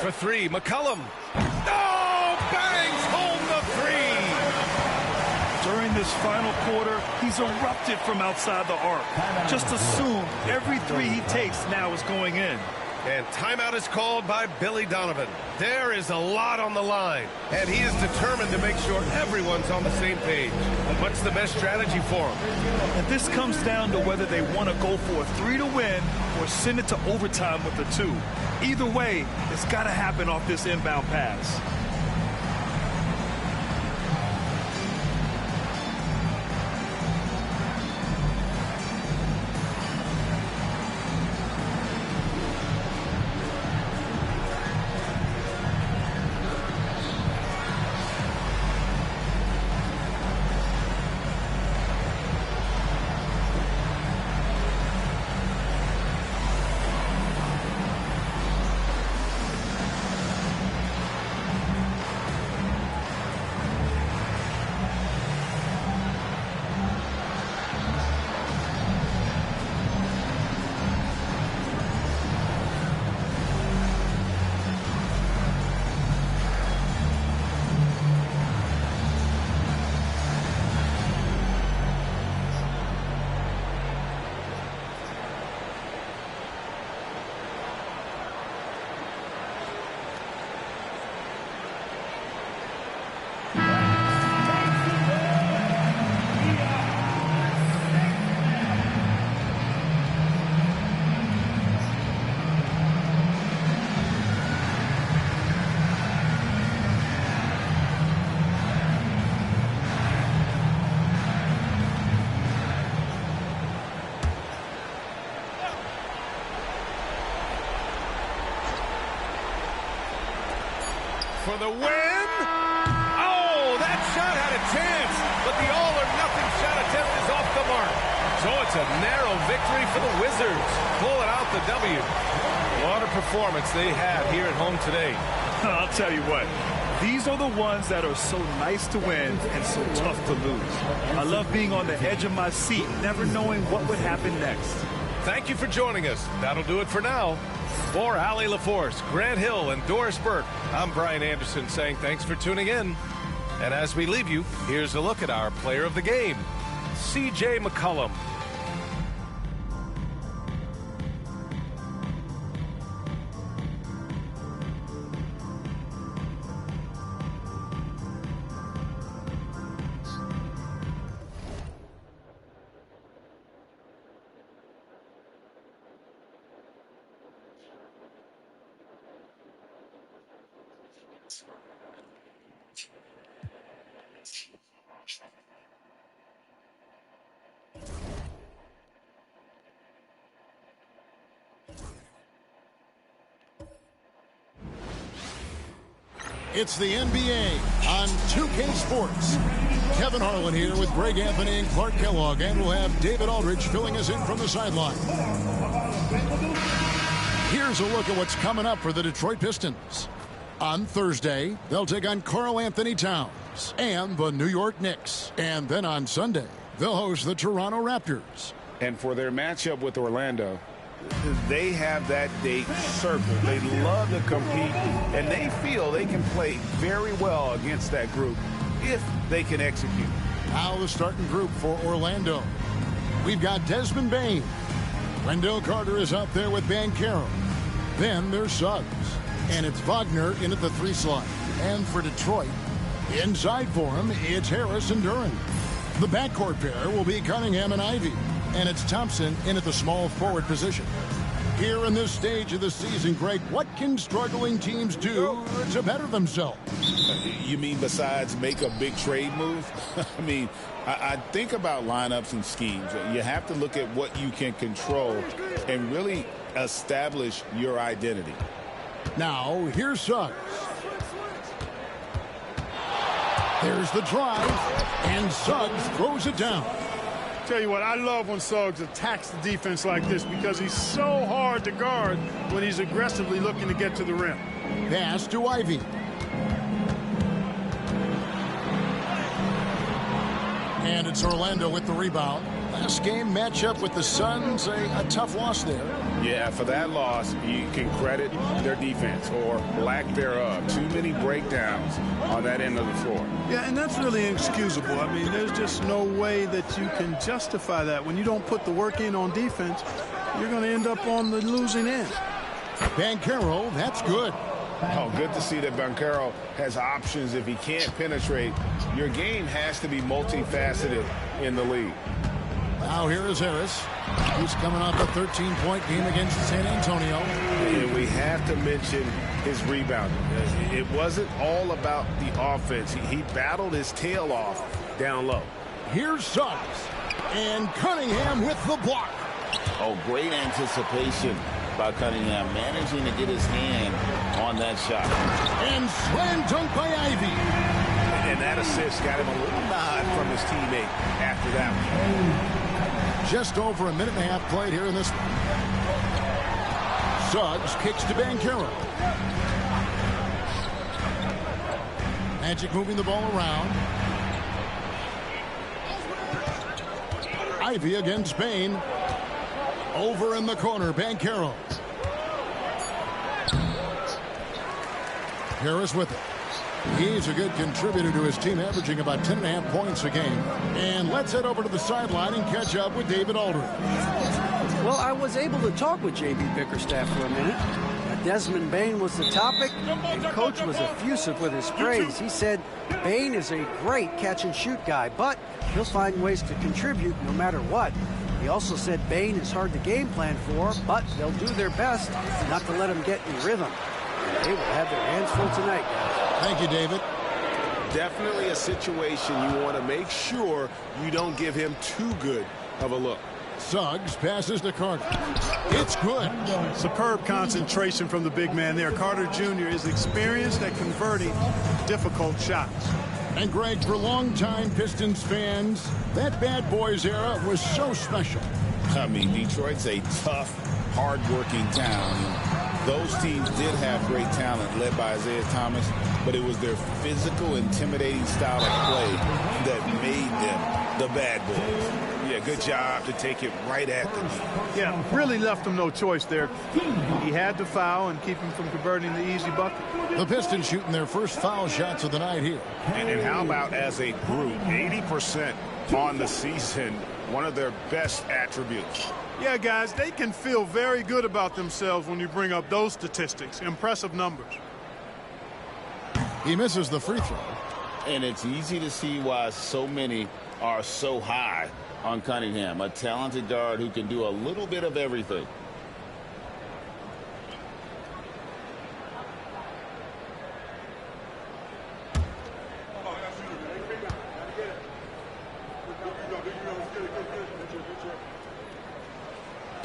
For three, McCollum. Oh, bangs home the three. During this final quarter, he's erupted from outside the arc. Just assume every three he takes now is going in. And timeout is called by Billy Donovan. There is a lot on the line, and he is determined to make sure everyone's on the same page. What's the best strategy for him? And this comes down to whether they want to go for a three to win or send it to overtime with a two. Either way, it's got to happen off this inbound pass. For the win. Oh, that shot had a chance, but the all-or-nothing shot attempt is off the mark. So it's a narrow victory for the Wizards, pulling out the W. What a performance they had here at home today. I'll tell you what, these are the ones that are so nice to win and so tough to lose. I love being on the edge of my seat, never knowing what would happen next. Thank you for joining us. That'll do it for now. For Allie LaForce, Grant Hill, and Doris Burke, I'm Brian Anderson saying thanks for tuning in. And as we leave you, here's a look at our player of the game, C.J. McCollum. It's the NBA on 2K Sports. Kevin Harlan here with Greg Anthony and Clark Kellogg, and we'll have David Aldridge filling us in from the sideline. Here's a look at what's coming up for the Detroit Pistons. On Thursday, they'll take on Karl Anthony Towns and the New York Knicks. And then on Sunday, they'll host the Toronto Raptors. And for their matchup with Orlando, they have that date circled. They love to compete, and they feel they can play very well against that group if they can execute. Now the starting group for Orlando. We've got Desmond Bane. Wendell Carter is out there with Banchero. Then there's Suggs. And it's Wagner in at the 3 slot. And for Detroit, inside for him, it's Harris and Duran. The backcourt pair will be Cunningham and Ivey. And it's Thompson in at the small forward position. Here in this stage of the season, Greg, what can struggling teams do to better themselves? You mean besides make a big trade move? I mean, I think about lineups and schemes. You have to look at what you can control and really establish your identity. Now, here's Suggs. There's the drive, and Suggs throws it down. Tell you what, I love when Suggs attacks the defense like this because he's so hard to guard when he's aggressively looking to get to the rim. Pass to Ivey. And it's Orlando with the rebound. Last game matchup with the Suns, a tough loss there. Yeah, for that loss, you can credit their defense or lack thereof. Too many breakdowns on that end of the floor. Yeah, and that's really inexcusable. I mean, there's just no way that you can justify that. When you don't put the work in on defense, you're going to end up on the losing end. Banchero, that's good. Oh, good to see that Banchero has options if he can't penetrate. Your game has to be multifaceted in the league. Now here is Harris. He's coming off a 13-point game against San Antonio. And we have to mention his rebounding. It wasn't all about the offense. He battled his tail off down low. Here's Suggs. And Cunningham with the block. Oh, great anticipation by Cunningham, managing to get his hand on that shot. And slam dunk by Ivey. And that assist got him a little nod from his teammate after that one. Just over a minute and a half played here in this one. Suggs kicks to Banchero. Magic moving the ball around. Ivey against Bane. Over in the corner, Banchero. Harris with it. He's a good contributor to his team, averaging about 10.5 points a game. And let's head over to the sideline and catch up with David Aldridge. Well, I was able to talk with J.B. Bickerstaff for a minute. Desmond Bane was the topic, and Coach was effusive with his praise. He said Bane is a great catch-and-shoot guy, but he'll find ways to contribute no matter what. He also said Bane is hard to game plan for, but they'll do their best not to let him get in rhythm. And they will have their hands full tonight, guys. Thank you, David. Definitely a situation you want to make sure you don't give him too good of a look. Suggs passes to Carter. It's good. Superb concentration from the big man there. Carter Jr. is experienced at converting difficult shots. And Greg, for longtime Pistons fans, that bad boys era was so special. I mean, Detroit's a tough, hard-working town. Those teams did have great talent led by Isaiah Thomas, but it was their physical, intimidating style of play that made them the bad boys. Yeah, good job to take it right at the knee. Yeah, really left him no choice there. He had to foul and keep him from converting the easy bucket. The Pistons shooting their first foul shots of the night here. And how about as a group, 80% on the season, one of their best attributes. Yeah, guys, they can feel very good about themselves when you bring up those statistics. Impressive numbers. He misses the free throw. And it's easy to see why so many are so high on Cunningham, a talented guard who can do a little bit of everything.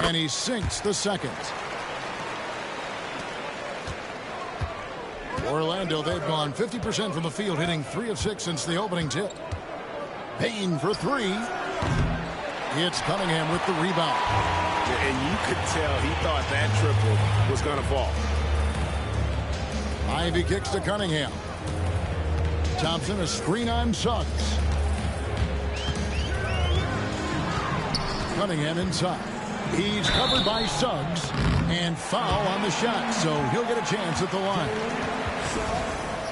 And he sinks the second. Orlando, they've gone 50% from the field, hitting 3 of 6 since the opening tip. Payne for 3. It's Cunningham with the rebound. And you could tell he thought that triple was going to fall. Ivy kicks to Cunningham. Thompson, a screen on Suggs. Cunningham inside. He's covered by Suggs. And foul on the shot, so he'll get a chance at the line.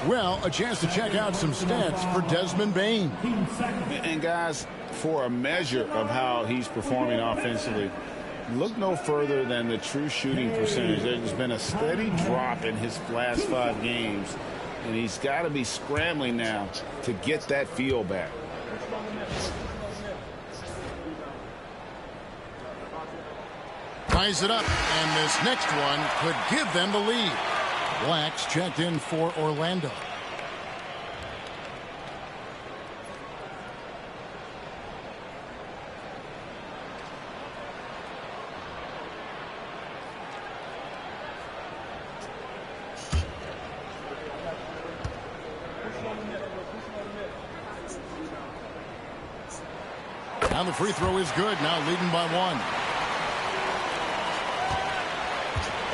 Well, a chance to check out some stats for Desmond Bane. And guys, for a measure of how he's performing offensively, look no further than the true shooting percentage. There's been a steady drop in his last 5 games, and he's got to be scrambling now to get that feel back. Ties it up, and this next one could give them the lead. Black's checked in for Orlando. Now the free throw is good, now leading by 1.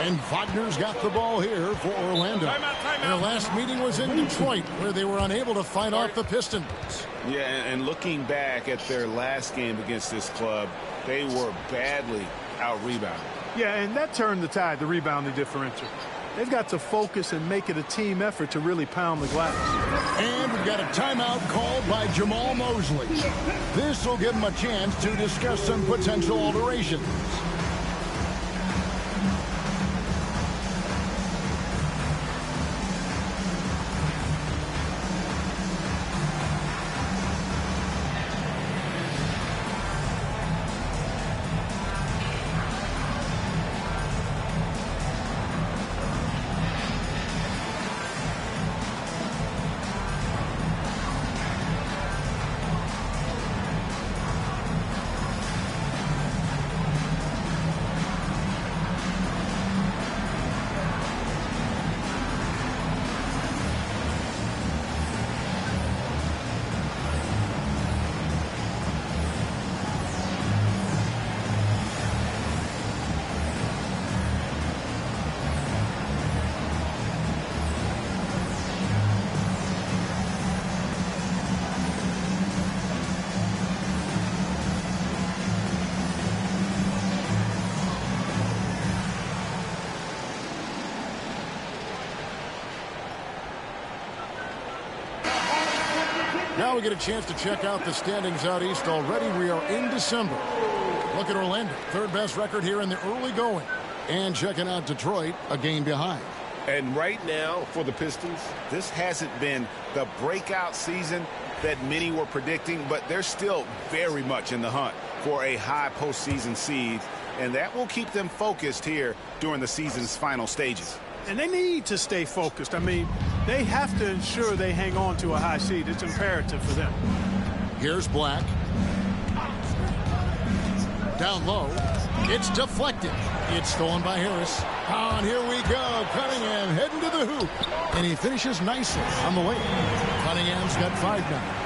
And Wagner's got the ball here for Orlando. Their last meeting was in Detroit, where they were unable to fight off the Pistons. Yeah, and looking back at their last game against this club, they were badly out-rebounded. Yeah, and that turned the tide, the rebounding differential. They've got to focus and make it a team effort to really pound the glass. And we've got a timeout called by Jamal Mosley. This will give them a chance to discuss some potential alterations. Now we get a chance to check out the standings out east. Already we are in December. Look at Orlando, third best record here in the early going. And checking out Detroit, a game behind. And right now for the Pistons, this hasn't been the breakout season that many were predicting, but they're still very much in the hunt for a high postseason seed, and that will keep them focused here during the season's final stages. And they need to stay focused. I mean, they have to ensure they hang on to a high seed. It's imperative for them. Here's Black. Down low. It's deflected. It's stolen by Harris. Oh, and here we go. Cunningham heading to the hoop. And he finishes nicely on the way. Cunningham's got 5 now.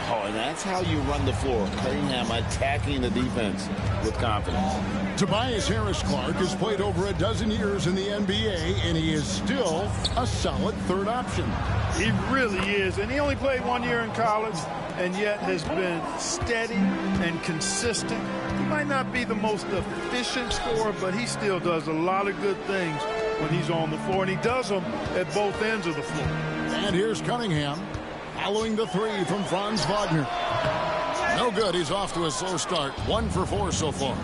Oh, and that's how you run the floor. Cunningham attacking the defense with confidence. Tobias Harris-Clark has played over a dozen years in the NBA, and he is still a solid third option. He really is, and he only played 1 year in college, and yet has been steady and consistent. He might not be the most efficient scorer, but he still does a lot of good things when he's on the floor, and he does them at both ends of the floor. And here's Cunningham, following the 3 from Franz Wagner. No good. He's off to a slow start. 1 for 4 so far.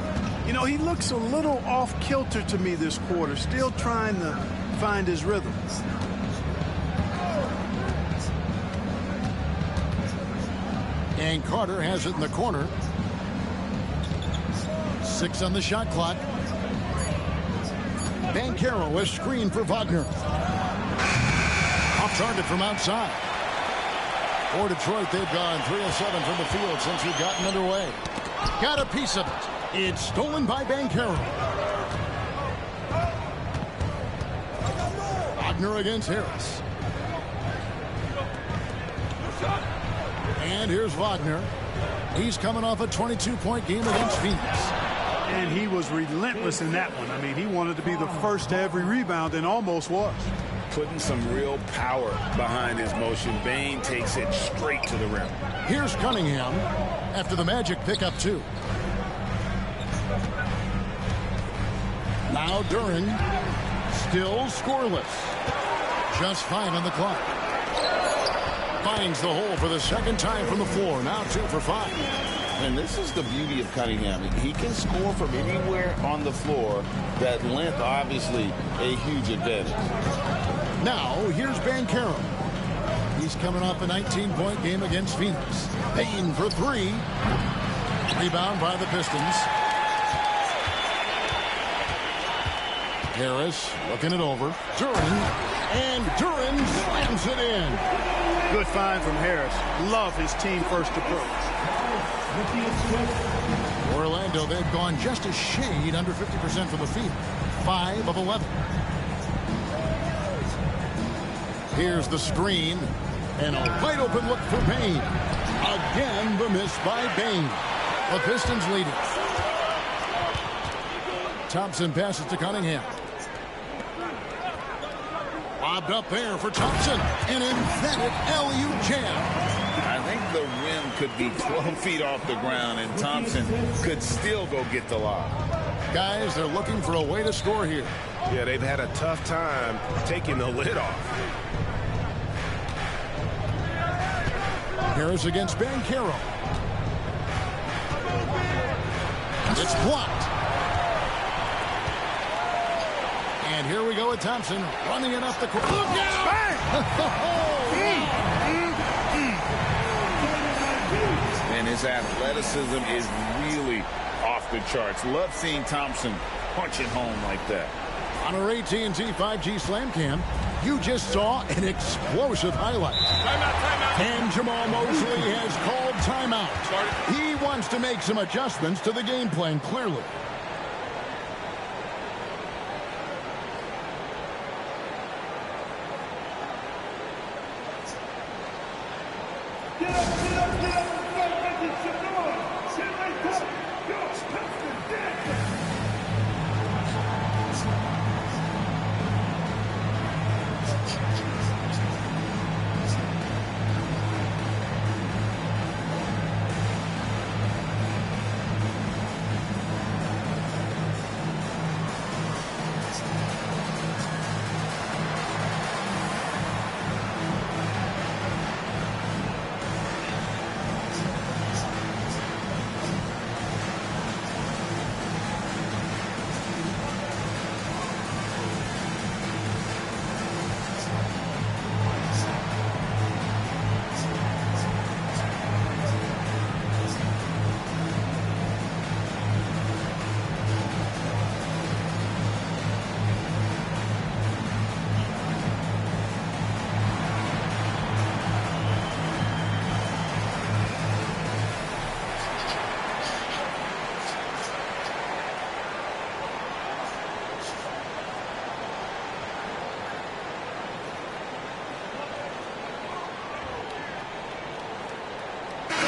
You know, he looks a little off-kilter to me this quarter, still trying to find his rhythm. And Carter has it in the corner. 6 on the shot clock. Banchero, a screen for Wagner. Off target from outside. For Detroit, they've gone 3 of 7 from the field since we've gotten underway. Got a piece of it. It's stolen by Banchero. Wagner against Harris. And here's Wagner. He's coming off a 22-point game against Phoenix. And he was relentless in that one. I mean, he wanted to be the first to every rebound and almost was. Putting some real power behind his motion. Bane takes it straight to the rim. Here's Cunningham after the Magic pick up 2. Now Duren, still scoreless. Just 5 on the clock. Finds the hole for the second time from the floor. Now 2 for 5. And this is the beauty of Cunningham. He can score from anywhere on the floor. That length, obviously, a huge advantage. Now, here's Banchero. He's coming off a 19-point game against Phoenix. Payne for 3. Rebound by the Pistons. Harris looking it over. Duren. And Duren slams it in. Good find from Harris. Love his team-first approach. Orlando, they've gone just a shade under 50% from the field. 5 of 11. Here's the screen. And a wide open look for Payne. Again, the miss by Bane. The Pistons leading. Thompson passes to Cunningham. Lobbed up there for Thompson. An emphatic alley-oop jam. I think the rim could be 12 feet off the ground, and Thompson could still go get the lob. Guys, they're looking for a way to score here. Yeah, they've had a tough time taking the lid off. Harris against Banchero. It's blocked. And here we go with Thompson running it up the court. Look out! And his athleticism is really off the charts. Love seeing Thompson punch it home like that. On our AT&T 5G Slam Cam, you just saw an explosive highlight. And Jamal Mosley has called timeout. He wants to make some adjustments to the game plan, clearly.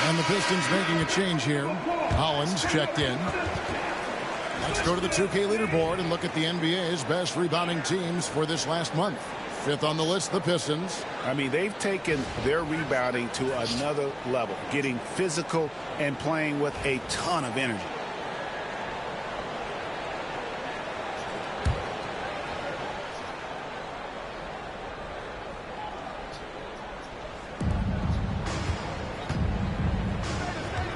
And the Pistons making a change here. Hollins checked in. Let's go to the 2K leaderboard and look at the NBA's best rebounding teams for this last month. 5th on the list, the Pistons. I mean, they've taken their rebounding to another level, getting physical and playing with a ton of energy.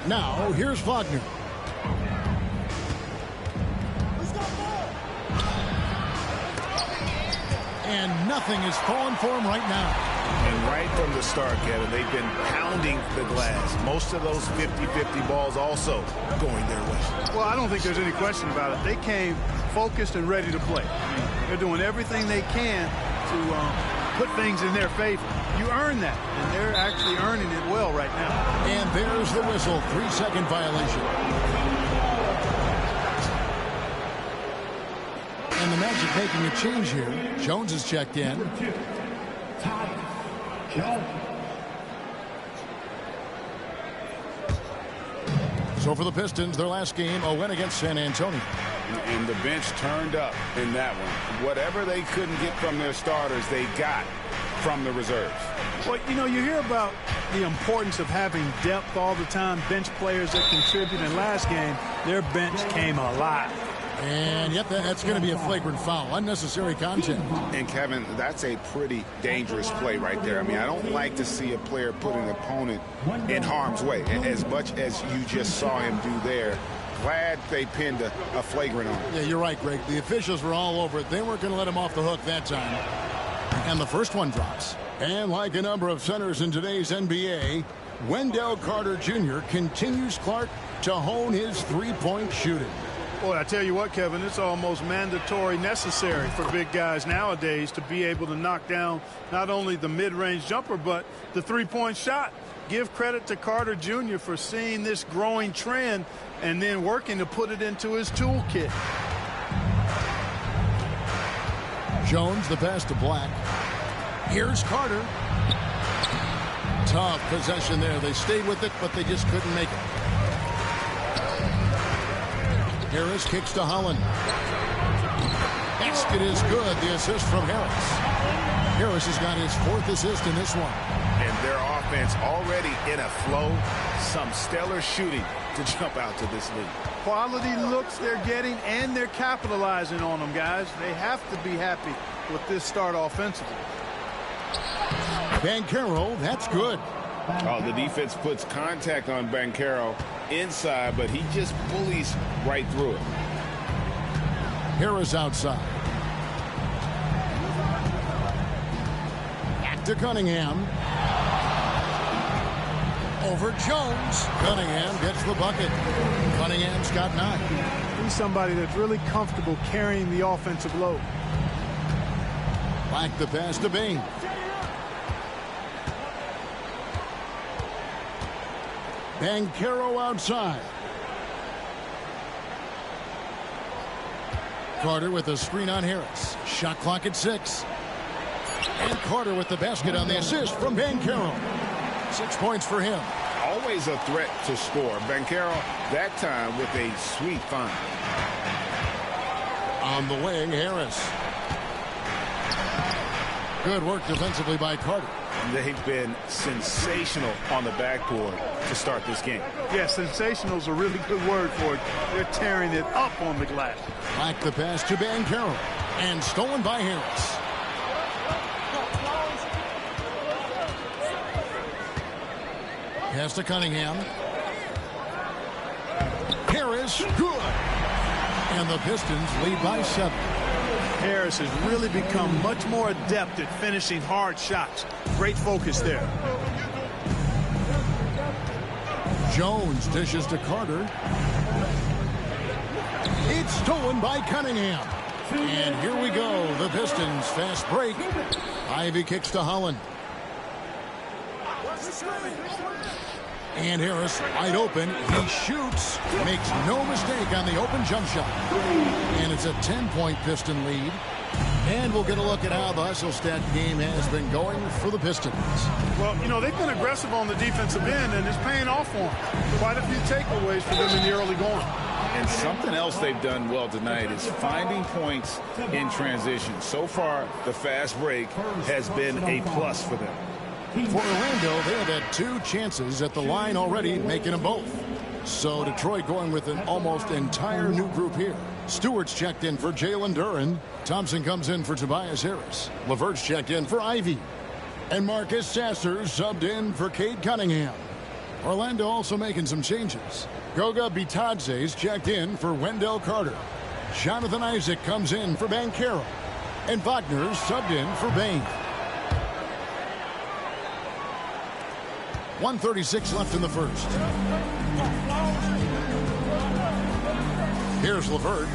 Now, here's Wagner. And nothing is falling for him right now. And right from the start, Kevin, they've been pounding the glass. Most of those 50-50 balls also going their way. Well, I don't think there's any question about it. They came focused and ready to play. They're doing everything they can to put things in their favor. You earn that, and they're actually earning it well right now. And there's the whistle. 3-second violation. Magic making a change here. Jones is checked in. So for the Pistons, their last game, a win against San Antonio. And the bench turned up in that one. Whatever they couldn't get from their starters, they got from the reserves. Well, you know, you hear about the importance of having depth all the time, bench players that contribute. In last game, their bench came alive. And yet that's going to be a flagrant foul. Unnecessary contact. And, Kevin, that's a pretty dangerous play right there. I mean, I don't like to see a player put an opponent in harm's way, as much as you just saw him do there. Glad they pinned a flagrant on him. Yeah, you're right, Greg. The officials were all over it. They weren't going to let him off the hook that time. And the first one drops. And like a number of centers in today's NBA, Wendell Carter Jr. continues, Clark, to hone his three-point shooting. Boy, I tell you what, Kevin, it's almost mandatory necessary for big guys nowadays to be able to knock down not only the mid-range jumper, but the three-point shot. Give credit to Carter Jr. for seeing this growing trend and then working to put it into his toolkit. Jones, the pass to Black. Here's Carter. Tough possession there. They stayed with it, but they just couldn't make it. Harris kicks to Holland. Basket is good. The assist from Harris. Harris has got his fourth assist in this one. And their offense already in a flow. Some stellar shooting to jump out to this lead. Quality looks they're getting, and they're capitalizing on them, guys. They have to be happy with this start offensively. Banchero, that's good. Oh, the defense puts contact on Banchero inside, but he just bullies right through it. Harris outside. Back to Cunningham. Over Jones. Cunningham gets the bucket. Cunningham's got 9. He's somebody that's really comfortable carrying the offensive load. Back the pass to Bain. Banchero outside. Carter with a screen on Harris. Shot clock at 6. And Carter with the basket on the assist from Banchero. 6 points for him. Always a threat to score. Banchero that time with a sweet find. On the wing, Harris. Good work defensively by Carter. They've been sensational on the backboard to start this game. Yeah, sensational is a really good word for it. They're tearing it up on the glass. Back the pass to Banchero. And stolen by Harris. Pass to Cunningham. Harris, good. And the Pistons lead by 7. Harris has really become much more adept at finishing hard shots. Great focus there. Jones dishes to Carter. It's stolen by Cunningham. And here we go. The Pistons fast break. Ivy kicks to Holland. And Harris wide open. He shoots. Makes no mistake on the open jump shot. And it's a 10-point Piston lead. And we'll get a look at how the hustle stat game has been going for the Pistons. Well, you know, they've been aggressive on the defensive end, and it's paying off for them. Quite a few takeaways for them in the early going. And something else they've done well tonight is finding points in transition. So far, the fast break has been a plus for them. For Orlando, they have had 2 chances at the line already, making them both. So Detroit going with an almost entire new group here. Stewart's checked in for Jalen Duren. Thompson comes in for Tobias Harris. LeVert's checked in for Ivy. And Marcus Sasser subbed in for Cade Cunningham. Orlando also making some changes. Goga Bitadze's checked in for Wendell Carter. Jonathan Isaac comes in for Banchero. And Wagner subbed in for Bain. 1:36 left in the first. Here's LeVert.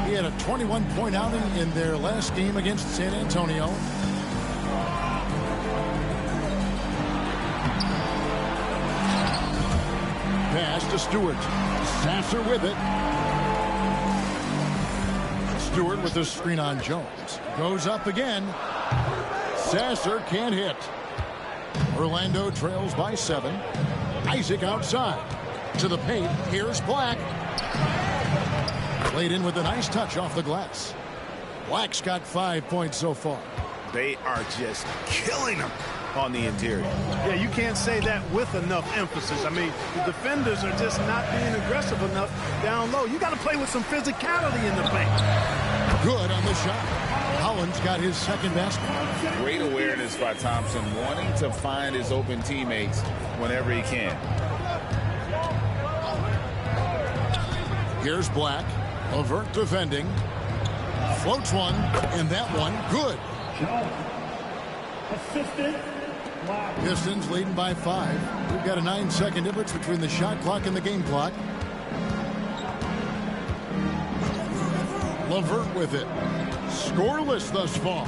He had a 21-point outing in their last game against San Antonio. Pass to Stewart. Sasser with it. Stewart with the screen on Jones. Goes up again. Sasser can't hit. Orlando trails by 7. Isaac outside. To the paint. Here's Black. Played in with a nice touch off the glass. Black's got 5 points so far. They are just killing them on the interior. Yeah, you can't say that with enough emphasis. I mean, the defenders are just not being aggressive enough down low. You got to play with some physicality in the paint. Good on the shot. Holland's got his second basket. Great awareness by Thompson, wanting to find his open teammates whenever he can. Here's Black. Levert defending. Floats one, and that one good. Pistons leading by 5. We've got a 9-second difference between the shot clock and the game clock. Levert with it. Scoreless thus far.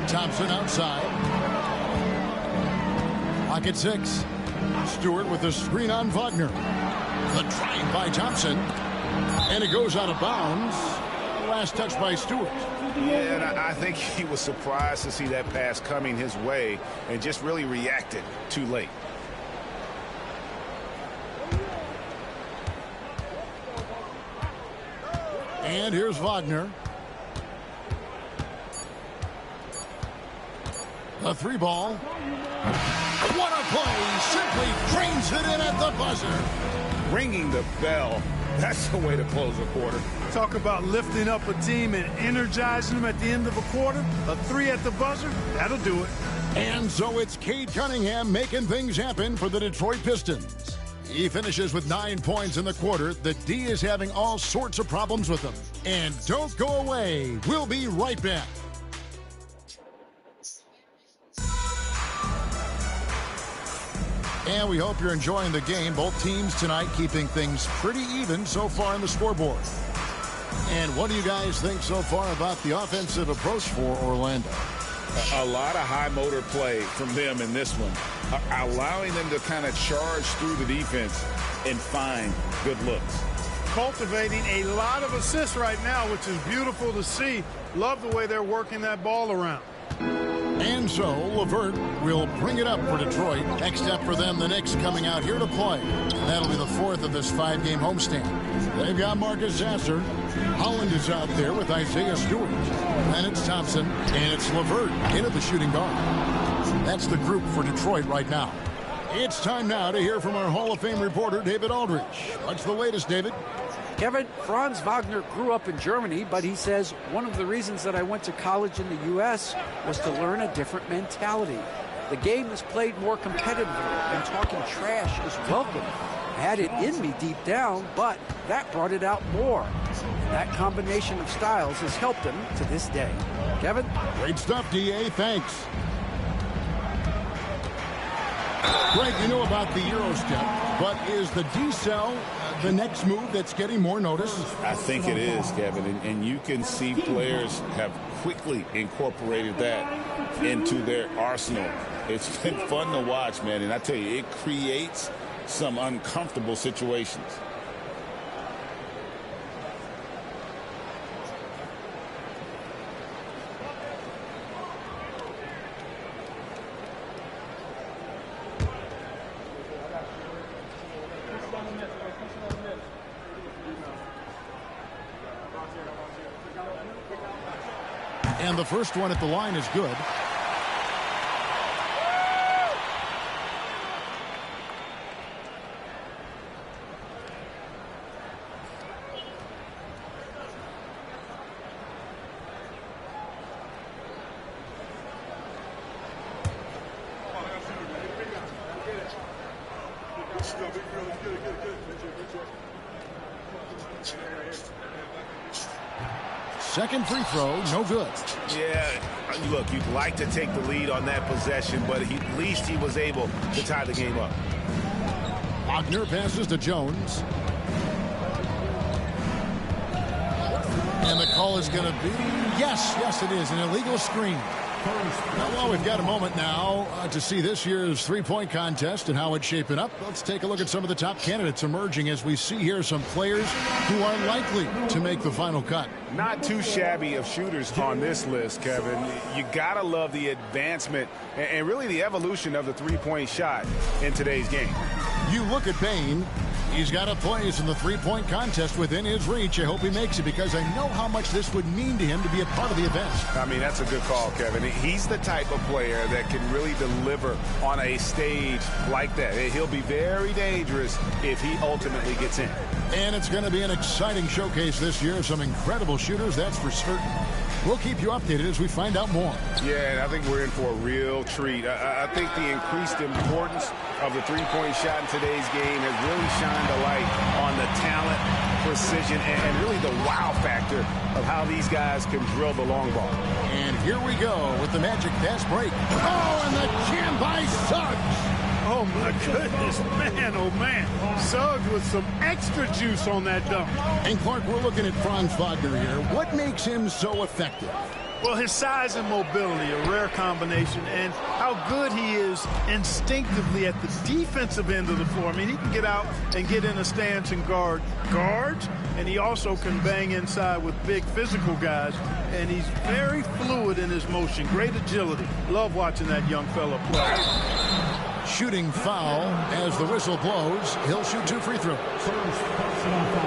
Thompson outside. Clock at 6. Stewart with the screen on Wagner. The drive by Thompson. And it goes out of bounds. Last touch by Stewart. Yeah, and I think he was surprised to see that pass coming his way and just really reacted too late. And here's Wagner. The 3 ball. What a play. Simply drains it in at the buzzer. Ringing the bell. That's the way to close a quarter. Talk about lifting up a team and energizing them at the end of a quarter. A 3 at the buzzer, that'll do it. And so it's Cade Cunningham making things happen for the Detroit Pistons. He finishes with 9 points in the quarter. The D is having all sorts of problems with them. And don't go away. We'll be right back. And we hope you're enjoying the game. Both teams tonight keeping things pretty even so far on the scoreboard. And what do you guys think so far about the offensive approach for Orlando? A lot of high motor play from them in this one, allowing them to kind of charge through the defense and find good looks. Cultivating a lot of assists right now, which is beautiful to see. Love the way they're working that ball around. And so Levert will bring it up for Detroit. Next up for them, the Knicks coming out here to play. That'll be the 4th of this 5-game homestand. They've got Marcus Sasser. Holland is out there with Isaiah Stewart. Then it's Thompson, and it's Levert into the shooting guard. That's the group for Detroit right now. It's time now to hear from our Hall of Fame reporter, David Aldridge. What's the latest, David? Kevin, Franz Wagner grew up in Germany, but he says one of the reasons that I went to college in the U.S. was to learn a different mentality. The game is played more competitively, and talking trash is welcome. I had it in me deep down, but that brought it out more. And that combination of styles has helped him to this day. Kevin? Great stuff, D.A. Thanks. Greg, you know about the Euro step, but is the D-cell the next move that's getting more notice? I think it is, Kevin, and you can see players have quickly incorporated that into their arsenal. It's been fun to watch, man, and I tell you, it creates some uncomfortable situations. And the first one at the line is good. Second free throw, no good. Yeah, look, you'd like to take the lead on that possession, but at least he was able to tie the game up. Wagner passes to Jones. And the call is going to be, yes, it is, an illegal screen. Well, we've got a moment now to see this year's three-point contest and how it's shaping up. Let's take a look at some of the top candidates emerging as we see here some players who are likely to make the final cut. Not too shabby of shooters on this list, Kevin. You gotta love the advancement and really the evolution of the three-point shot in today's game. You look at Bane. He's got a place in the three-point contest within his reach. I hope he makes it because I know how much this would mean to him to be a part of the event. I mean, that's a good call, Kevin. He's the type of player that can really deliver on a stage like that. He'll be very dangerous if he ultimately gets in. And it's going to be an exciting showcase this year of some incredible shooters, that's for certain. We'll keep you updated as we find out more. Yeah, and I think we're in for a real treat. I think the increased importance of the three-point shot in today's game has really shined a light on the talent, precision, and really the wow factor of how these guys can drill the long ball. And here we go with the Magic fast break. Oh, and the jam by Suggs. Oh, my goodness, man, oh, man. Suggs with some extra juice on that dunk. And, Clark, we're looking at Franz Wagner here. What makes him so effective? Well, his size and mobility, a rare combination, and how good he is instinctively at the defensive end of the floor. I mean, he can get out and get in a stance and guard guards, and he also can bang inside with big physical guys, and he's very fluid in his motion, great agility. Love watching that young fella play. Shooting foul as the whistle blows. He'll shoot 2 free throws.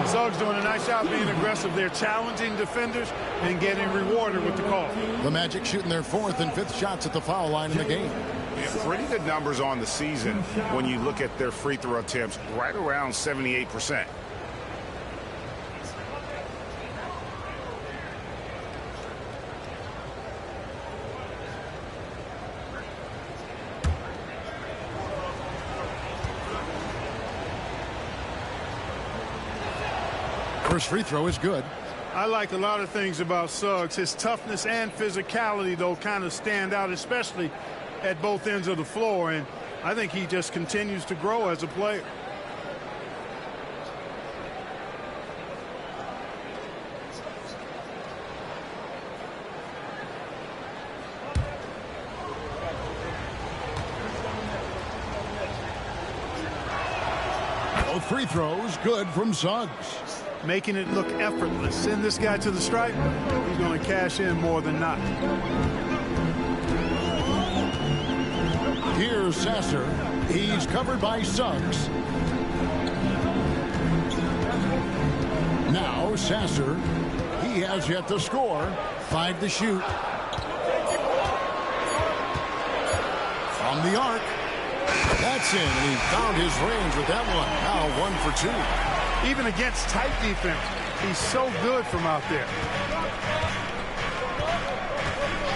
Suggs doing a nice job being aggressive. They're challenging defenders and getting rewarded with the call. The Magic shooting their 4th and 5th shots at the foul line in the game. Yeah, pretty good numbers on the season when you look at their free throw attempts, right around 78%. First free throw is good. I like a lot of things about Suggs. His toughness and physicality, though, kind of stand out, especially at both ends of the floor. And I think he just continues to grow as a player. Both free throws good from Suggs. Making it look effortless. Send this guy to the stripe. He's going to cash in more than not. Here's Sasser. He's covered by Suggs. Now Sasser. He has yet to score. 5 to shoot. From the arc. That's in, and he found his range with that one. Now 1 for 2. Even against tight defense, he's so good from out there.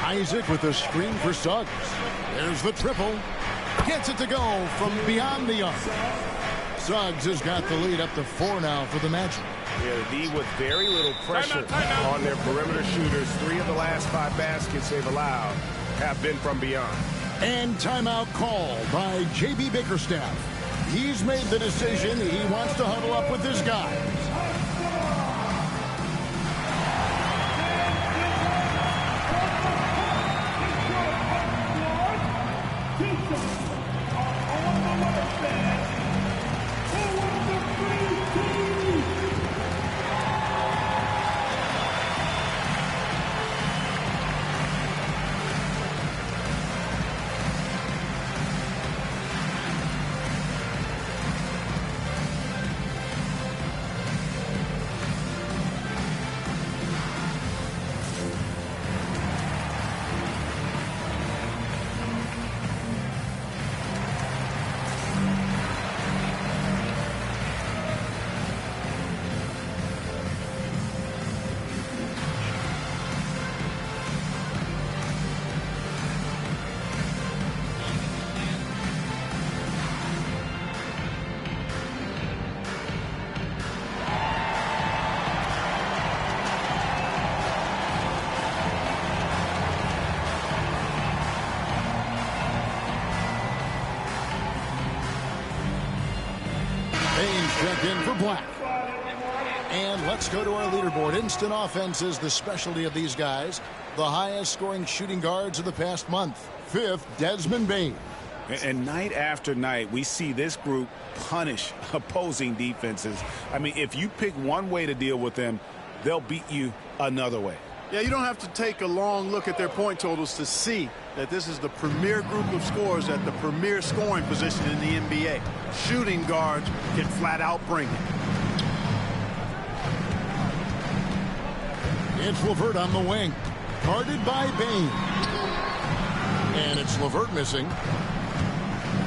Isaac with a screen for Suggs. There's the triple. Gets it to go from beyond the arc. Suggs has got the lead up to 4 now for the Magic. Yeah, the D with very little pressure on their perimeter shooters. 3 of the last 5 baskets they've allowed have been from beyond. And timeout called by J.B. Bickerstaff. He's made the decision. He wants to huddle up with his guys. Check in for Black. And let's go to our leaderboard. Instant offense is the specialty of these guys. the highest scoring shooting guards of the past month. 5th, Desmond Bane. And night after night, we see this group punish opposing defenses. I mean, if you pick one way to deal with them, they'll beat you another way. Yeah, you don't have to take a long look at their point totals to see that this is the premier group of scorers at the premier scoring position in the NBA. Shooting guards can flat out bring it. It's LeVert on the wing, guarded by Bane. And it's LeVert missing.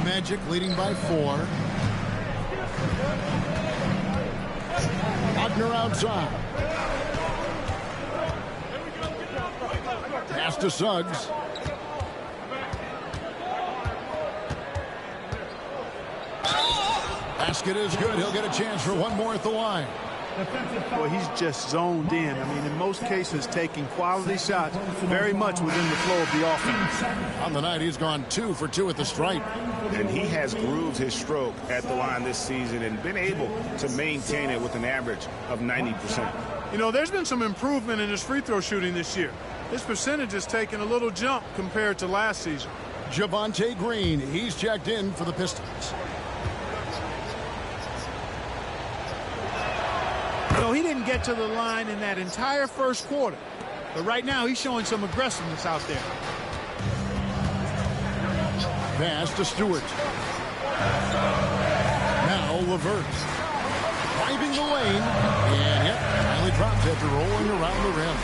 Magic leading by 4. Wagner outside. Pass to Suggs. Basket is good. He'll get a chance for one more at the line. Well, he's just zoned in. I mean, in most cases, taking quality shots very much within the flow of the offense. On the night, he's gone 2 for 2 at the stripe. And he has grooved his stroke at the line this season and been able to maintain it with an average of 90%. You know, there's been some improvement in his free throw shooting this year. His percentage has taken a little jump compared to last season. Javonte Green, he's checked in for the Pistons. So he didn't get to the line in that entire first quarter. But right now, he's showing some aggressiveness out there. Pass to Stewart. Now LeVert. Driving the lane. And yep, finally drops after rolling around the rim.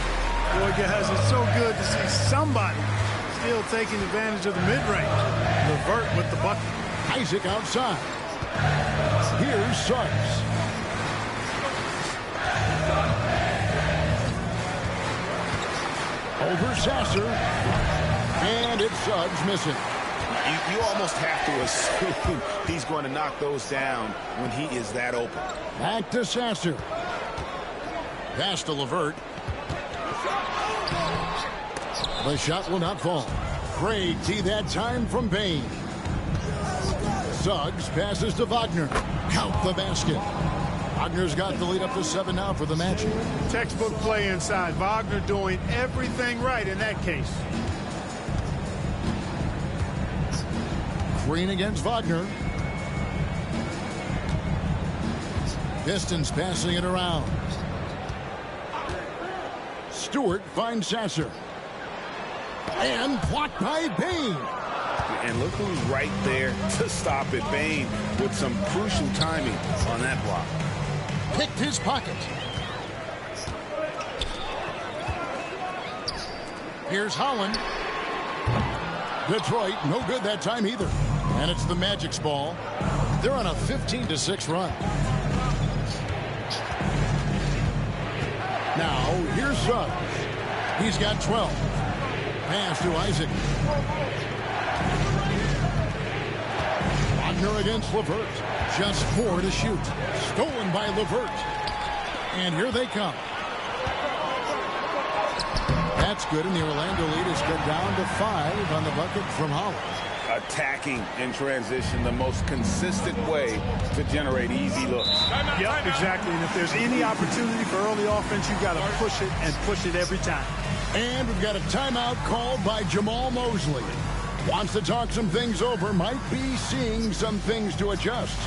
Boy, guys, it's so good to see somebody still taking advantage of the mid-range. LeVert with the bucket. Isaac outside. Here's Suggs. Over Sasser. And it's Suggs missing. You almost have to assume he's going to knock those down when he is that open. Back to Sasser. Pass to LeVert. The shot will not fall. Great D that time from Bane. Suggs passes to Wagner. Count the basket. Wagner's got the lead up to 7 now for the Magic. Textbook play inside. Wagner doing everything right in that case. Green against Wagner. Pistons passing it around. Stewart finds Sasser. And blocked by Bane. And look who's right there to stop it. Bane with some crucial timing on that block. Picked his pocket. Here's Holland. Detroit, no good that time either. And it's the Magic's ball. They're on a 15-6 run. Now, here's Suggs. He's got 12. Pass to Isaac. Wagner against LeVert. Just 4 to shoot. Stolen by LeVert. And here they come. That's good, and the Orlando lead is cut down to 5 on the bucket from Holland. Attacking in transition, the most consistent way to generate easy looks. Yep, exactly. And if there's any opportunity for early offense, you've got to push it and push it every time. And we've got a timeout called by Jamal Mosley. Wants to talk some things over, might be seeing some things to adjust.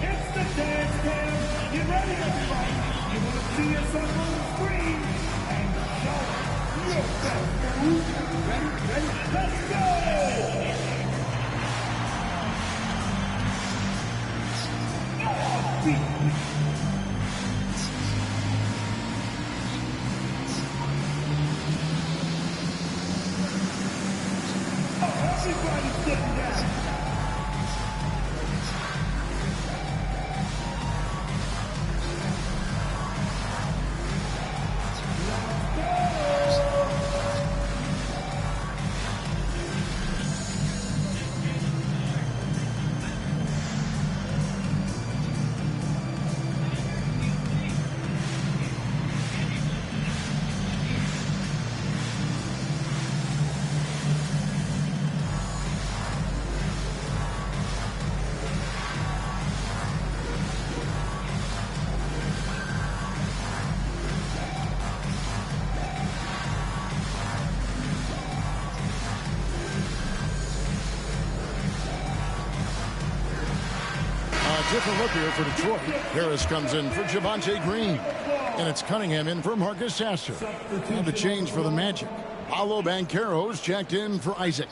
It's the dance game. Get ready, everybody. You want to see yourself on the screen and show your best move. Ready, let's go! Everybody's getting down. different look here for Detroit. Harris comes in for Javonte Green. And it's Cunningham in for Marcus Sasser. And the change for the Magic. Paolo Banchero's checked in for Isaac.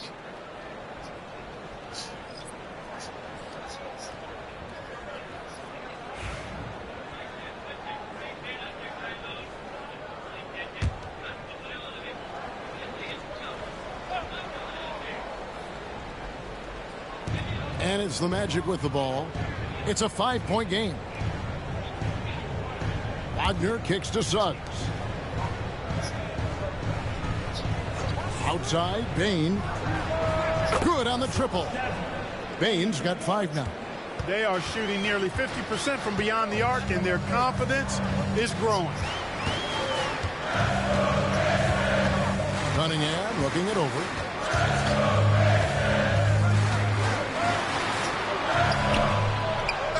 And it's the Magic with the ball. It's a 5-point game. Wagner kicks to Suggs. Outside, Bane. Good on the triple. Bane's got 5 now. They are shooting nearly 50% from beyond the arc, and their confidence is growing. Cunningham looking it over.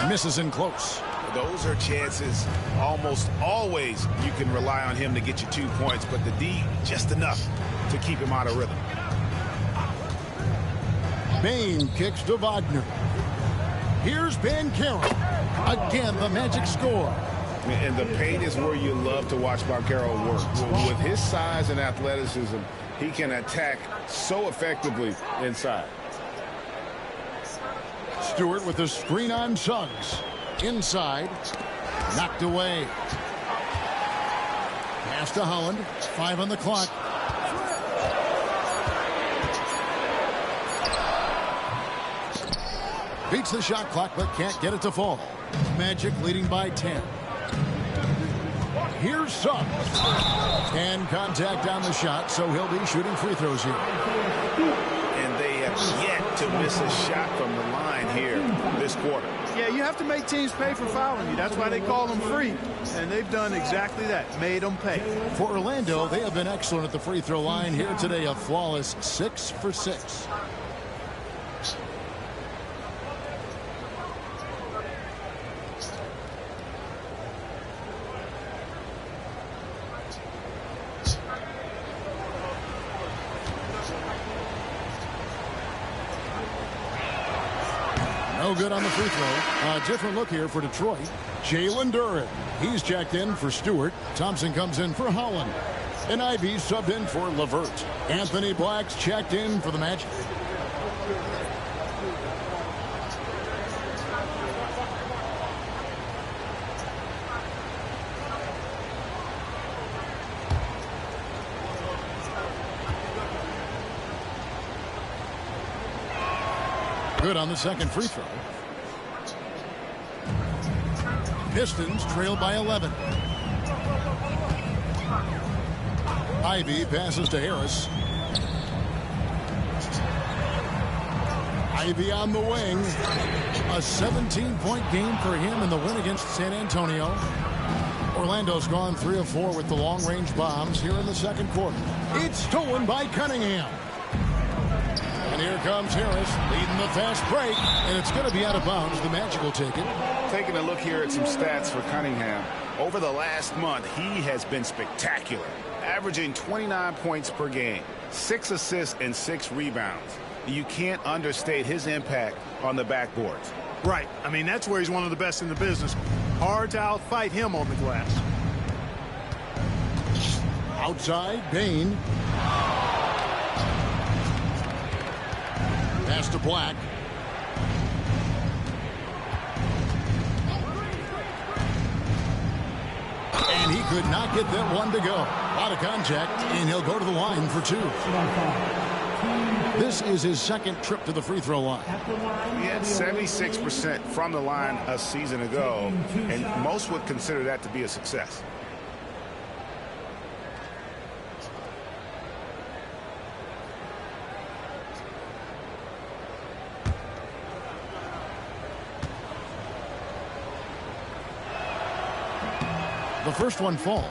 Misses in close. Those are chances almost always you can rely on him to get you 2 points, but the D just enough to keep him out of rhythm. Bane kicks to Wagner. Here's Banchero. Again, the Magic score. And the paint is where you love to watch Banchero work. With his size and athleticism, he can attack so effectively inside. Stewart with the screen on Suggs. Inside. Knocked away. Pass to Holland. 5 on the clock. Beats the shot clock but can't get it to fall. Magic leading by 10. Here's Suggs. And contact on the shot, so he'll be shooting free throws here. And they have yet to miss a shot from the line here this quarter. Yeah, you have to make teams pay for fouling you. That's why they call them free. And they've done exactly that, made them pay. For Orlando, they have been excellent at the free throw line here today. A flawless 6 for 6. No good on the free throw. A different look here for Detroit. Jalen Duren. He's checked in for Stewart. Thompson comes in for Holland. And Ivy subbed in for LeVert. Anthony Black's checked in for the Magic. Good on the second free throw. Pistons trail by 11. Ivy passes to Harris. Ivy on the wing. A 17-point game for him in the win against San Antonio. Orlando's gone 3 of 4 with the long-range bombs here in the second quarter. It's stolen by Cunningham. And here comes Harris leading the fast break, and it's going to be out of bounds. The Magic will take it. Taking a look here at some stats for Cunningham. Over the last month, he has been spectacular, averaging 29 points per game, 6 assists and 6 rebounds. You can't understate his impact on the backboards. Right. I mean, that's where he's one of the best in the business. Hard to outfight him on the glass. Outside, Bane. Pass to Black. And he could not get that one to go. A lot of contact, and he'll go to the line for 2. This is his second trip to the free throw line. He had 76% from the line a season ago, and most would consider that to be a success. The first one falls.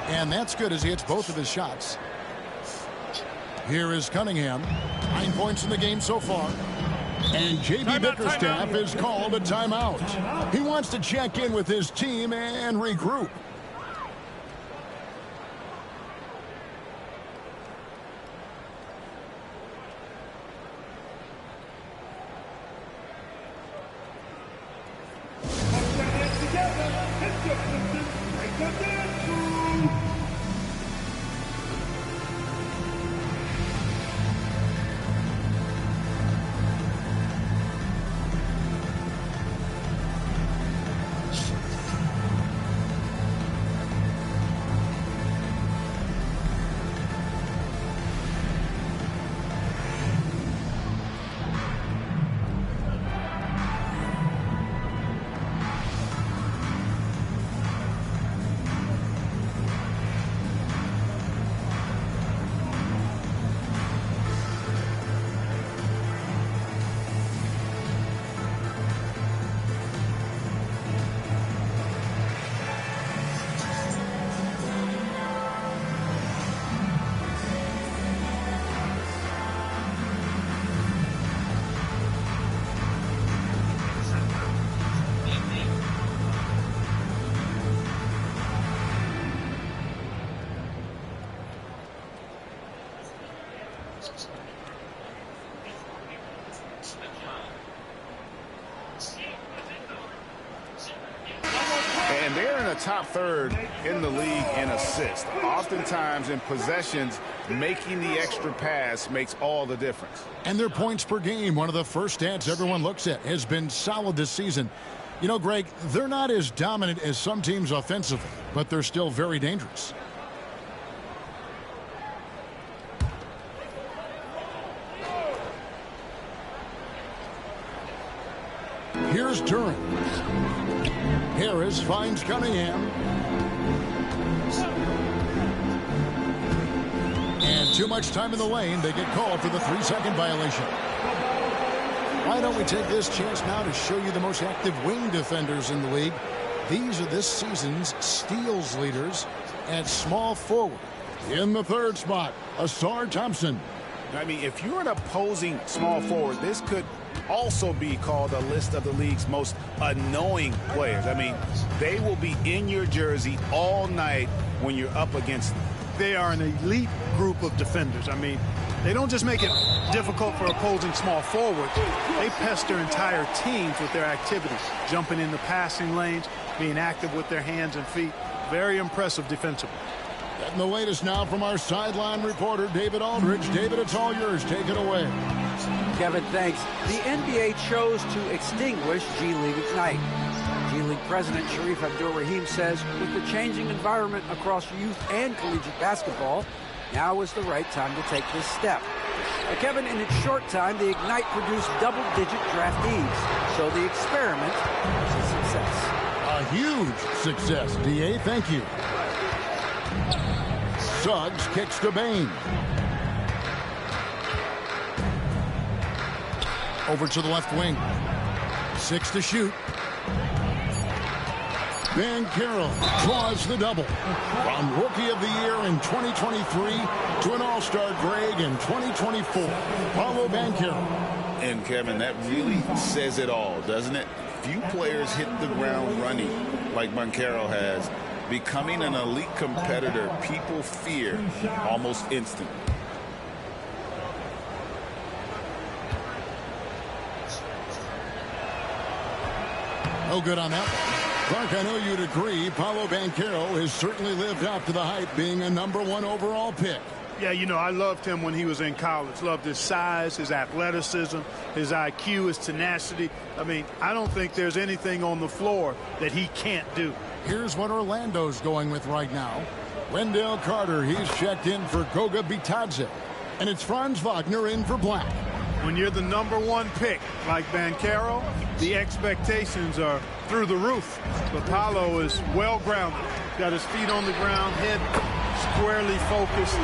And that's good as he hits both of his shots. Here is Cunningham. 9 points in the game so far. And J.B. Bickerstaff is called a timeout. He wants to check in with his team and regroup. And they're in the top third in the league in assists. Oftentimes in possessions, making the extra pass makes all the difference. And their points per game, one of the first stats everyone looks at, has been solid this season. You know, Greg, they're not as dominant as some teams offensively, but they're still very dangerous. Here's Duran. Harris finds Cunningham. And too much time in the lane. They get called for the 3-second violation. Why don't we take this chance now to show you the most active wing defenders in the league? These are this season's steals leaders at small forward. In the third spot, Asar Thompson. I mean, if you're an opposing small forward, this could also be called a list of the league's most annoying players. I mean, they will be in your jersey all night when you're up against them. They are an elite group of defenders. I mean, they don't just make it difficult for opposing small forwards. They pester entire teams with their activities, jumping in the passing lanes, being active with their hands and feet. Very impressive defensively. And the latest now from our sideline reporter, David Aldridge. David, it's all yours. Take it away. Kevin, thanks. The NBA chose to extinguish G League Ignite. G League President Sharif Abdur-Rahim says with the changing environment across youth and collegiate basketball, now is the right time to take this step. Now, Kevin, in its short time, the Ignite produced double-digit draftees, so the experiment was a success. A huge success, D.A. Thank you. Suggs kicks to Bain. Over to the left wing. 6 to shoot. Banchero draws the double. From Rookie of the Year in 2023 to an All-Star Greg in 2024. Paolo Banchero. And, Kevin, that really says it all, doesn't it? Few players hit the ground running like Banchero has. Becoming an elite competitor, people fear almost instantly. No good on that one. Clark, I know you'd agree, Paolo Banchero has certainly lived up to the hype, being a #1 overall pick. Yeah, you know, I loved him when he was in college. Loved his size, his athleticism, his IQ, his tenacity. I mean, I don't think there's anything on the floor that he can't do. Here's what Orlando's going with right now. Wendell Carter, he's checked in for Goga Bitadze. And it's Franz Wagner in for Black. When you're the #1 pick, like Banchero, the expectations are through the roof. But Paolo is well-grounded. Got his feet on the ground, head squarely focused.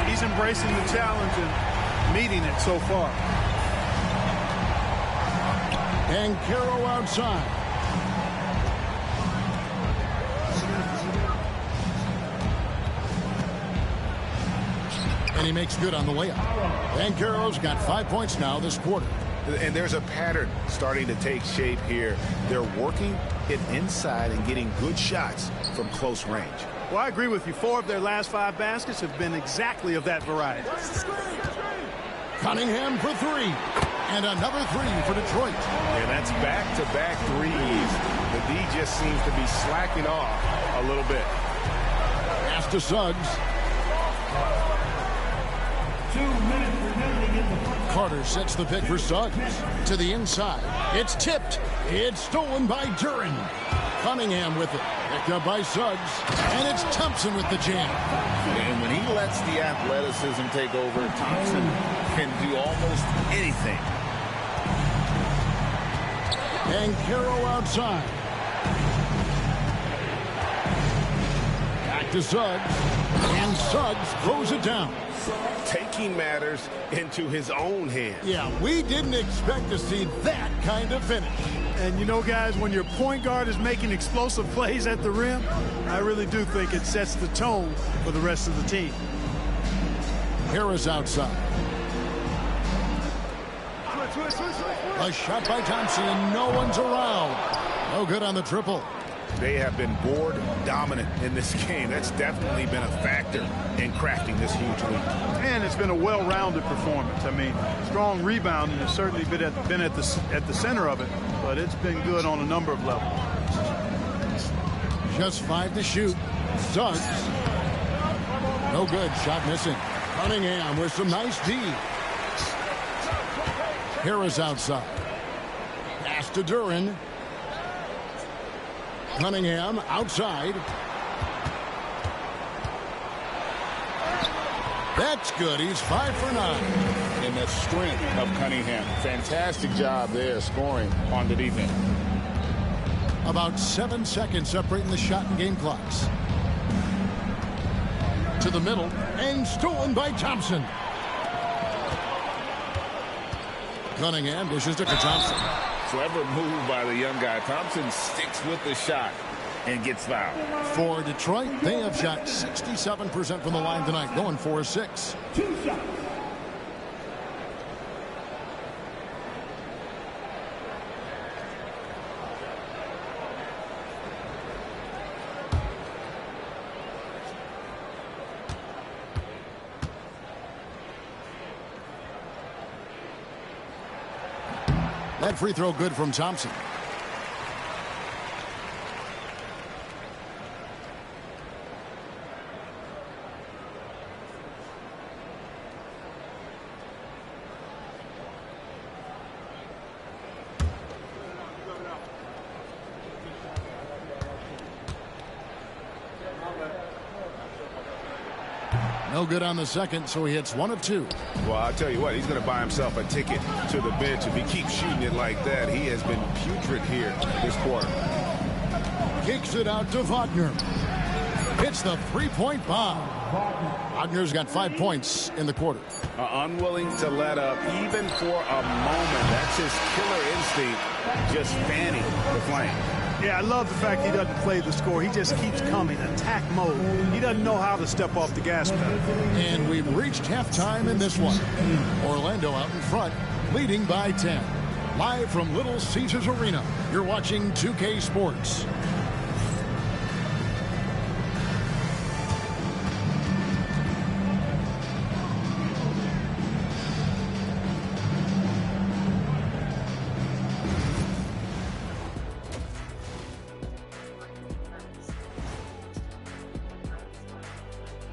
He's embracing the challenge and meeting it so far. Banchero outside. And he makes good on the layup. Banchero's got 5 points now this quarter. And there's a pattern starting to take shape here. They're working it inside and getting good shots from close range. Well, I agree with you. 4 of their last 5 baskets have been exactly of that variety. Cunningham for 3. And another 3 for Detroit. And that's back-to-back threes. The D just seems to be slacking off a little bit. Pass to Suggs. 2 minutes remaining in the first. Carter sets the pick for Suggs. To the inside. It's tipped. It's stolen by Duren. Cunningham with it. Picked up by Suggs. And it's Thompson with the jam. And when he lets the athleticism take over, Thompson can do almost anything. And Carroll outside. Back to Suggs. And Suggs throws it down. Taking matters into his own hands. Yeah, we didn't expect to see that kind of finish. And you know, guys, when your point guard is making explosive plays at the rim, I really do think it sets the tone for the rest of the team. Harris outside. A shot by Thompson, and no one's around. No good on the triple. They have been board dominant in this game. That's definitely been a factor in crafting this huge lead. And it's been a well-rounded performance. I mean, strong rebounding has certainly been at the center of it, but it's been good on a number of levels. Just 5 to shoot. Suggs. No good. Shot missing. Cunningham with some nice D. Harris outside. Pass to Duren. Cunningham outside. That's good. He's 5 for 9. And the strength of Cunningham. Fantastic job there scoring on the defense. About 7 seconds separating the shot and game clocks. To the middle and stolen by Thompson. Cunningham dishes to Thompson. Clever move by the young guy. Thompson sticks with the shot and gets fouled. For Detroit, they have shot 67% from the line tonight, going 4-6. 2 shots. That free throw good from Thompson. No good on the second, so he hits 1 of 2. Well, I'll tell you what, he's going to buy himself a ticket to the bench. If he keeps shooting it like that, he has been putrid here this quarter. Kicks it out to Wagner. Hits the 3-point bomb. Wagner's got 5 points in the quarter. Unwilling to let up even for a moment. That's his killer instinct, just fanning the flame. Yeah, I love the fact he doesn't play the score. He just keeps coming, attack mode. He doesn't know how to step off the gas pedal. And we've reached halftime in this one. Orlando out in front, leading by 10. Live from Little Caesars Arena, you're watching 2K Sports.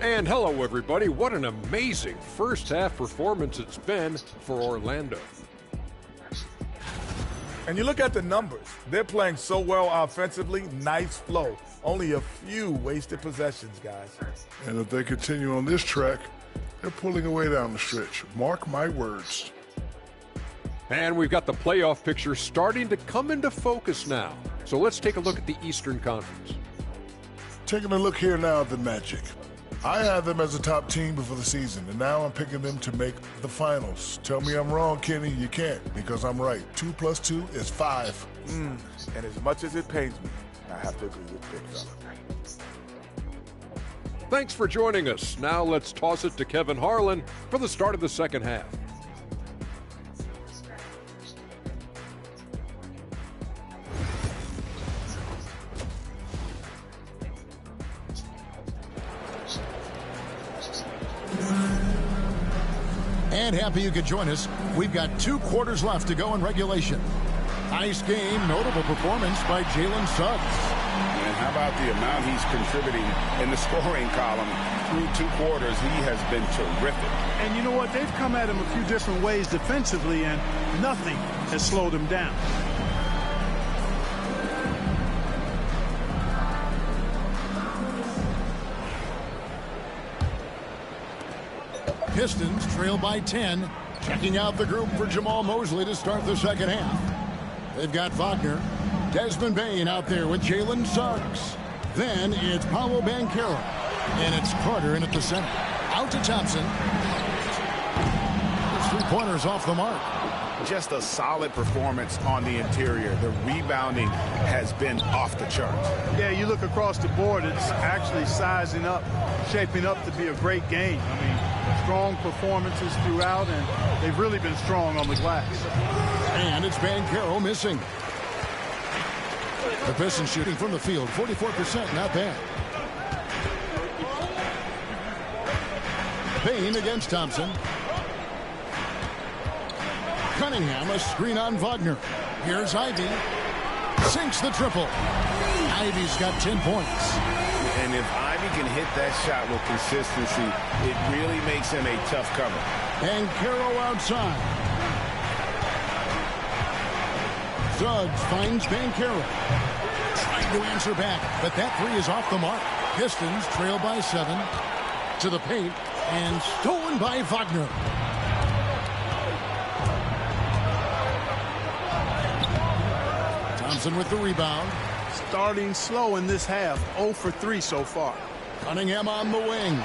And hello, everybody. What an amazing first-half performance it's been for Orlando. And you look at the numbers. They're playing so well offensively. Nice flow. Only a few wasted possessions, guys. And if they continue on this track, they're pulling away down the stretch. Mark my words. And we've got the playoff picture starting to come into focus now. So let's take a look at the Eastern Conference. Taking a look here now at the Magic. I had them as a top team before the season, and now I'm picking them to make the finals. Tell me I'm wrong, Kenny. You can't, because I'm right. 2 + 2 is 5. And as much as it pains me, I have to agree with Big Fella. Thanks for joining us. Now let's toss it to Kevin Harlan for the start of the second half. And happy you could join us. We've got 2 quarters left to go in regulation. Nice game, notable performance by Jalen Suggs. And how about the amount he's contributing in the scoring column? Through 2 quarters, he has been terrific. And you know what? They've come at him a few different ways defensively, and nothing has slowed him down. Pistons trail by 10. Checking out the group for Jamal Mosley to start the second half. They've got Wagner, Desmond Bane out there with Jalen Suggs. Then it's Paolo Banchero. And it's Carter in at the center. Out to Thompson. His 3-pointers off the mark. Just a solid performance on the interior. The rebounding has been off the charts. Yeah, you look across the board, it's actually sizing up, shaping up to be a great game. I mean, strong performances throughout, and they've really been strong on the glass. And it's Banchero missing. The Pistons shooting from the field, 44%, not bad. Bane against Thompson. Cunningham, a screen on Wagner. Here's Ivy. Sinks the triple. Ivy's got 10 points. And if Ivy can hit that shot with consistency, it really makes him a tough cover. Banchero outside. Suggs finds Banchero. Trying to answer back, but that 3 is off the mark. Pistons trail by 7. To the paint, and stolen by Wagner. Thompson with the rebound. Starting slow in this half, 0 for 3 so far. Cunningham on the wing.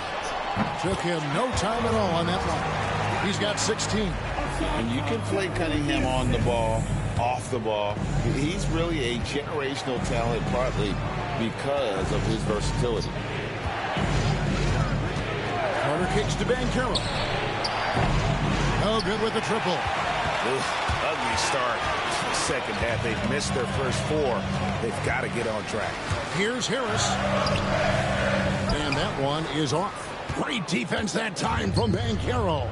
Took him no time at all on that one. He's got 16. And you can play Cunningham on the ball, off the ball. He's really a generational talent, partly because of his versatility. Carter kicks to Banchero. No good with the triple. Ugly start. Second half, they've missed their first 4. They've got to get on track. Here's Harris. And that one is off. Great defense that time from Banchero.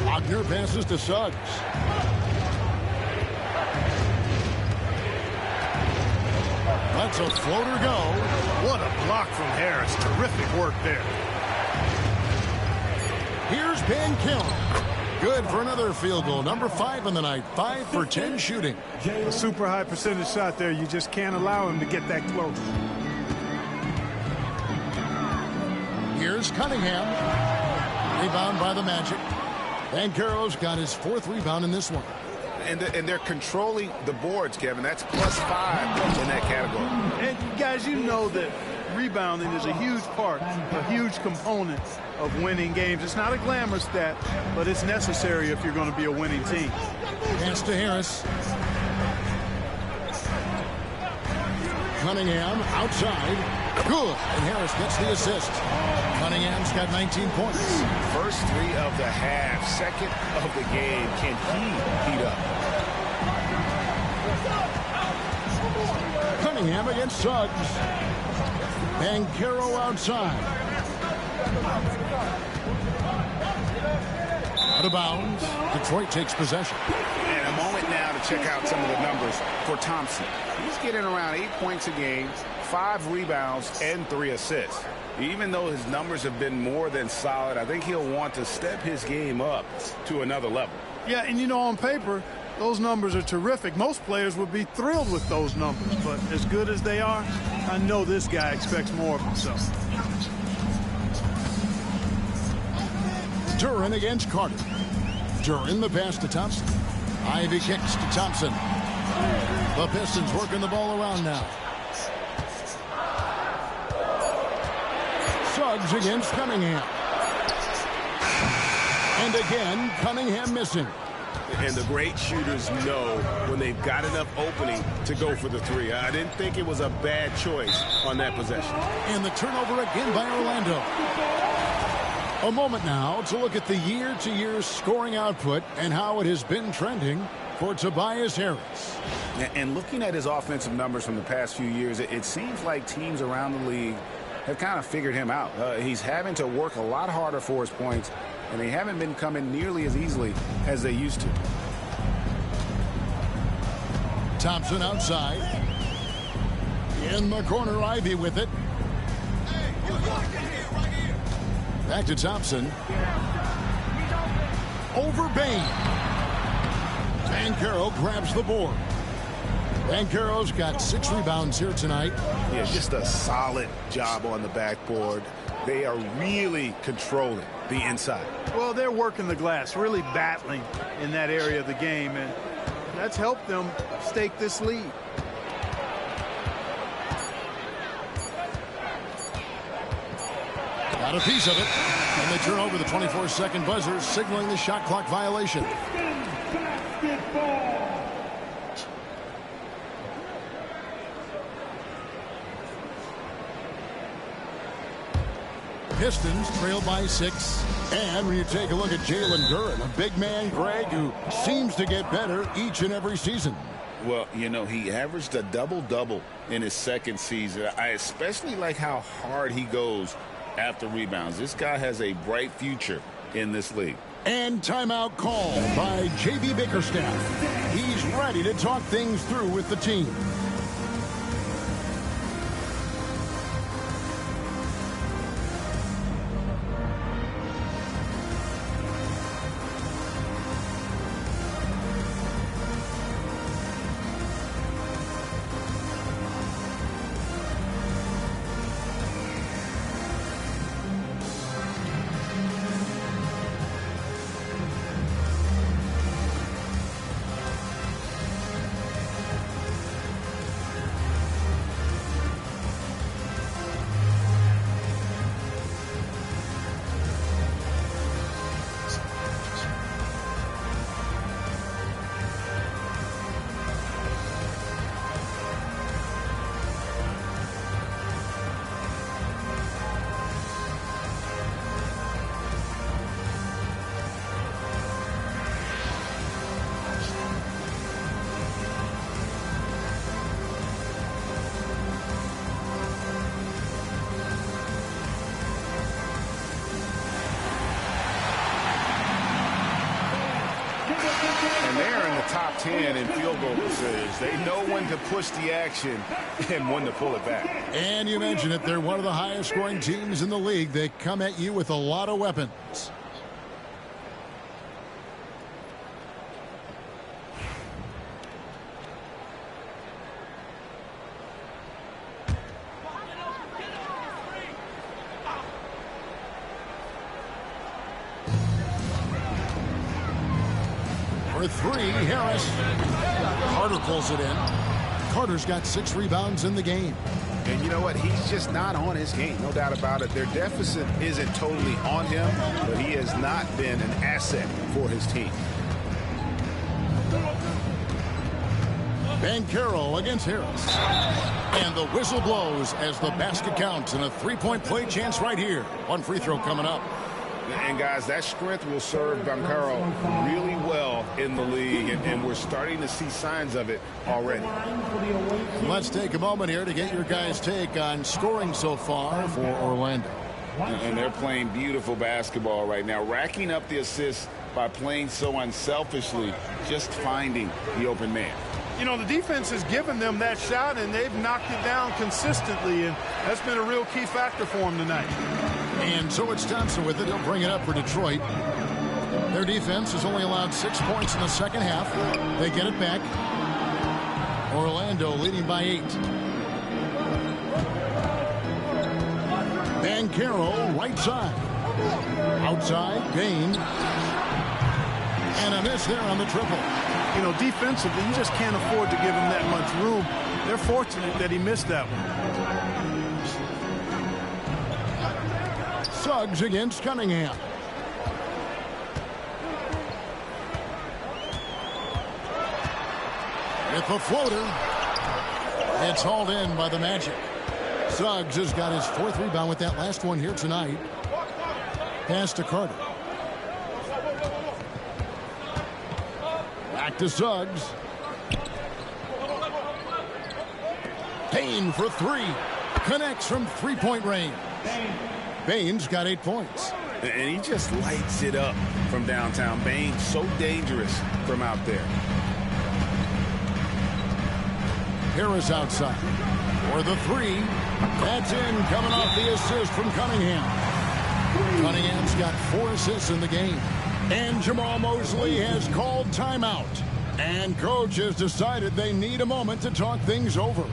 Wagner passes to Suggs. Lets a floater go. What a block from Harris. Terrific work there. Here's Banchero. Good for another field goal. Number 5 in the night. 5 for 10 shooting. A super high percentage shot there. You just can't allow him to get that close. Here's Cunningham. Rebound by the Magic. Banchero's got his 4th rebound in this one. And they're controlling the boards, Kevin. That's +5 in that category. And guys, you know that rebounding is a huge part, a huge component of winning games. It's not a glamour stat, but it's necessary if you're going to be a winning team. Pass to Harris. Cunningham outside. Good. And Harris gets the assist. Cunningham's got 19 points. First 3 of the half, second of the game. Can he heat up? Cunningham against Suggs. Banchero outside. Out of bounds. Detroit takes possession. And a moment now to check out some of the numbers for Thompson. He's getting around 8 points a game, 5 rebounds, and 3 assists. Even though his numbers have been more than solid, I think he'll want to step his game up to another level. Yeah, and you know, on paper, those numbers are terrific. Most players would be thrilled with those numbers, but as good as they are, I know this guy expects more of himself. Duran against Carter. Duran the pass to Thompson. Ivy kicks to Thompson. The Pistons working the ball around now. Suggs against Cunningham. And again, Cunningham missing. And the great shooters know when they've got enough opening to go for the three. I didn't think it was a bad choice on that possession. And the turnover again by Orlando. A moment now to look at the year-to-year scoring output and how it has been trending for Tobias Harris. And looking at his offensive numbers from the past few years, it seems like teams around the league have kind of figured him out. He's having to work a lot harder for his points, and they haven't been coming nearly as easily as they used to. Thompson outside. In the corner, Ivy with it. Back to Thompson. Over Bain. Banchero grabs the board. Banchero's got 6 rebounds here tonight. Yeah, just a solid job on the backboard. They are really controlling the inside. Well, they're working the glass, really battling in that area of the game, and that's helped them stake this lead. Got a piece of it, and they turn over the 24-second buzzer, signaling the shot clock violation. Pistons trail by 6. And when you take a look at Jalen Duren, a big man, Greg, who seems to get better each and every season. Well, you know, he averaged a double-double in his second season. I especially like how hard he goes after rebounds. This guy has a bright future in this league. And timeout called by J.B. Bickerstaff. He's ready to talk things through with the team. And they're in the top 10 in field goal percentage. They know when to push the action and when to pull it back. And you mentioned it, they're one of the highest scoring teams in the league. They come at you with a lot of weapons. For 3, Harris. Carter pulls it in. Carter's got 6 rebounds in the game. And you know what? He's just not on his game. No doubt about it. Their deficit isn't totally on him, but he has not been an asset for his team. Banchero against Harris. And the whistle blows as the basket counts, and a 3-point play chance right here. One free throw coming up. And, guys, that strength will serve Banchero really well in the league, and we're starting to see signs of it already. Let's take a moment here to get your guys' take on scoring so far for Orlando. And they're playing beautiful basketball right now, racking up the assists by playing so unselfishly, just finding the open man. You know, the defense has given them that shot, and they've knocked it down consistently, and that's been a real key factor for them tonight. And so it's Thompson with it. He'll bring it up for Detroit. Their defense has only allowed 6 points in the second half. They get it back. Orlando leading by 8. Banchero right side. Outside, Bain. And a miss there on the triple. You know, defensively, you just can't afford to give him that much room. They're fortunate that he missed that one. Suggs against Cunningham. with the floater. It's hauled in by the Magic. Suggs has got his 4th rebound with that last one here tonight. Pass to Carter. Back to Suggs. Payne for 3. Connects from 3-point range. Bane's got 8 points. And he just lights it up from downtown. Bane's so dangerous from out there. Harris outside for the 3. That's in, coming off the assist from Cunningham. Cunningham's got 4 assists in the game. And Jamal Mosley has called timeout. And coach has decided they need a moment to talk things over.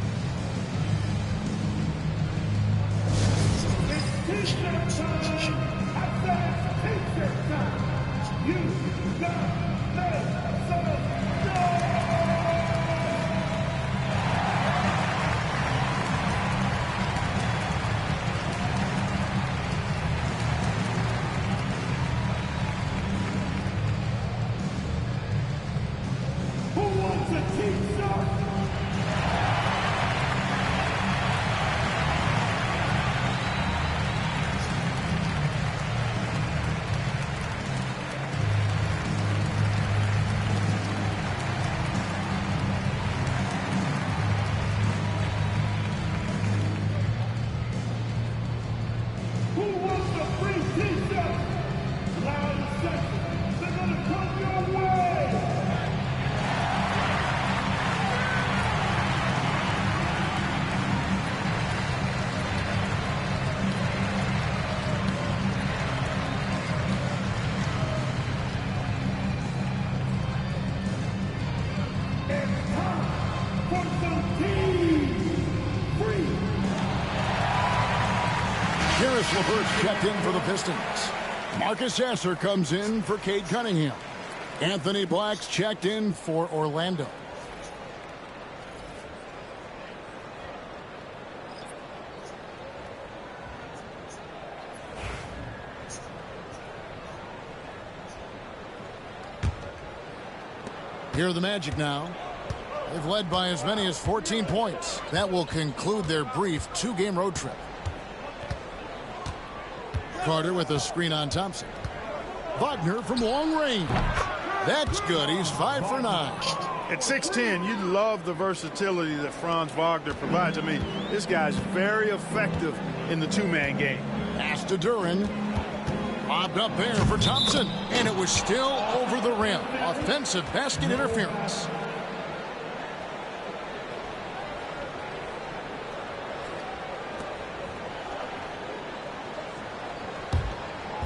LeVert's checked in for the Pistons. Marcus Sasser comes in for Cade Cunningham. Anthony Black's checked in for Orlando. Here are the Magic now. They've led by as many as 14 points. That will conclude their brief 2-game road trip. Carter with a screen on Thompson. Wagner from long range. That's good. He's 5 for 9. At 6'10", you love the versatility that Franz Wagner provides. I mean, this guy's very effective in the 2-man game. Pass to Duran. Lobbed up there for Thompson. And it was still over the rim. Offensive basket interference.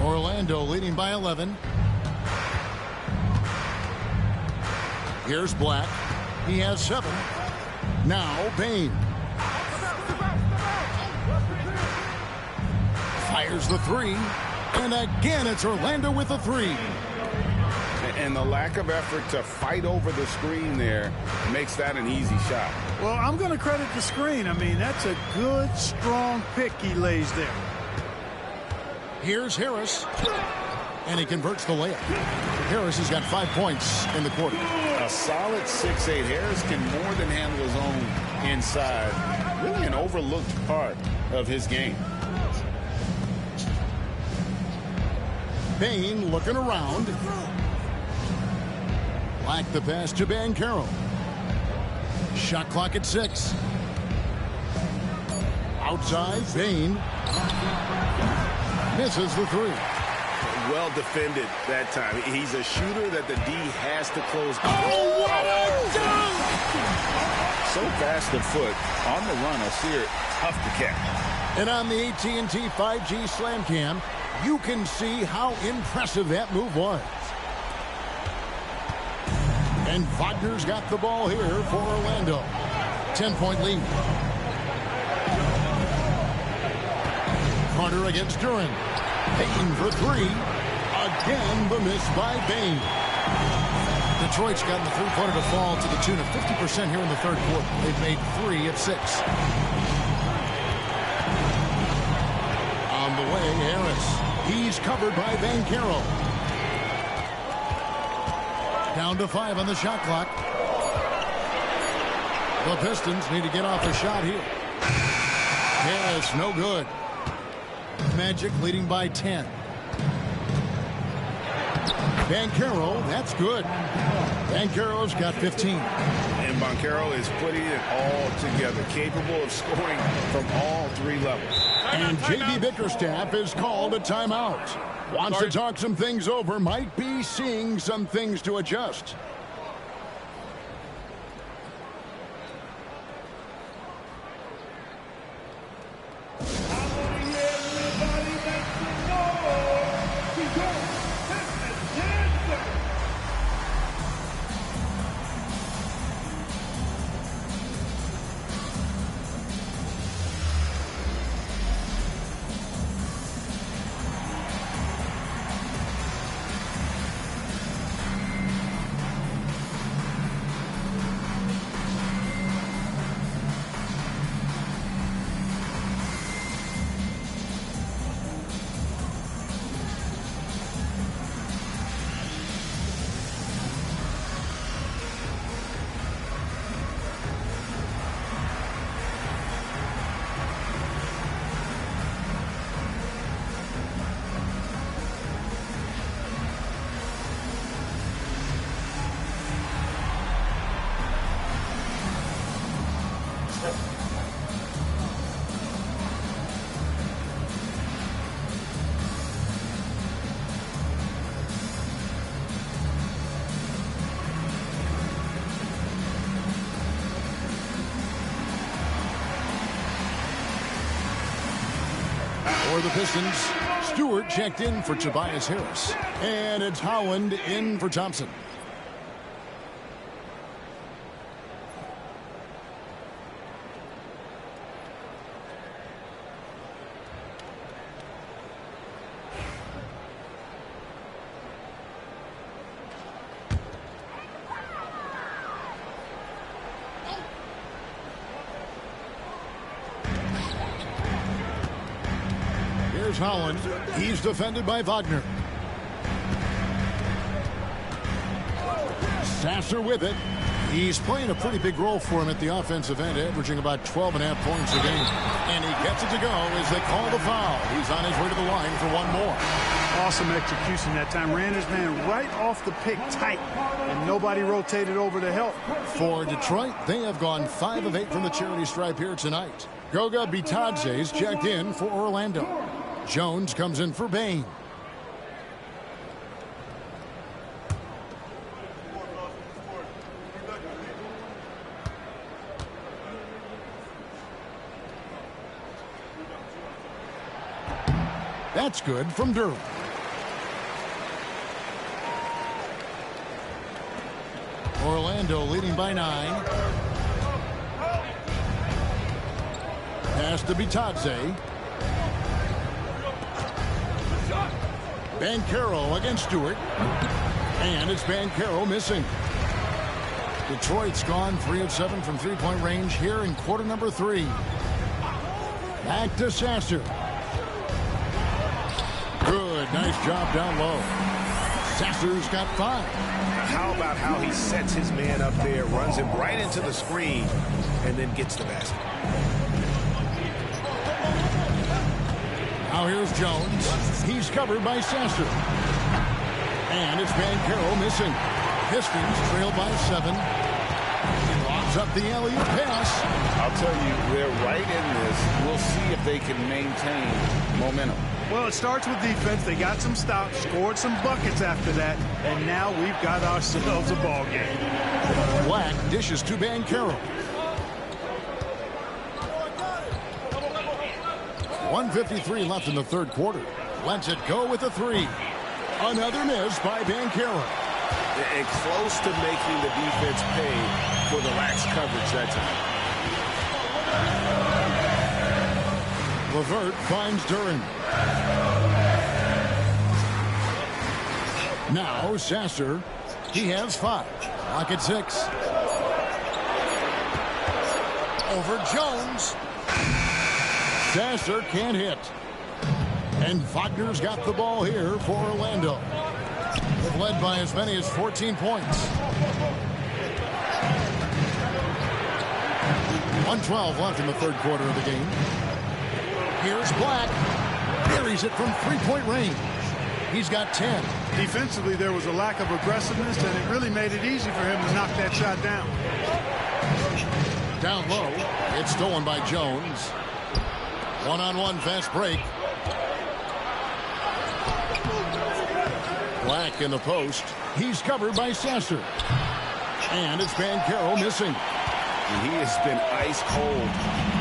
Orlando leading by 11. Here's Black. He has 7. Now Bain. Fires the 3. And again, it's Orlando with a 3. And the lack of effort to fight over the screen there makes that an easy shot. Well, I'm going to credit the screen. I mean, that's a good, strong pick he lays there. Here's Harris. And he converts the layup. Harris has got 5 points in the quarter. A solid 6'8". Harris can more than handle his own inside. Really an overlooked part of his game. Bain looking around. Black the pass to Banchero. Shot clock at 6. Outside, Bain. Misses the 3. Well defended that time. He's a shooter that the D has to close. Oh, what a dunk! So fast of foot. On the run, Alcir, tough to catch. And on the AT&T 5G Slam Cam, you can see how impressive that move was. And Wagner's got the ball here for Orlando. 10-point lead. Carter against Duran. Payne for 3. Again, the miss by Bain. Detroit's gotten the three-pointer to fall to the tune of 50% here in the third quarter. They've made 3 of 6. On the way, Harris. He's covered by Banchero. Down to 5 on the shot clock. The Pistons need to get off a shot here. Yes, no good. Magic leading by 10. Banchero, that's good. Banchero's got 15. And Banchero is putting it all together, capable of scoring from all three levels. And J.B. Bickerstaff is called a timeout. Wants to talk some things over, might be seeing some things to adjust. For the Pistons, Stewart checked in for Tobias Harris. And it's Howland in for Thompson. Howland. He's defended by Wagner. Sasser with it. He's playing a pretty big role for him at the offensive end, averaging about 12.5 points a game. And he gets it to go as they call the foul. He's on his way to the line for one more. Awesome execution that time. Ran his man right off the pick tight, and nobody rotated over to help. For Detroit, they have gone 5 of 8 from the charity stripe here tonight. Goga Bitadze's checked in for Orlando. Jones comes in for Bain. That's good from Durham. Orlando leading by 9. Pass to Bitadze. Banchero against Stewart. And it's Banchero missing. Detroit's gone 3 of 7 from three-point range here in quarter number 3. Back to Sasser. Good, nice job down low. Sasser's got 5. How about how he sets his man up there, runs him right into the screen, and then gets the basket. Now here's Jones. He's covered by Sasser. And it's Banchero missing. Pistons trail by 7. Lobs up the alley-oop pass. I'll tell you, they're right in this. We'll see if they can maintain momentum. Well, it starts with defense. They got some stops, scored some buckets after that, and now we've got ourselves a ball game. Black dishes to Banchero. 1:53 left in the third quarter. Lets it go with a 3. Another miss by Banchero. And close to making the defense pay for the lax coverage that time. LeVert finds Duran. Now Sasser. He has 5. Lock at 6. Over Jones. Sasser can't hit. And Wagner's got the ball here for Orlando. They've led by as many as 14 points. 1:12 left in the third quarter of the game. Here's Black. Buries it from three-point range. He's got 10. Defensively, there was a lack of aggressiveness, and it really made it easy for him to knock that shot down. Down low. It's stolen by Jones. One-on-one fast break. Black in the post. He's covered by Sasser. And it's Banchero missing. And he has been ice cold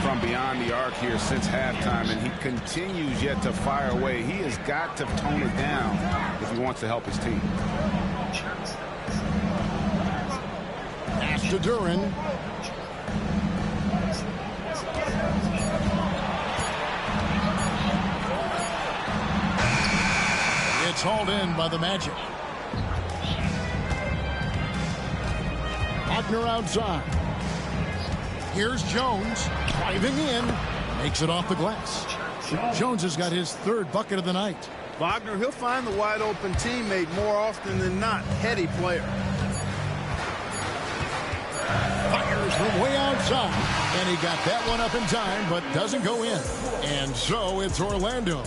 from beyond the arc here since halftime, and he continues yet to fire away. He has got to tone it down if he wants to help his team. Pass to Duran. It's hauled in by the Magic. Wagner outside. Here's Jones driving in. Makes it off the glass. Jones has got his third bucket of the night. Wagner, he'll find the wide open teammate more often than not. Heady player. Fires from way outside. And he got that one up in time, but doesn't go in. And so it's Orlando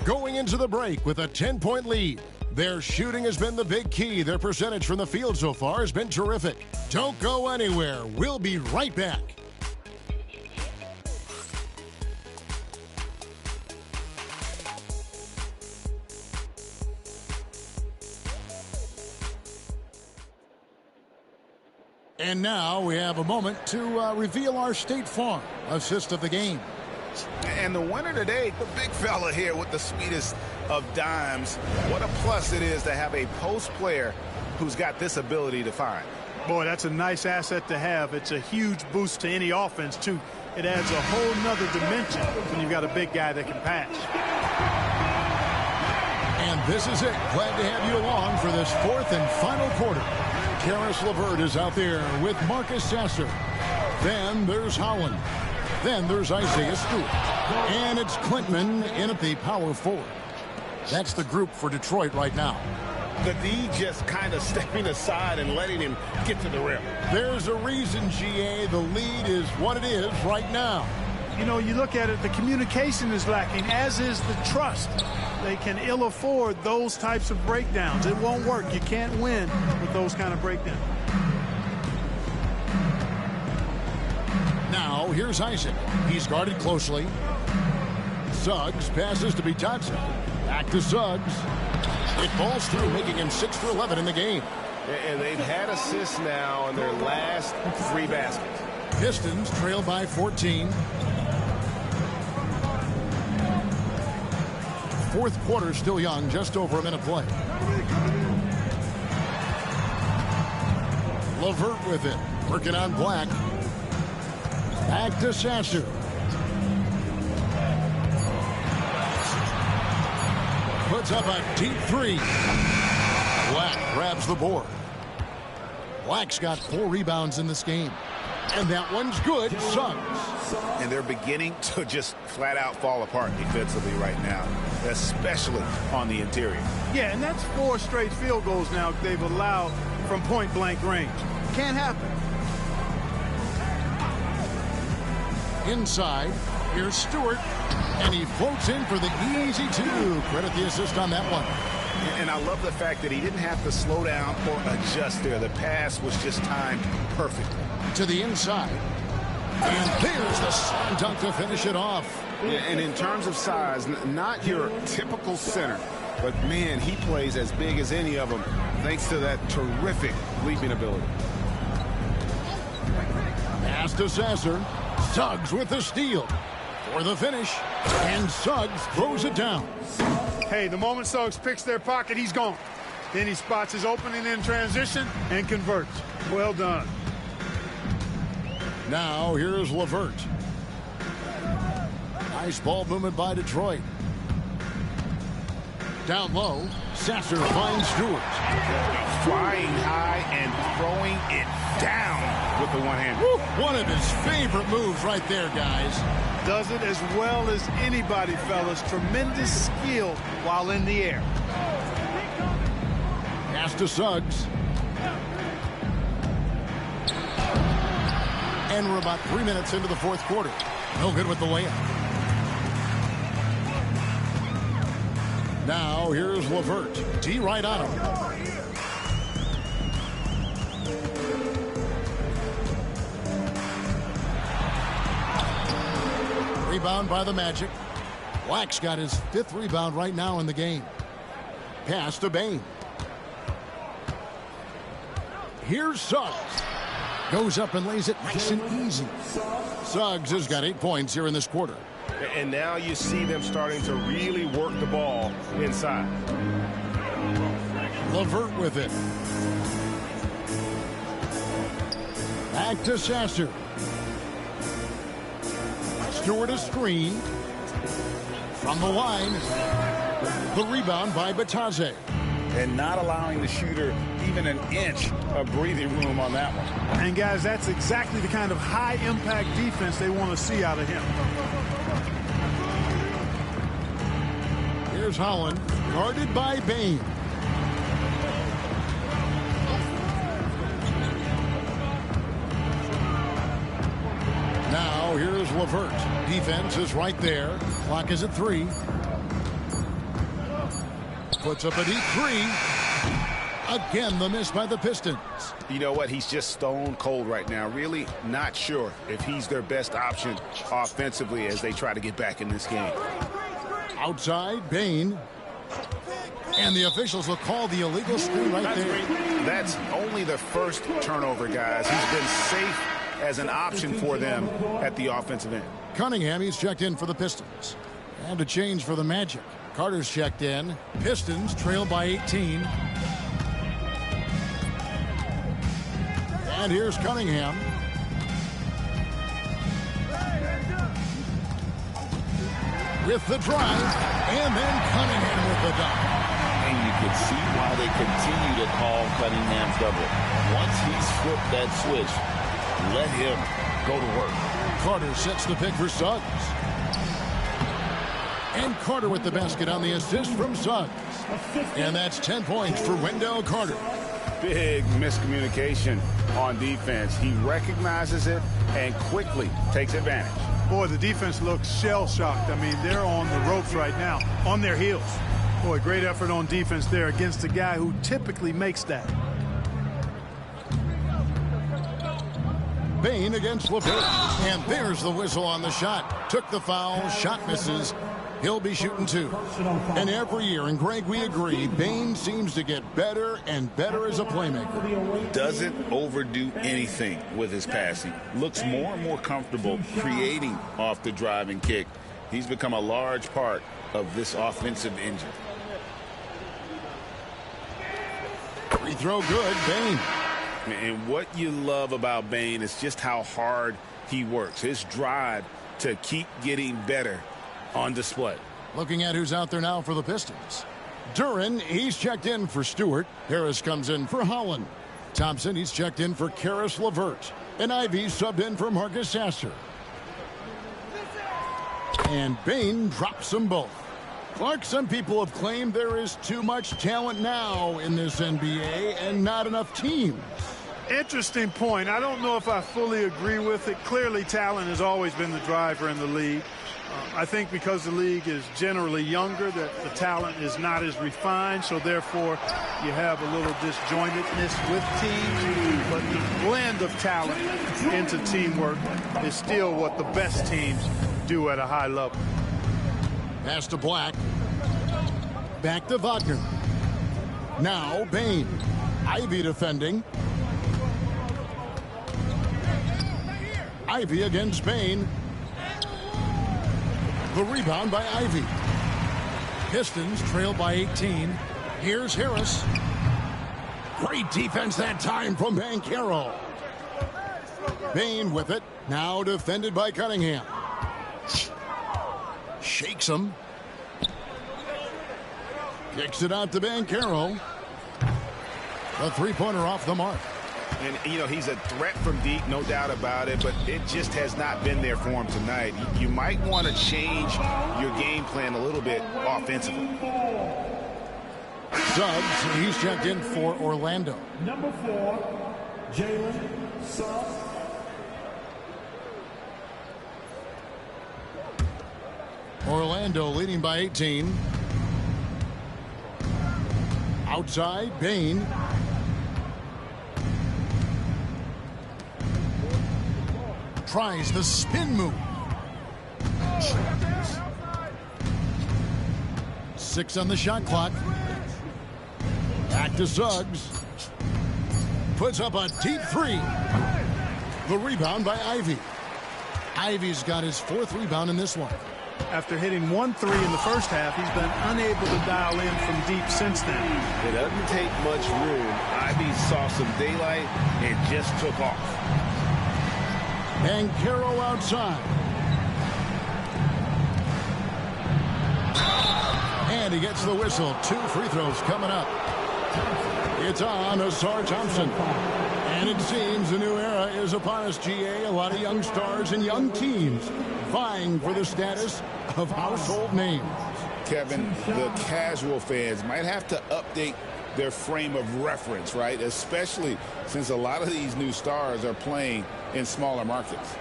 going into the break with a 10-point lead. Their shooting has been the big key. Their percentage from the field so far has been terrific. Don't go anywhere. We'll be right back. And now we have a moment to reveal our State Farm assist of the game. And the winner today, the big fella here with the sweetest of dimes. What a plus it is to have a post player who's got this ability to find. Boy, that's a nice asset to have. It's a huge boost to any offense, too. It adds a whole nother dimension when you've got a big guy that can pass. And this is it. Glad to have you along for this fourth and final quarter. Karis LeVert is out there with Marcus Sasser. Then there's Howland. Then there's Isaiah Stewart. And it's Klintman in at the power forward. That's the group for Detroit right now. The D just kind of stepping aside and letting him get to the rim. There's a reason, GA. The lead is what it is right now. You know, you look at it, the communication is lacking, as is the trust. They can ill afford those types of breakdowns. It won't work. You can't win with those kind of breakdowns. Now, here's Isaac. He's guarded closely. Suggs passes to Bitadze. Back to Suggs. It falls through, making him 6 for 11 in the game. And they've had assists now in their last 3 baskets. Pistons trail by 14. Fourth quarter still young, just over a minute play. LeVert with it, working on Black. Back to Sasser. Puts up a deep three. Black grabs the board. Black's got 4 rebounds in this game. And that one's good. Suggs. And they're beginning to just flat out fall apart defensively right now, especially on the interior. Yeah, and that's 4 straight field goals now they've allowed from point-blank range. Can't happen. Inside, here's Stewart, and he floats in for the easy 2. Credit the assist on that one. And I love the fact that he didn't have to slow down or adjust there. The pass was just timed perfectly. To the inside. And there's the slam dunk to finish it off. And in terms of size, not your typical center, but man, he plays as big as any of them thanks to that terrific leaping ability. Pass to Sasser. Suggs with the steal for the finish. And Suggs throws it down. Hey, the moment Suggs picks their pocket, he's gone. Then he spots his opening in transition and converts. Well done. Now here's LeVert. Nice ball movement by Detroit. Down low, Sasser finds Stewart. Flying high and throwing it down with the one hand. One of his favorite moves right there, guys. Does it as well as anybody, fellas. Tremendous skill while in the air. Pass to Suggs. And we're about 3 minutes into the fourth quarter. No good with the layup. Now here's LeVert. D right on him. Rebound by the Magic. Black's got his 5th rebound right now in the game. Pass to Bane. Here's Suggs. Goes up and lays it nice and easy. Suggs has got 8 points here in this quarter. And now you see them starting to really work the ball inside. LeVert with it. Back to Sasser. Stewart a screen. From the line. The rebound by Batadze. And not allowing the shooter even an inch of breathing room on that one. And guys, that's exactly the kind of high-impact defense they want to see out of him. Here's Holland, guarded by Bane. Now here's LeVert. Defense is right there. Clock is at 3. Puts up a deep 3. Again, the miss by the Pistons. You know what? He's just stone cold right now. Really not sure if he's their best option offensively as they try to get back in this game. Outside, Bane. And the officials will call the illegal screen right there. That's only the first turnover, guys. He's been safe as an option for them at the offensive end. Cunningham, he's checked in for the Pistons. And a change for the Magic. Carter's checked in. Pistons trail by 18. And here's Cunningham. With the drive. And then Cunningham with the dunk. And you can see why they continue to call Cunningham's double. Once he's flipped that switch, let him go to work. Carter sets the pick for Suggs. And Carter with the basket on the assist from Suggs. And that's 10 points for Wendell Carter. Big miscommunication on defense. He recognizes it and quickly takes advantage. Boy, the defense looks shell-shocked. I mean, they're on the ropes right now, on their heels. Boy, great effort on defense there against a guy who typically makes that. Bane against LeVert. And there's the whistle on the shot. Took the foul, shot misses. He'll be shooting 2. And every year, and Greg, we agree, Bane seems to get better and better as a playmaker. Doesn't overdo anything with his passing. Looks more and more comfortable creating off the driving kick. He's become a large part of this offensive engine. Free throw good, Bane. And what you love about Bane is just how hard he works. His drive to keep getting better on display. Looking at who's out there now for the Pistons. Duran, he's checked in for Stewart. Harris comes in for Holland. Thompson, he's checked in for Karis LeVert. And Ivy subbed in for Marcus Sasser. And Bane drops them both. Clark, some people have claimed there is too much talent now in this NBA and not enough teams. Interesting point. I don't know if I fully agree with it. Clearly, talent has always been the driver in the league. I think because the league is generally younger, that the talent is not as refined, so therefore you have a little disjointedness with teams. But the blend of talent into teamwork is still what the best teams do at a high level. Pass to Black. Back to Wagner. Now Bane. Ivy defending. Ivy against Bane. The rebound by Ivy. Pistons trail by 18. Here's Harris. Great defense that time from Banchero. Bane with it. Now defended by Cunningham. Shakes him. Kicks it out to Banchero. A three-pointer off the mark. And, you know, he's a threat from deep, no doubt about it, but it just has not been there for him tonight. You might want to change your game plan a little bit offensively. Suggs, he's checked in for Orlando. Number 4, Jalen Suggs. Orlando leading by 18. Outside, Bain. Tries the spin move. 6 on the shot clock. Back to Suggs. Puts up a deep 3. The rebound by Ivy. Ivy's got his 4th rebound in this one. After hitting 1 3 in the first half, he's been unable to dial in from deep since then. It doesn't take much room. Ivy saw some daylight and just took off. Banchero outside. And he gets the whistle. 2 free throws coming up. It's on Asar Thompson. And it seems a new era is upon us, GA. A lot of young stars and young teams vying for the status of household names. Kevin, the casual fans might have to update their frame of reference, right? Especially since a lot of these new stars are playing in smaller markets.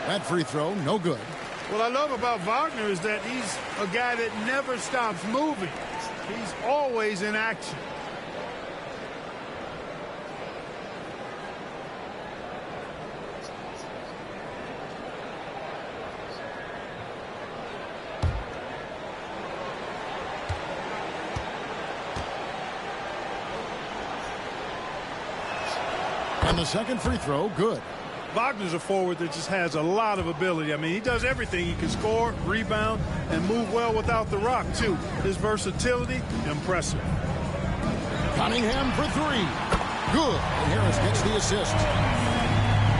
That free throw, no good. What I love about Wagner is that he's a guy that never stops moving. He's always in action. And the second free throw, good. Wagner's a forward that just has a lot of ability. I mean, he does everything. He can score, rebound, and move well without the rock, too. His versatility, impressive. Cunningham for 3. Good. And Harris gets the assist.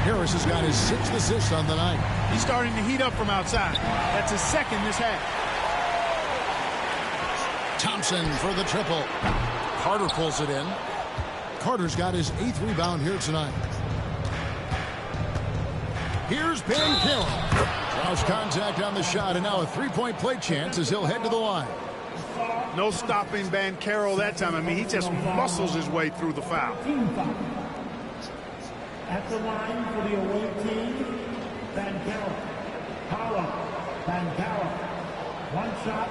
Harris has got his 6th assist on the night. He's starting to heat up from outside. That's his 2nd this half. Thompson for the triple. Carter pulls it in. Carter's got his 8th rebound here tonight. Here's Banchero. Draws contact on the shot, and now a 3-point play chance as he'll head to the line. No stopping Banchero that time. I mean, he just muscles his way through the foul. At the line for the away team, Banchero. Paolo Banchero. 1 shot.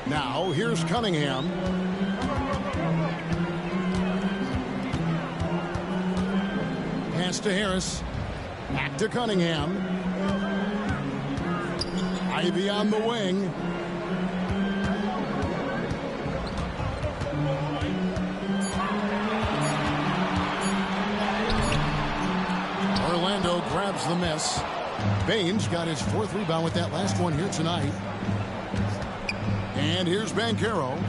Now, here's Cunningham. Pass to Harris. Back to Cunningham. Ivy on the wing. Orlando grabs the miss. Baines got his 4th rebound with that last one here tonight. And here's Banchero.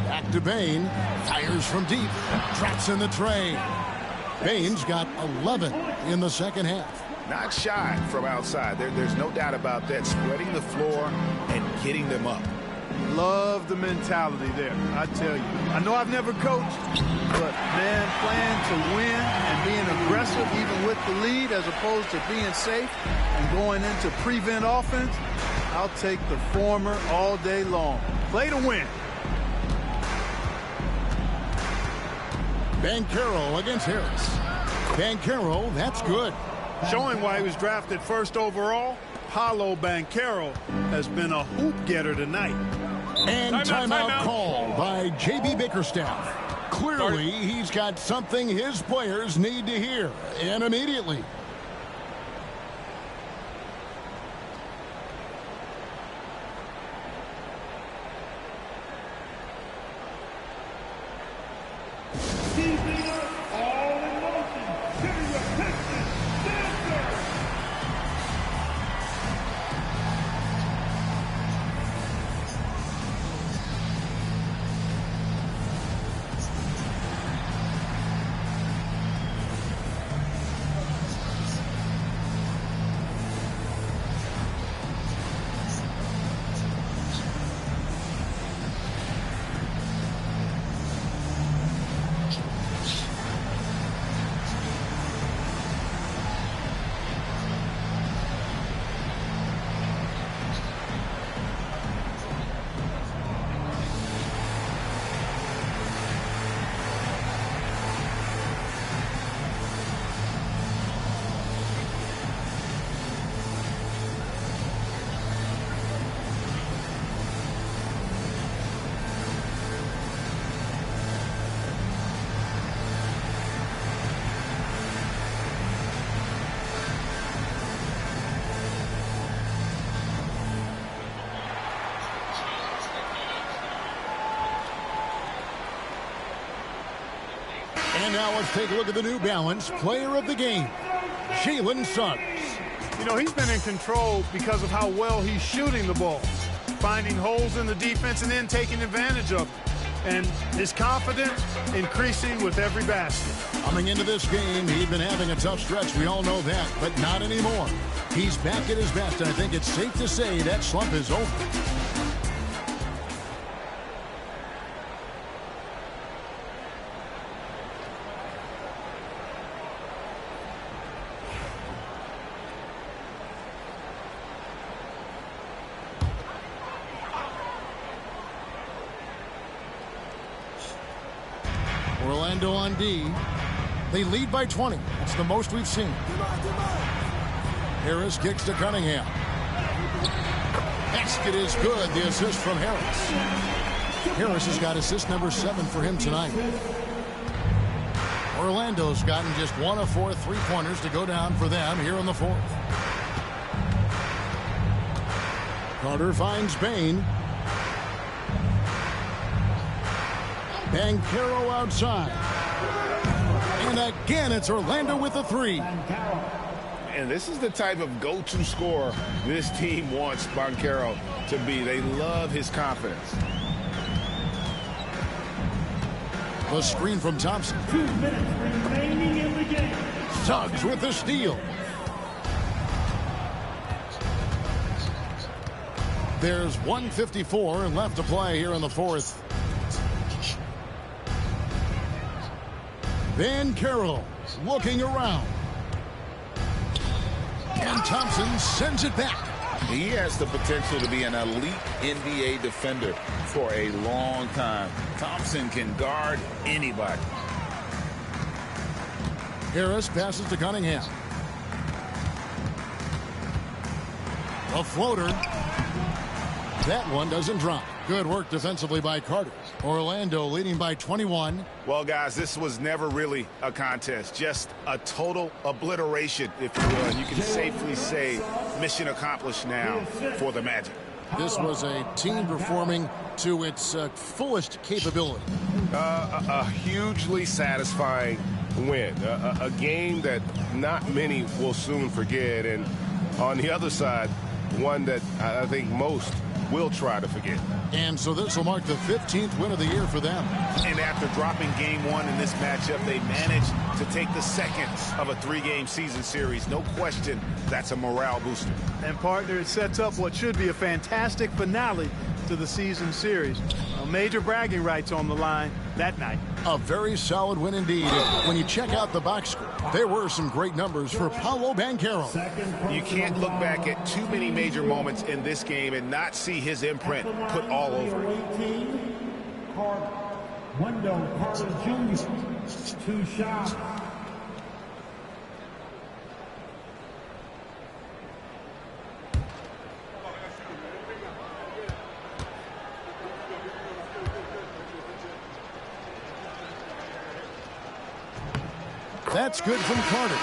Back to Bain. Fires from deep. Traps in the tray. Bain's got 11 in the second half. Not shy from outside. There's no doubt about that. Spreading the floor and getting them up. Love the mentality there, I tell you. I know I've never coached, but, man, playing to win and being aggressive even with the lead as opposed to being safe and going into prevent offense, I'll take the former all day long. Play to win. Banchero against Harris. Banchero, that's good. Showing why he was drafted 1st overall, Paolo Banchero has been a hoop getter tonight. And timeout called by J.B. Bickerstaff. Clearly, he's got something his players need to hear, and immediately. And now let's take a look at the New Balance player of the game, Jalen Suggs. You know, he's been in control because of how well he's shooting the ball, finding holes in the defense and then taking advantage of it. And his confidence increasing with every basket. Coming into this game, he'd been having a tough stretch. We all know that, but not anymore. He's back at his best, and I think it's safe to say that slump is over. Orlando on D. They lead by 20. It's the most we've seen. Harris kicks to Cunningham. Basket is good. The assist from Harris. Harris has got assist number 7 for him tonight. Orlando's gotten just 1 of 4 3-pointers to go down for them here in the fourth. Carter finds Bain. Banchero outside. And again, it's Orlando with a 3. And this is the type of go-to scorer this team wants Banchero to be. They love his confidence. The screen from Thompson. 2 minutes remaining in the game. Suggs with the steal. There's 1:54 left to play here in the fourth. Banchero looking around. And Thompson sends it back. He has the potential to be an elite NBA defender for a long time. Thompson can guard anybody. Harris passes to Cunningham. A floater. That one doesn't drop. Good work defensively by Carter. Orlando leading by 21. Well, guys, this was never really a contest. Just a total obliteration, if you will. And you can safely say mission accomplished now for the Magic. This was a team performing to its fullest capability. A hugely satisfying win. A game that not many will soon forget. And on the other side, one that I think most will try to forget. And so this will mark the 15th win of the year for them. And after dropping game 1 in this matchup, they managed to take the second of a 3-game season series. No question, that's a morale booster. And partner, it sets up what should be a fantastic finale to the season series. Major bragging rights on the line that night. A very solid win indeed. When you check out the box score, there were some great numbers for Paolo Banchero. You can't look back at too many major moments in this game and not see his imprint put all over it. Wendell Carter Jr. 2 shots. That's good from Carter.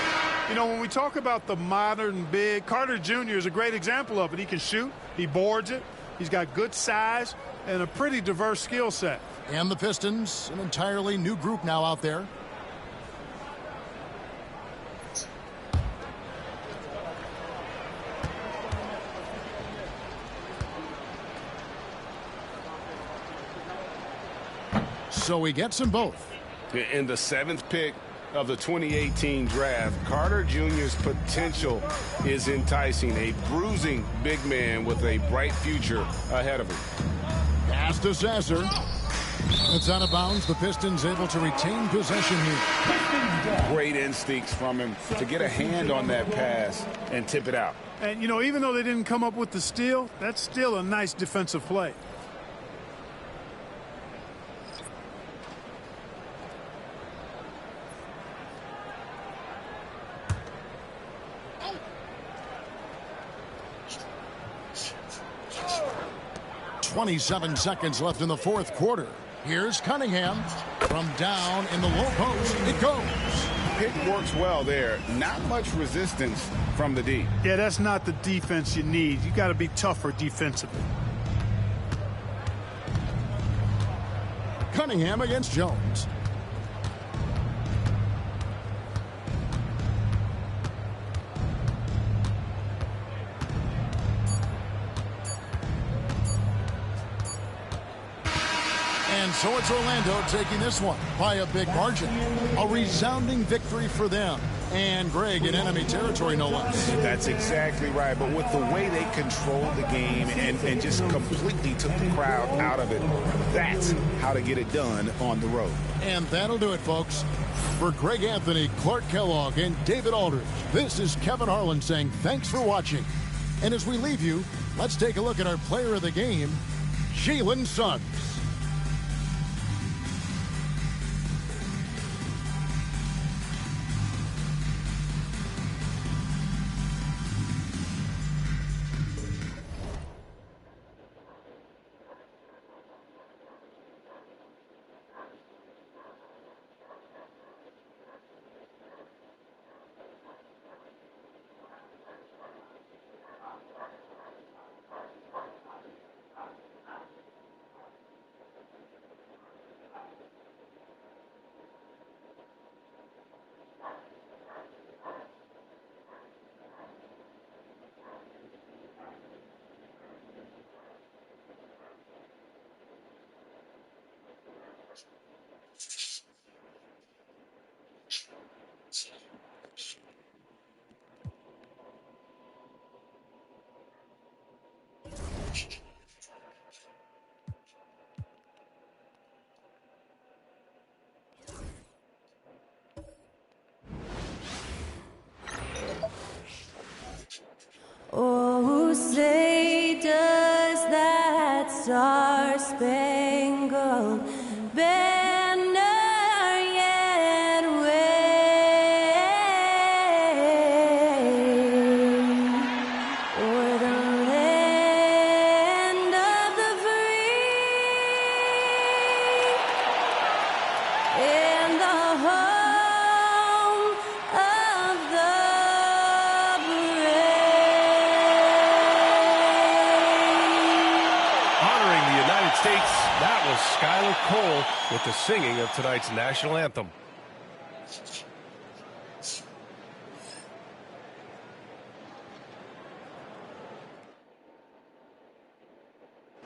You know, when we talk about the modern big, Carter Jr. is a great example of it. He can shoot, he boards it, he's got good size and a pretty diverse skill set. And the Pistons, an entirely new group now out there. So he gets them both. In the 7th pick of the 2018 draft, Carter Jr.'s potential is enticing. A bruising big man with a bright future ahead of him. Pass to Sasser. It's out of bounds. The Pistons able to retain possession here. Great instincts from him to get a hand on that pass and tip it out. And, you know, even though they didn't come up with the steal, that's still a nice defensive play. .27 seconds left in the fourth quarter. Here's Cunningham from down in the low post. It goes. Pick works well there. Not much resistance from the D. Yeah, that's not the defense you need. You got to be tougher defensively. Cunningham against Jones. And so it's Orlando taking this one by a big margin. A resounding victory for them. And Greg in enemy territory, no less. That's exactly right. But with the way they controlled the game and just completely took the crowd out of it, that's how to get it done on the road. And that'll do it, folks. For Greg Anthony, Clark Kellogg, and David Aldridge, this is Kevin Harlan saying thanks for watching. And as we leave you, let's take a look at our player of the game, Jalen Suggs. Oh, say does that star-spangled banner yet wave o'er the land of the free and the home of the States, that was Skylar Cole with the singing of tonight's national anthem.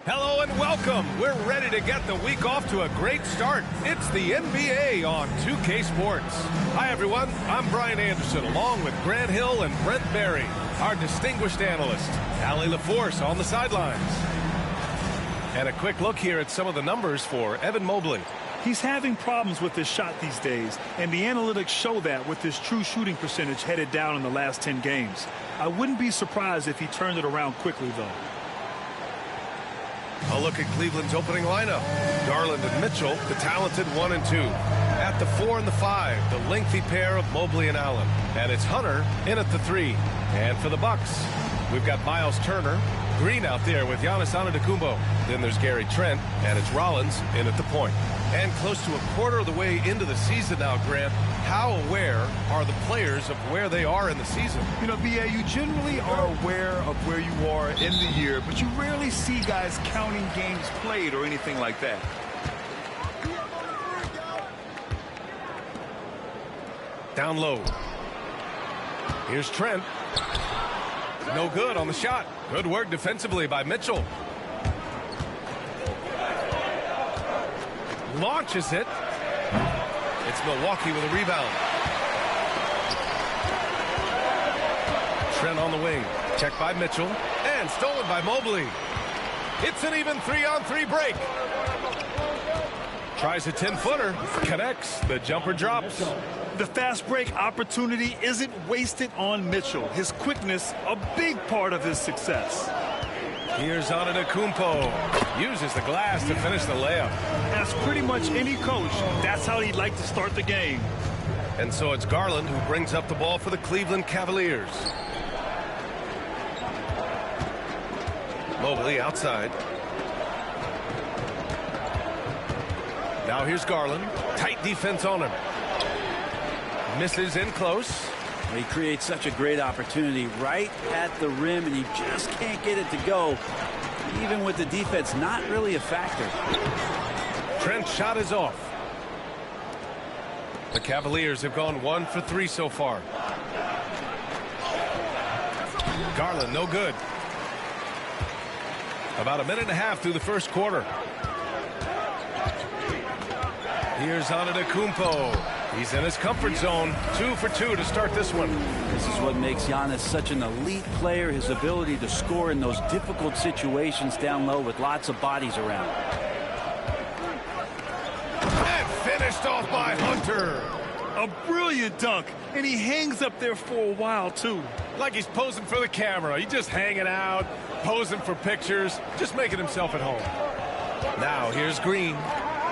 Hello and welcome. We're ready to get the week off to a great start. It's the NBA on 2K Sports. Hi, everyone. I'm Brian Anderson, along with Grant Hill and Brent Barry, our distinguished analyst. Allie LaForce on the sidelines. And a quick look here at some of the numbers for Evan Mobley. He's having problems with his shot these days, and the analytics show that with his true shooting percentage headed down in the last 10 games. I wouldn't be surprised if he turned it around quickly, though. A look at Cleveland's opening lineup. Garland and Mitchell, the talented 1 and 2. At the 4 and the 5, the lengthy pair of Mobley and Allen. And it's Hunter in at the 3. And for the Bucks, we've got Miles Turner, Green out there with Giannis Antetokounmpo. Then there's Gary Trent, and it's Rollins in at the point. And close to a quarter of the way into the season now, Grant, how aware are the players of where they are in the season? You know, B.A., you generally are aware of where you are in the year, but you rarely see guys counting games played or anything like that. Down low. Here's Trent. No good on the shot. Good work defensively by Mitchell. Launches it. It's Milwaukee with a rebound. Trent on the wing. Checked by Mitchell. And stolen by Mobley. It's an even 3-on-3 break. Tries a 10-footer. Connects. The jumper drops. The fast break opportunity isn't wasted on Mitchell. His quickness, a big part of his success. Here's Antetokounmpo. Uses the glass to finish the layup. As pretty much any coach, that's how he'd like to start the game. And so it's Garland who brings up the ball for the Cleveland Cavaliers. Mobley outside. Now here's Garland. Tight defense on him. Misses in close. He creates such a great opportunity right at the rim, and he just can't get it to go, even with the defense not really a factor. Trent's shot is off. The Cavaliers have gone 1 for 3 so far. Garland, no good. About a minute and a half through the first quarter. Here's Antetokounmpo. He's in his comfort zone. 2 for 2 to start this one. This is what makes Giannis such an elite player, his ability to score in those difficult situations down low with lots of bodies around. And finished off by Hunter. A brilliant dunk, and he hangs up there for a while, too. Like he's posing for the camera. He's just hanging out, posing for pictures, just making himself at home. Now, here's Green.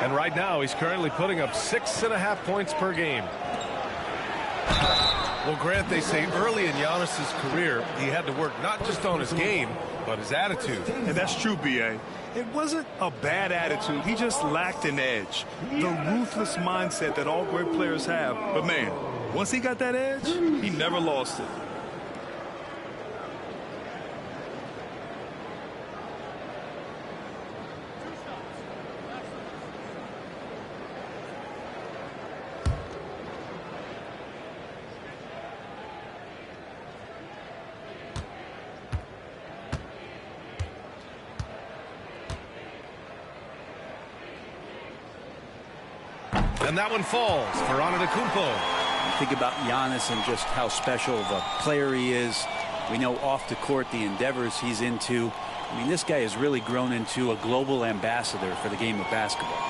And right now, he's currently putting up 6.5 points per game. Well, Grant, they say early in Giannis's career, he had to work not just on his game, but his attitude. And that's true, B.A. It wasn't a bad attitude. He just lacked an edge. The ruthless mindset that all great players have. But, man, once he got that edge, he never lost it. And that one falls for Antetokounmpo. Think about Giannis and just how special of a player he is. We know off the court the endeavors he's into. I mean, this guy has really grown into a global ambassador for the game of basketball.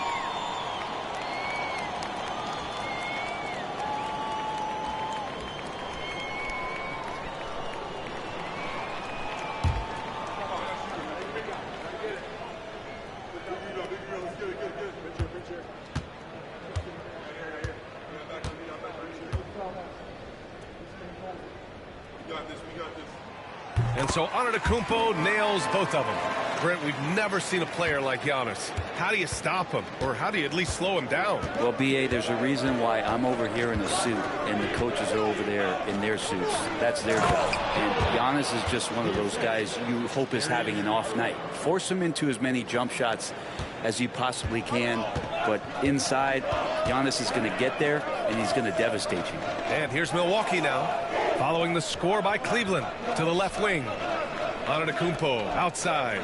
And so Antetokounmpo nails both of them. Brent, we've never seen a player like Giannis. How do you stop him? Or how do you at least slow him down? Well, B.A., there's a reason why I'm over here in a suit and the coaches are over there in their suits. That's their job. And Giannis is just one of those guys you hope is having an off night. Force him into as many jump shots as you possibly can. But inside, Giannis is going to get there, and he's going to devastate you. And here's Milwaukee now, following the score by Cleveland to the left wing. Antetokounmpo outside.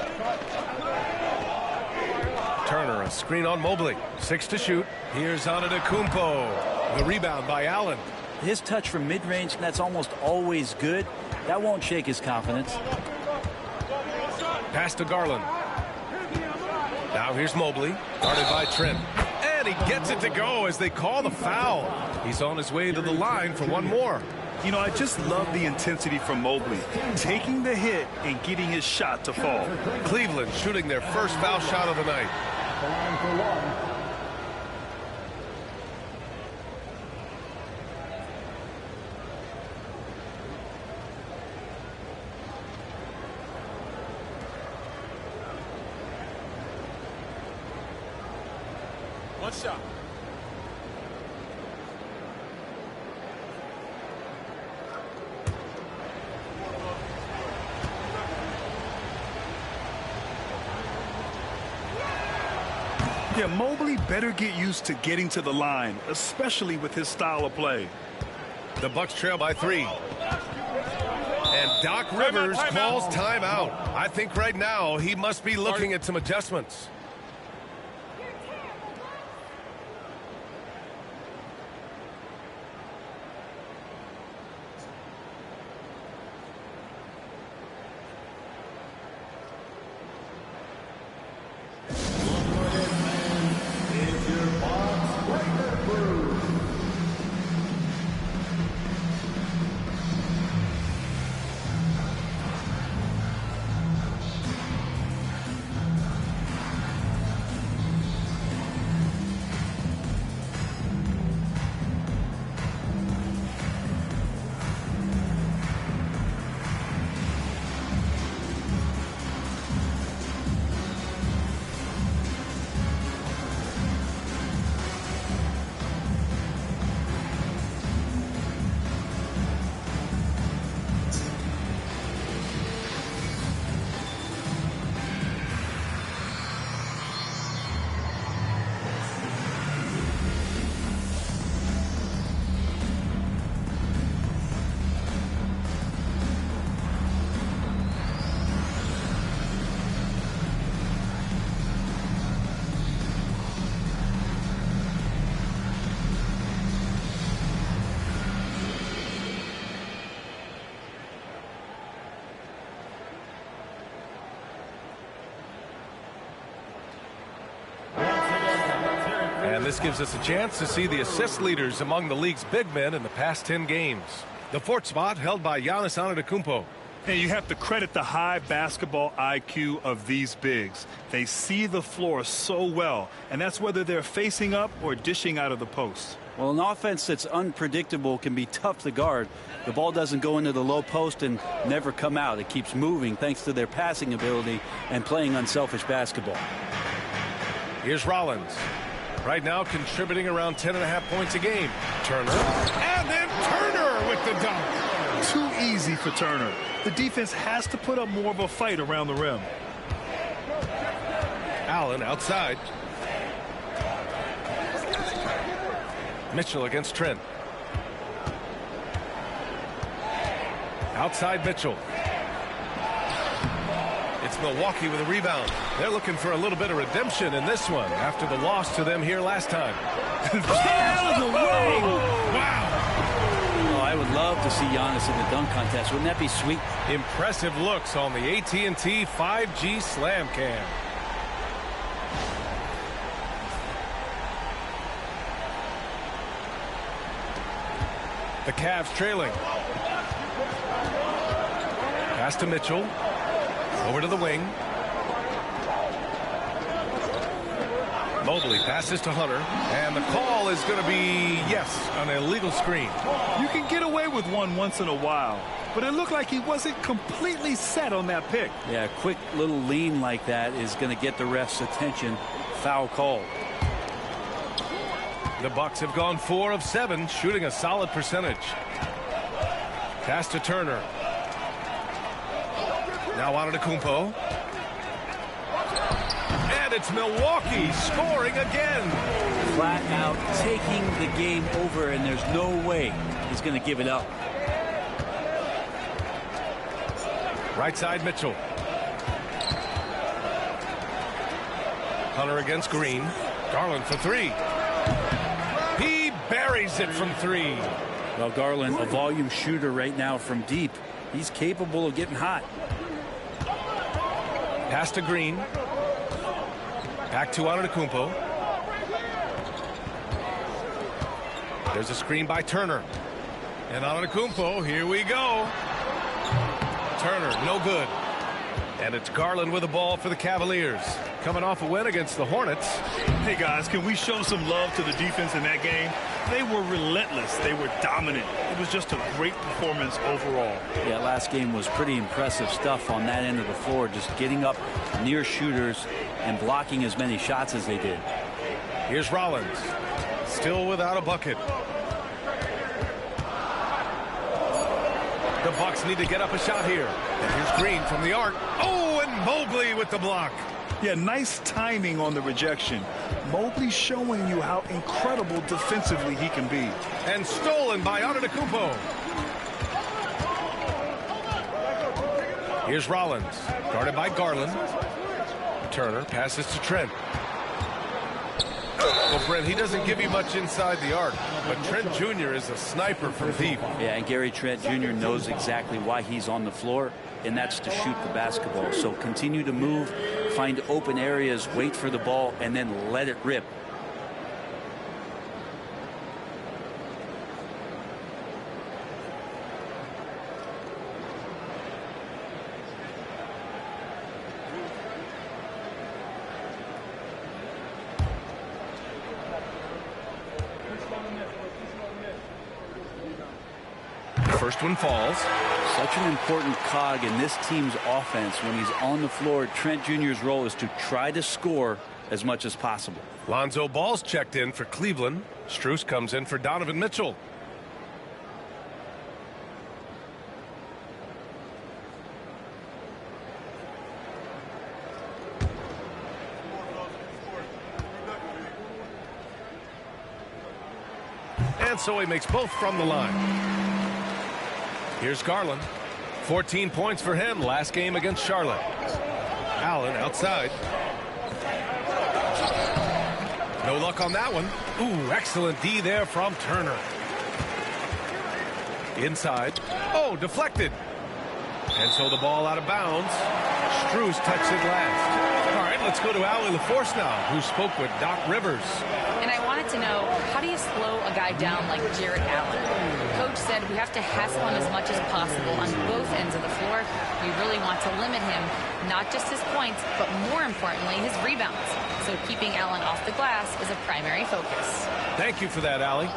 Turner, a screen on Mobley. 6 to shoot. Here's Antetokounmpo. The rebound by Allen. His touch from mid-range, that's almost always good. That won't shake his confidence. Pass to Garland. Now here's Mobley, guarded by Trent. And he gets it to go as they call the foul. He's on his way to the line for one more. You know, I just love the intensity from Mobley, taking the hit and getting his shot to fall. Cleveland shooting their first foul shot of the night. One shot. Yeah, Mobley better get used to getting to the line, especially with his style of play. The Bucks trail by 3. And Doc Rivers calls timeout. I think right now he must be looking at some adjustments. And this gives us a chance to see the assist leaders among the league's big men in the past 10 games. The fourth spot held by Giannis Antetokounmpo. And you have to credit the high basketball IQ of these bigs. They see the floor so well, and that's whether they're facing up or dishing out of the post. Well, an offense that's unpredictable can be tough to guard. The ball doesn't go into the low post and never come out. It keeps moving thanks to their passing ability and playing unselfish basketball. Here's Rollins. Right now contributing around 10.5 points a game. Turner. And then Turner with the dunk. Too easy for Turner. The defense has to put up more of a fight around the rim. Allen outside. Mitchell against Trent. Outside Mitchell. It's Milwaukee with a rebound. They're looking for a little bit of redemption in this one after the loss to them here last time. Wow. Oh, I would love to see Giannis in the dunk contest. Wouldn't that be sweet? Impressive looks on the AT&T 5G Slam Cam. The Cavs trailing. Pass to Mitchell. Over to the wing. Mobley passes to Hunter. And the call is going to be, yes, an illegal screen. You can get away with one once in a while, but it looked like he wasn't completely set on that pick. Yeah, a quick little lean like that is going to get the ref's attention. Foul call. The Bucks have gone 4 of 7, shooting a solid percentage. Pass to Turner. Now Antetokounmpo. And it's Milwaukee scoring again. Flat out taking the game over, and there's no way he's going to give it up. Right side Mitchell. Hunter against Green. Garland for 3. He buries it from 3. Well, Garland, a volume shooter right now from deep. He's capable of getting hot. Pass to Green. Back to Antetokounmpo. There's a screen by Turner. And Antetokounmpo, here we go. Turner, no good. And it's Garland with the ball for the Cavaliers. Coming off a win against the Hornets. Hey, guys, can we show some love to the defense in that game? They were relentless. They were dominant. It was just a great performance overall. Yeah, last game was pretty impressive stuff on that end of the floor, just getting up near shooters and blocking as many shots as they did. Here's Rollins. Still without a bucket. The Bucks need to get up a shot here. And here's Green from the arc. Oh, and Mobley with the block. Yeah, nice timing on the rejection. Mobley showing you how incredible defensively he can be. And stolen by Antetokounmpo. Here's Rollins, guarded by Garland. Turner passes to Trent. Well, Brent, he doesn't give you much inside the arc, but Trent Jr. is a sniper from deep. Yeah, and Gary Trent Jr. knows exactly why he's on the floor, and that's to shoot the basketball. So continue to move, find open areas, wait for the ball, and then let it rip. First one falls. Such an important cog in this team's offense. When he's on the floor, Trent Jr.'s role is to try to score as much as possible. Lonzo Ball's checked in for Cleveland. Strus comes in for Donovan Mitchell. And so he makes both from the line. Here's Garland. 14 points for him last game against Charlotte. Allen outside. No luck on that one. Ooh, excellent D there from Turner. Inside. Oh, deflected. And so the ball out of bounds. Strus touched it last. All right, let's go to Allie LaForce now, who spoke with Doc Rivers. And I wanted to know, how do you slow a guy down like Jarrett Allen? Coach said we have to hassle him as much as possible on both ends of the floor. We really want to limit him, not just his points, but more importantly, his rebounds. So keeping Allen off the glass is a primary focus. Thank you for that, Allie.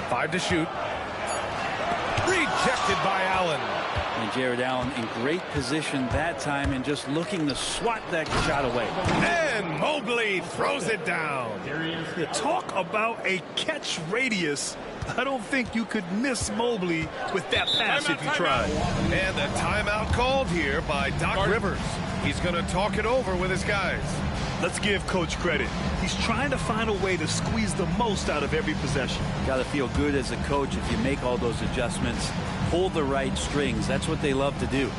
5 to shoot. Rejected by Allen. And Jarrett Allen in great position that time and just looking to swat that shot away. And Mobley throws it down. Talk about a catch radius. I don't think you could miss Mobley with that pass if you tried. And a timeout called here by Doc Rivers. He's going to talk it over with his guys. Let's give Coach credit. He's trying to find a way to squeeze the most out of every possession. Got to feel good as a coach if you make all those adjustments. Pull the right strings. That's what they love to do.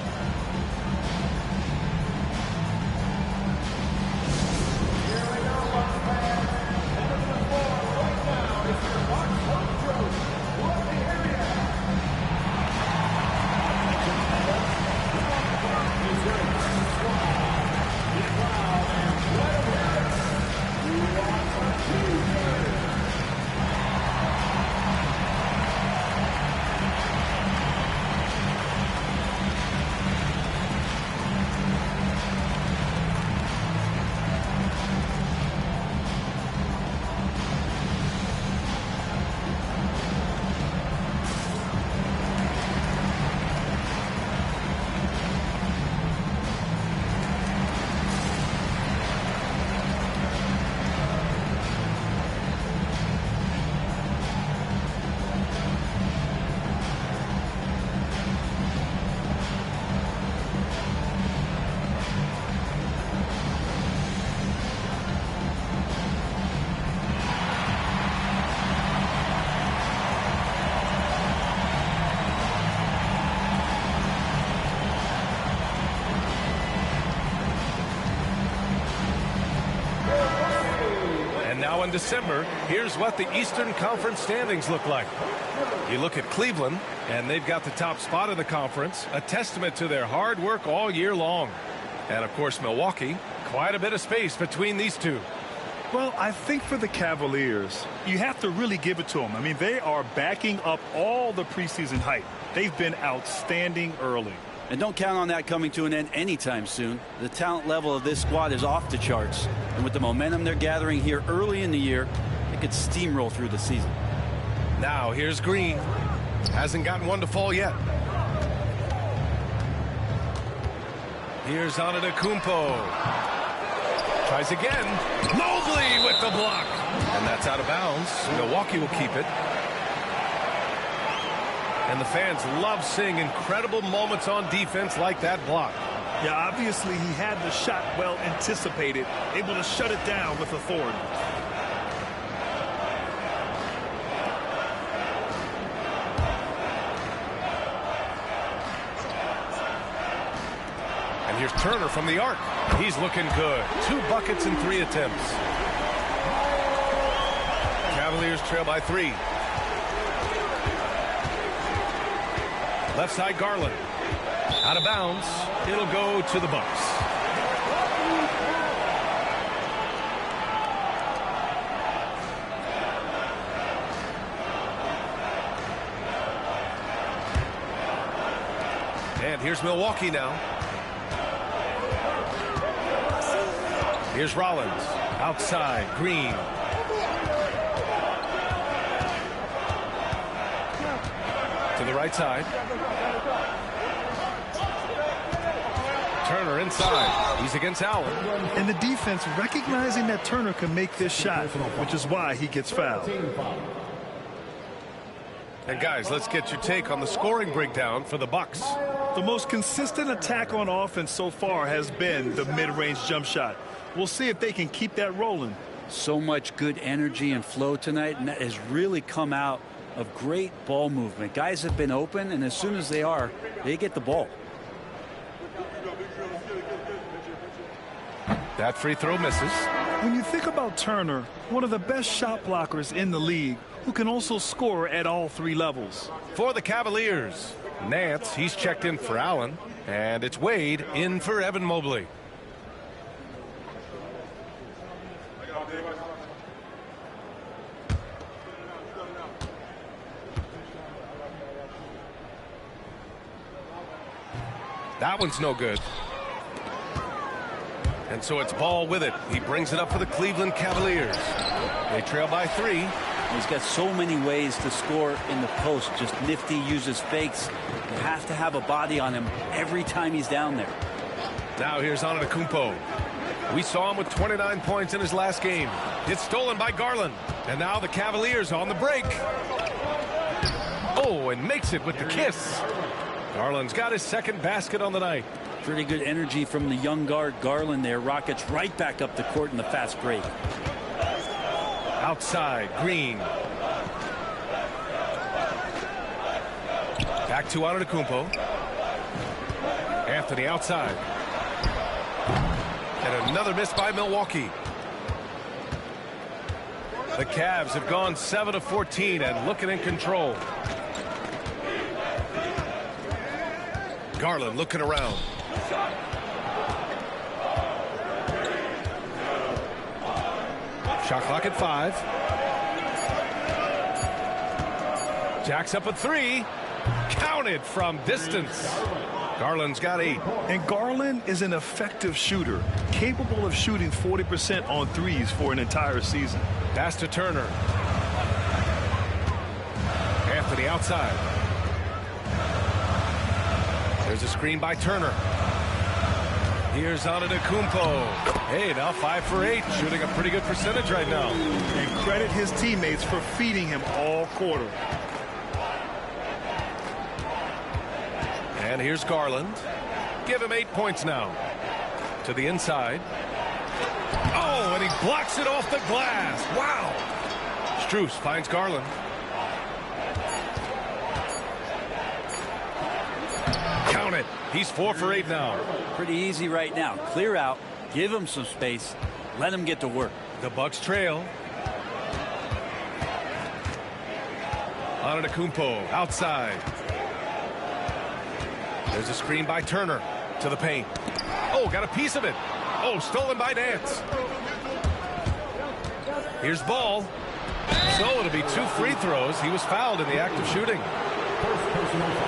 Now in December, here's what the Eastern Conference standings look like. You look at Cleveland, and they've got the top spot in the conference, a testament to their hard work all year long. And, of course, Milwaukee, quite a bit of space between these two. Well, I think for the Cavaliers, you have to really give it to them. I mean, they are backing up all the preseason hype. They've been outstanding early. And don't count on that coming to an end anytime soon. The talent level of this squad is off the charts. And with the momentum they're gathering here early in the year, it could steamroll through the season. Now here's Green. Hasn't gotten one to fall yet. Here's Antetokounmpo. Tries again. Mobley with the block. And that's out of bounds. Milwaukee will keep it. And the fans love seeing incredible moments on defense like that block. Yeah, obviously he had the shot well anticipated, able to shut it down with authority. And here's Turner from the arc. He's looking good. 2 buckets in 3 attempts. Cavaliers trail by 3. Left side Garland. Out of bounds. It'll go to the Bucks. And here's Milwaukee now. Here's Rollins. Outside. Green. To the right side. Turner inside. He's against Allen. And the defense recognizing that Turner can make this shot, which is why he gets fouled. And guys, let's get your take on the scoring breakdown for the Bucks. The most consistent attack on offense so far has been the mid-range jump shot. We'll see if they can keep that rolling. So much good energy and flow tonight, and that has really come out of great ball movement. Guys have been open, and as soon as they are, they get the ball. That free throw misses. When you think about Turner, one of the best shot blockers in the league, who can also score at all 3 levels. For the Cavaliers, Nance, he's checked in for Allen, and it's Wade in for Evan Mobley. That one's no good. And so it's Ball with it. He brings it up for the Cleveland Cavaliers. They trail by 3. He's got so many ways to score in the post. Just nifty, uses fakes. You have to have a body on him every time he's down there. Now here's Antetokounmpo. We saw him with 29 points in his last game. It's stolen by Garland. And now the Cavaliers on the break. Oh, and makes it with the kiss. Garland's got his second basket on the night. Pretty good energy from the young guard Garland there. Rockets right back up the court in the fast break. Outside, Green. Back to Antetokounmpo. Anthony outside. And another miss by Milwaukee. The Cavs have gone 7 of 14 and looking in control. Garland looking around. Shot clock at 5. Jacks up a 3. Counted from distance. Garland's got 8. And Garland is an effective shooter, capable of shooting 40% on threes for an entire season. Pass to Turner. Anthony outside. There's a screen by Turner. Here's Antetokounmpo. Hey, now 5 for 8, shooting a pretty good percentage right now. And credit his teammates for feeding him all quarter. And here's Garland. Give him 8 points now. To the inside. Oh, and he blocks it off the glass. Wow. Strus finds Garland. Count it. He's 4 for 8 now. Pretty easy right now. Clear out. Give him some space. Let him get to work. The Bucks trail. Antetokounmpo outside. There's a screen by Turner to the paint. Oh, got a piece of it. Oh, stolen by Nance. Here's Ball. So it'll be 2 free throws. He was fouled in the act of shooting.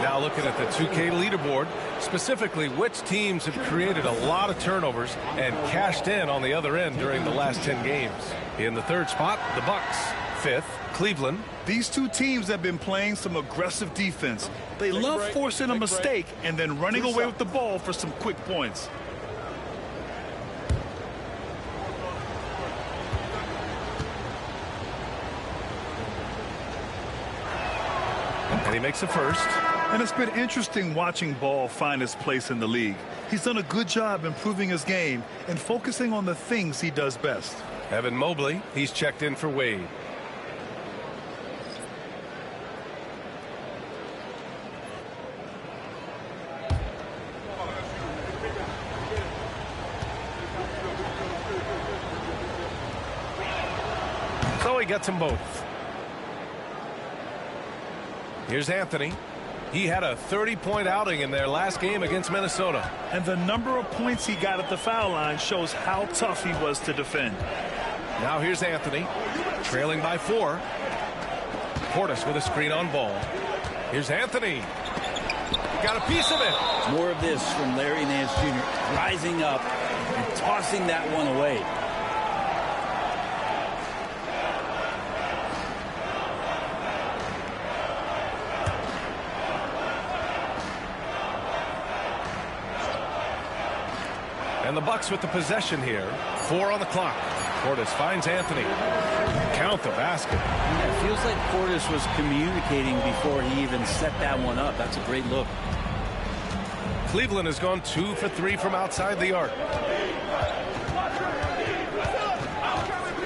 Now looking at the 2K leaderboard, specifically which teams have created a lot of turnovers and cashed in on the other end during the last 10 games. In the 3rd spot, the Bucks. 5th, Cleveland. These two teams have been playing some aggressive defense. They love forcing a mistake and then running away with the ball for some quick points. And he makes the first. And it's been interesting watching Ball find his place in the league. He's done a good job improving his game and focusing on the things he does best. Evan Mobley, he's checked in for Wade. So he gets them both. Here's Anthony. He had a 30-point outing in their last game against Minnesota. And the number of points he got at the foul line shows how tough he was to defend. Now here's Anthony, trailing by 4. Portis with a screen on Ball. Here's Anthony. Got a piece of it. More of this from Larry Nance Jr. Rising up and tossing that one away. And the Bucks with the possession here. 4 on the clock. Portis finds Anthony. Count the basket. Yeah, it feels like Portis was communicating before he even set that one up. That's a great look. Cleveland has gone 2 for 3 from outside the arc.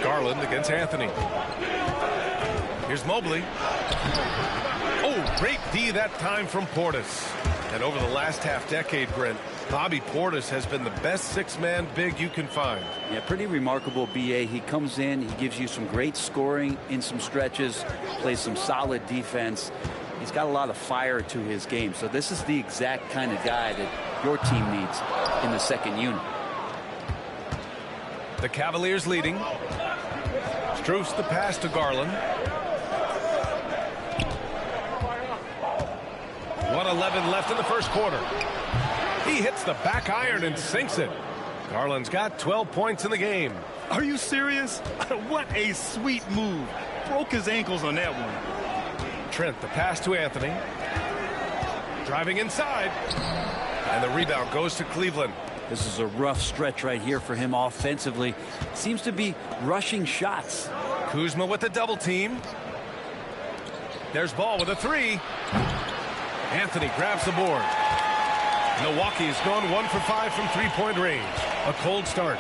Garland against Anthony. Here's Mobley. Oh, great D that time from Portis. And over the last half-decade, Brent, Bobby Portis has been the best 6-man big you can find. Yeah, pretty remarkable, B.A. He comes in, he gives you some great scoring in some stretches, plays some solid defense. He's got a lot of fire to his game. So this is the exact kind of guy that your team needs in the second unit. The Cavaliers leading. Strus the pass to Garland. 1:11 left in the first quarter. He hits the back iron and sinks it. Garland's got 12 points in the game. Are you serious? What a sweet move. Broke his ankles on that one. Trent the pass to Anthony. Driving inside. And the rebound goes to Cleveland. This is a rough stretch right here for him offensively. Seems to be rushing shots. Kuzma with the double team. There's Ball with a three. Anthony grabs the board. Milwaukee's gone 1 for 5 from three-point range. A cold start.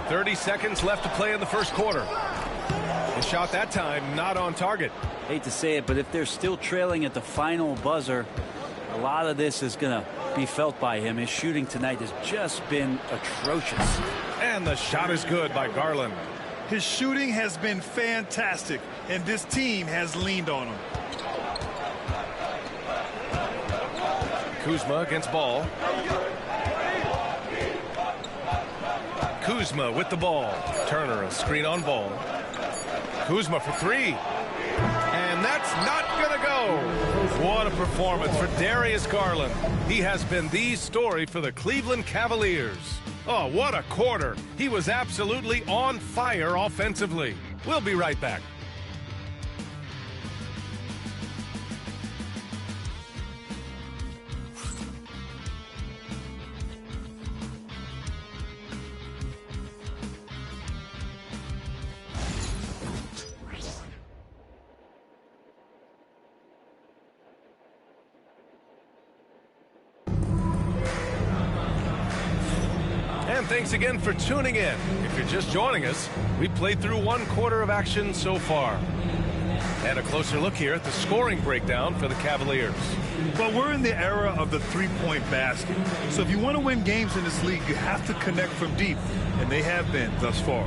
30 seconds left to play in the first quarter. The shot that time not on target. Hate to say it, but if they're still trailing at the final buzzer, a lot of this is going to be felt by him. His shooting tonight has just been atrocious. And the shot is good by Garland. His shooting has been fantastic, and this team has leaned on him. Kuzma against Ball. Kuzma with the ball. Turner a screen on Ball. Kuzma for three. And that's not going to go. What a performance for Darius Garland. He has been the story for the Cleveland Cavaliers. Oh, what a quarter. He was absolutely on fire offensively. We'll be right back. Thanks again for tuning in. If you're just joining us, we played through one quarter of action so far. And a closer look here at the scoring breakdown for the Cavaliers. Well, we're in the era of the three-point basket. So if you want to win games in this league, you have to connect from deep. And they have been thus far.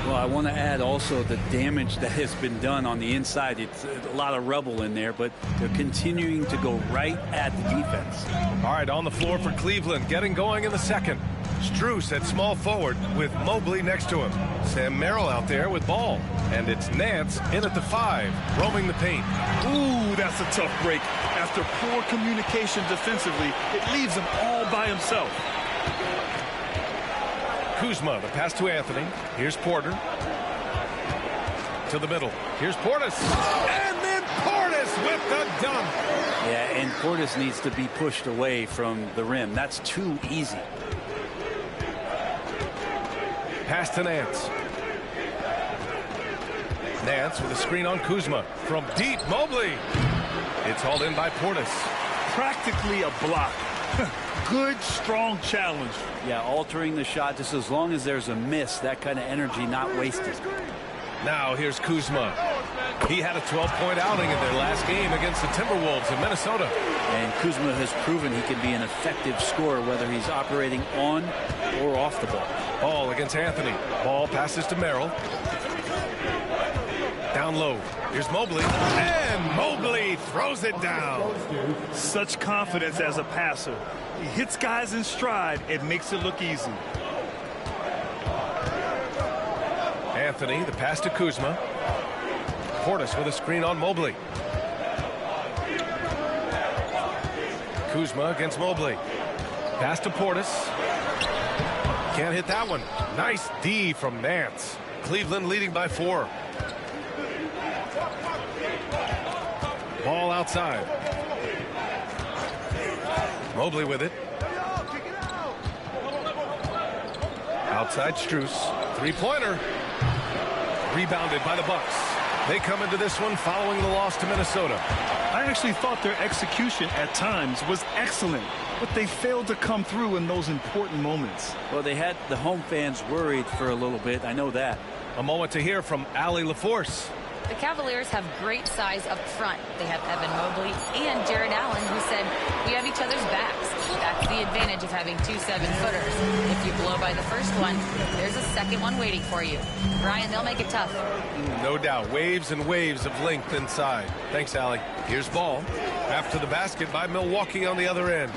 Well, I want to add also the damage that has been done on the inside. It's a lot of rubble in there, but they're continuing to go right at the defense. All right, on the floor for Cleveland, getting going in the second. Strus at small forward with Mobley next to him. Sam Merrill out there with Ball. And it's Nance in at the 5, roaming the paint. Ooh, that's a tough break. After poor communication defensively, it leaves him all by himself. Kuzma, the pass to Anthony. Here's Porter. To the middle. Here's Portis. And then Portis with the dunk. Yeah, and Portis needs to be pushed away from the rim. That's too easy. Pass to Nance. Nance with a screen on Kuzma. From deep, Mobley. It's hauled in by Portis. Practically a block. Good, strong challenge. Yeah, altering the shot just as long as there's a miss. That kind of energy not wasted. Now here's Kuzma. He had a 12-point outing in their last game against the Timberwolves in Minnesota. And Kuzma has proven he can be an effective scorer whether he's operating on or off the ball. Ball against Anthony. Ball passes to Merrill. Down low. Here's Mobley. And Mobley throws it down. Such confidence as a passer. He hits guys in stride. It makes it look easy. Anthony, the pass to Kuzma. Portis with a screen on Mobley. Kuzma against Mobley. Pass to Portis. Can't hit that one. Nice D from Nance. Cleveland leading by 4. Ball outside. Mobley with it. Outside Strus. Three-pointer. Rebounded by the Bucks. They come into this one following the loss to Minnesota. I actually thought their execution at times was excellent, but they failed to come through in those important moments. Well, they had the home fans worried for a little bit. I know that. A moment to hear from Allie LaForce. The Cavaliers have great size up front. They have Evan Mobley and Jared Allen, who said, we have each other's backs. That's the advantage of having 2 7-footers. If you blow by the first one, there's a second one waiting for you. Brian, they'll make it tough. No doubt. Waves and waves of length inside. Thanks, Allie. Here's Ball. After the basket by Milwaukee on the other end.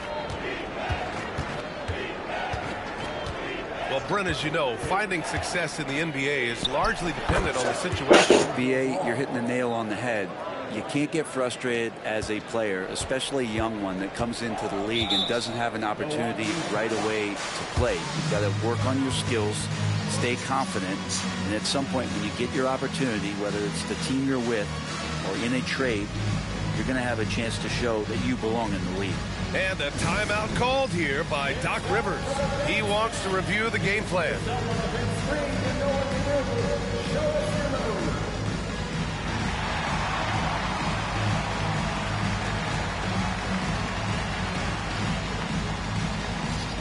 Well, Well, Brent, as you know, finding success in the NBA is largely dependent on the situation. BA, you're hitting the nail on the head. You can't get frustrated as a player, especially a young one that comes into the league and doesn't have an opportunity right away to play. You've got to work on your skills, stay confident, and at some point when you get your opportunity, whether it's the team you're with or in a trade, you're going to have a chance to show that you belong in the league. And a timeout called here by Doc Rivers. He wants to review the game plan.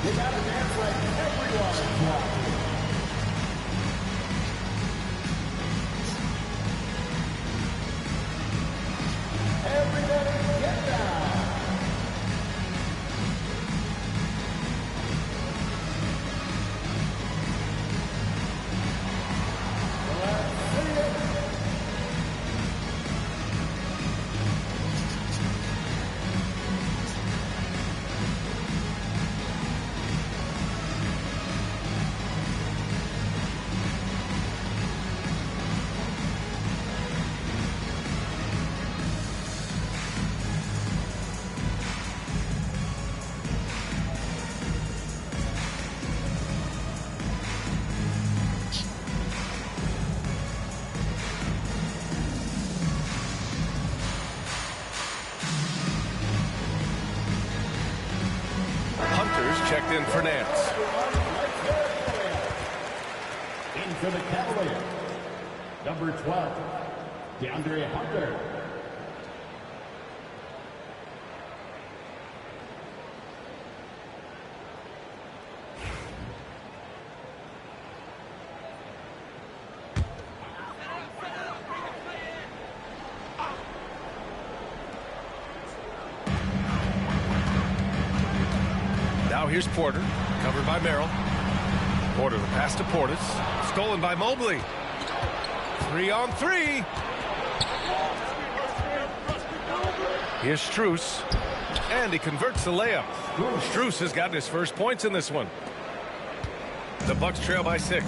You gotta dance like everyone watching. Everybody get down. Let's see it. Checked in for Nance. In for the Cavaliers, number 12, DeAndre Hunter. Now here's Porter, covered by Merrill. Porter the pass to Portis, stolen by Mobley. 3-on-3. Here's Strus, and he converts the layup. Strus has gotten his first points in this one. The Bucks trail by 6.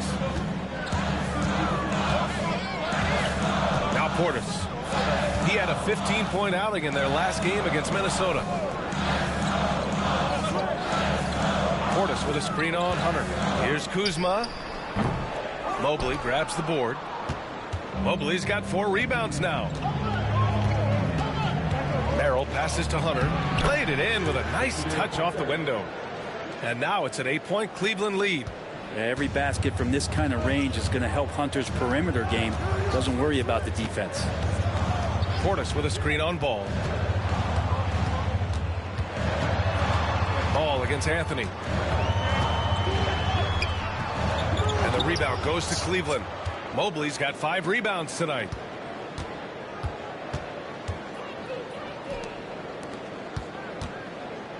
Now Portis. He had a 15-point outing in their last game against Minnesota. Portis with a screen on Hunter. Here's Kuzma. Mobley grabs the board. Mobley's got 4 rebounds now. Merrill passes to Hunter. Played it in with a nice touch off the window. And now it's an 8-point Cleveland lead. Every basket from this kind of range is going to help Hunter's perimeter game. Doesn't worry about the defense. Portis with a screen on Ball. Ball against Anthony. And the rebound goes to Cleveland. Mobley's got 5 rebounds tonight.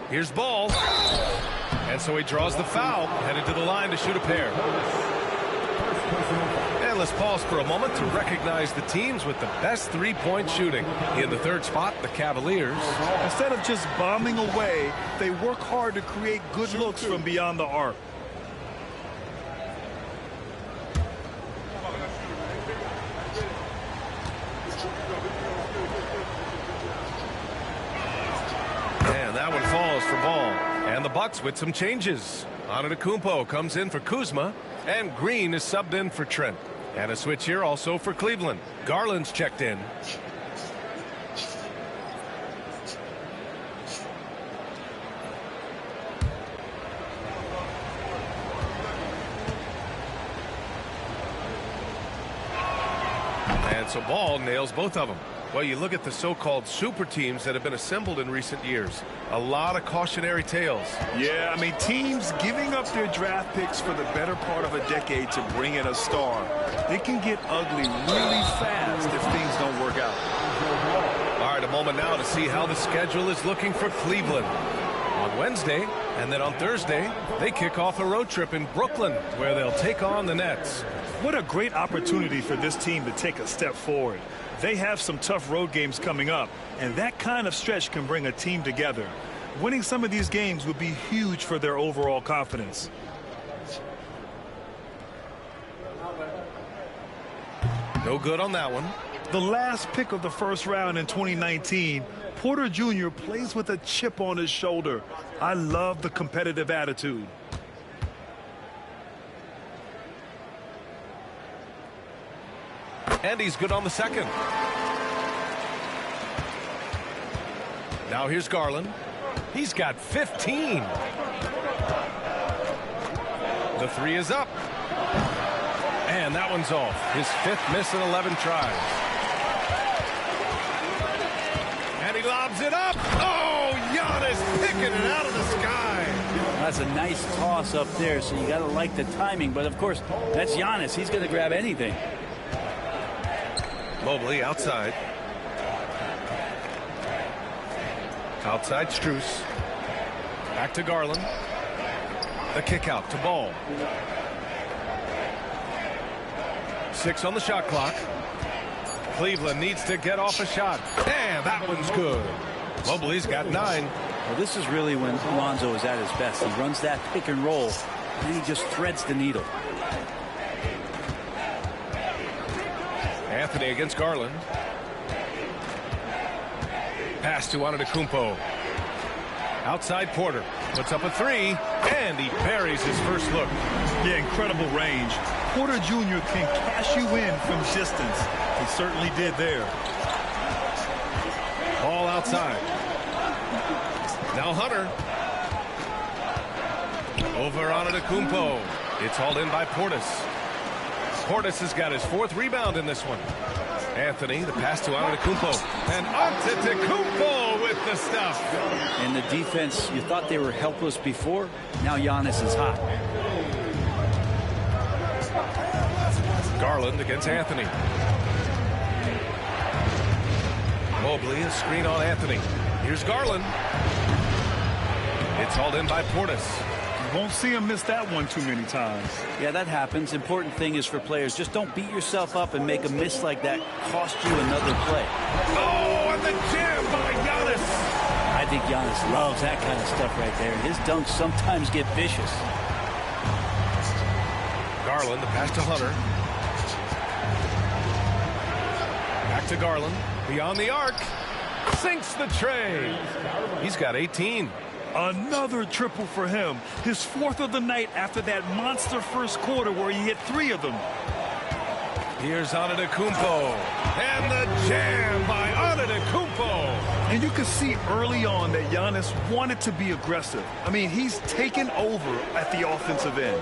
Here's Ball. And so he draws the foul, headed to the line to shoot a pair. And let's pause for a moment to recognize the teams with the best three-point shooting. In the third spot, the Cavaliers. Instead of just bombing away, they work hard to create good looks from beyond the arc. And that one falls for Ball. And the Bucks with some changes. Antetokounmpo comes in for Kuzma, and Green is subbed in for Trent. And a switch here also for Cleveland. Garland's checked in. And so Ball nails both of them. Well, you look at the so-called super teams that have been assembled in recent years. A lot of cautionary tales. Yeah, I mean, teams giving up their draft picks for the better part of a decade to bring in a star. It can get ugly really fast if things don't work out. All right, a moment now to see how the schedule is looking for Cleveland. On Wednesday and then on Thursday, they kick off a road trip in Brooklyn where they'll take on the Nets. What a great opportunity for this team to take a step forward. They have some tough road games coming up, and that kind of stretch can bring a team together. Winning some of these games would be huge for their overall confidence. No good on that one. The last pick of the first round in 2019, Porter Jr. plays with a chip on his shoulder. I love the competitive attitude. And he's good on the second. Now here's Garland. He's got 15. The three is up. And that one's off. His 5th miss in 11 tries. And he lobs it up. Oh, Giannis picking it out of the sky. That's a nice toss up there, so you got to like the timing. But, of course, that's Giannis. He's going to grab anything. Mobley outside. Outside Strus. Back to Garland. The kick out to Ball. 6 on the shot clock. Cleveland needs to get off a shot. And that one's good. Mobley's got 9. Well, this is really when Lonzo is at his best. He runs that pick and roll, and he just threads the needle. Anthony against Garland. Pass to Antetokounmpo. Outside Porter. Puts up a 3. And he buries his first look. Yeah, incredible range. Porter Jr. can cash you in from distance. He certainly did there. Ball outside. Now Hunter. Over Antetokounmpo. It's hauled in by Portis. Portis has got his 4th rebound in this one. Anthony, the pass to Antetokounmpo. And Antetokounmpo with the stuff. And the defense, you thought they were helpless before. Now Giannis is hot. Garland against Anthony. Mobley, a screen on Anthony. Here's Garland. It's hauled in by Portis. You won't see him miss that one too many times. Yeah, that happens. Important thing is for players, just don't beat yourself up and make a miss like that cost you another play. Oh, and the jam by Giannis. I think Giannis loves that kind of stuff right there. His dunks sometimes get vicious. Garland, the pass to Hunter. Back to Garland. Beyond the arc. Sinks the tray. He's got 18. Another triple for him. His 4th of the night after that monster first quarter where he hit 3 of them. Here's Antetokounmpo. And the jam by Antetokounmpo. And you can see early on that Giannis wanted to be aggressive. I mean, he's taken over at the offensive end.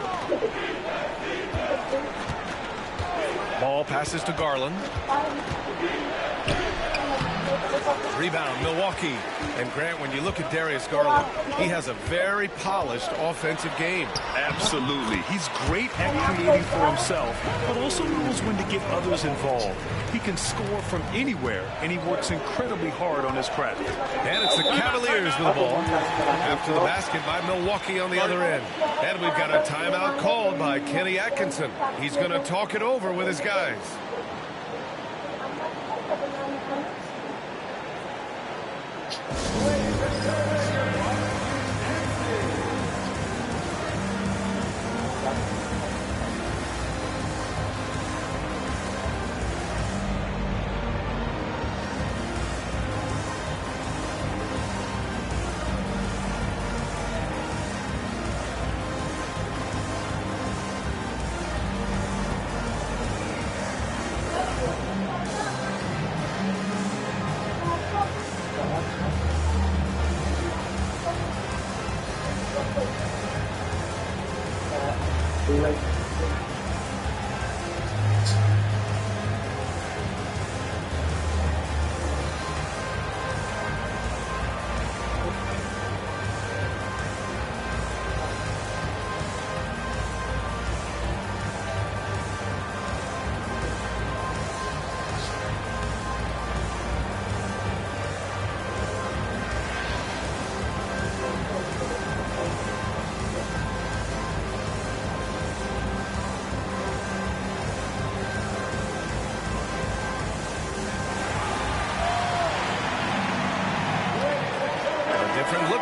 Ball passes to Garland. Rebound, Milwaukee. And Grant, when you look at Darius Garland, he has a very polished offensive game. Absolutely. He's great at creating for himself, but also knows when to get others involved. He can score from anywhere, and he works incredibly hard on his craft. And it's the Cavaliers with the ball. After the basket by Milwaukee on the other end. And we've got a timeout called by Kenny Atkinson. He's going to talk it over with his guys.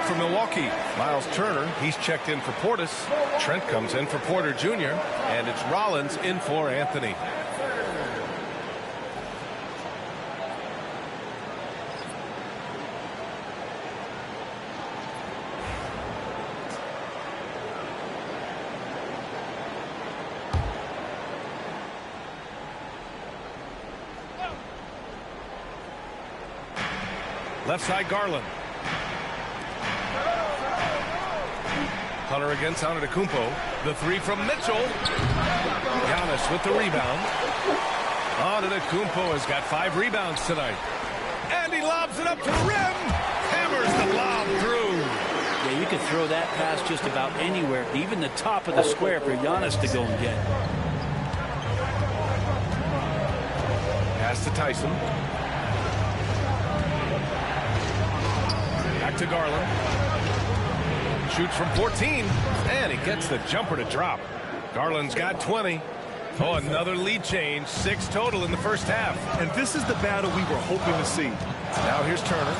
for Milwaukee. Miles Turner, he's checked in for Portis. Trent comes in for Porter Jr. And it's Rollins in for Anthony. Left side, Garland. Hunter against Antetokounmpo. The three from Mitchell. Giannis with the rebound. Antetokounmpo has got 5 rebounds tonight. And he lobs it up to the rim. Hammers the lob through. Yeah, you could throw that pass just about anywhere, even the top of the square for Giannis to go and get. Pass to Tyson. Back to Garland. Shoots from 14. And he gets the jumper to drop. Garland's got 20. Oh, another lead change. 6 total in the first half. And this is the battle we were hoping to see. Now here's Turner.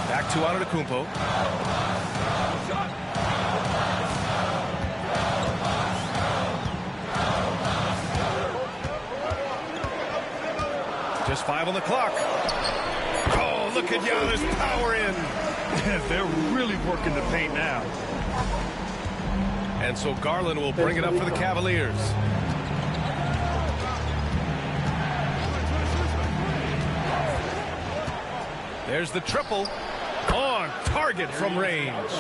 Back to Antetokounmpo. Just 5 on the clock. Oh, look at Giannis power in. They're really working the paint now. And so Garland will bring it up for the Cavaliers. There's the triple. On target from range.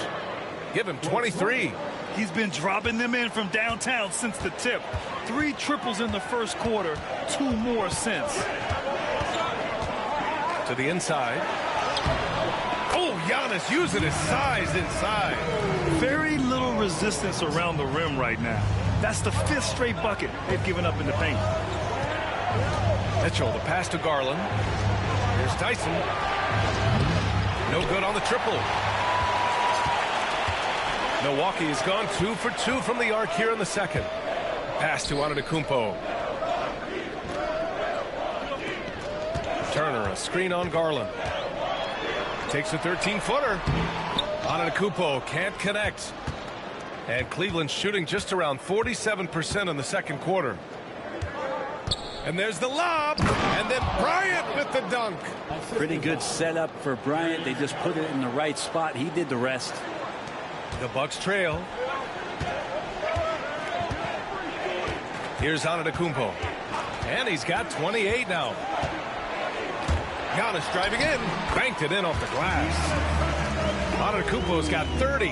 Give him 23. He's been dropping them in from downtown since the tip. 3 triples in the first quarter, 2 more since. To the inside. Oh, Giannis using his size inside. Very little resistance around the rim right now. That's the 5th straight bucket they've given up in the paint. Mitchell, the pass to Garland. Here's Tyson. No good on the triple. Milwaukee has gone 2 for 2 from the arc here in the second. Pass to Antetokounmpo. Turner, a screen on Garland. Takes a 13-footer. Antetokounmpo can't connect. And Cleveland shooting just around 47% in the second quarter. And there's the lob. And then Bryant with the dunk. Pretty good setup for Bryant. They just put it in the right spot. He did the rest. The Bucks trail. Here's Antetokounmpo. And he's got 28 now. Giannis driving in. Banked it in off the glass. Antetokounmpo's got 30.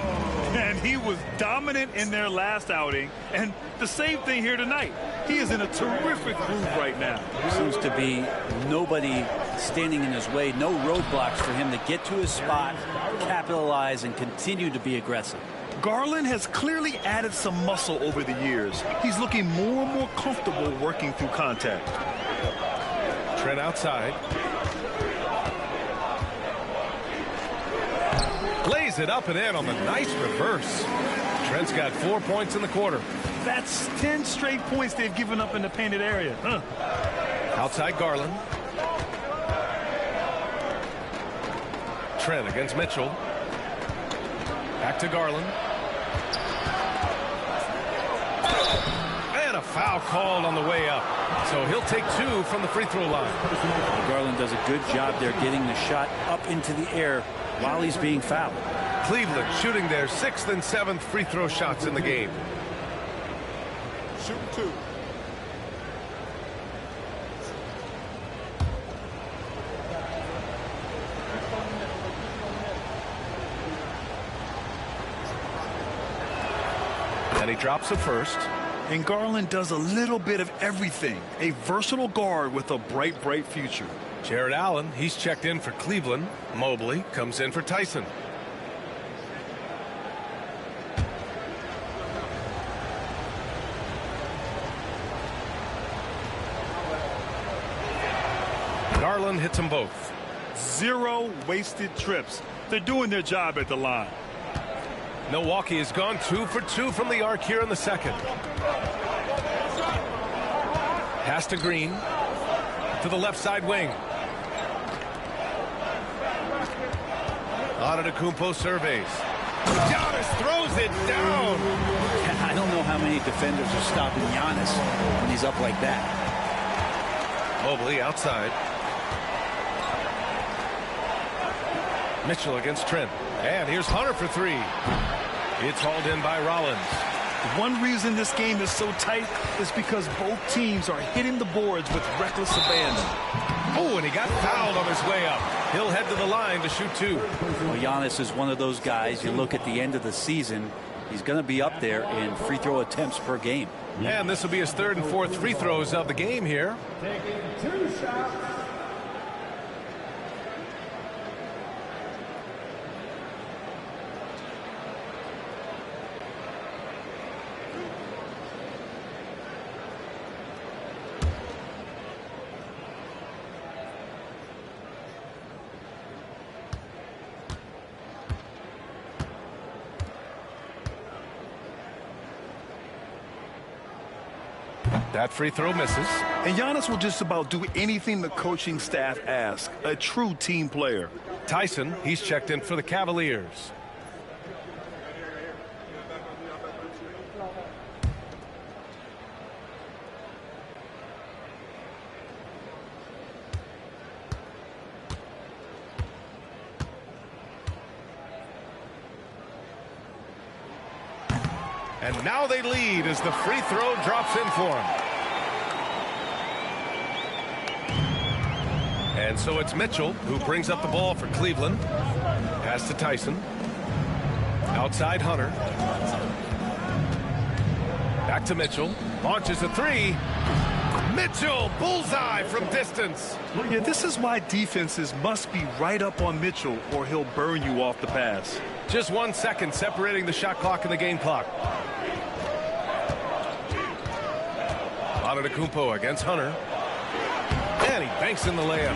And he was dominant in their last outing. And the same thing here tonight. He is in a terrific groove right now. Seems to be nobody standing in his way. No roadblocks for him to get to his spot, capitalize, and continue to be aggressive. Garland has clearly added some muscle over the years. He's looking more and more comfortable working through contact. Trent outside. Lays it up and in on the nice reverse. Trent's got 4 points in the quarter. That's 10 straight points they've given up in the painted area. Outside Garland. Trent against Mitchell. Back to Garland. And a foul called on the way up. So he'll take 2 from the free throw line. Garland does a good job there getting the shot up into the air while he's being fouled. Cleveland shooting their 6th and 7th free throw shots in the game. Shooting 2. And he drops it first. And Garland does a little bit of everything. A versatile guard with a bright, bright future. Jared Allen, he's checked in for Cleveland. Mobley comes in for Tyson. Garland hits them both. 0 wasted trips. They're doing their job at the line. Milwaukee has gone 2 for 2 from the arc here in the second. Pass to Green. To the left side wing. Antetokounmpo surveys. Giannis throws it down. I don't know how many defenders are stopping Giannis when he's up like that. Mobley outside. Mitchell against Trent. And here's Hunter for three. It's hauled in by Rollins. One reason this game is so tight is because both teams are hitting the boards with reckless abandon. Oh, and he got fouled on his way up. He'll head to the line to shoot two. Well, Giannis is one of those guys, you look at the end of the season, he's going to be up there in free throw attempts per game. And this will be his third and fourth free throws of the game here. Taking 2 shots. That free throw misses. And Giannis will just about do anything the coaching staff asks. A true team player. Tyson, he's checked in for the Cavaliers. And now they lead as the free throw drops in for him. And so it's Mitchell who brings up the ball for Cleveland. Pass to Tyson. Outside Hunter. Back to Mitchell. Launches a three. Mitchell, bullseye from distance. Yeah, this is why defenses must be right up on Mitchell or he'll burn you off the pass. Just 1 second separating the shot clock and the game clock. Antetokounmpo against Hunter. And he banks in the layup.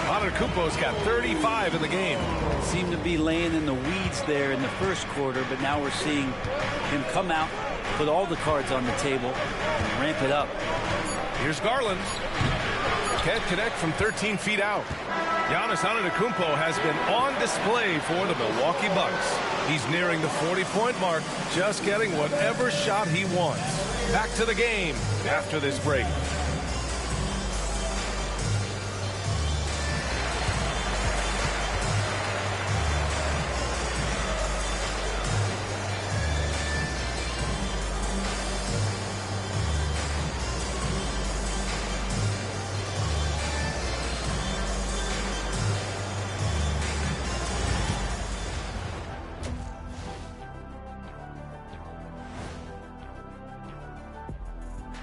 Antetokounmpo's got 35 in the game. Seemed to be laying in the weeds there in the first quarter, but now we're seeing him come out, put all the cards on the table, and ramp it up. Here's Garland. Can't connect from 13 feet out. Giannis Antetokounmpo has been on display for the Milwaukee Bucks. He's nearing the 40-point mark, just getting whatever shot he wants. Back to the game after this break.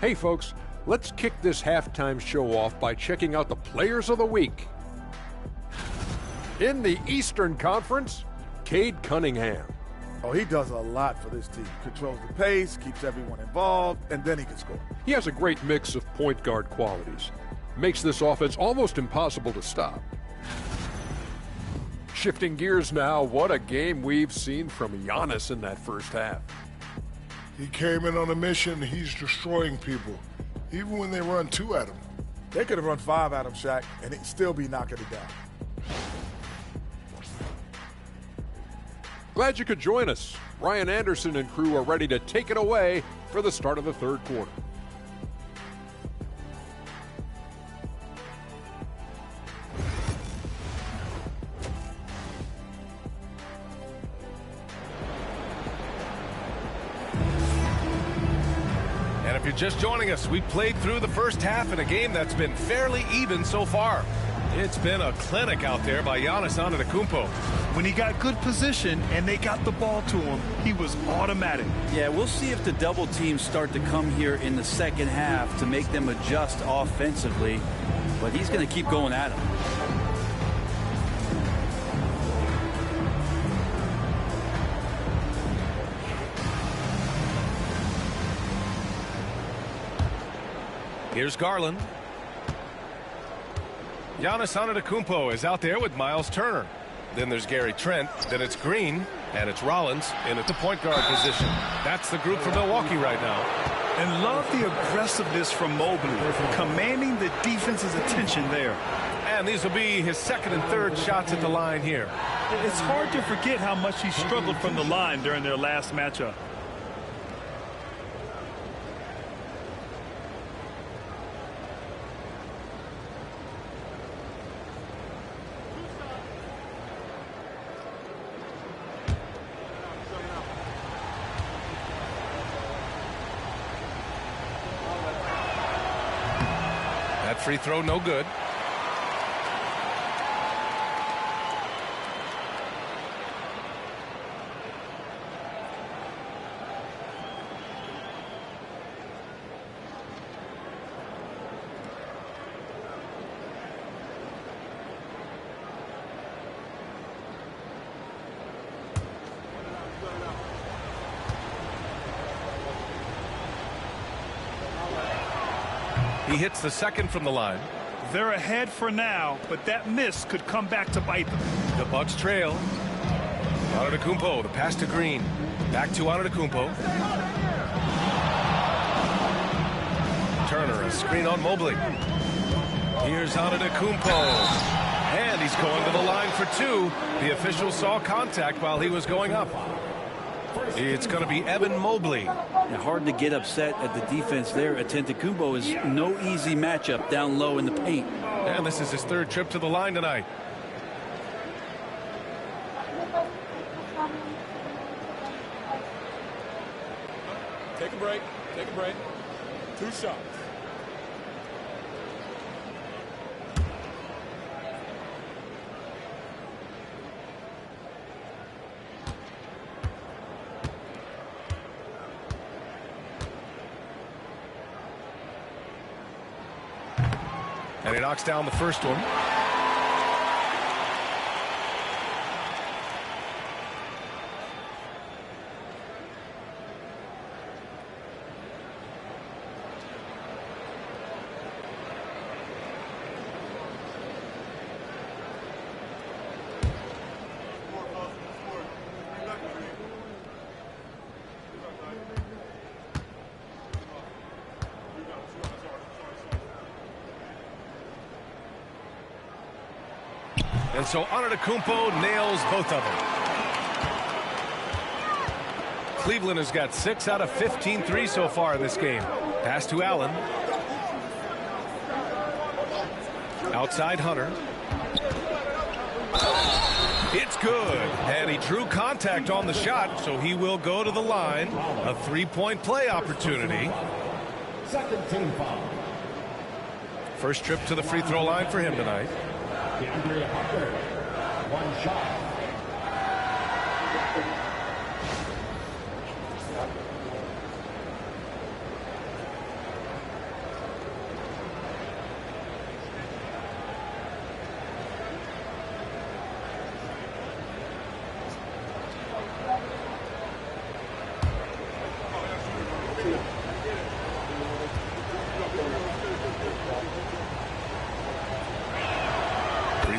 Hey folks, let's kick this halftime show off by checking out the Players of the Week. In the Eastern Conference, Cade Cunningham. Oh, he does a lot for this team. Controls the pace, keeps everyone involved, and then he can score. He has a great mix of point guard qualities. Makes this offense almost impossible to stop. Shifting gears now, what a game we've seen from Giannis in that first half. He came in on a mission. He's destroying people, even when they run 2 at him. They could have run 5 at him, Shaq, and he'd still be knocking it down. Glad you could join us. Ryan Anderson and crew are ready to take it away for the start of the third quarter. And if you're just joining us, we played through the first half in a game that's been fairly even so far. It's been a clinic out there by Giannis Antetokounmpo. When he got good position and they got the ball to him, he was automatic. Yeah, we'll see if the double teams start to come here in the second half to make them adjust offensively. But he's going to keep going at him. Here's Garland. Giannis Antetokounmpo is out there with Miles Turner. Then there's Gary Trent. Then it's Green. And it's Rollins in at the point guard position. That's the group for Milwaukee right now. And love the aggressiveness from Mobley, commanding the defense's attention there. And these will be his second and third shots at the line here. It's hard to forget how much he struggled from the line during their last matchup. That free throw no good. He hits the second from the line. They're ahead for now, but that miss could come back to bite them. The Bucks trail. Antetokounmpo, the pass to Green. Back to Antetokounmpo. Turner, a screen on Mobley. Here's Antetokounmpo. And he's going to the line for two. The official saw contact while he was going up. It's going to be Evan Mobley. Now, hard to get upset at the defense there. Antetokounmpo is no easy matchup down low in the paint. And this is his third trip to the line tonight. Take a break. Take a break. 2 shots. And he knocks down the first one. And so Antetokounmpo nails both of them. Cleveland has got 6 out of 15 threes so far in this game. Pass to Allen. Outside Hunter. It's good. And he drew contact on the shot, so he will go to the line. A 3-point play opportunity. Second team foul. First trip to the free throw line for him tonight. DeAndre Hunter, 1 shot.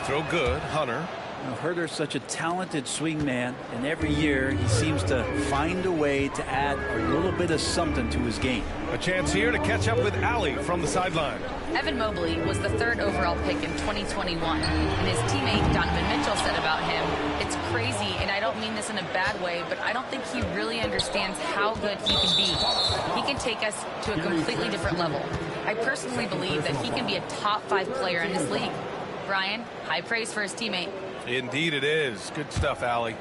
Throw good. Hunter. Now, Herter's such a talented swing man, and every year he seems to find a way to add a little bit of something to his game. A chance here to catch up with Allie from the sideline. Evan Mobley was the 3rd overall pick in 2021, and his teammate Donovan Mitchell said about him, "It's crazy, and I don't mean this in a bad way, but I don't think he really understands how good he can be. He can take us to a completely different level. I personally believe that he can be a top 5 player in this league." Brian, high praise for his teammate. Indeed it is. Good stuff, Allie.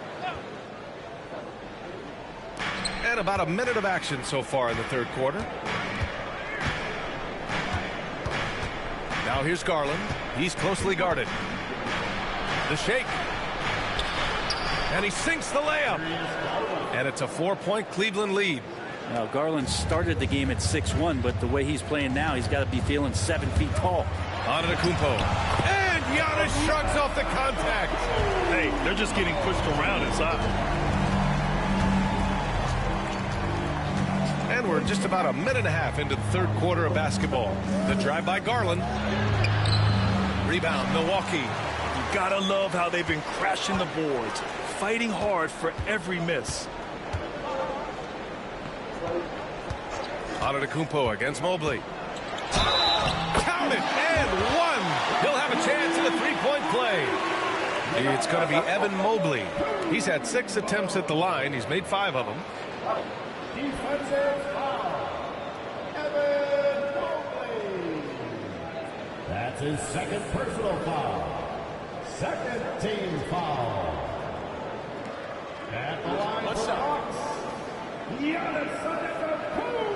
And about a minute of action so far in the third quarter. Now here's Garland. He's closely guarded. The shake. And he sinks the layup. And it's a 4-point Cleveland lead. Now, Garland started the game at 6'1", but the way he's playing now, he's got to be feeling 7 feet tall. Antetokounmpo. And Giannis shrugs off the contact. Hey, they're just getting pushed around inside. And we're just about a minute and a half into the third quarter of basketball. The drive by Garland. Rebound, Milwaukee. You gotta love how they've been crashing the boards, fighting hard for every miss. Antetokounmpo against Mobley. Count it, and one. He'll have a chance at a three-point play. It's going to be Evan Mobley. He's had 6 attempts at the line. He's made 5 of them. Defensive foul. Evan Mobley. That's his second personal foul. Second team foul. At the line for the Hawks, Giannis Antetokounmpo.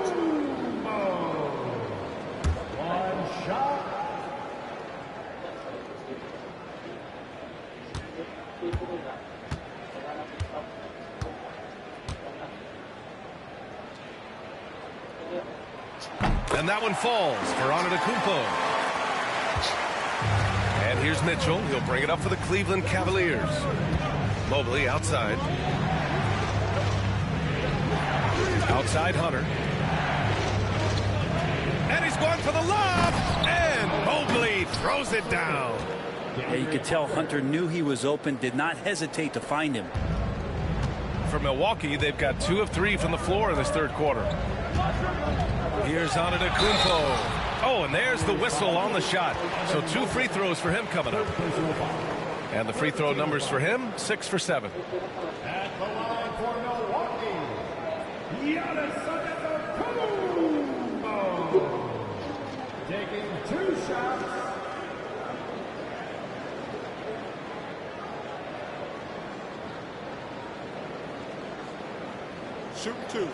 One shot. And that one falls for Antetokounmpo. And here's Mitchell. He'll bring it up for the Cleveland Cavaliers. Mobley outside. Outside Hunter. And he's going for the lob. And Mobley throws it down. Yeah, you could tell Hunter knew he was open, did not hesitate to find him. For Milwaukee, they've got 2 of 3 from the floor in this third quarter. Here's Antetokounmpo. Oh, and there's the whistle on the shot. So 2 free throws for him coming up. And the free throw numbers for him, 6 for 7. At the line for Milwaukee, Giannis Antetokounmpo. Taking 2 shots. Shoot 2.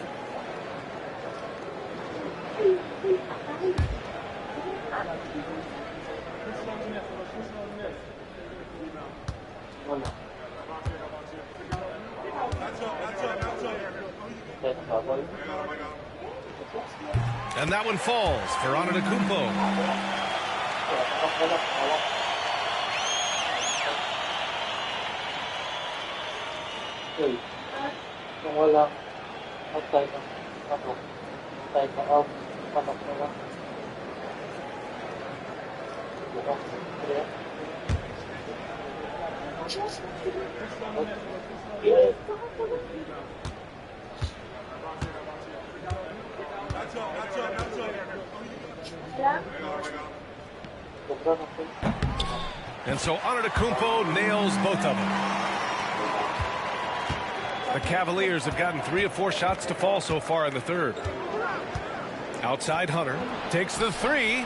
And that one falls for Antetokounmpo. And so Antetokounmpo nails both of them. The Cavaliers have gotten 3 of 4 shots to fall so far in the third. Outside Hunter takes the 3.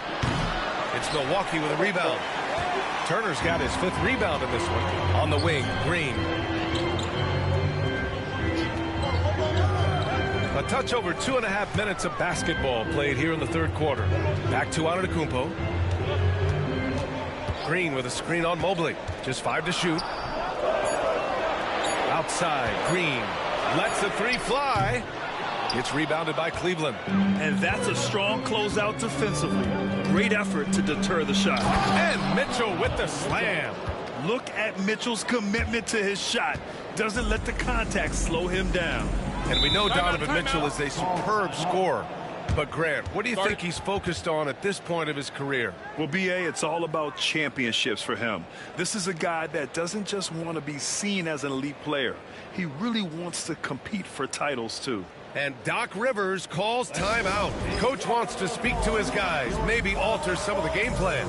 It's Milwaukee with a rebound. Turner's got his 5th rebound in this one. On the wing, Green. A touch over 2.5 minutes of basketball played here in the third quarter. Back to Antetokounmpo. Green with a screen on Mobley. Just 5 to shoot. Outside, Green lets the 3 fly. It's rebounded by Cleveland. And that's a strong closeout defensively. Great effort to deter the shot. And Mitchell with the slam. Look at Mitchell's commitment to his shot. Doesn't let the contact slow him down. And we know Donovan Mitchell is a superb scorer. But Grant, what do you think he's focused on at this point of his career? Well, B.A., it's all about championships for him. This is a guy that doesn't just want to be seen as an elite player. He really wants to compete for titles, too. And Doc Rivers calls timeout. Coach wants to speak to his guys, maybe alter some of the game plan.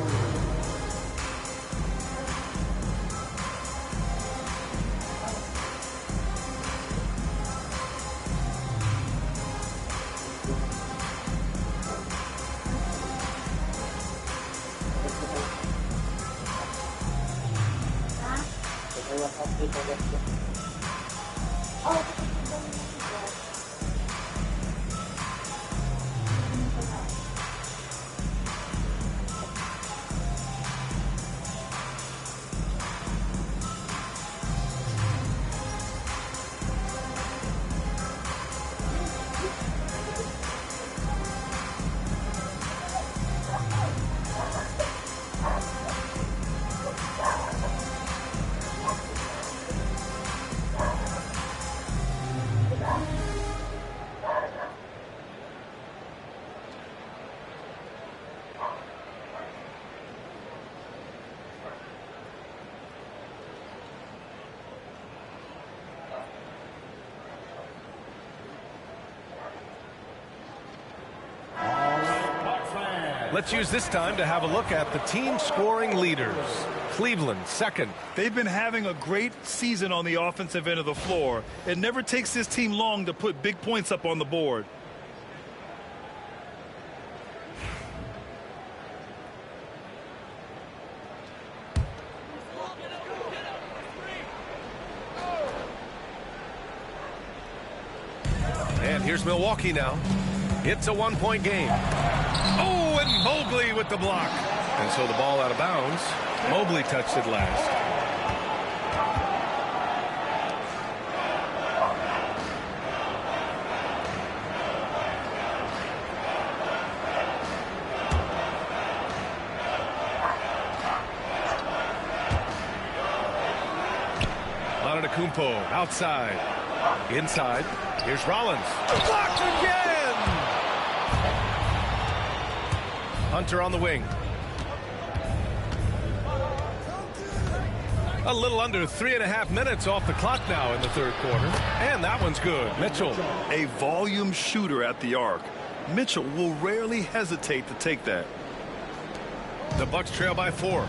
Let's use this time to have a look at the team scoring leaders. Cleveland, second. They've been having a great season on the offensive end of the floor. It never takes this team long to put big points up on the board. And here's Milwaukee now. It's a one-point game. Oh, and Mobley with the block. And so the ball out of bounds. Mobley touched it last. Antetokounmpo outside. Inside. Here's Rollins. Blocked again! Hunter on the wing. A little under 3.5 minutes off the clock now in the third quarter. And that one's good. Mitchell. A volume shooter at the arc. Mitchell will rarely hesitate to take that. The Bucks trail by 4.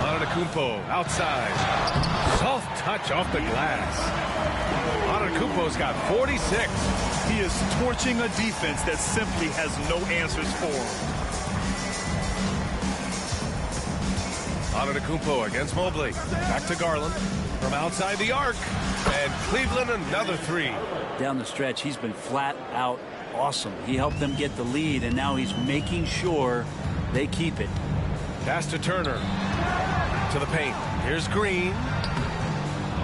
Antetokounmpo outside. Soft touch off the glass. Antetokounmpo's got 46. He is torching a defense that simply has no answers for him. Antetokounmpo against Mobley. Back to Garland from outside the arc. And Cleveland another 3. Down the stretch, he's been flat out awesome. He helped them get the lead, and now he's making sure they keep it. Pass to Turner. To the paint. Here's Green.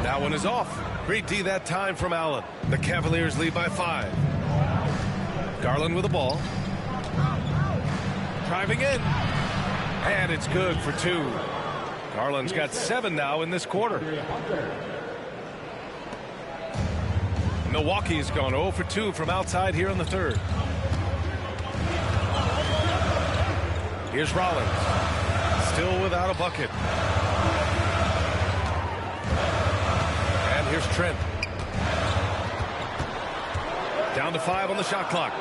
That one is off. Great D that time from Allen. The Cavaliers lead by 5. Garland with the ball. Driving in. And it's good for 2. Garland's got 7 now in this quarter. Milwaukee's gone 0 for 2 from outside here in the third. Here's Rollins. Still without a bucket. And here's Trent. Down to 5 on the shot clock.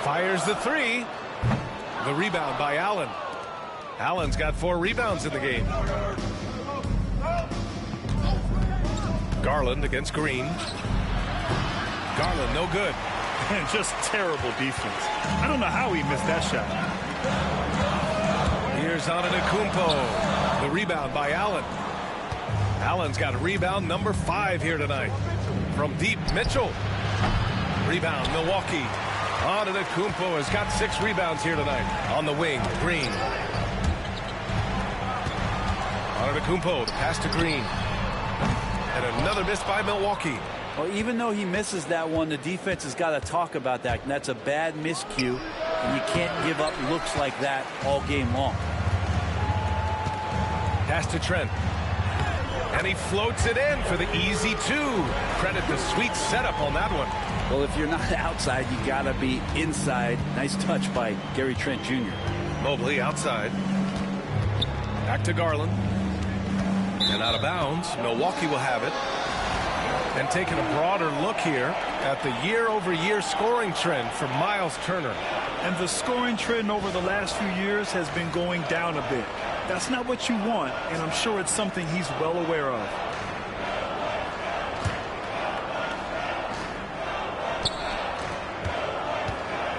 Fires the 3. The rebound by Allen. Allen's got 4 rebounds in the game. Garland against Green. Garland no good. And just terrible defense. I don't know how he missed that shot. Here's Antetokounmpo. The rebound by Allen. Allen's got rebound number 5 here tonight. From deep, Mitchell. Rebound, Milwaukee. Antetokounmpo has got 6 rebounds here tonight. On the wing, Green. Antetokounmpo, the pass to Green. And another miss by Milwaukee. Well, even though he misses that one, the defense has got to talk about that. And that's a bad miscue, and you can't give up looks like that all game long. Pass to Trent. And he floats it in for the easy 2. Credit the sweet setup on that one. Well, if you're not outside, you got to be inside. Nice touch by Gary Trent Jr. Mobley outside. Back to Garland. And out of bounds. Milwaukee will have it. And taking a broader look here at the year-over-year scoring trend for Miles Turner. And the scoring trend over the last few years has been going down a bit. That's not what you want, and I'm sure it's something he's well aware of.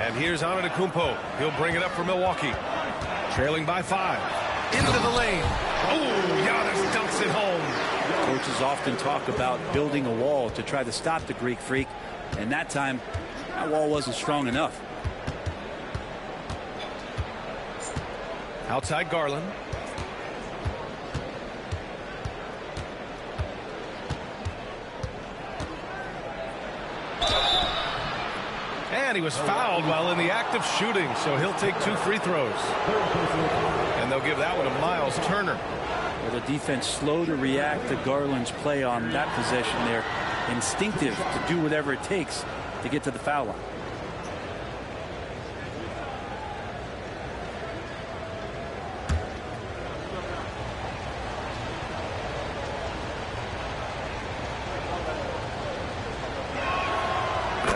And here's Antetokounmpo. He'll bring it up for Milwaukee. Trailing by 5. Into the lane. Oh, Giannis dunks it home. Coaches often talk about building a wall to try to stop the Greek Freak, and that time, that wall wasn't strong enough. Outside Garland. And he was fouled while in the act of shooting, so he'll take 2 free throws. And they'll give that one to Miles Turner. Well, the defense slow to react to Garland's play on that possession there. Instinctive to do whatever it takes to get to the foul line.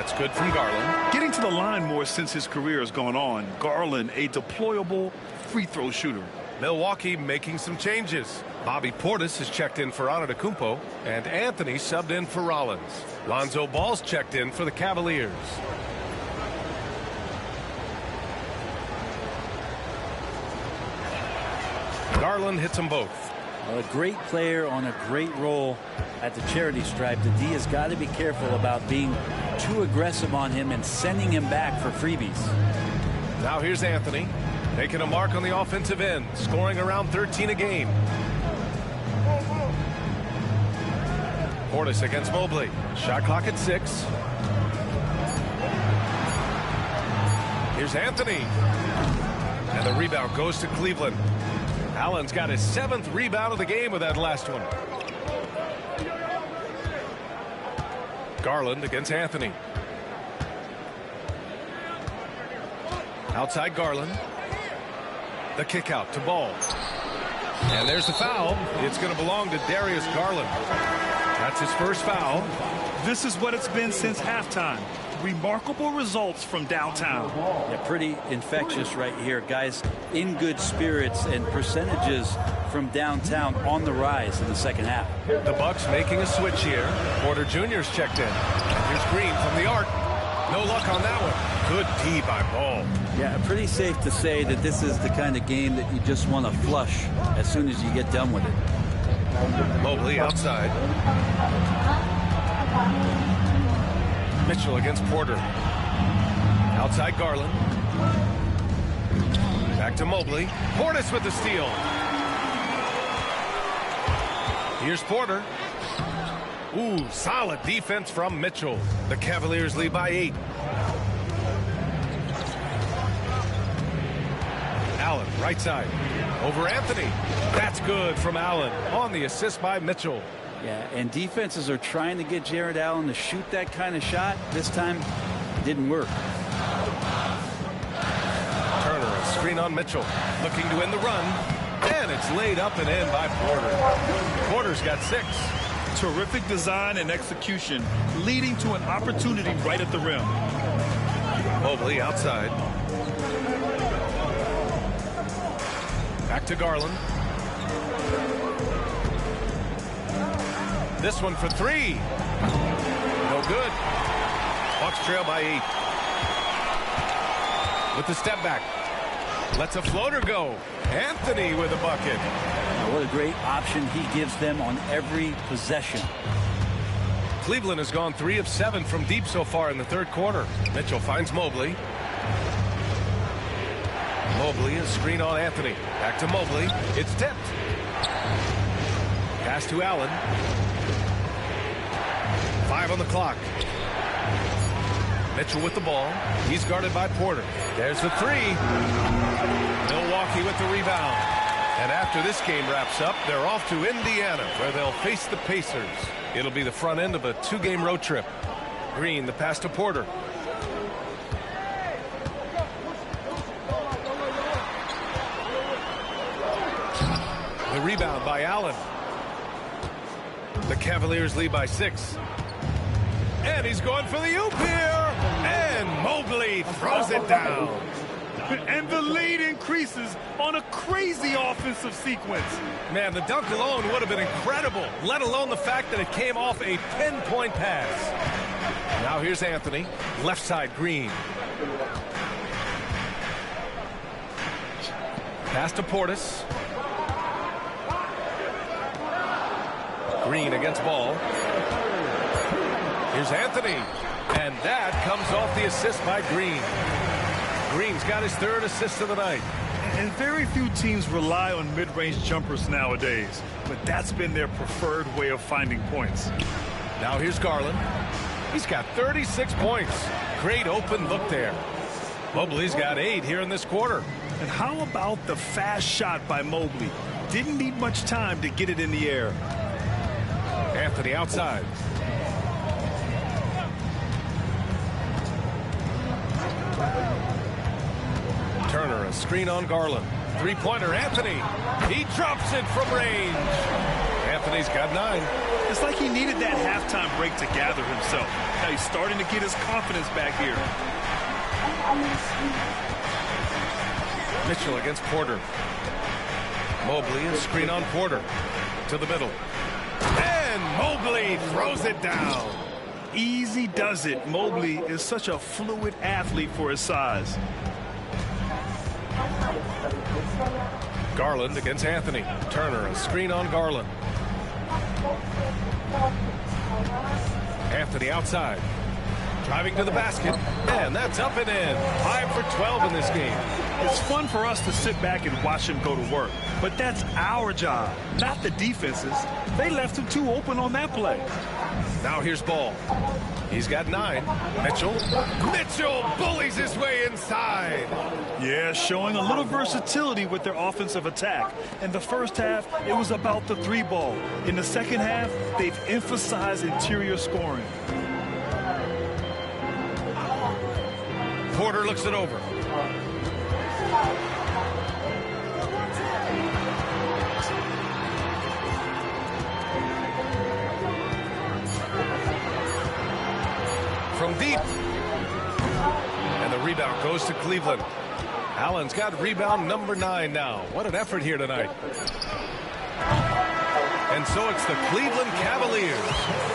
That's good from Garland. Getting to the line more since his career has gone on. Garland, a deployable free throw shooter. Milwaukee making some changes. Bobby Portis has checked in for Antetokounmpo, and Anthony subbed in for Rollins. Lonzo Ball's checked in for the Cavaliers. Garland hits them both. A great player on a great role at the charity stripe. The D has got to be careful about being too aggressive on him and sending him back for freebies. Now here's Anthony, making a mark on the offensive end, scoring around 13 a game. Portis against Mobley. Shot clock at 6. Here's Anthony. And the rebound goes to Cleveland. Allen's got his 7th rebound of the game with that last one. Garland against Anthony. Outside Garland. The kick out to Ball. And there's the foul. It's going to belong to Darius Garland. That's his first foul. This is what it's been since halftime. Remarkable results from downtown. Yeah, pretty infectious right here. Guys in good spirits, and percentages from downtown on the rise in the second half. The Bucks making a switch here. Porter Jr.'s checked in. Here's Green from the arc. No luck on that one. Good D by Ball. Yeah, pretty safe to say that this is the kind of game that you just want to flush as soon as you get done with it. Mobley outside. Mitchell against Porter. Outside Garland. Back to Mobley. Portis with the steal. Here's Porter. Ooh, solid defense from Mitchell. The Cavaliers lead by 8. Allen, right side. Over Anthony. That's good from Allen on the assist by Mitchell. Yeah, and defenses are trying to get Jared Allen to shoot that kind of shot. This time, it didn't work. Turner, a screen on Mitchell. Looking to win the run. And it's laid up and in by Porter. Porter's got 6. Terrific design and execution, leading to an opportunity right at the rim. Mobley outside. Back to Garland. This one for 3. No good. Bucks trail by 8. With the step back. Lets a floater go. Anthony with a bucket. Now, what a great option he gives them on every possession. Cleveland has gone 3 of 7 from deep so far in the third quarter. Mitchell finds Mobley. Mobley is screen on Anthony. Back to Mobley. It's tipped. Pass to Allen. 5 on the clock. Mitchell with the ball. He's guarded by Porter. There's the 3. Milwaukee with the rebound. And after this game wraps up, they're off to Indiana, where they'll face the Pacers. It'll be the front end of a 2-game road trip. Green, the pass to Porter. The rebound by Allen. The Cavaliers lead by 6. And he's going for the oop here. And Mobley throws it down. And the lead increases on a crazy offensive sequence. Man, the dunk alone would have been incredible, let alone the fact that it came off a pinpoint pass. Now here's Anthony. Left side, Green. Pass to Portis. Green against Ball. Here's Anthony. And that comes off the assist by Green. Green's got his 3rd assist of the night. And very few teams rely on mid-range jumpers nowadays, but that's been their preferred way of finding points. Now here's Garland. He's got 36 points. Great open look there. Mobley's got 8 here in this quarter. And how about the fast shot by Mobley? Didn't need much time to get it in the air. Anthony outside. Turner, a screen on Garland. Three-pointer, Anthony. He drops it from range. Anthony's got 9. It's like he needed that halftime break to gather himself. Now he's starting to get his confidence back here. Mitchell against Porter. Mobley, a screen on Porter. To the middle. And Mobley throws it down. Easy does it. Mobley is such a fluid athlete for his size. Garland against Anthony. Turner, a screen on Garland. Anthony outside. Driving to the basket. And that's up and in. 5 for 12 in this game. It's fun for us to sit back and watch him go to work. But that's our job, not the defense's. They left him too open on that play. Now here's Ball. He's got 9. Mitchell. Mitchell bullies his way inside. Yeah, showing a little versatility with their offensive attack. In the first half, it was about the 3-ball. In the second half, they've emphasized interior scoring. Porter looks it over. From deep. And the rebound goes to Cleveland. Allen's got rebound number 9 now. What an effort here tonight. And so it's the Cleveland Cavaliers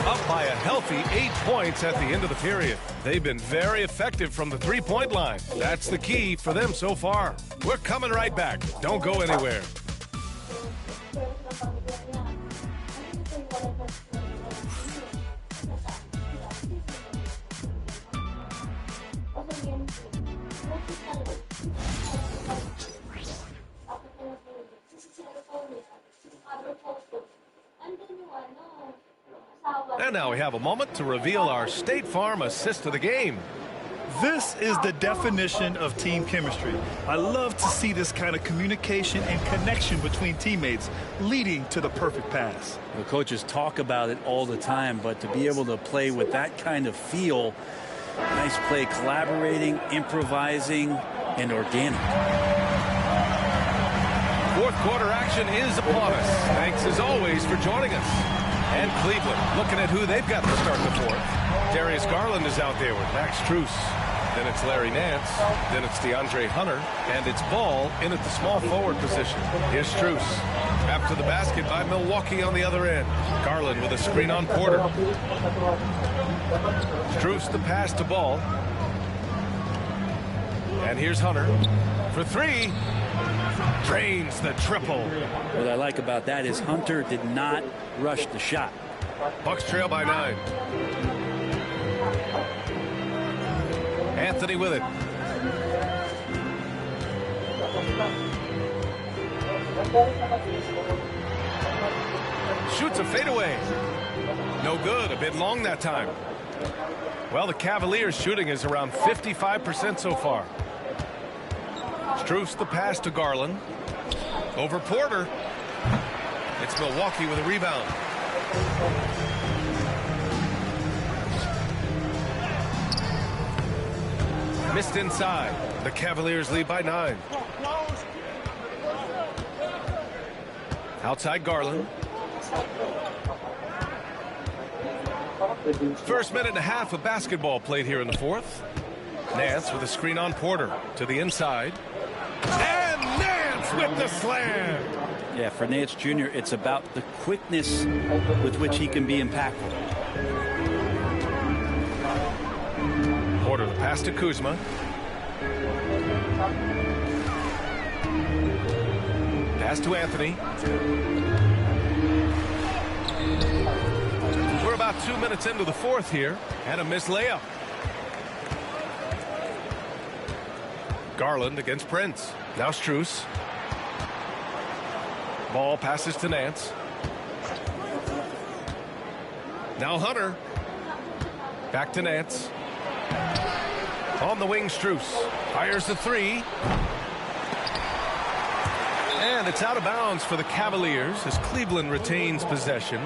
up by a healthy 8 points at the end of the period. They've been very effective from the three-point line. That's the key for them so far. We're coming right back. Don't go anywhere. And now we have a moment to reveal our State Farm assist of the game. This is the definition of team chemistry. I love to see this kind of communication and connection between teammates leading to the perfect pass. The coaches talk about it all the time, but to be able to play with that kind of feel, nice play, collaborating, improvising, and organic. Fourth quarter action is upon us. Thanks as always for joining us. And Cleveland looking at who they've got to start the fourth. Darius Garland is out there with Max Strus. Then it's Larry Nance. Then it's DeAndre Hunter. And it's Ball in at the small forward position. Here's Strus. After the basket by Milwaukee on the other end. Garland with a screen on Porter. Strus the pass to Ball. And here's Hunter for 3. Drains the triple. What I like about that is Hunter did not rush the shot. Bucks trail by 9. Anthony with it. Shoots a fadeaway. No good. A bit long that time. Well, the Cavaliers shooting is around 55% so far. Strus the pass to Garland. Over Porter. It's Milwaukee with a rebound. Missed inside. The Cavaliers lead by 9. Outside Garland. First minute and a half of basketball played here in the fourth. Nance with a screen on Porter to the inside. And Nance with the slam. Yeah, for Nance Jr., it's about the quickness with which he can be impactful. Porter the pass to Kuzma. Pass to Anthony. We're about 2 minutes into the fourth here. And a missed layup. Garland against Prince. Now Strus. Ball passes to Nance. Now Hunter. Back to Nance. On the wing, Strus. Fires the 3. And it's out of bounds for the Cavaliers as Cleveland retains possession.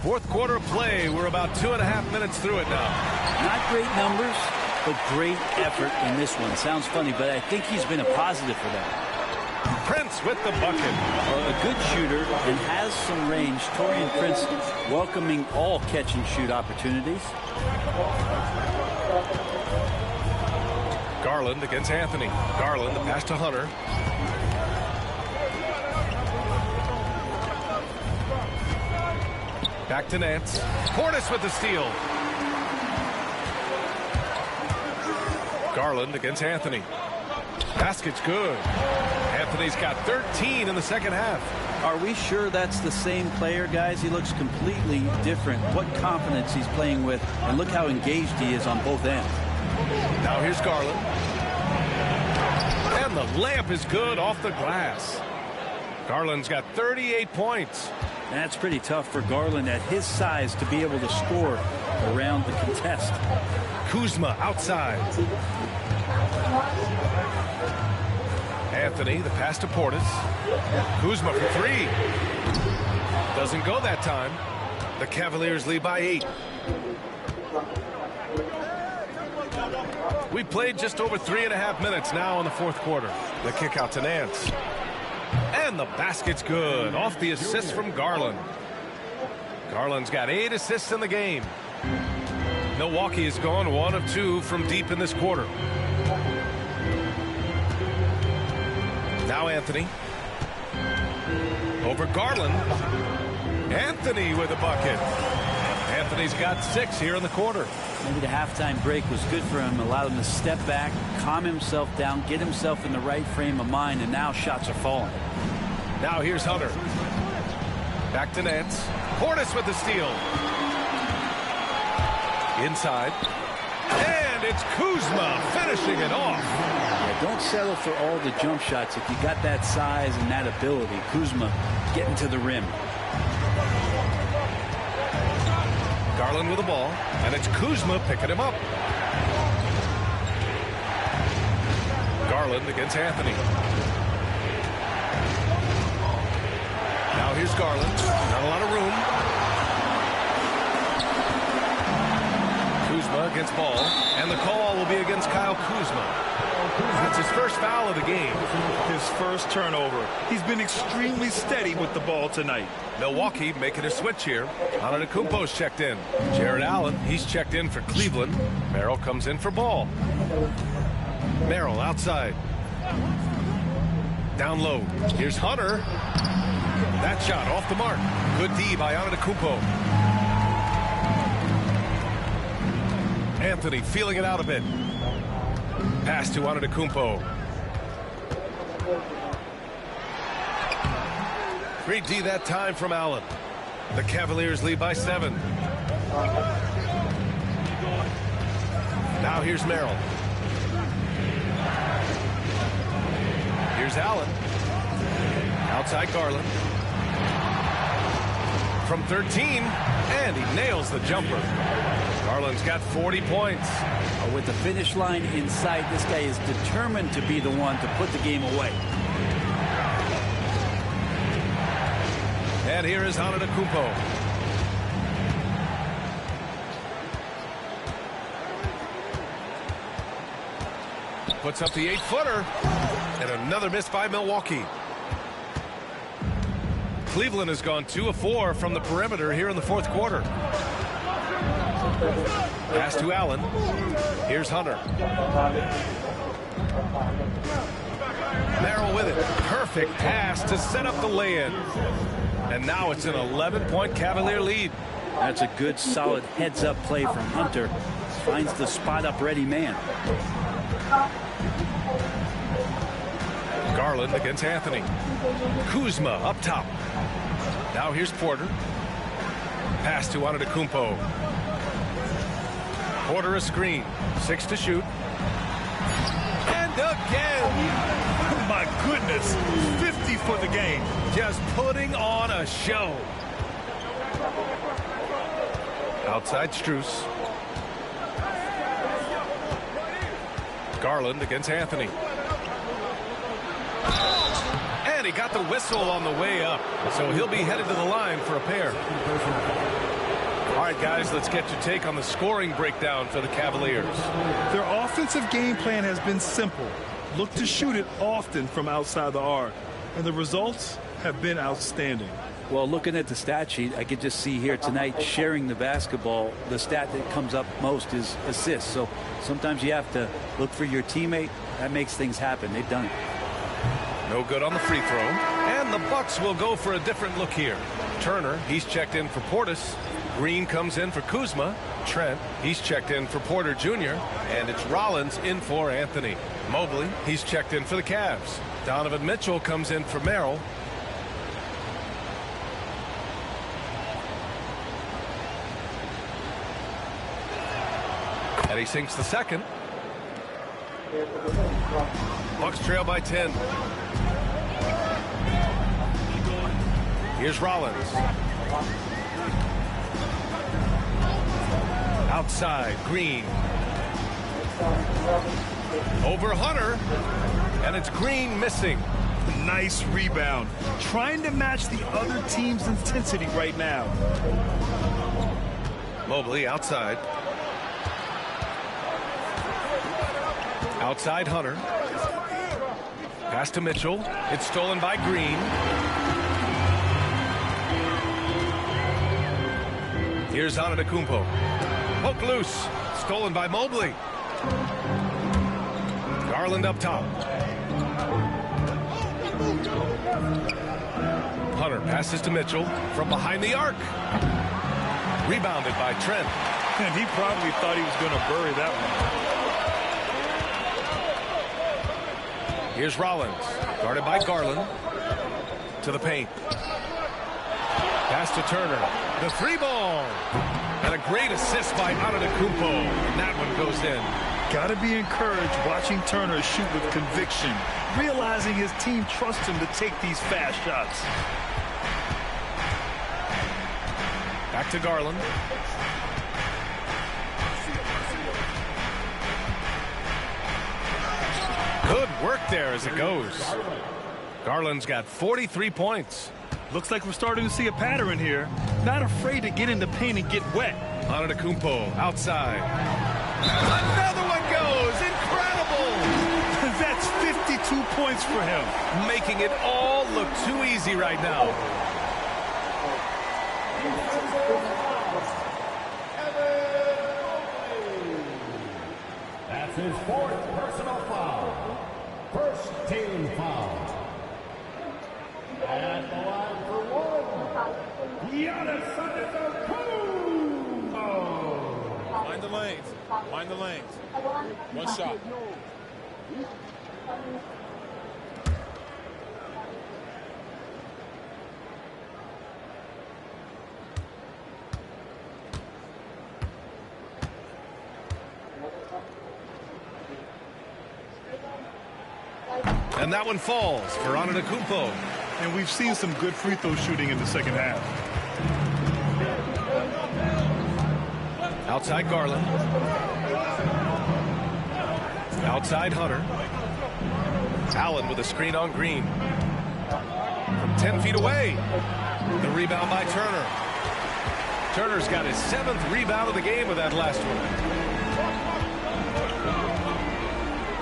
Fourth quarter of play. We're about 2.5 minutes through it now. Not great numbers, but great effort in this one. Sounds funny, but I think he's been a positive for them. Prince with the bucket. A good shooter and has some range. Taurean Prince welcoming all catch and shoot opportunities. Garland against Anthony. Garland, the pass to Hunter. Back to Nance. Portis with the steal. Garland against Anthony. Basket's good. Anthony's got 13 in the second half. Are we sure that's the same player, guys? He looks completely different. What confidence he's playing with, and look how engaged he is on both ends. Now here's Garland. And the layup is good off the glass. Garland's got 38 points. That's pretty tough for Garland at his size to be able to score around the contest. Kuzma outside. Anthony, the pass to Portis. Kuzma for three. Doesn't go that time. The Cavaliers lead by 8. We played just over 3.5 minutes now in the fourth quarter. The kick out to Nance. And the basket's good off the assist from Garland. Garland's got 8 assists in the game. Milwaukee has gone 1 of 2 from deep in this quarter. Now Anthony. Over Garland. Anthony with a bucket. Anthony's got 6 here in the quarter. Maybe the halftime break was good for him. Allowed him to step back, calm himself down, get himself in the right frame of mind, and now shots are falling. Now here's Hunter. Back to Nance. Portis with the steal. Inside. And it's Kuzma finishing it off. Yeah, don't settle for all the jump shots if you got that size and that ability. Kuzma getting to the rim. Garland with the ball, and it's Kuzma picking him up. Garland against Anthony. Now here's Garland. Not a lot of room. Kuzma against Ball, and the call will be against Kyle Kuzma. That's his first foul of the game. His first turnover. He's been extremely steady with the ball tonight. Milwaukee making a switch here. Antetokounmpo's checked in. Jared Allen, he's checked in for Cleveland. Merrill comes in for Ball. Merrill outside. Down low. Here's Hunter. That shot off the mark. Good D by Antetokounmpo. Anthony feeling it out a bit. Pass to Antetokounmpo. 3D that time from Allen. The Cavaliers lead by 7. Now here's Merrill. Here's Allen. Outside Garland. From 13, and he nails the jumper. Garland's got 40 points. With the finish line in sight, this guy is determined to be the one to put the game away. And here is Antetokounmpo. Puts up the 8-footer. And another miss by Milwaukee. Cleveland has gone 2 of 4 from the perimeter here in the fourth quarter. Pass to Allen. Here's Hunter. Merrill with it. Perfect pass to set up the lay-in. And now it's an 11-point Cavalier lead. That's a good, solid heads-up play from Hunter. Finds the spot-up ready man. Garland against Anthony. Kuzma up top. Now here's Porter. Pass to Antetokounmpo. Porter a screen. 6 to shoot. And again. Oh my goodness. 50 for the game. Just putting on a show. Outside Strus. Garland against Anthony. And he got the whistle on the way up. So he'll be headed to the line for a pair. All right, guys, let's get your take on the scoring breakdown for the Cavaliers. Their offensive game plan has been simple. Look to shoot it often from outside the arc. And the results have been outstanding. Well, looking at the stat sheet, I could just see here tonight sharing the basketball. The stat that comes up most is assists. So sometimes you have to look for your teammate. That makes things happen. They've done it. No good on the free throw. And the Bucks will go for a different look here. Turner, he's checked in for Portis. Green comes in for Kuzma. Trent, he's checked in for Porter Jr. And it's Rollins in for Anthony. Mobley, he's checked in for the Cavs. Donovan Mitchell comes in for Merrill. And he sinks the second. Bucks trail by 10. Here's Rollins. Outside, Green. Over Hunter. And it's Green missing. Nice rebound. Trying to match the other team's intensity right now. Mobley outside. Outside Hunter. Pass to Mitchell. It's stolen by Green. Here's Antetokounmpo. Poke loose. Stolen by Mobley. Garland up top. Hunter passes to Mitchell from behind the arc. Rebounded by Trent. And he probably thought he was going to bury that one. Here's Rollins, guarded by Garland. To the paint. Pass to Turner. The three ball. And a great assist by Antetokounmpo. And that one goes in. Got to be encouraged watching Turner shoot with conviction, realizing his team trusts him to take these fast shots. Back to Garland. Good work there as it goes. Garland's got 43 points. Looks like we're starting to see a pattern here. Not afraid to get in the paint and get wet. Antetokounmpo outside. Another one goes. Incredible. That's 52 points for him. Making it all look too easy right now. That's his fourth personal foul. First team foul. At the line for one, Giannis Antetokounmpo. Mind the lanes. Mind the lanes. One shot. And that one falls for Antetokounmpo. And we've seen some good free throw shooting in the second half. Outside Garland. Outside Hunter. Allen with a screen on Green. From 10 feet away. The rebound by Turner. Turner's got his 7th rebound of the game with that last one.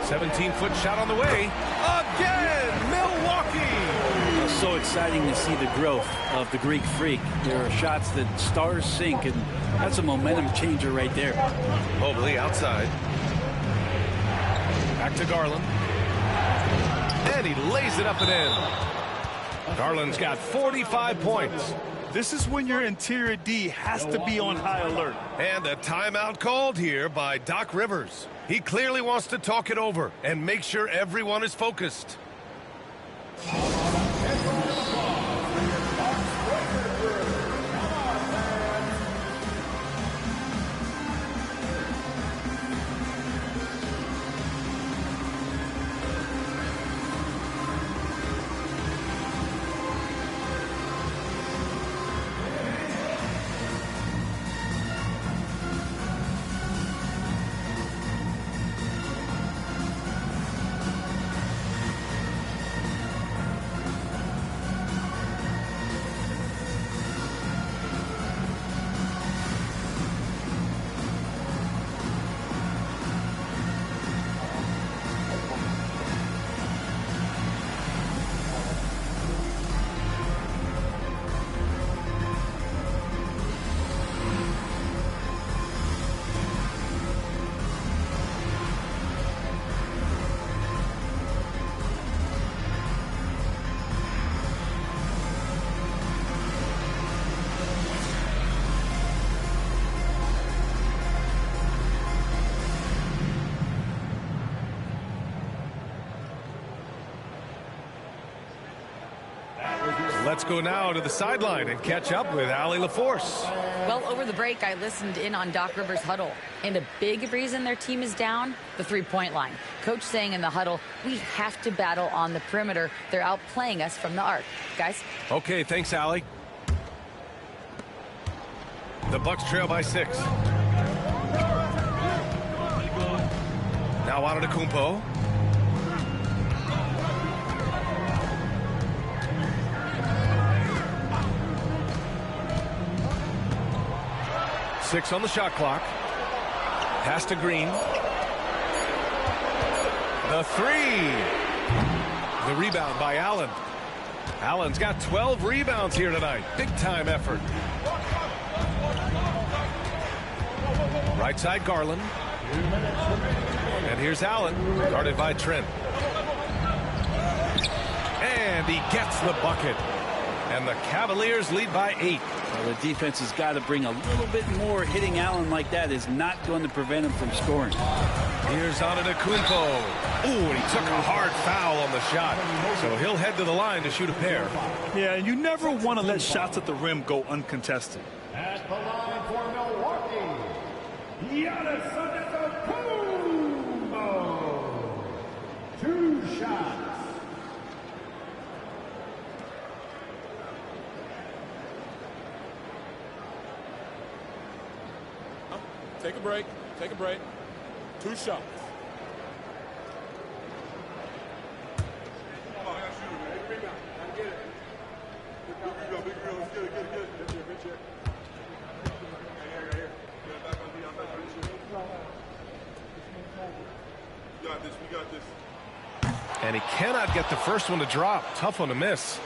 17-foot shot on the way. Again, Milwaukee. So exciting to see the growth of the Greek Freak. There are shots that stars sink, and that's a momentum changer right there. Mobley outside. Back to Garland. And he lays it up and in. Garland's got 45 points. This is when your interior D has to be on high alert. And a timeout called here by Doc Rivers. He clearly wants to talk it over and make sure everyone is focused. Let's go now to the sideline and catch up with Allie LaForce. Well, over the break, I listened in on Doc Rivers' huddle. And a big reason their team is down, the three-point line. Coach saying in the huddle, we have to battle on the perimeter. They're outplaying us from the arc. Guys? Okay, thanks, Allie. The Bucks trail by 6. Now Antetokounmpo. Six on the shot clock. Pass to Green. The three. The rebound by Allen. Allen's got 12 rebounds here tonight. Big time effort. Right side Garland. And here's Allen, guarded by Trent. And he gets the bucket. And the Cavaliers lead by 8. Well, the defense has got to bring a little bit more. Hitting Allen like that is not going to prevent him from scoring. Here's Antetokounmpo. Ooh, and he took a hard foul on the shot. So he'll head to the line to shoot a pair. Yeah, and you never want to let shots at the rim go uncontested. At the line for Milwaukee, Giannis Antetokounmpo. 2 shots. Take a break. Take a break. 2 shots. We got this. And he cannot get the first one to drop. Tough one to miss.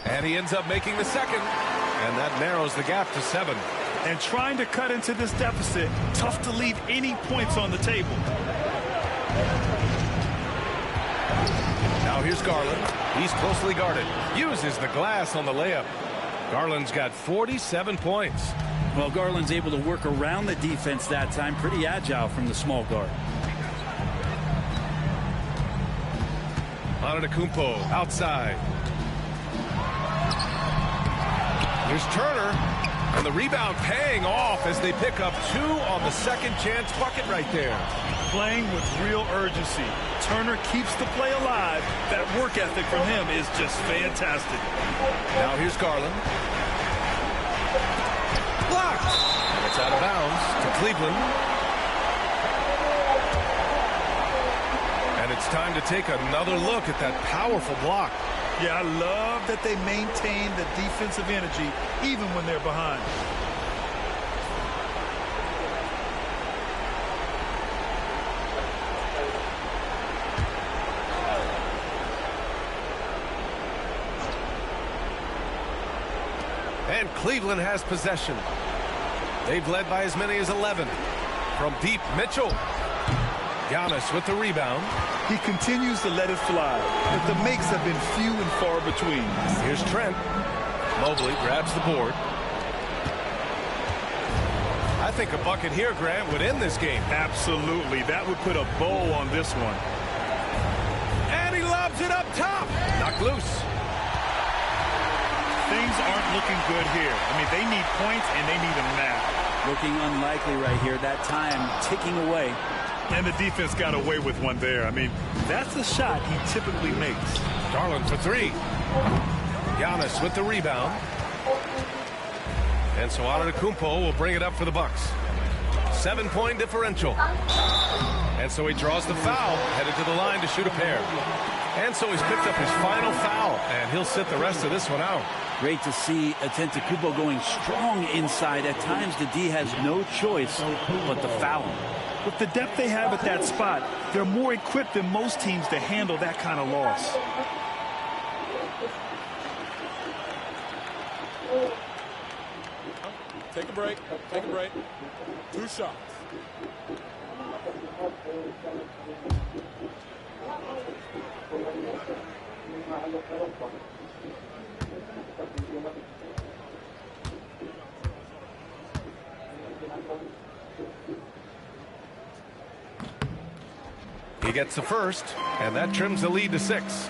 And he ends up making the second. And that narrows the gap to 7. And trying to cut into this deficit, tough to leave any points on the table. Now here's Garland. He's closely guarded. Uses the glass on the layup. Garland's got 47 points. Well, Garland's able to work around the defense that time. Pretty agile from the small guard. Antetokounmpo outside. Here's Turner, and the rebound paying off as they pick up 2 on the second chance bucket right there. Playing with real urgency. Turner keeps the play alive. That work ethic from him is just fantastic. Now here's Garland. Blocked. It's out of bounds to Cleveland. And it's time to take another look at that powerful block. Yeah, I love that they maintain the defensive energy even when they're behind. And Cleveland has possession. They've led by as many as 11. From deep, Mitchell. Giannis with the rebound. He continues to let it fly, but the makes have been few and far between. Here's Trent. Mobley grabs the board. I think a bucket here, Grant, would end this game. Absolutely. That would put a bow on this one. And he lobs it up top. Knocked loose. Things aren't looking good here. I mean, they need points, and they need them now. Looking unlikely right here. That time ticking away. And the defense got away with one there. I mean, that's the shot he typically makes. Garland for 3. Giannis with the rebound. And so Antetokounmpo will bring it up for the Bucks. 7-point differential. And so he draws the foul, headed to the line to shoot a pair. And so he's picked up his final foul, and he'll sit the rest of this one out. Great to see Antetokounmpo going strong inside. At times, the D has no choice but to foul him. With the depth they have at that spot, they're more equipped than most teams to handle that kind of loss. Take a break. Take a break. 2 shots. He gets the first, and that trims the lead to 6.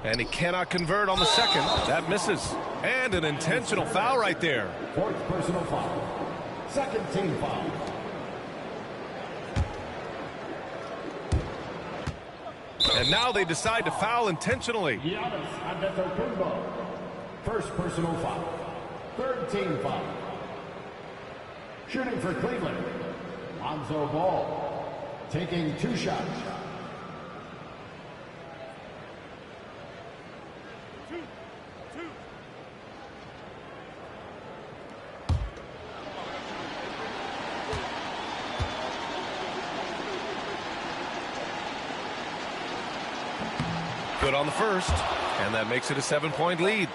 And he cannot convert on the second. That misses. And an intentional foul right there. 4th personal foul. 2nd team foul. And now they decide to foul intentionally. Giannis Antetokounmpo. 1st personal foul. 3rd team foul. Shooting for Cleveland. Lonzo Ball. Taking 2 shots. Good on the first, and that makes it a 7-point lead.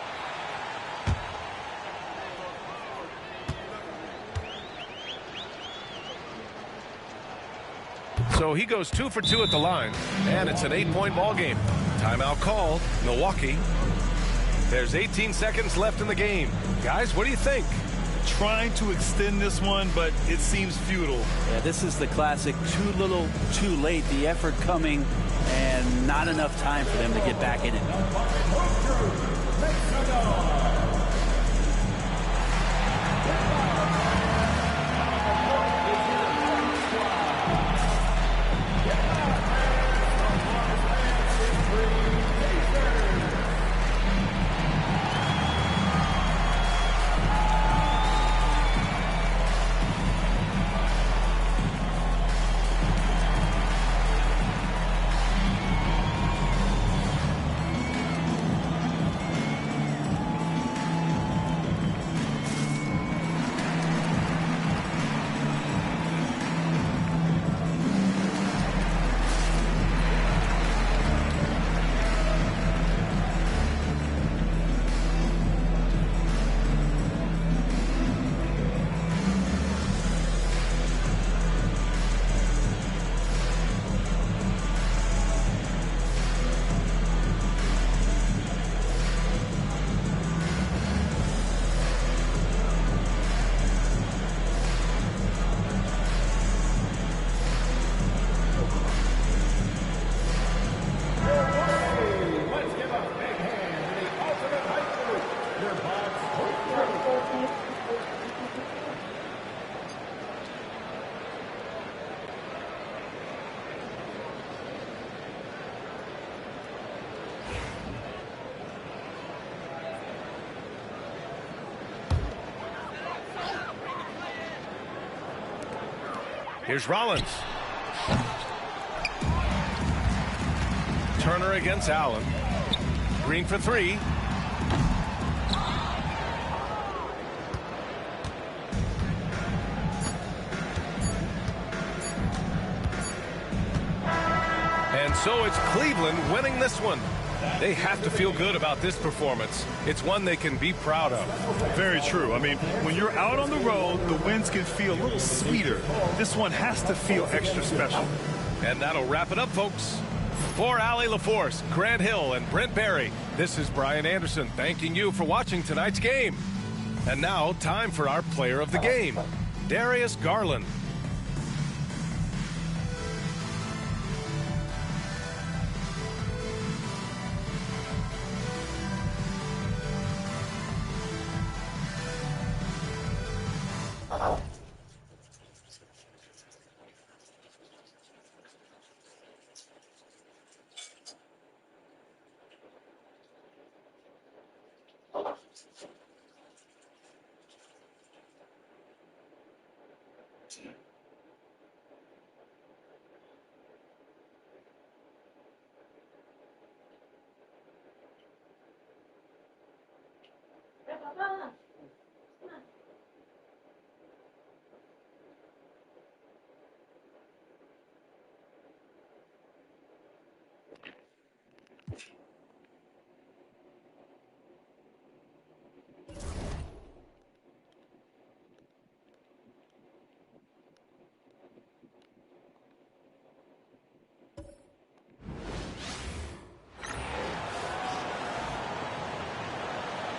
So he goes 2 for 2 at the line, and it's an 8-point ball game. Timeout called, Milwaukee. There's 18 seconds left in the game. Guys, what do you think? Trying to extend this one, but it seems futile. Yeah, this is the classic too little, too late. The effort coming and not enough time for them to get back in it. Here's Rollins. Turner against Allen. Green for 3. And so it's Cleveland winning this one. They have to feel good about this performance. It's one they can be proud of. Very true. I mean, when you're out on the road, the wins can feel a little sweeter. This one has to feel extra special. And that'll wrap it up, folks. For Allie LaForce, Grant Hill, and Brent Barry, this is Brian Anderson thanking you for watching tonight's game. And now, time for our player of the game, Darius Garland.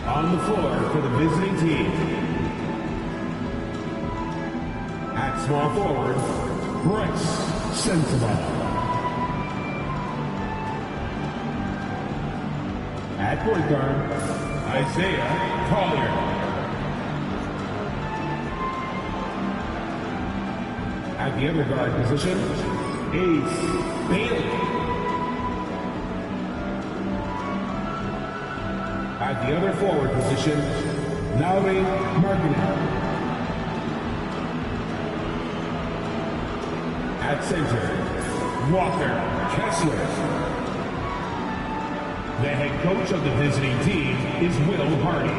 On the floor for the visiting team, at small forward, Bryce Sensabaugh. At point guard, Isaiah Collier. At the other guard position, Ace Bailey. At the other forward position, Lauri Markkinen. At center, Walker Kessler. The head coach of the visiting team is Will Hardy.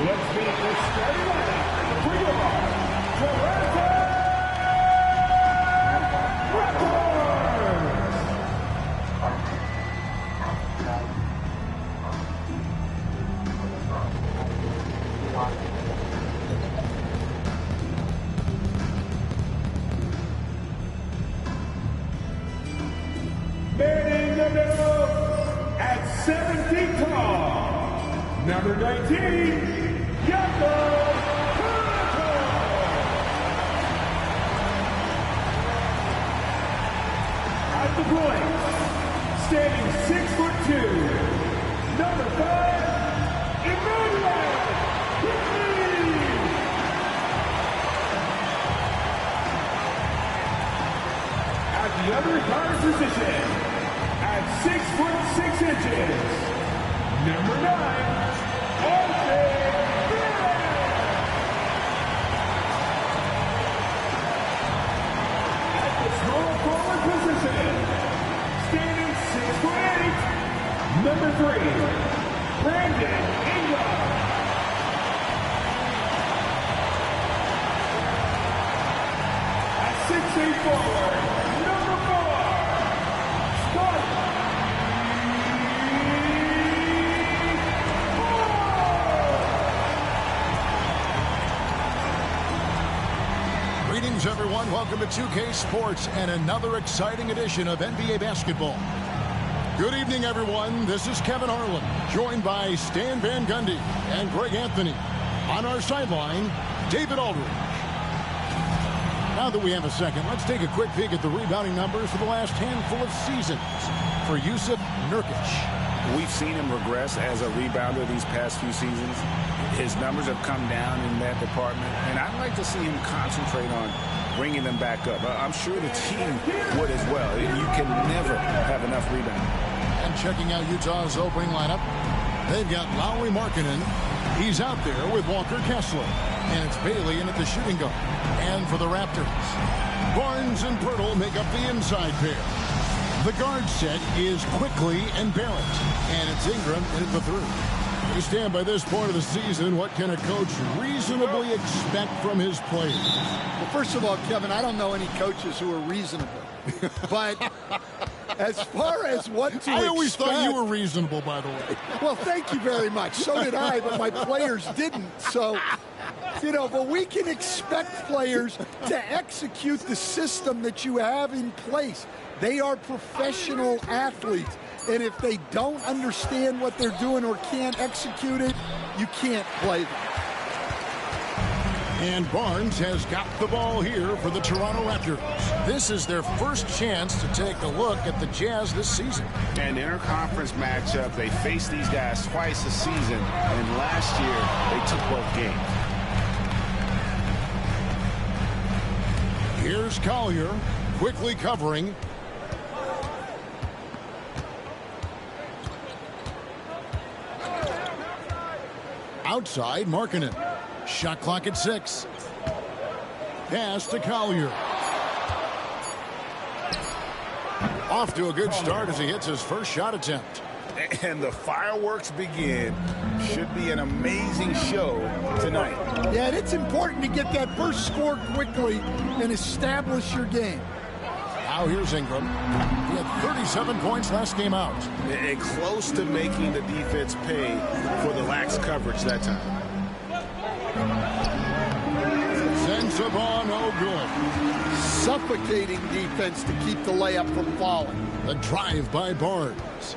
Let's meet the starting lineup for your manning the middle at 7 feet tall, number 19, Jakob. At the point, standing 6'2", number 5, Emmanuel. At the other guard position, at 6'6", number 9, at the small forward position, standing 6'8", number 3, Brandon Ingram. At 6'8" forward, number 4, Scott. Greetings, everyone. Welcome to 2K Sports and another exciting edition of NBA basketball. Good evening, everyone. This is Kevin Harlan, joined by Stan Van Gundy and Greg Anthony. On our sideline, David Aldridge. Now that we have a second, let's take a quick peek at the rebounding numbers for the last handful of seasons for Jusuf Nurkic. We've seen him regress as a rebounder these past few seasons. His numbers have come down in that department, and I'd like to see him concentrate on bringing them back up. I'm sure the team would as well. You can never have enough rebounding. And checking out Utah's opening lineup, they've got Lauri Markkinen. He's out there with Walker Kessler. And it's Bailey in at the shooting guard. And for the Raptors, Barnes and Pirtle make up the inside pair. The guard set is Quickly and Barrett. And it's Ingram in at the 3. We stand by this point of the season. What can a coach reasonably expect from his players? Well, first of all, Kevin, I don't know any coaches who are reasonable. But as far as what to expect... I always thought you were reasonable, by the way. Well, thank you very much. So did I, but my players didn't. So, you know, but we can expect players to execute the system that you have in place. They are professional athletes. And if they don't understand what they're doing or can't execute it, you can't play them. And Barnes has got the ball here for the Toronto Raptors. This is their first chance to take a look at the Jazz this season. An interconference matchup. They faced these guys twice a season, and last year they took both games. Here's Collier quickly covering. Outside, Markkanen. Shot clock at 6. Pass to Collier. Off to a good start as he hits his first shot attempt. And the fireworks begin. Should be an amazing show tonight. Yeah, and it's important to get that first score quickly and establish your game. Now here's Ingram. He had 37 points last game out. And close to making the defense pay for the lax coverage that time. Sensabaugh, no good. Suffocating defense to keep the layup from falling. The drive by Barnes.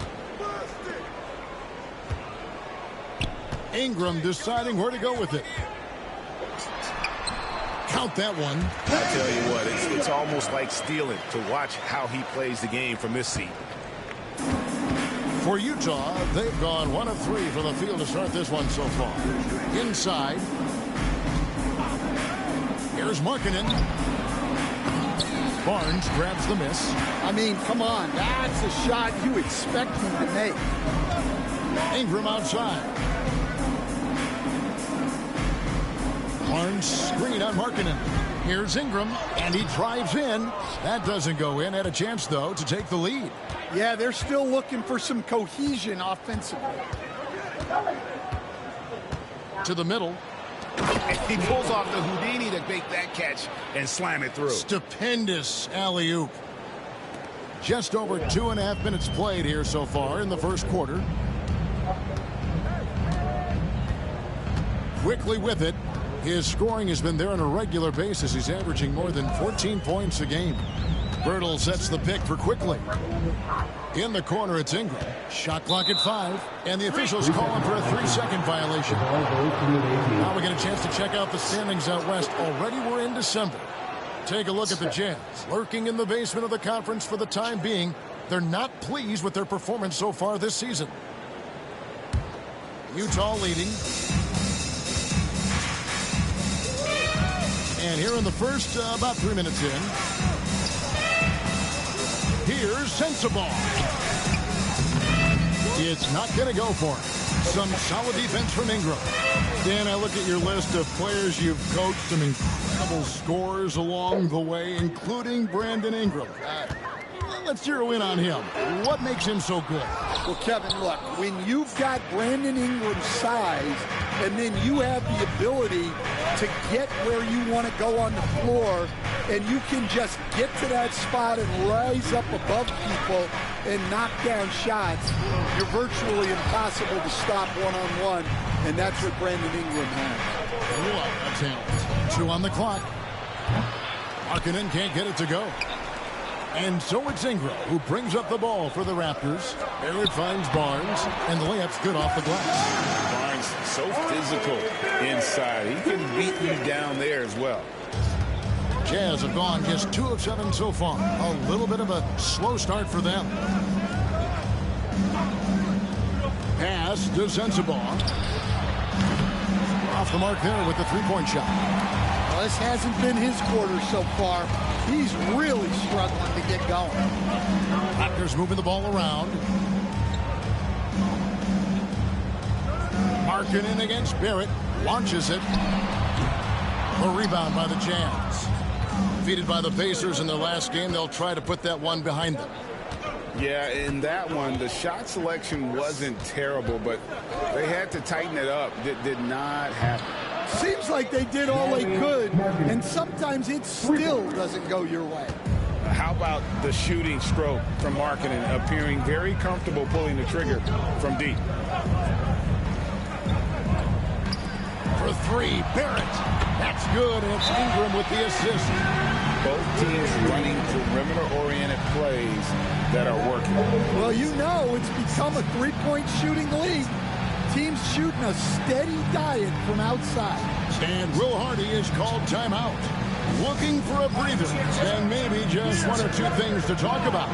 Ingram deciding where to go with it. Count that one. I tell you what, it's almost like stealing to watch how he plays the game from this seat. For Utah, they've gone 1 of 3 from the field to start this one so far. Inside. Here's Markkanen. Barnes grabs the miss. I mean, come on. That's a shot you expect him to make. Ingram outside. Barnes screen on Markkanen. Here's Ingram, and he drives in. That doesn't go in. Had a chance, though, to take the lead. Yeah, they're still looking for some cohesion offensively. To the middle. He pulls off the Houdini to make that catch and slam it through. Stupendous alley-oop. Just over 2.5 minutes played here so far in the first quarter. Quickly with it. His scoring has been there on a regular basis. He's averaging more than 14 points a game. Bertle sets the pick for Quickly. In the corner, it's Ingram. Shot clock at 5. And the officials call him for a 3-second violation. Now we get a chance to check out the standings out west. Already we're in December. Take a look at the Jazz. Lurking in the basement of the conference for the time being. They're not pleased with their performance so far this season. Utah leading. And here in the first, about 3 minutes in, here's Sensabaugh. It's not going to go for him. Some solid defense from Ingram. Dan, I look at your list of players you've coached, some incredible scores along the way, including Brandon Ingram. Let's zero in on him. What makes him so good? Well, Kevin, look, when you've got Brandon Ingram's size and then you have the ability to get where you want to go on the floor and you can just get to that spot and rise up above people and knock down shots, you're virtually impossible to stop one-on-one, and that's what Brandon Ingram has. What a talent. 2 on the clock. Markkanen can't get it to go. And so it's Ingram who brings up the ball for the Raptors. Barrett finds Barnes, and the layup's good off the glass. Barnes so physical inside. He can beat you down there as well. Jazz have gone just 2 of 7 so far. A little bit of a slow start for them. Pass to Sensabaugh. Off the mark there with the 3-point shot. Well, this hasn't been his quarter so far. He's really struggling to get going. Raptors moving the ball around. Markkanen against Barrett. Launches it. A rebound by the Jazz. Defeated by the Pacers in their last game, they'll try to put that one behind them. Yeah, in that one, the shot selection wasn't terrible, but they had to tighten it up. Did not happen. Seems like they did all they could, and sometimes it still doesn't go your way. How about the shooting stroke from Markkanen, appearing very comfortable pulling the trigger from deep. For 3, Barrett. That's good, and it's Ingram with the assist. Both teams running perimeter-oriented plays that are working. Well, you know it's become a 3-point shooting league. Teams shooting a steady diet from outside. And Will Hardy is called timeout. Looking for a breather, and maybe just 1 or 2 things to talk about.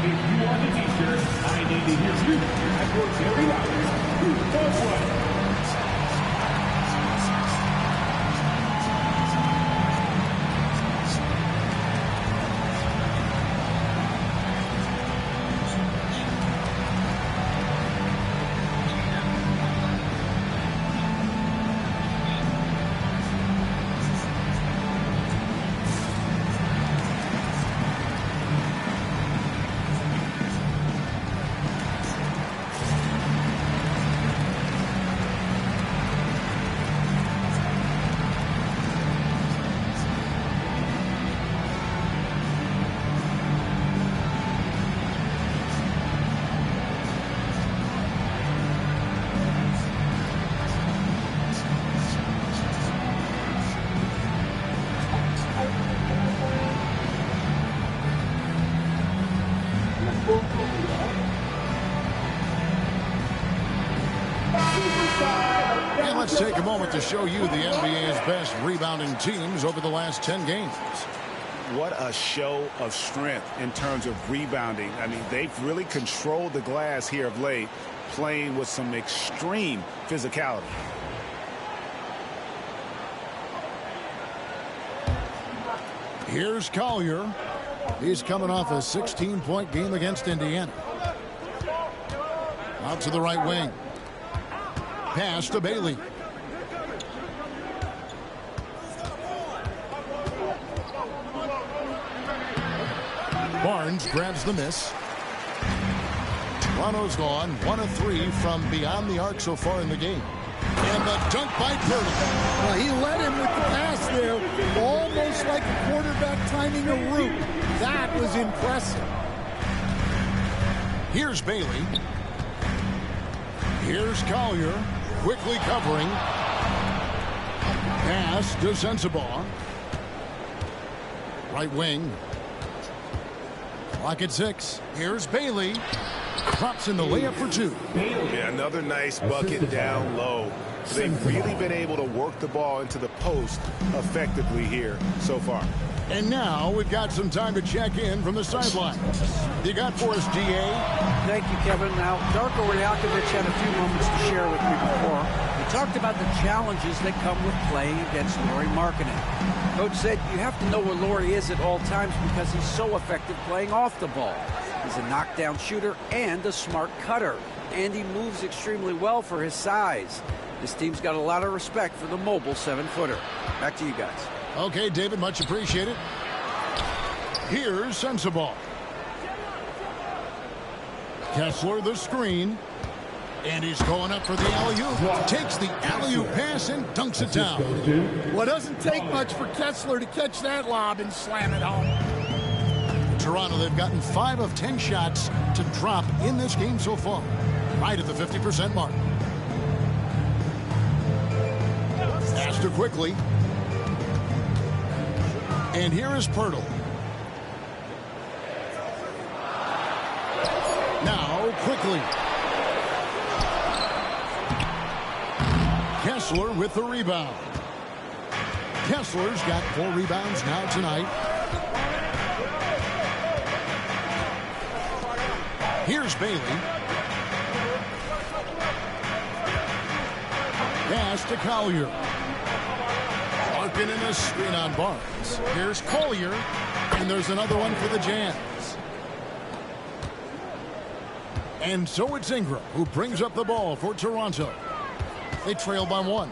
If you want a t-shirt, I need to hear you at your Terry Raptors. take a moment to show you the NBA's best rebounding teams over the last 10 games. What a show of strength in terms of rebounding. I mean, they've really controlled the glass here of late, playing with some extreme physicality. Here's Collier. He's coming off a 16-point game against Indiana. Out to the right wing. Pass to Bailey. Barnes grabs the miss. Toronto's gone 1 of 3 from beyond the arc so far in the game. And the dunk by Pirtle. Well, he led him with the pass there, almost like a quarterback timing a route. That was impressive. Here's Bailey. Here's Collier, quickly covering. Pass to Sensabaugh. Right wing. Clock at 6. Here's Bailey. Drops in the layup for 2. Yeah, another nice bucket down low. They've really been able to work the ball into the post effectively here so far. And now we've got some time to check in from the sideline. You got for us, DA? Thank you, Kevin. Now, Darko Rajakovic had a few moments to share with me before. He talked about the challenges that come with playing against Lauri Markkanen. Coach said you have to know where Lauri is at all times because he's so effective playing off the ball. He's a knockdown shooter and a smart cutter. And he moves extremely well for his size. This team's got a lot of respect for the mobile 7-footer. Back to you guys. Okay, David, much appreciated. Here's Sensabaugh. Kessler the screen. And he's going up for the alley-oop. Takes the alley-oop pass and dunks it down. Well, it doesn't take much for Kessler to catch that lob and slam it home. Toronto, they've gotten 5 of 10 shots to drop in this game so far. Right at the 50% mark. Faster quickly. And here is Pirtle. Now quickly. Kessler with the rebound. Kessler's got 4 rebounds now tonight. Here's Bailey. Pass to Collier. Larkin in a screen on Barnes. Here's Collier. And there's another one for the Jazz. And so it's Ingram who brings up the ball for Toronto. They trail by 1.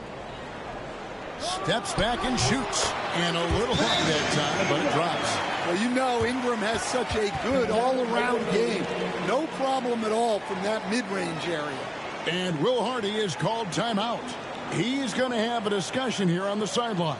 Steps back and shoots. And a little off that time, but it drops. Well, you know Ingram has such a good all-around game. No problem at all from that mid-range area. And Will Hardy is called timeout. He's going to have a discussion here on the sideline.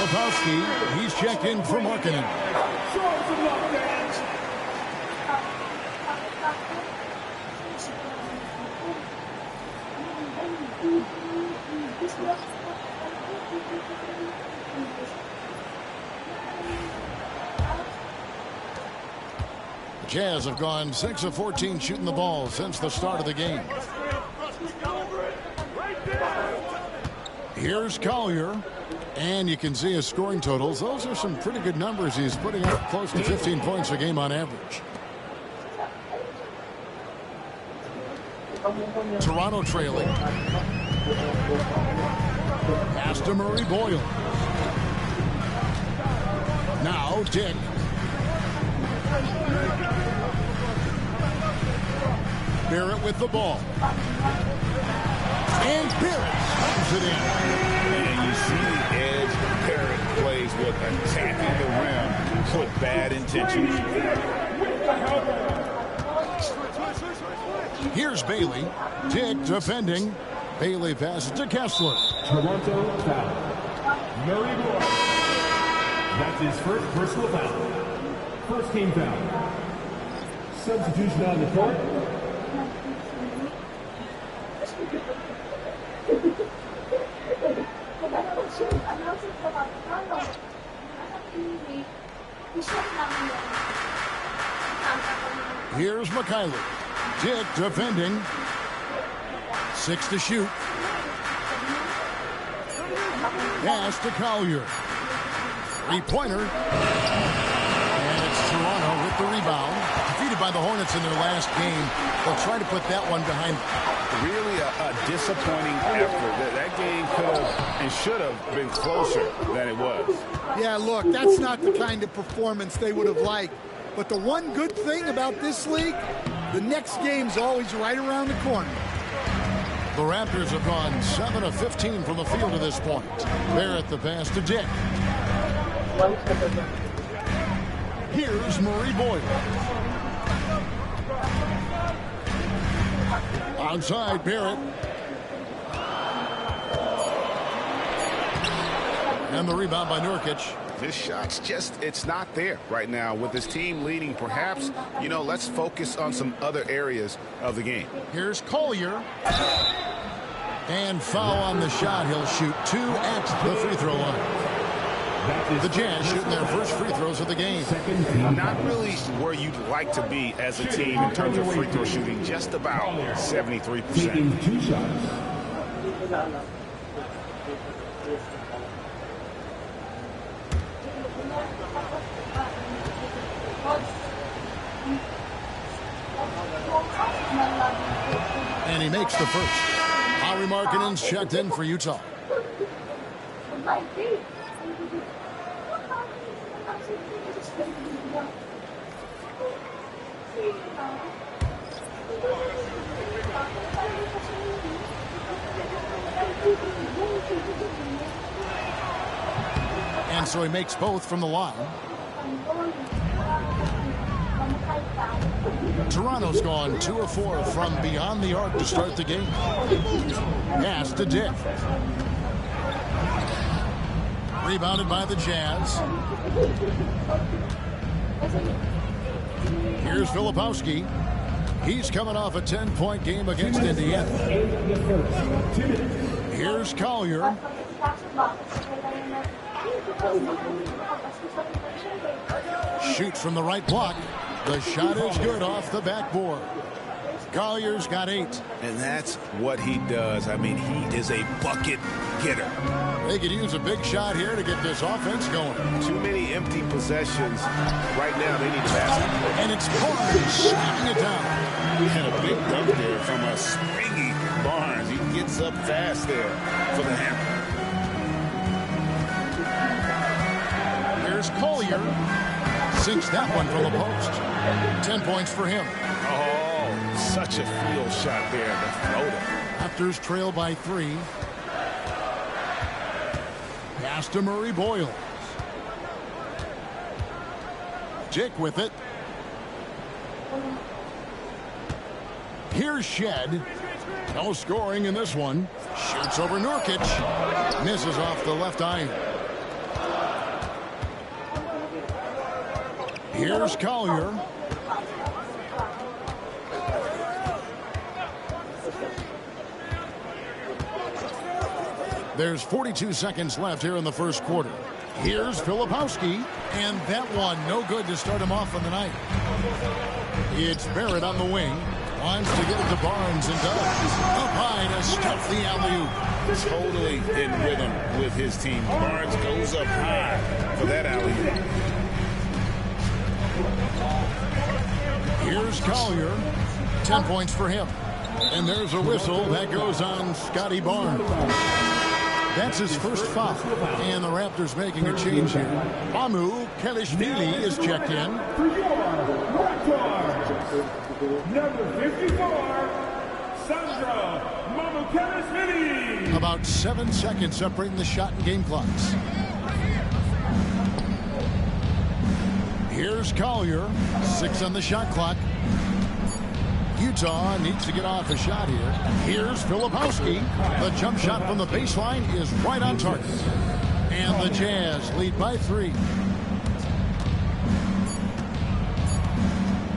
Lepowski, he's checked in for Markkanen. The Jazz have gone 6 of 14 shooting the ball since the start of the game. Here's Collier. And you can see his scoring totals. Those are some pretty good numbers. He's putting up close to 15 points a game on average. Toronto trailing. Pass to Murray Boyle. Now Dick. Barrett with the ball. And Barrett slams it in. And you see the edge Barrett plays with attacking the rim with bad intentions. Here's Bailey. Dick defending. Bailey passes to Kessler. Toronto foul. Murray Boyle. That's his first personal foul. First team foul. Substitution on the court. Here's McKinley. Dick defending. 6 to shoot. Pass to Collier. Three-pointer. And it's Toronto with the rebound. Defeated by the Hornets in their last game. They'll try to put that one behind them. Really a disappointing effort. That game could have and should have been closer than it was. Yeah, look, that's not the kind of performance they would have liked. But the one good thing about this league, the next game's always right around the corner. The Raptors have gone 7 of 15 from the field to this point. Barrett the pass to Dick. Here's Murray Boyle. Outside Barrett. And the rebound by Nurkic. This shot's just, it's not there right now with his team leading. Perhaps, let's focus on some other areas of the game. Here's Collier. And foul on the shot. He'll shoot 2 at the free throw line. The Jazz shooting their first free throws of the game. Not really where you'd like to be as a team in terms of free throw shooting. Just about 73%. Taking 2 shots. And he makes the first. Lauri Markkanen's checked in for Utah. And so he makes both from the line. Toronto's gone 2 of 4 from beyond the arc to start the game. Pass to Dick. Rebounded by the Jazz. Here's Filipowski. He's coming off a 10-point game against Indiana. Here's Collier. Shoots from the right block. The shot is good off the backboard. Collier's got 8. And that's what he does. I mean, he is a bucket getter. They could use a big shot here to get this offense going. Too many empty possessions. Right now, they need to pass. And it's Barnes slapping it down. We had a big dunk there from a springy Barnes. He gets up fast there for the hammer. Here's Collier. Sinks that one from the post. 10 points for him. Oh, such a field shot there. The floater. Raptors trail by 3. Pass to Murray Boyle. Dick with it. Here's Shed. No scoring in this one. Shoots over Nurkic. Misses off the left iron. Here's Collier. There's 42 seconds left here in the first quarter. Here's Filipowski. And that one no good to start him off on the night. It's Barrett on the wing. Wants to get it to Barnes and does. Up high to stuff the alley-oop. Totally in rhythm with his team. Barnes goes up high for that alley-oop. Here's Collier. 10 points for him. And there's a whistle that goes on Scotty Barnes. That's his first foul. And the Raptors making a change here. Amu Kelishvili is checked in. Number 54, Sandro Mamukelishvili. About 7 seconds separating the shot and game clocks. Here's Collier. 6 on the shot clock. Utah needs to get off a shot here. Here's Filipowski. The jump shot from the baseline is right on target. And the Jazz lead by 3.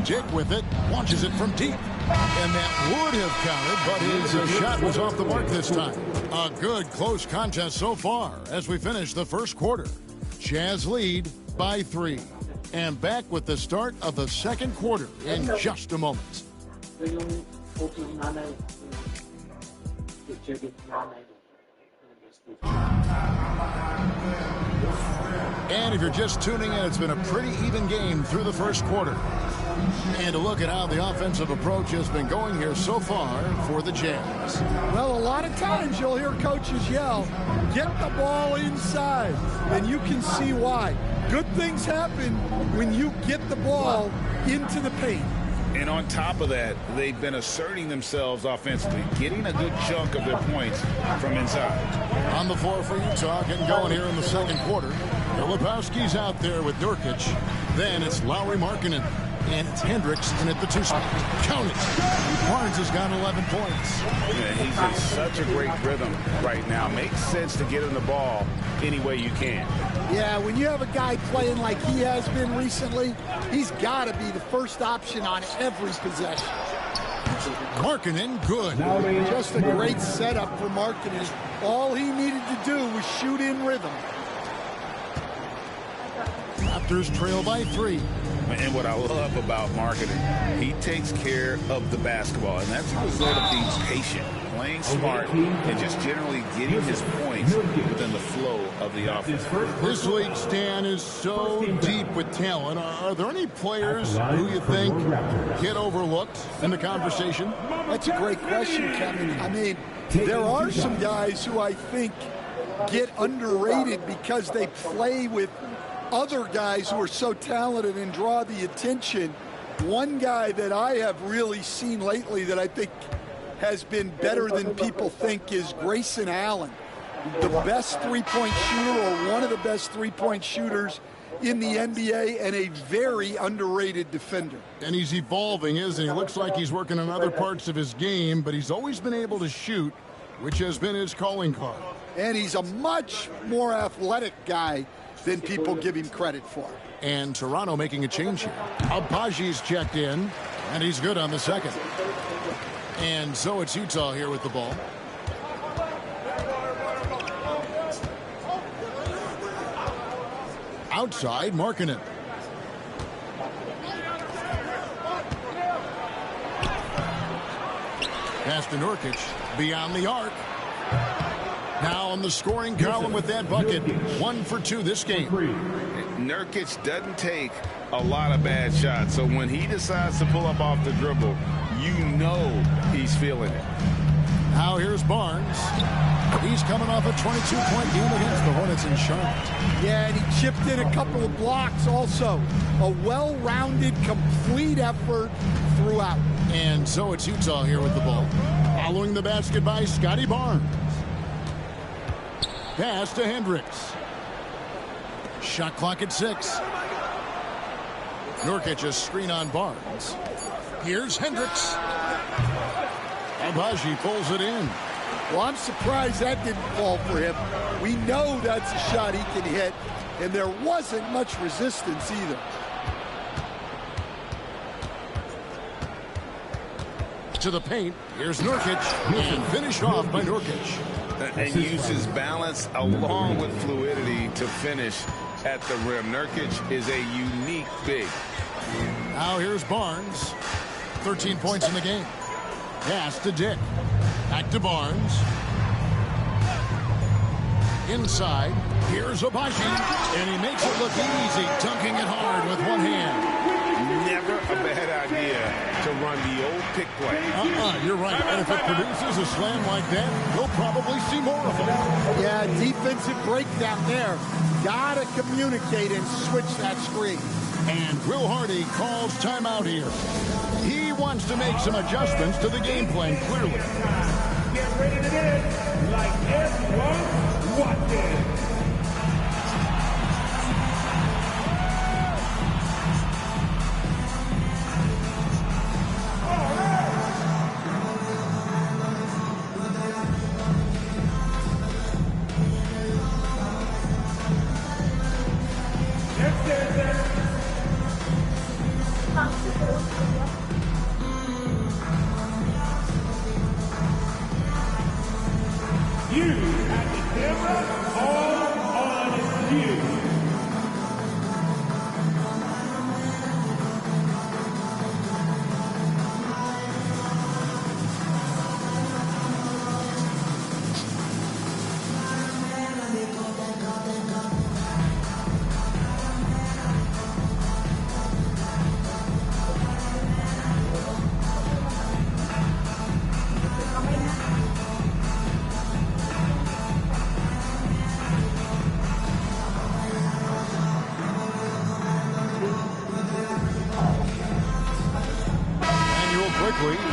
Jake with it, launches it from deep. And that would have counted, but his shot was off the mark this time. A good close contest so far as we finish the first quarter. Jazz lead by 3. And back with the start of the second quarter in just a moment. And if you're just tuning in, it's been a pretty even game through the first quarter. And to look at how the offensive approach has been going here so far for the Jazz. Well, a lot of times you'll hear coaches yell, get the ball inside, and you can see why. Good things happen when you get the ball into the paint. And on top of that, they've been asserting themselves offensively, getting a good chunk of their points from inside. On the floor for Utah, getting going here in the second quarter. Filipowski's out there with Nurkic. Then it's Lauri Markkanen. And it's Hendricks in at the 2 spot. Count it. Barnes has got 11 points. Yeah, he's in such a great rhythm right now. Makes sense to get him the ball any way you can. Yeah, when you have a guy playing like he has been recently, he's got to be the first option on every possession. Markkanen, good. Just a great setup for Markkanen. All he needed to do was shoot in rhythm. Raptors trail by 3. And what I love about Markkanen, he takes care of the basketball, and that's a result of being patient, playing smart, and just generally getting his points within the flow of the offense. This league, Stan, is so deep with talent. Are there any players who you think get overlooked in the conversation? That's a great question, Kevin. I mean, there are some guys who I think get underrated because they play with other guys who are so talented and draw the attention. One guy that I have really seen lately that I think has been better than people think is Grayson Allen, the best three-point shooter or one of the best three-point shooters in the NBA and a very underrated defender. And he's evolving, isn't he? Looks like he's working on other parts of his game, but he's always been able to shoot, which has been his calling card. And he's a much more athletic guy than people give him credit for. And Toronto making a change here. Abaji's checked in, and he's good on the second. And so it's Utah here with the ball. Outside, Markkanen. Pass to Nurkic, beyond the arc. Now on the scoring column with that bucket. 1 for 2 this game. Nurkic doesn't take a lot of bad shots, so when he decides to pull up off the dribble, you know he's feeling it. Now here's Barnes. He's coming off a 22-point game against the Hornets in Charlotte. Yeah, and he chipped in a couple of blocks also. A well-rounded, complete effort throughout. And so it's Utah here with the ball. Following the basket by Scotty Barnes. Pass to Hendricks. Shot clock at 6. Nurkic a screen on Barnes. Here's Hendricks. Abaji pulls it in. Well, I'm surprised that didn't fall for him. We know that's a shot he can hit, and there wasn't much resistance either. To the paint. Here's Nurkic. And finished off by Nurkic. And uses balance along with fluidity to finish at the rim. Nurkic is a unique big. Now here's Barnes. 13 points in the game. Pass to Dick. Back to Barnes. Inside. Here's Abashi. And he makes it look easy, dunking it hard with one hand. Never a bad idea to run the old pick play. You're right. And if it produces a slam like that, we'll probably see more of them. Yeah, defensive breakdown there. Gotta communicate and switch that screen. And Will Hardy calls timeout here. He wants to make some adjustments to the game plan, clearly. Get ready to dance like everyone watching. You have the camera all on you.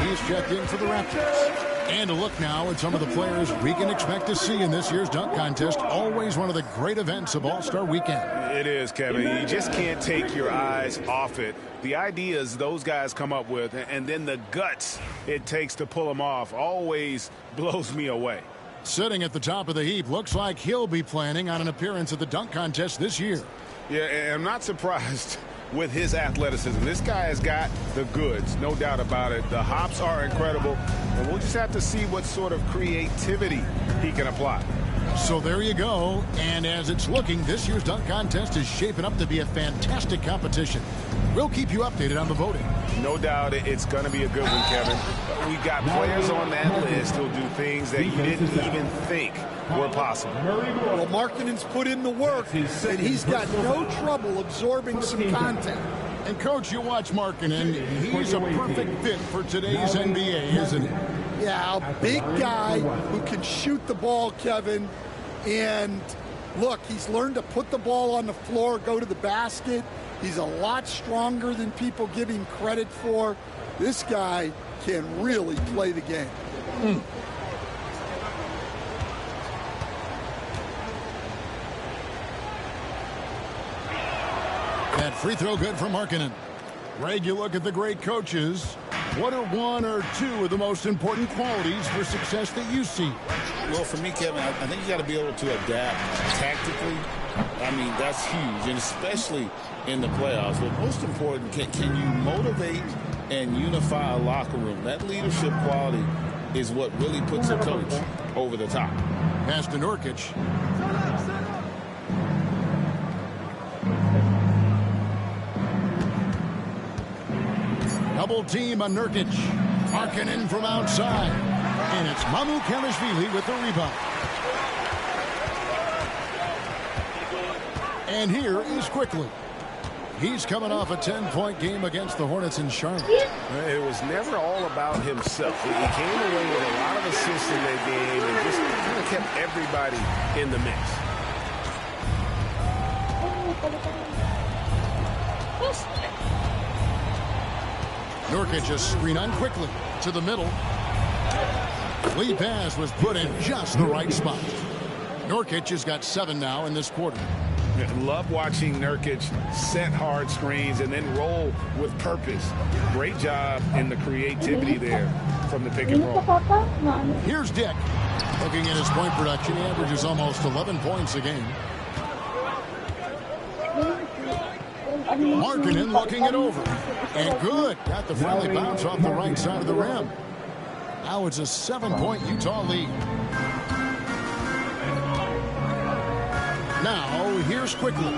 He's checked in for the Raptors. And a look now at some of the players we can expect to see in this year's dunk contest. Always one of the great events of All-Star Weekend. It is, Kevin. You just can't take your eyes off it. The ideas those guys come up with, and then the guts it takes to pull them off, always blows me away. Sitting at the top of the heap, looks like he'll be planning on an appearance at the dunk contest this year. Yeah, and I'm not surprised with his athleticism. This guy has got the goods, no doubt about it. The hops are incredible, and we'll just have to see what sort of creativity he can apply. So there you go, and as it's looking, this year's dunk contest is shaping up to be a fantastic competition. We'll keep you updated on the voting. No doubt it's going to be a good one, Kevin. We got players on that list who'll do things that you didn't even think were possible. Well, Markkanen's put in the work, and he's got no trouble absorbing some content. And, Coach, you watch Markkanen. He's a perfect fit for today's NBA, isn't he? Yeah, a big guy who can shoot the ball, Kevin. And, look, he's learned to put the ball on the floor, go to the basket. He's a lot stronger than people give him credit for. This guy can really play the game. That free throw good for Markkanen. Greg, you look at the great coaches. What are one or two of the most important qualities for success that you see? Well, for me, Kevin, I think you got to be able to adapt tactically. I mean, that's huge, and especially in the playoffs. But most important, can you motivate and unify a locker room? That leadership quality is what really puts a coach over the top. Pass to Nurkic. Double team on Nurkic. Markkanen from outside. And it's Mamukelashvili with the rebound. And here is Quickly. He's coming off a 10-point game against the Hornets in Charlotte. It was never all about himself. He came away with a lot of assists in that game and just kind of kept everybody in the mix. Nurkic just screen on Quickly to the middle. Lead pass was put in just the right spot. Nurkic has got 7 now in this quarter. Love watching Nurkic set hard screens and then roll with purpose. Great job in the creativity there from the pick and roll. Here's Dick. Looking at his point production, he averages almost 11 points a game. Markkanen looking it over. And good. Got the friendly bounce off the right side of the rim. Now it's a 7-point Utah lead. Now, here's Quickly.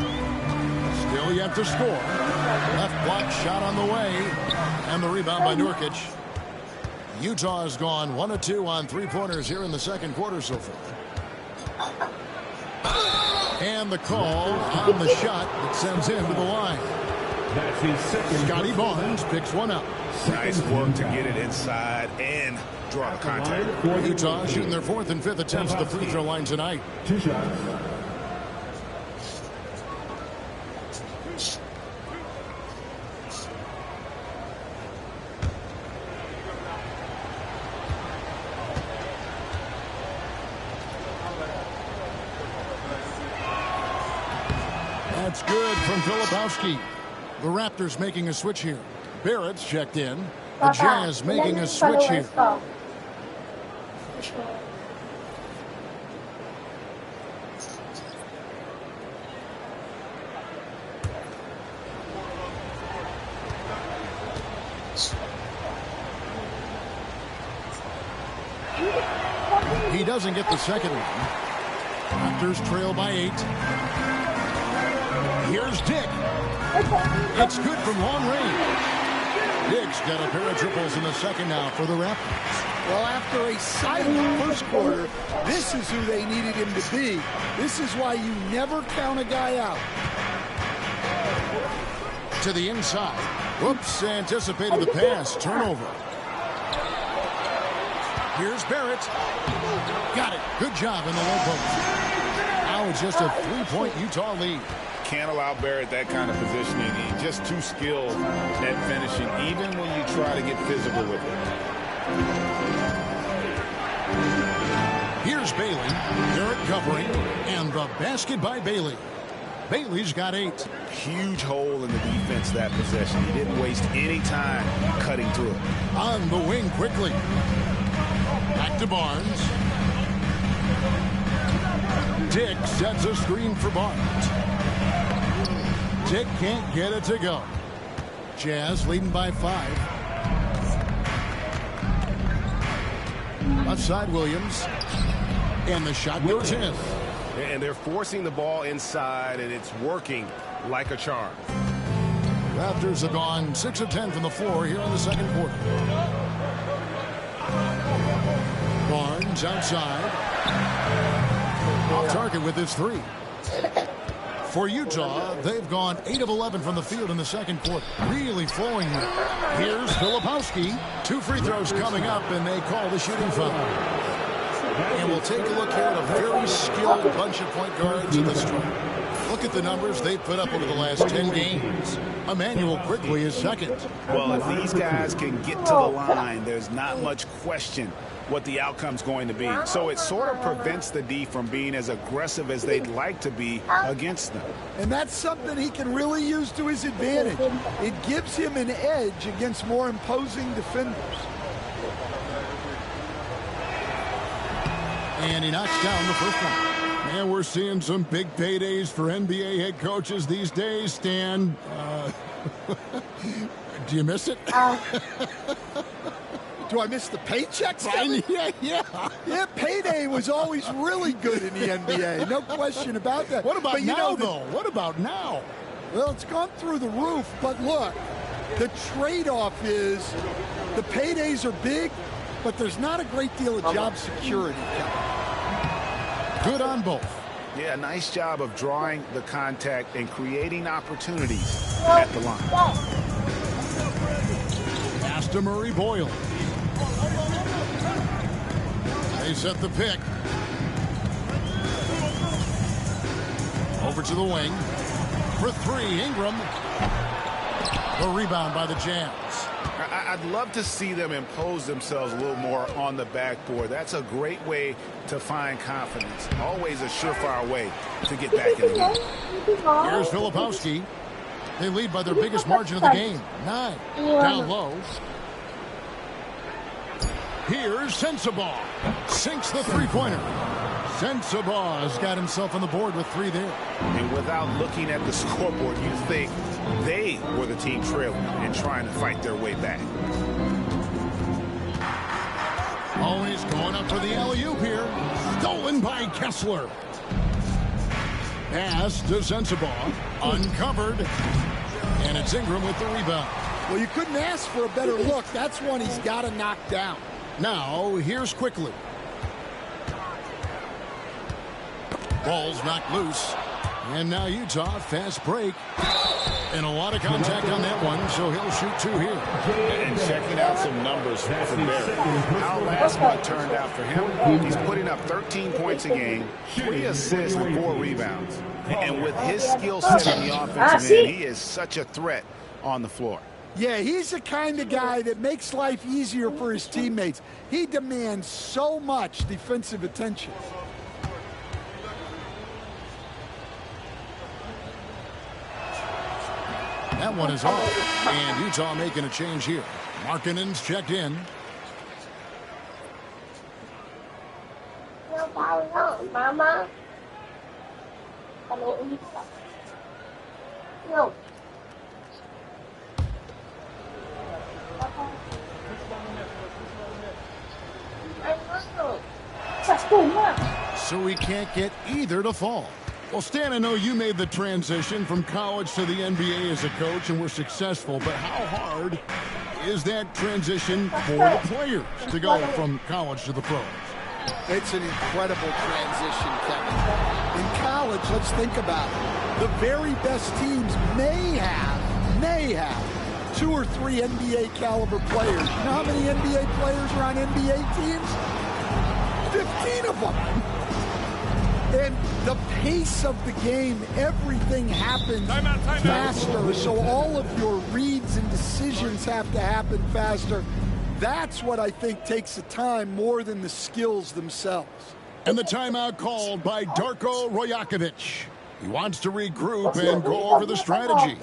Still yet to score. Left block shot on the way. And the rebound by Nurkic. Utah has gone 1 of 2 on three-pointers here in the second quarter so far. And the call on the shot that sends him to the line. That's his second. Scotty Barnes picks one up. Nice work to get it inside and draw the contact. Utah shooting their 4th and 5th attempts at the free throw line tonight. 2 shots. That's good from Filipowski. The Raptors making a switch here. Barrett's checked in. The Jazz making a switch here. He doesn't get the second one. Raptors trail by 8. Here's Dick. It's good from long range. Dick's got a pair of triples in the second now for the Raptors. Well, after a silent first quarter, this is who they needed him to be. This is why you never count a guy out. To the inside. Whoops, anticipated the pass. Turnover. Here's Barrett. Got it. Good job in the low post. Now it's just a 3-point Utah lead. Can't allow Barrett that kind of positioning. He's just too skilled at finishing, even when you try to get physical with him. Here's Bailey. Barrett covering. And the basket by Bailey. Bailey's got 8. Huge hole in the defense that possession. He didn't waste any time cutting through it. On the wing quickly. Back to Barnes. Dick sets a screen for Barnes. Dick can't get it to go. Jazz leading by 5. Left side Williams. And the shot goes in. And they're forcing the ball inside, and it's working like a charm. Raptors have gone 6 of 10 from the floor here in the second quarter. Barnes outside. Off target with his 3. For Utah, they've gone 8 of 11 from the field in the second quarter. Really flowing here. Here's Filipowski. 2 free throws coming up, and they call the shooting foul. And we'll take a look here at a very skilled bunch of point guards in this tournament. Look at the numbers they've put up over the last 10 games. Emmanuel Quickly is second. Well, if these guys can get to the line, there's not much question what the outcome's going to be. So it sort of prevents the D from being as aggressive as they'd like to be against them. And that's something he can really use to his advantage. It gives him an edge against more imposing defenders. And he knocks down the first one. Man, we're seeing some big paydays for NBA head coaches these days, Stan. Do you miss it? Do I miss the paychecks? Yeah. Payday was always really good in the NBA. No question about that. What about now, though? What about now? Well, it's gone through the roof, but look, the trade-off is the paydays are big, but there's not a great deal of job security. Good on both. Yeah, nice job of drawing the contact and creating opportunities at the line. Pass to Murray Boyle. They set the pick. Over to the wing. For 3, Ingram. The rebound by the Jazz. I'd love to see them impose themselves a little more on the backboard. That's a great way to find confidence. Always a surefire way to get back in the game. Here's Filipowski. They lead by their biggest margin of the game. 9. Down low. Here's Sensabaugh. Sinks the three-pointer. Sensabaugh has got himself on the board with 3 there. And without looking at the scoreboard, you think they were the team trailing and trying to fight their way back. Always going up for the alley-oop here. Stolen by Kessler. Pass to Sensabaugh. Uncovered. And it's Ingram with the rebound. Well, you couldn't ask for a better look. That's one he's got to knock down. Now, here's Quickly. Ball's knocked loose. And now Utah, fast break. And a lot of contact on that one, so he'll shoot 2 here. And checking out some numbers for Barrett. How last one turned out for him, he's putting up 13 points a game, 3 assists and 4 rebounds. And with his skill set on the offensive end, he is such a threat on the floor. Yeah, he's the kind of guy that makes life easier for his teammates. He demands so much defensive attention. That one is off. And Utah making a change here. Markkanen's checked in. Mama. No. So we can't get either to fall. Well, Stan, I know you made the transition from college to the NBA as a coach and were successful, but how hard is that transition for the players to go from college to the pros? It's an incredible transition, Kevin. In college, let's think about it. The very best teams may have 2 or 3 NBA caliber players. You know how many NBA players are on NBA teams? 15 of them. And the pace of the game, everything happens faster. So all of your reads and decisions have to happen faster. That's what I think takes the time more than the skills themselves. And the timeout called by Darko Rajakovic. He wants to regroup and go over the strategy.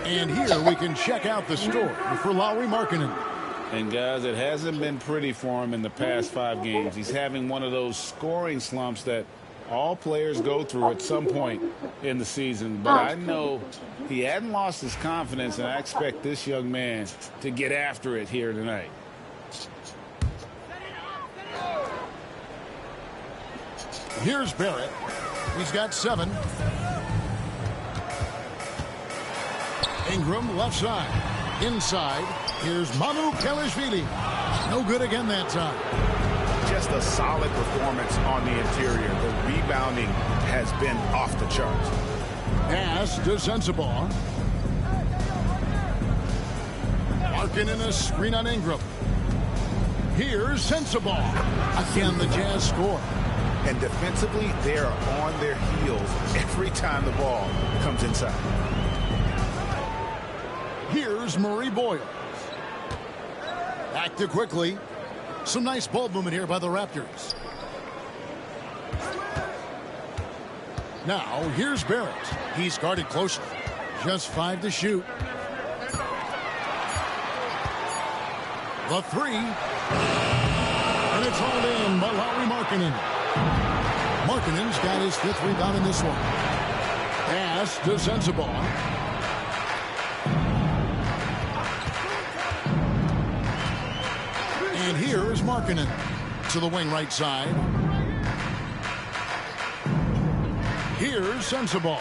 And here we can check out the story for Lauri Markkanen. And guys, it hasn't been pretty for him in the past 5 games. He's having one of those scoring slumps that all players go through at some point in the season. But I know he hadn't lost his confidence, and I expect this young man to get after it here tonight. Here's Barrett. He's got 7. Ingram left side. Inside. Here's Manu Kelishvili. No good again that time. Just a solid performance on the interior. The rebounding has been off the charts. Pass to Sensabaugh. Markkanen a screen on Ingram. Here's Sensabaugh. Again, the Jazz score. And defensively, they are on their heels every time the ball comes inside. Here's Murray Boyle. Back to Quickly. Some nice ball movement here by the Raptors. Now, here's Barrett. He's guarded closely. Just 5 to shoot. The 3. And it's hauled in by Lauri Markkanen. Markkanen's got his 5th rebound in this one. Pass to Sensabaugh. And here is Markkanen to the wing right side. Here's Sensible.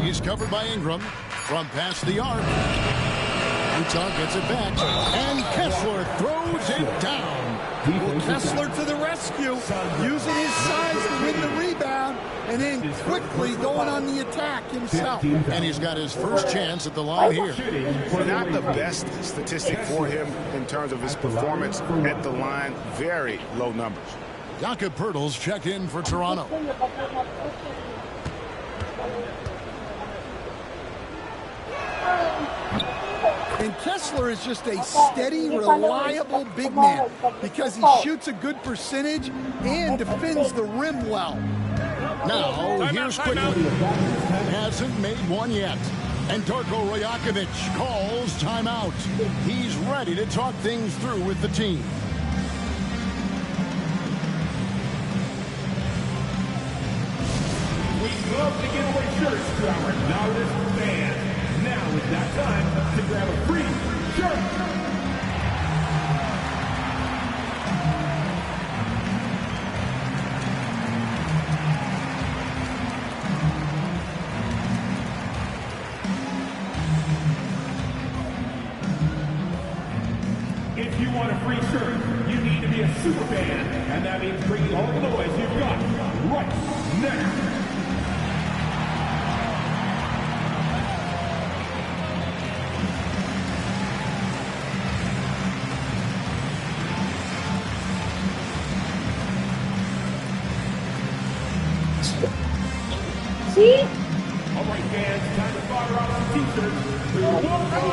He's covered by Ingram from past the arc. Utah gets it back, and Kessler throws it down. Well, Kessler to the rescue, using his size to win the rebound, and then quickly going on the attack himself. And he's got his first chance at the line here. Not the best statistic for him in terms of his performance at the line. Very low numbers. Jakob Poeltl's checked in for Toronto. And Kessler is just a steady, reliable big man because he shoots a good percentage and defends the rim well. Now, here's Quickly. Hasn't made one yet. And Darko Rajakovic calls timeout. He's ready to talk things through with the team. We love to give away shirts to our loudest fans. Now is that time to grab a free shirt. If you want a free shirt, you need to be a super fan, and that means bringing all the noise you've got right now. See? All right, fans, time to fire out some t-shirts. We will walk on.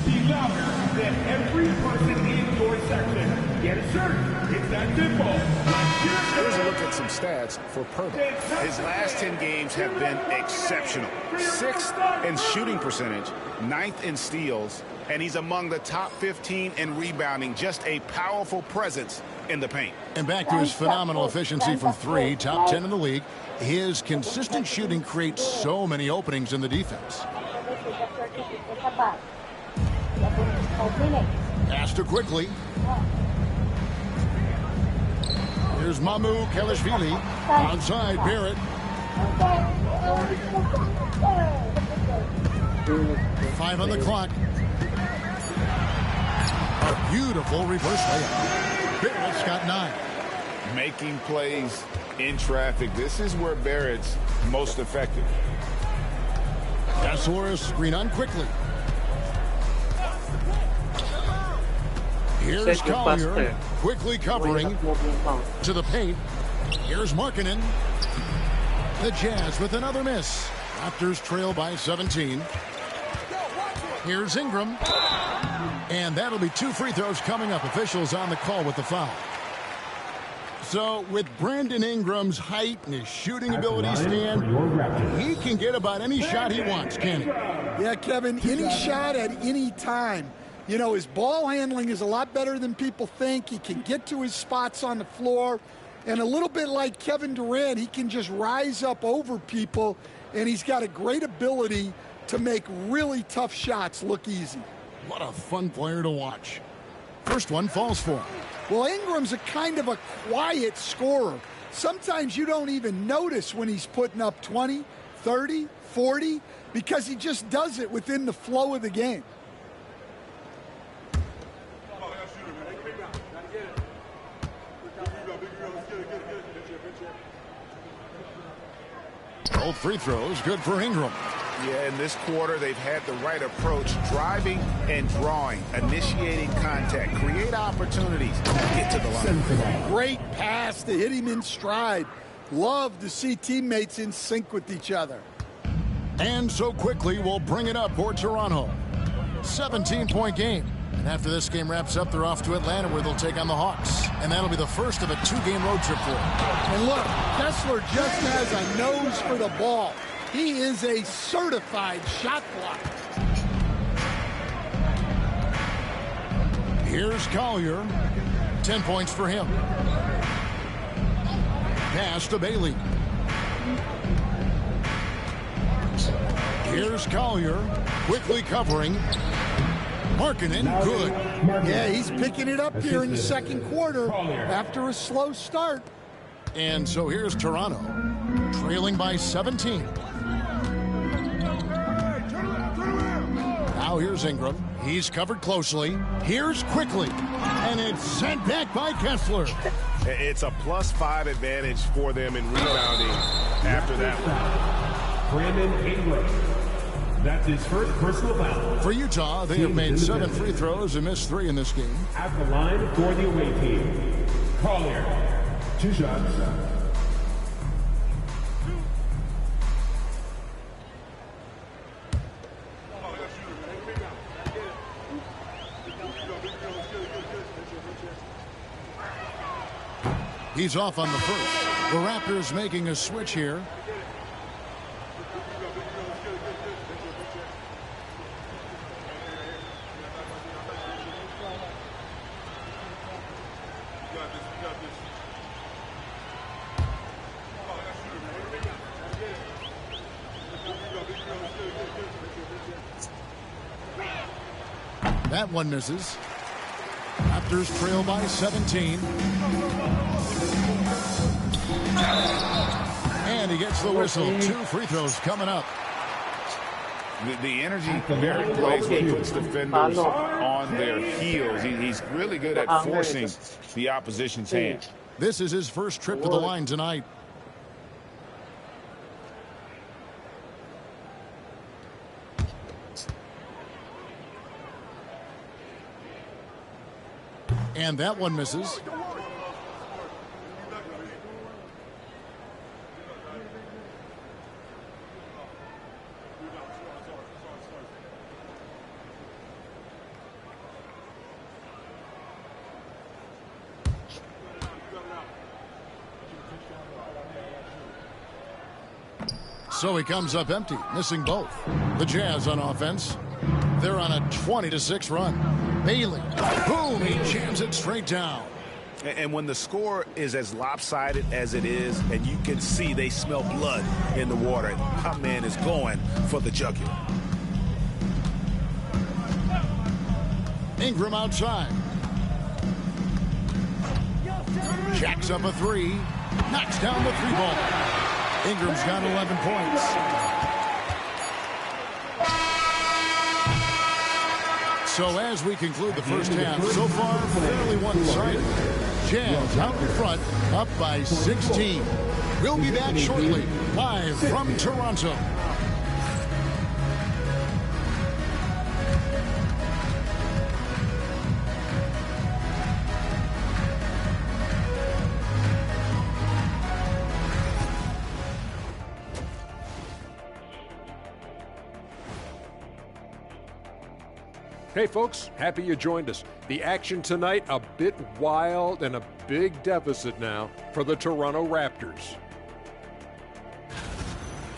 Be louder than every person in your section. Get a shirt. It's that simple. Here's a look at some stats for Poeltl. His last 10 games have been exceptional. 6th in shooting percentage, 9th in steals, and he's among the top 15 in rebounding. Just a powerful presence in the paint. And back to his phenomenal efficiency from three, top 10 in the league. His consistent shooting creates so many openings in the defense. Pass to Quickly. Here's Mamu Kelishvili. Onside Barrett. 5 on the clock. A beautiful reverse layup. Barrett's got 9. Making plays in traffic. This is where Barrett's most effective. Kessler screen on Quickly. Here's Collier, quickly covering to the paint. Here's Markkanen. The Jazz with another miss. Raptors trail by 17. Here's Ingram. And that'll be 2 free throws coming up. Officials on the call with the foul. So with Brandon Ingram's height and his shooting ability, Stan, he can get about any shot he wants, can he? Yeah, Kevin, any shot at any time. You know, his ball handling is a lot better than people think. He can get to his spots on the floor. And a little bit like Kevin Durant, he can just rise up over people. And he's got a great ability to make really tough shots look easy. What a fun player to watch. First one falls for him. Well, Ingram's a kind of a quiet scorer. Sometimes you don't even notice when he's putting up 20, 30, 40, because he just does it within the flow of the game. Both free throws, good for Ingram. Yeah, in this quarter, they've had the right approach, driving and drawing, initiating contact, create opportunities, get to the line. Great pass to hit him in stride. Love to see teammates in sync with each other. And so Quickly we'll bring it up for Toronto. 17-point game. And after this game wraps up, they're off to Atlanta where they'll take on the Hawks. And that'll be the first of a 2-game road trip for them. And look, Kessler just has a nose for the ball. He is a certified shot blocker. Here's Collier. 10 points for him. pass to Bailey. Here's Collier, quickly covering. Markkanen, good. Yeah, he's picking it up here in the second quarter after a slow start. And so here's Toronto, trailing by 17. Now here's Ingram. He's covered closely. Here's quickly. And it's sent back by Kessler. It's a +5 advantage for them in rebounding after that one. Brandon Ingram. That's his first personal foul. For Utah, they have made 7 free throws and missed 3 in this game. At the line for the away team, Collier. 2 shots. He's off on the first. The Raptors making a switch here. That one misses. Raptors trail by 17. And he gets the whistle. 2 free throws coming up. The energy Barry plays with puts defenders on their heels. He's really good at forcing the opposition's hand. This is his first trip to the line tonight. And that one misses. So he comes up empty, missing both. The Jazz on offense. They're on a 20-6 run. Bailey, boom, he jams it straight down. And when the score is as lopsided as it is, and you can see they smell blood in the water, my man is going for the jugular. Ingram outside. Jacks up a 3. Knocks down the 3-ball. Ingram's got 11 points. So as we conclude the first half, so far fairly one-sided. Jazz out in front, up by 16. We'll be back shortly, live from Toronto. Hey folks, happy you joined us. The action tonight a bit wild and a big deficit now for the Toronto Raptors.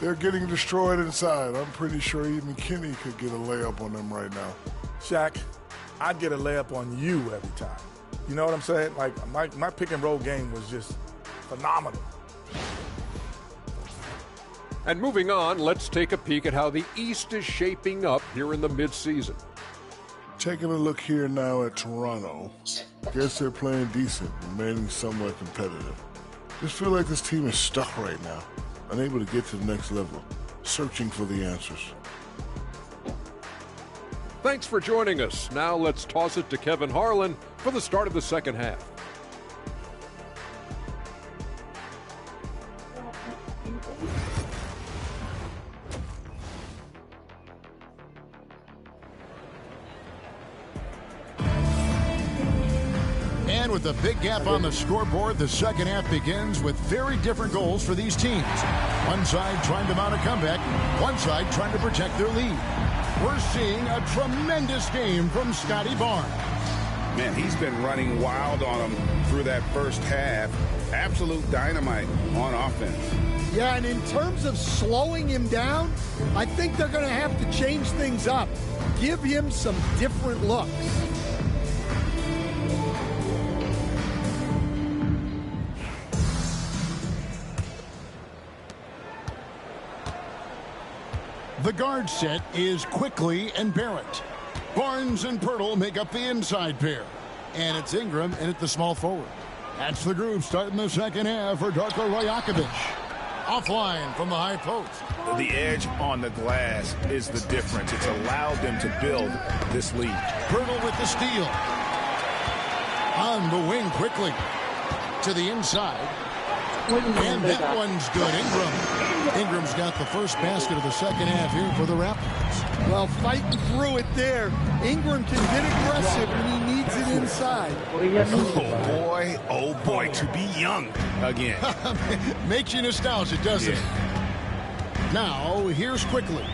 They're getting destroyed inside. I'm pretty sure even Kenny could get a layup on them right now. Shaq, I'd get a layup on you every time. You know what I'm saying? Like, my pick and roll game was just phenomenal. And moving on, let's take a peek at how the East is shaping up here in the midseason. Taking a look here now at Toronto. Guess they're playing decent, remaining somewhat competitive. Just feel like this team is stuck right now, unable to get to the next level, searching for the answers. Thanks for joining us. Now let's toss it to Kevin Harlan for the start of the second half. And with a big gap on the scoreboard, the second half begins with very different goals for these teams. One side trying to mount a comeback, one side trying to protect their lead. We're seeing a tremendous game from Scotty Barnes. Man, he's been running wild on them through that first half. Absolute dynamite on offense. Yeah, and in terms of slowing him down, I think they're going to have to change things up. Give him some different looks. The guard set is Quickly and Barrett. Barnes and Pirtle make up the inside pair. And it's Ingram in at the small forward. That's the group starting the second half for Darko Rajakovic. Offline from the high post. The edge on the glass is the difference. It's allowed them to build this lead. Pirtle with the steal. On the wing quickly. To the inside. And that one's good. Ingram's got the first basket of the second half here for the Raptors. Well, fighting through it there. Ingram can get aggressive when he needs it inside. Oh boy, to be young again. Makes you nostalgic, doesn't it? Now, here's Quickly.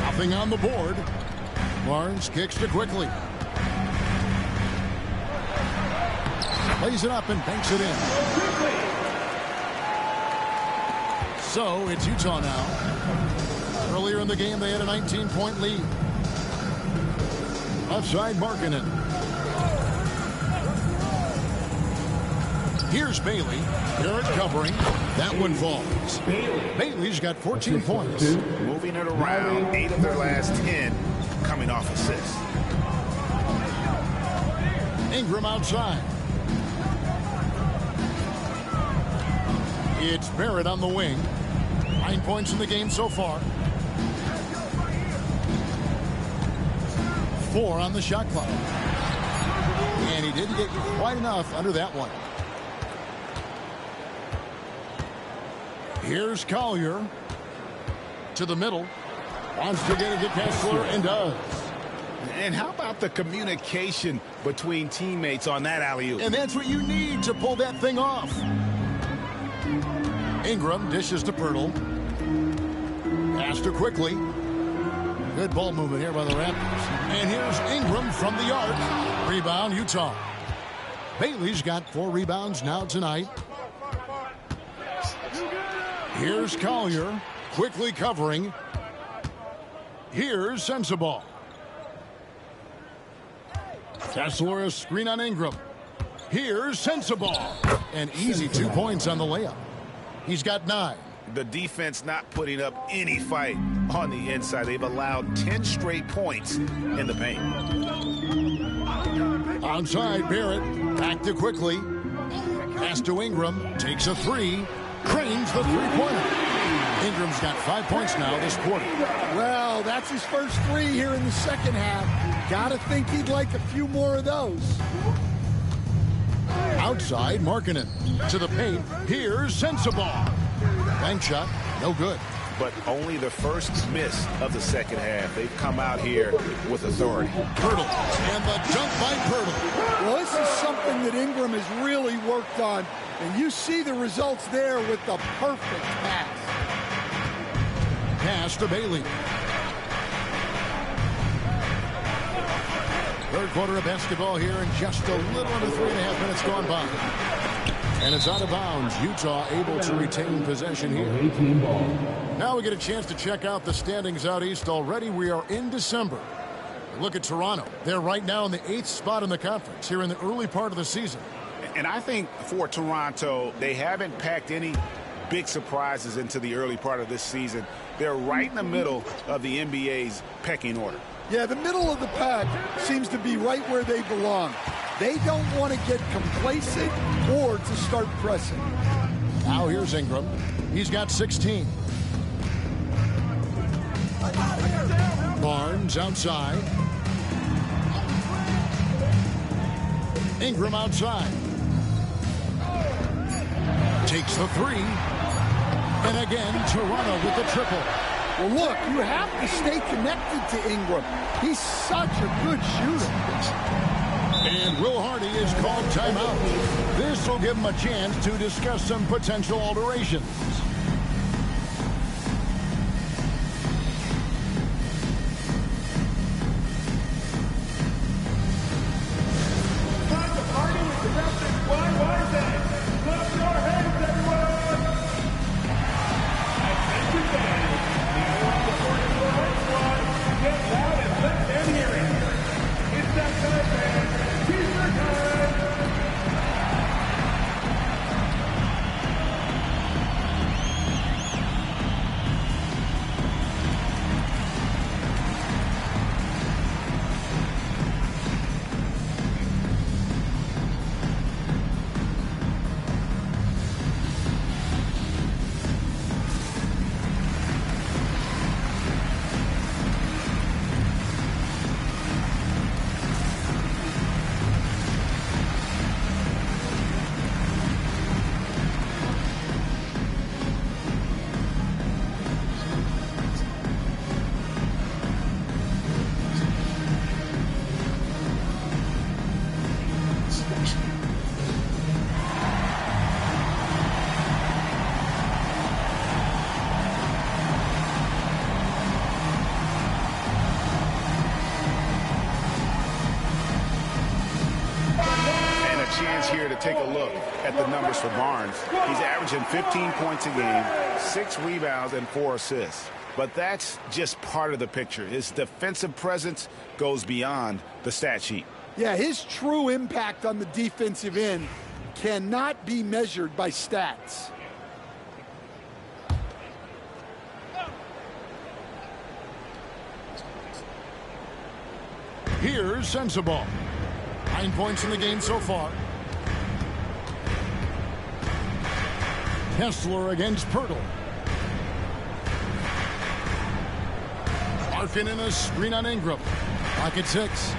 Nothing on the board. Barnes kicks to Quickly. Lays it up and banks it in. So, it's Utah now. Earlier in the game, they had a 19-point lead. Offside Markkanen. Here's Bailey. Barrett covering. That one falls. Bailey's got 14 points. Moving it around. 8 of their last 10 coming off assists. Ingram outside. It's Barrett on the wing. 9 points in the game so far. 4 on the shot clock. And he didn't get quite enough under that one. Here's Collier. To the middle. Wants to get it to Kessler and does. And how about the communication between teammates on that alley-oop? And that's what you need to pull that thing off. Ingram dishes to Pirtle. Pass to Quickly. Good ball movement here by the Raptors. And here's Ingram from the arc. Rebound, Utah. Bailey's got 4 rebounds now tonight. Here's Collier. Quickly covering. Here's Sensabaugh. Kessler, a screen on Ingram. Here's Sensabaugh. An easy 2 points on the layup. He's got 9. The defense not putting up any fight on the inside. They've allowed 10 straight points in the paint. Outside, Barrett. Back to Quickly. Pass to Ingram. Takes a 3. Cranes the three-pointer. Ingram's got 5 points now this quarter. Well, that's his first 3 here in the second half. Gotta think he'd like a few more of those. Outside, Markkanen. To the paint. Here's Sensabaugh. Bank shot. No good. But only the first miss of the second half. They've come out here with authority. Pirtle. And the dunk by Pirtle. Well, this is something that Ingram has really worked on. And you see the results there with the perfect pass. Pass to Bailey. Third quarter of basketball here, and just a little under 3.5 minutes gone by. And it's out of bounds. Utah able to retain possession here. Now we get a chance to check out the standings out east. Already we are in December. Look at Toronto. They're right now in the 8th spot in the conference here in the early part of the season. And I think for Toronto, they haven't packed any big surprises into the early part of this season. They're right in the middle of the NBA's pecking order. Yeah, the middle of the pack seems to be right where they belong. They don't want to get complacent or to start pressing. Now here's Ingram. He's got 16. Barnes outside. Ingram outside. Takes the 3. And again, Toronto with the triple. Well, look, you have to stay connected to Ingram. He's such a good shooter. And Will Hardy is called timeout. This will give him a chance to discuss some potential alterations. chance here to take a look at the numbers for Barnes. He's averaging 15 points a game, 6 rebounds, and 4 assists. But that's just part of the picture. His defensive presence goes beyond the stat sheet. Yeah, his true impact on the defensive end cannot be measured by stats. Here's Sensabaugh. 9 points in the game so far. Kessler against Pirtle. Larkin in a screen on Ingram. Pocket 6.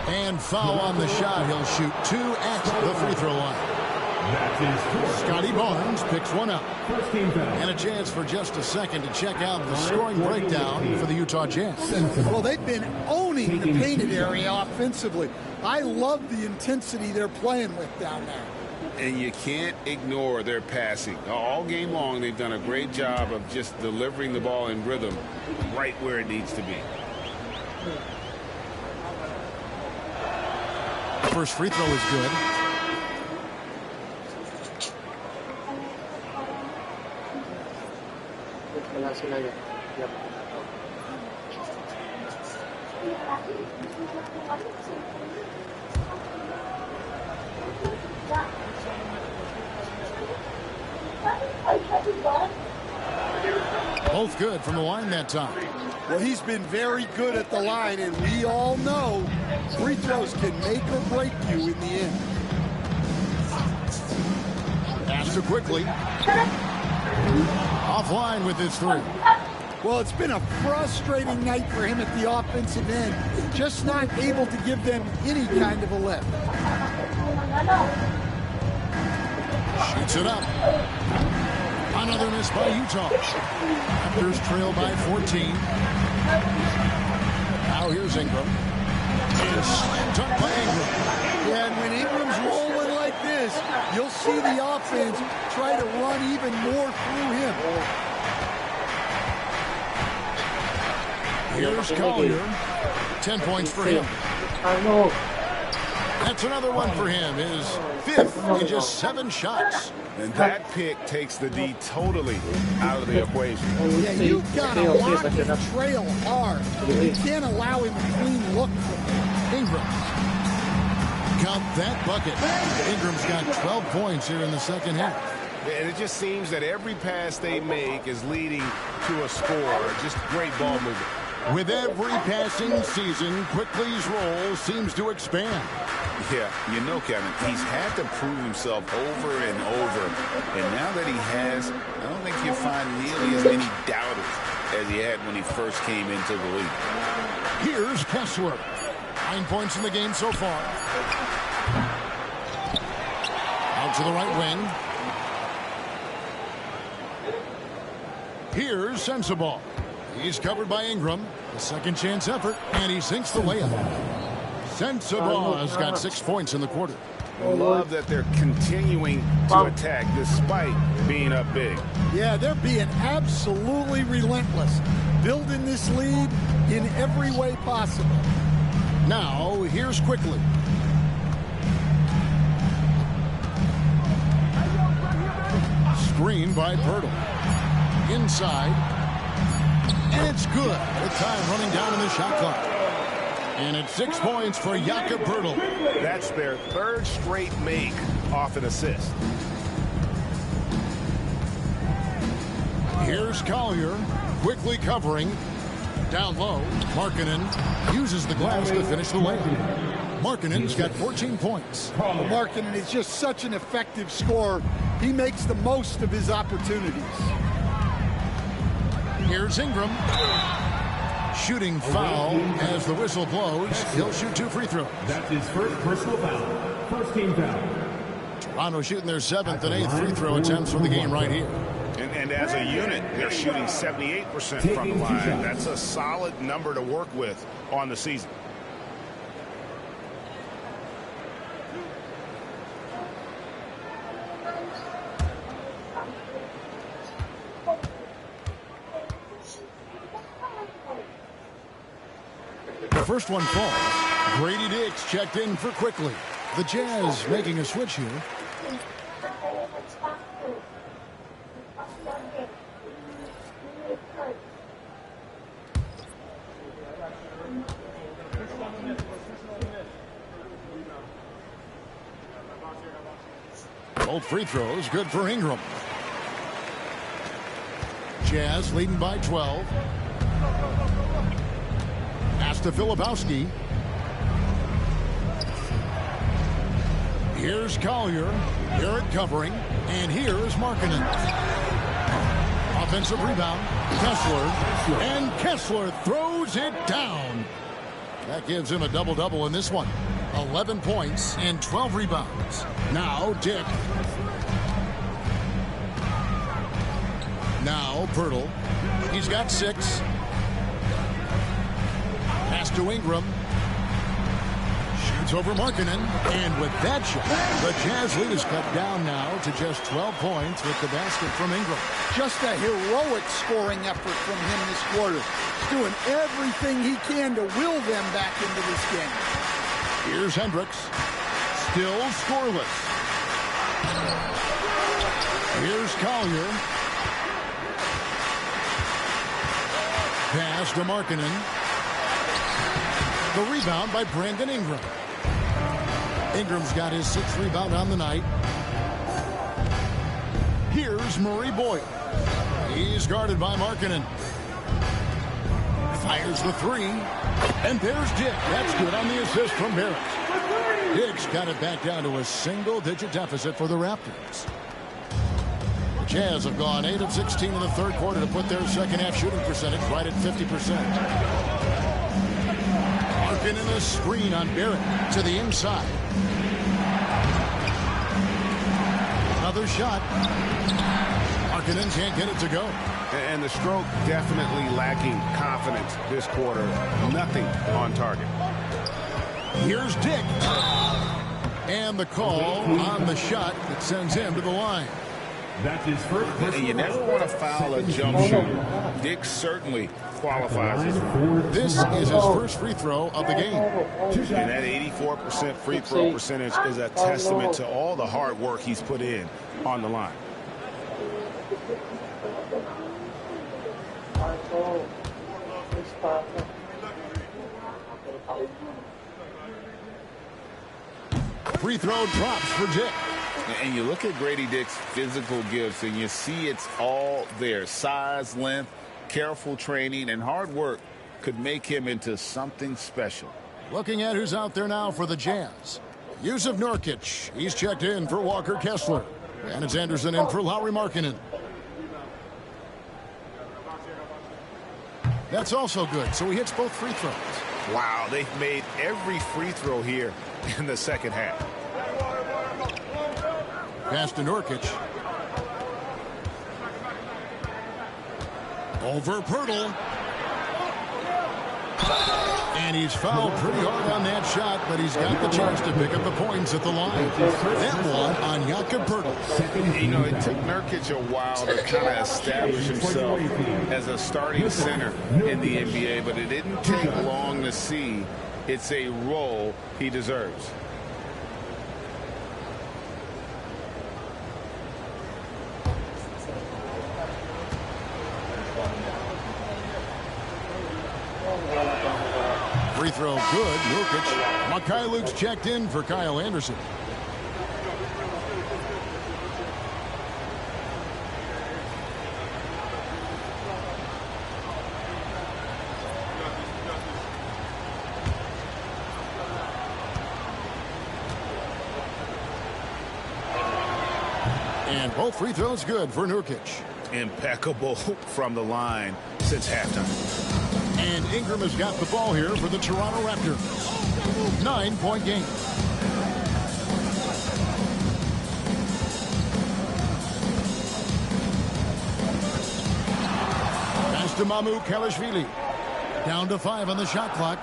And foul on the shot. He'll shoot 2 at the free throw line. Scotty Barnes picks one up. And a chance for just a second to check out the scoring breakdown for the Utah Jazz. Well, they've been owning the painted area offensively. I love the intensity they're playing with down there. And you can't ignore their passing. All game long, they've done a great job of just delivering the ball in rhythm right where it needs to be. First free throw is good. Both good from the line that time. Well, he's been very good at the line, and we all know free throws can make or break you in the end. Pass to quickly. Offline with his 3. Well, it's been a frustrating night for him at the offensive end. Just not able to give them any kind of a lift. Shoots it up. Another miss by Utah. Raptors trail by 14. Now here's Ingram. It's tucked by Ingram. Yeah, and when Ingram's rolling like this, you'll see the offense try to run even more through him. Here's Collier. 10 points for him. That's another one for him. His 5th in just 7 shots. And that pick takes the D totally out of the equation. Yeah, you've got to lock and trail hard. You can't allow him a clean look from Ingram. Count that bucket. Ingram's got 12 points here in the second half. And it just seems that every pass they make is leading to a score. Just great ball movement. With every passing season, Quickly's role seems to expand. Yeah, you know, Kevin, he's had to prove himself over and over. And now that he has, I don't think you'll find nearly as many doubters as he had when he first came into the league. Here's Kessler. 9 points in the game so far. Out to the right wing. Here's Sensabaugh. He's covered by Ingram. A second chance effort, and he sinks the layup. Sensabaugh has got 6 points in the quarter. Love that they're continuing to attack despite being up big. Yeah, they're being absolutely relentless, building this lead in every way possible. Now, here's Quickly. Screen by Pirtle. Inside. And it's good. With time running down in the shot clock. And it's 6 points for Jakob Pirtle. That's their 3rd straight make off an assist. Here's Collier. Quickly covering. Down low. Markkanen uses the glass to finish the layup. Markkanen's got 14 points. Markkanen is just such an effective scorer. He makes the most of his opportunities. Here's Ingram. Shooting foul as the whistle blows. He'll shoot 2 free throws. That's his first personal foul. First team foul. Toronto shooting their 7th and 8th free throw attempts for the game right here. And as a unit, they're shooting 78% from the line. That's a solid number to work with on the season. The first one falls. Grady Dix checked in for Quickly. The Jazz making a switch here. Both free throws good for Ingram. Jazz leading by 12. Pass to Filipowski. Here's Collier. Garrett covering. And here's Markkanen. Offensive rebound. Kessler. And Kessler throws it down. That gives him a double-double in this one. 11 points and 12 rebounds. Now Dick. Now Pirtle. He's got 6. Pass to Ingram. Shoots over Markkanen. And with that shot, the Jazz lead is cut down now to just 12 points with the basket from Ingram. Just a heroic scoring effort from him this quarter. Doing everything he can to will them back into this game. Here's Hendricks. Still scoreless. Here's Collier. Pass to Markkanen. The rebound by Brandon Ingram. Ingram's got his 6th rebound on the night. Here's Murray Boyd. He's guarded by Markkanen. Fires the 3. And there's Dick. That's good on the assist from Barrett. Dick's got it back down to a single-digit deficit for the Raptors. The Jazz have gone 8 of 16 in the third quarter to put their second-half shooting percentage right at 50%. Markkanen a screen on Barrett to the inside. Another shot. Markkanen can't get it to go. And the stroke definitely lacking confidence this quarter. Nothing on target. Here's Dick. And the call on the shot that sends him to the line. That's his first. And you never want to foul a jump shooter. Dick certainly qualifies as one. This is his first free throw of the game. And that 84% free throw percentage is a testament to all the hard work he's put in on the line. Free throw drops for Dick. And you look at Grady Dick's physical gifts, and you see it's all there. Size, length, careful training, and hard work could make him into something special. Looking at who's out there now for the Jazz. Yusuf Nurkic. He's checked in for Walker Kessler. And it's Anderson in for Lauri Markkanen. That's also good, so he hits both free throws. Wow, they've made every free throw here in the second half. Pass to Nurkic. Over Pirtle. And he's fouled pretty hard on that shot, but he's got the chance to pick up the points at the line. That one on Jakob Pirtle. You know, it took Nurkic a while to kind of establish himself as a starting center in the NBA, but it didn't take long to see it's a role he deserves. Free throw good. Nurkic. Mikhailuk's checked in for Kyle Anderson. And both free throws good for Nurkic. Impeccable from the line since halftime. And Ingram has got the ball here for the Toronto Raptors. 9-point game. Pass to Mamu Kalashvili. Down to 5 on the shot clock.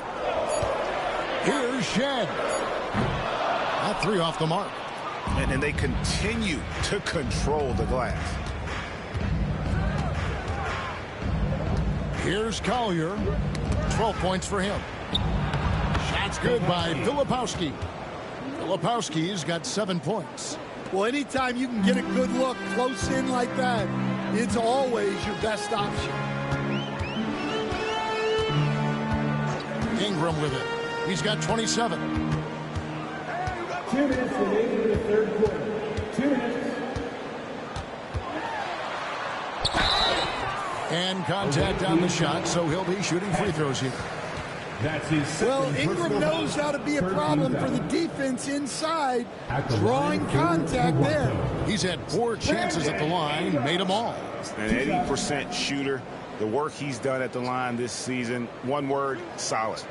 Here's Shed. That 3 off the mark. And they continue to control the glass. Here's Collier. 12 points for him. Shots good by Filipowski. Filipowski's got 7 points. Well, anytime you can get a good look close in like that, it's always your best option. Ingram with it. He's got 27. 2 minutes remaining in the third quarter. 2 minutes. And contact on the shot, so he'll be shooting free throws here. That's his well, Ingram knows how to be a problem for the defense inside, drawing contact there. He's had 4 chances at the line, made them all. An 80% shooter. The work he's done at the line this season, one word, solid.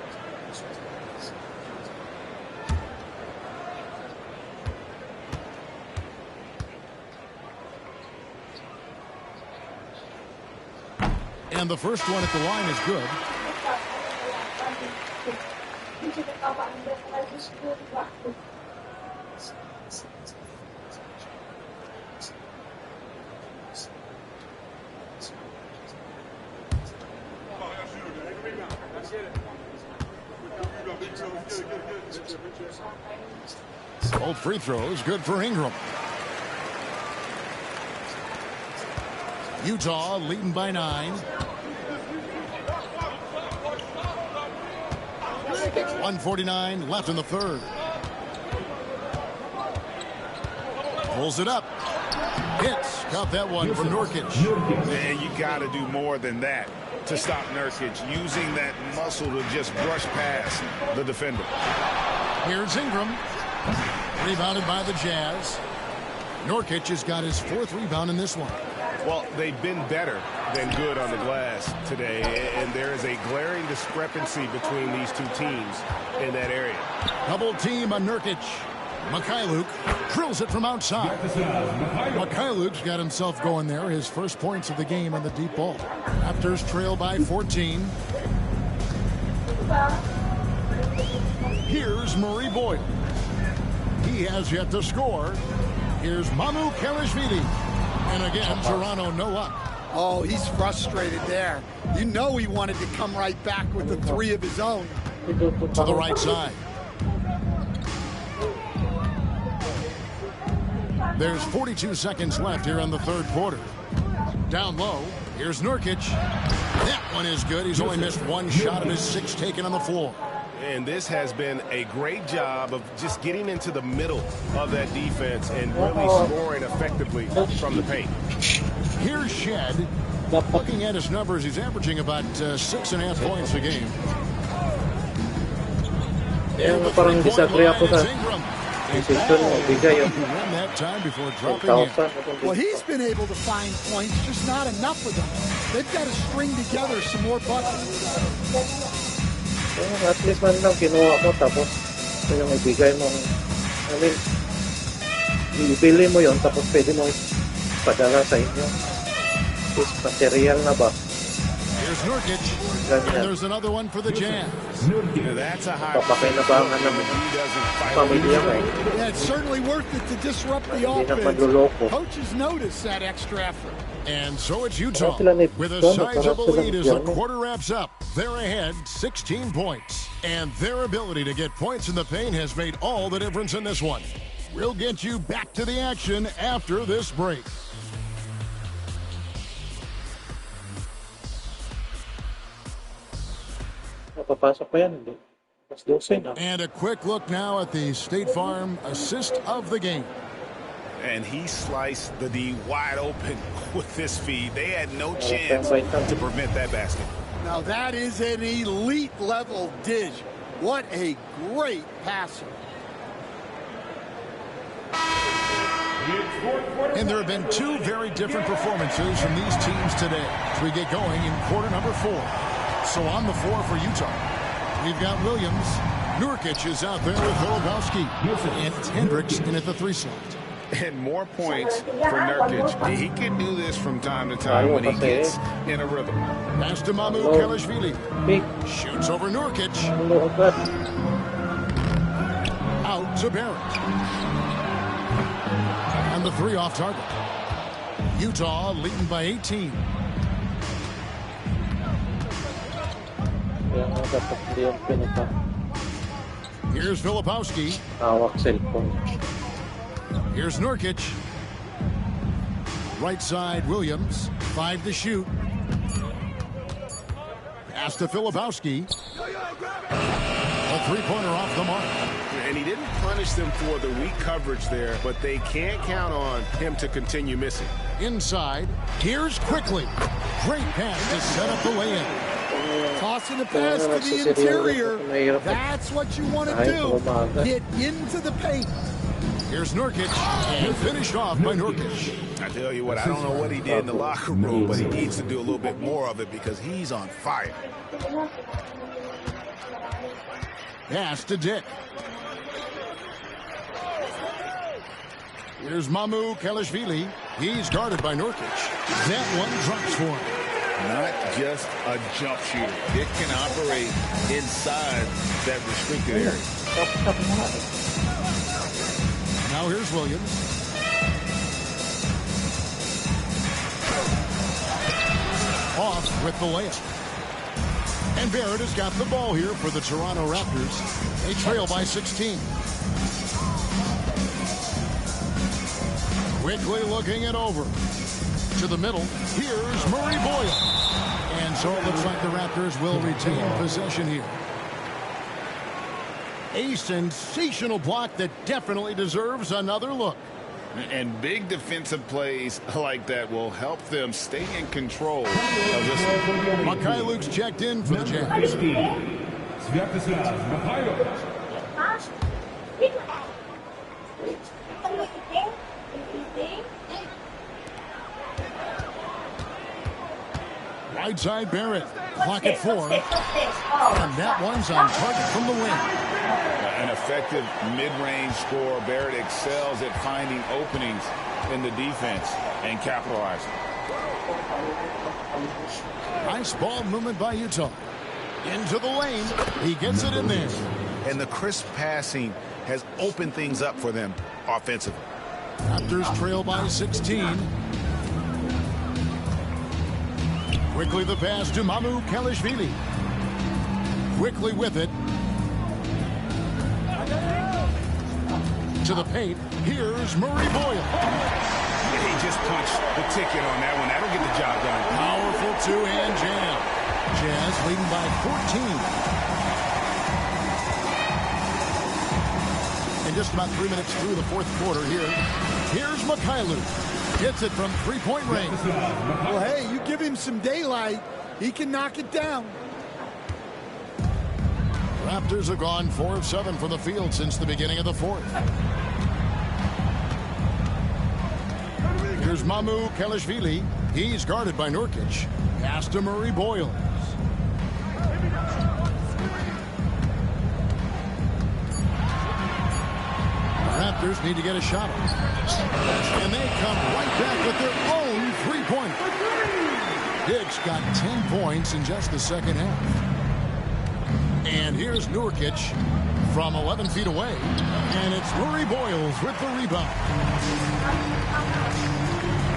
And the first one at the line is good. Both free throws good for Ingram. Utah leading by 9. 1:49 left in the third. Pulls it up. Hits. Got that one from Nurkic. Man, you got to do more than that to stop Nurkic, using that muscle to just brush past the defender. Here's Ingram. Rebounded by the Jazz. Nurkic has got his 4th rebound in this one. Well, they've been better than good on the glass today, and there is a glaring discrepancy between these two teams in that area. Double team on Nurkic. Mikhailuk drills it from outside. Mikhailuk's got himself going there. His first points of the game on the deep ball. Raptors trail by 14. Here's Murray Boyle. He has yet to score. Here's Mamu Kelishvili. And again, Toronto no up. Oh, he's frustrated there. You know he wanted to come right back with the 3 of his own. To the right side. There's 42 seconds left here in the third quarter. Down low, here's Nurkic. That one is good. He's only missed 1 shot of his 6 taken on the floor. And this has been a great job of just getting into the middle of that defense and really scoring effectively from the paint. Here's Shed. Looking at his numbers, he's averaging about 6.5 points a game. Parang disagree ako sa decision mo bigay yung that time before dropping in. Well, he's been able to find points, just not enough of them. They've got to string together some more buckets. At least man lang kinuha mo tapos yung ibigay mo. I mean, ibili mo yon tapos pwede mo padala sa inyo. Is material na ba? Here's Nurkic. And there's another one for the Jazz. That's a high. Yeah, it's certainly worth it to disrupt the offense. Coaches notice that extra effort. And so it's Utah with a sizable lead as the quarter wraps up. They're ahead 16 points. And their ability to get points in the paint has made all the difference in this one. We'll get you back to the action after this break. And a quick look now at the State Farm assist of the game. And he sliced the D wide open with this feed. They had no chance to prevent that basket. Now that is an elite level dish. What a great passer. And there have been 2 very different performances from these teams today as we get going in quarter number 4. So on the floor for Utah, we've got Williams. Nurkic is out there with Filipowski. And Hendricks in at the 3 slot. And more points for Nurkic. He can do this from time to time when he gets in a rhythm. Pass to Mamu Kelishvili. Shoots over Nurkic. Out to Barrett. And the 3 off target. Utah leading by 18. Here's Filipowski. Hawak cellphone. Here's Nurkic. Right side, Williams. 5 to shoot. Pass to Filipowski. A three-pointer off the mark. And he didn't punish them for the weak coverage there, but they can't count on him to continue missing. Inside, here's Quickly. Great pass to set up the lay-in. Tossing the pass to the interior. That's what you want to do. Get into the paint. Here's Nurkic, and finished off by Nurkic. I tell you what, I don't know what he did in the locker room, but he needs to do a little bit more of it because he's on fire. Pass to Dick. Here's Mamu Kelishvili. He's guarded by Nurkic. That one drops for him. Not just a jump shooter. It can operate inside that restricted area. Now here's Williams. Off with the layup. And Barrett has got the ball here for the Toronto Raptors. They trail by 16. Quickly looking it over. To the middle. Here's Murray Boyle. And so it looks like the Raptors will retain possession here. A sensational block that definitely deserves another look. And big defensive plays like that will help them stay in control of this one. Mikhailuk's checked in for the Jazz. Right side Barrett. Clock at 4. And that one's on target from the wing. An effective mid-range scorer. Barrett excels at finding openings in the defense and capitalizing. Nice ball movement by Utah. Into the lane. He gets it in there. And the crisp passing has opened things up for them offensively. Raptors trail by 16. Quickly the pass to Mamu Kelishvili. Quickly with it. To the paint. Here's Murray Boyle. He just punched the ticket on that one. That'll get the job done. Powerful two-hand jam. Jazz leading by 14. And just about 3 minutes through the fourth quarter here. Here's Mikhailuk. Gets it from three-point range. Well, hey, you give him some daylight, he can knock it down. Raptors have gone 4 of 7 from the field since the beginning of the fourth. Here's Mamu Kelishvili. He's guarded by Nurkic. Pass to Murray Boyle. Raptors need to get a shot on. And they come right back with their own three-pointer. Dick's got 10 points in just the second half. And here's Nurkic from 11 feet away. And it's Murray Boyles with the rebound.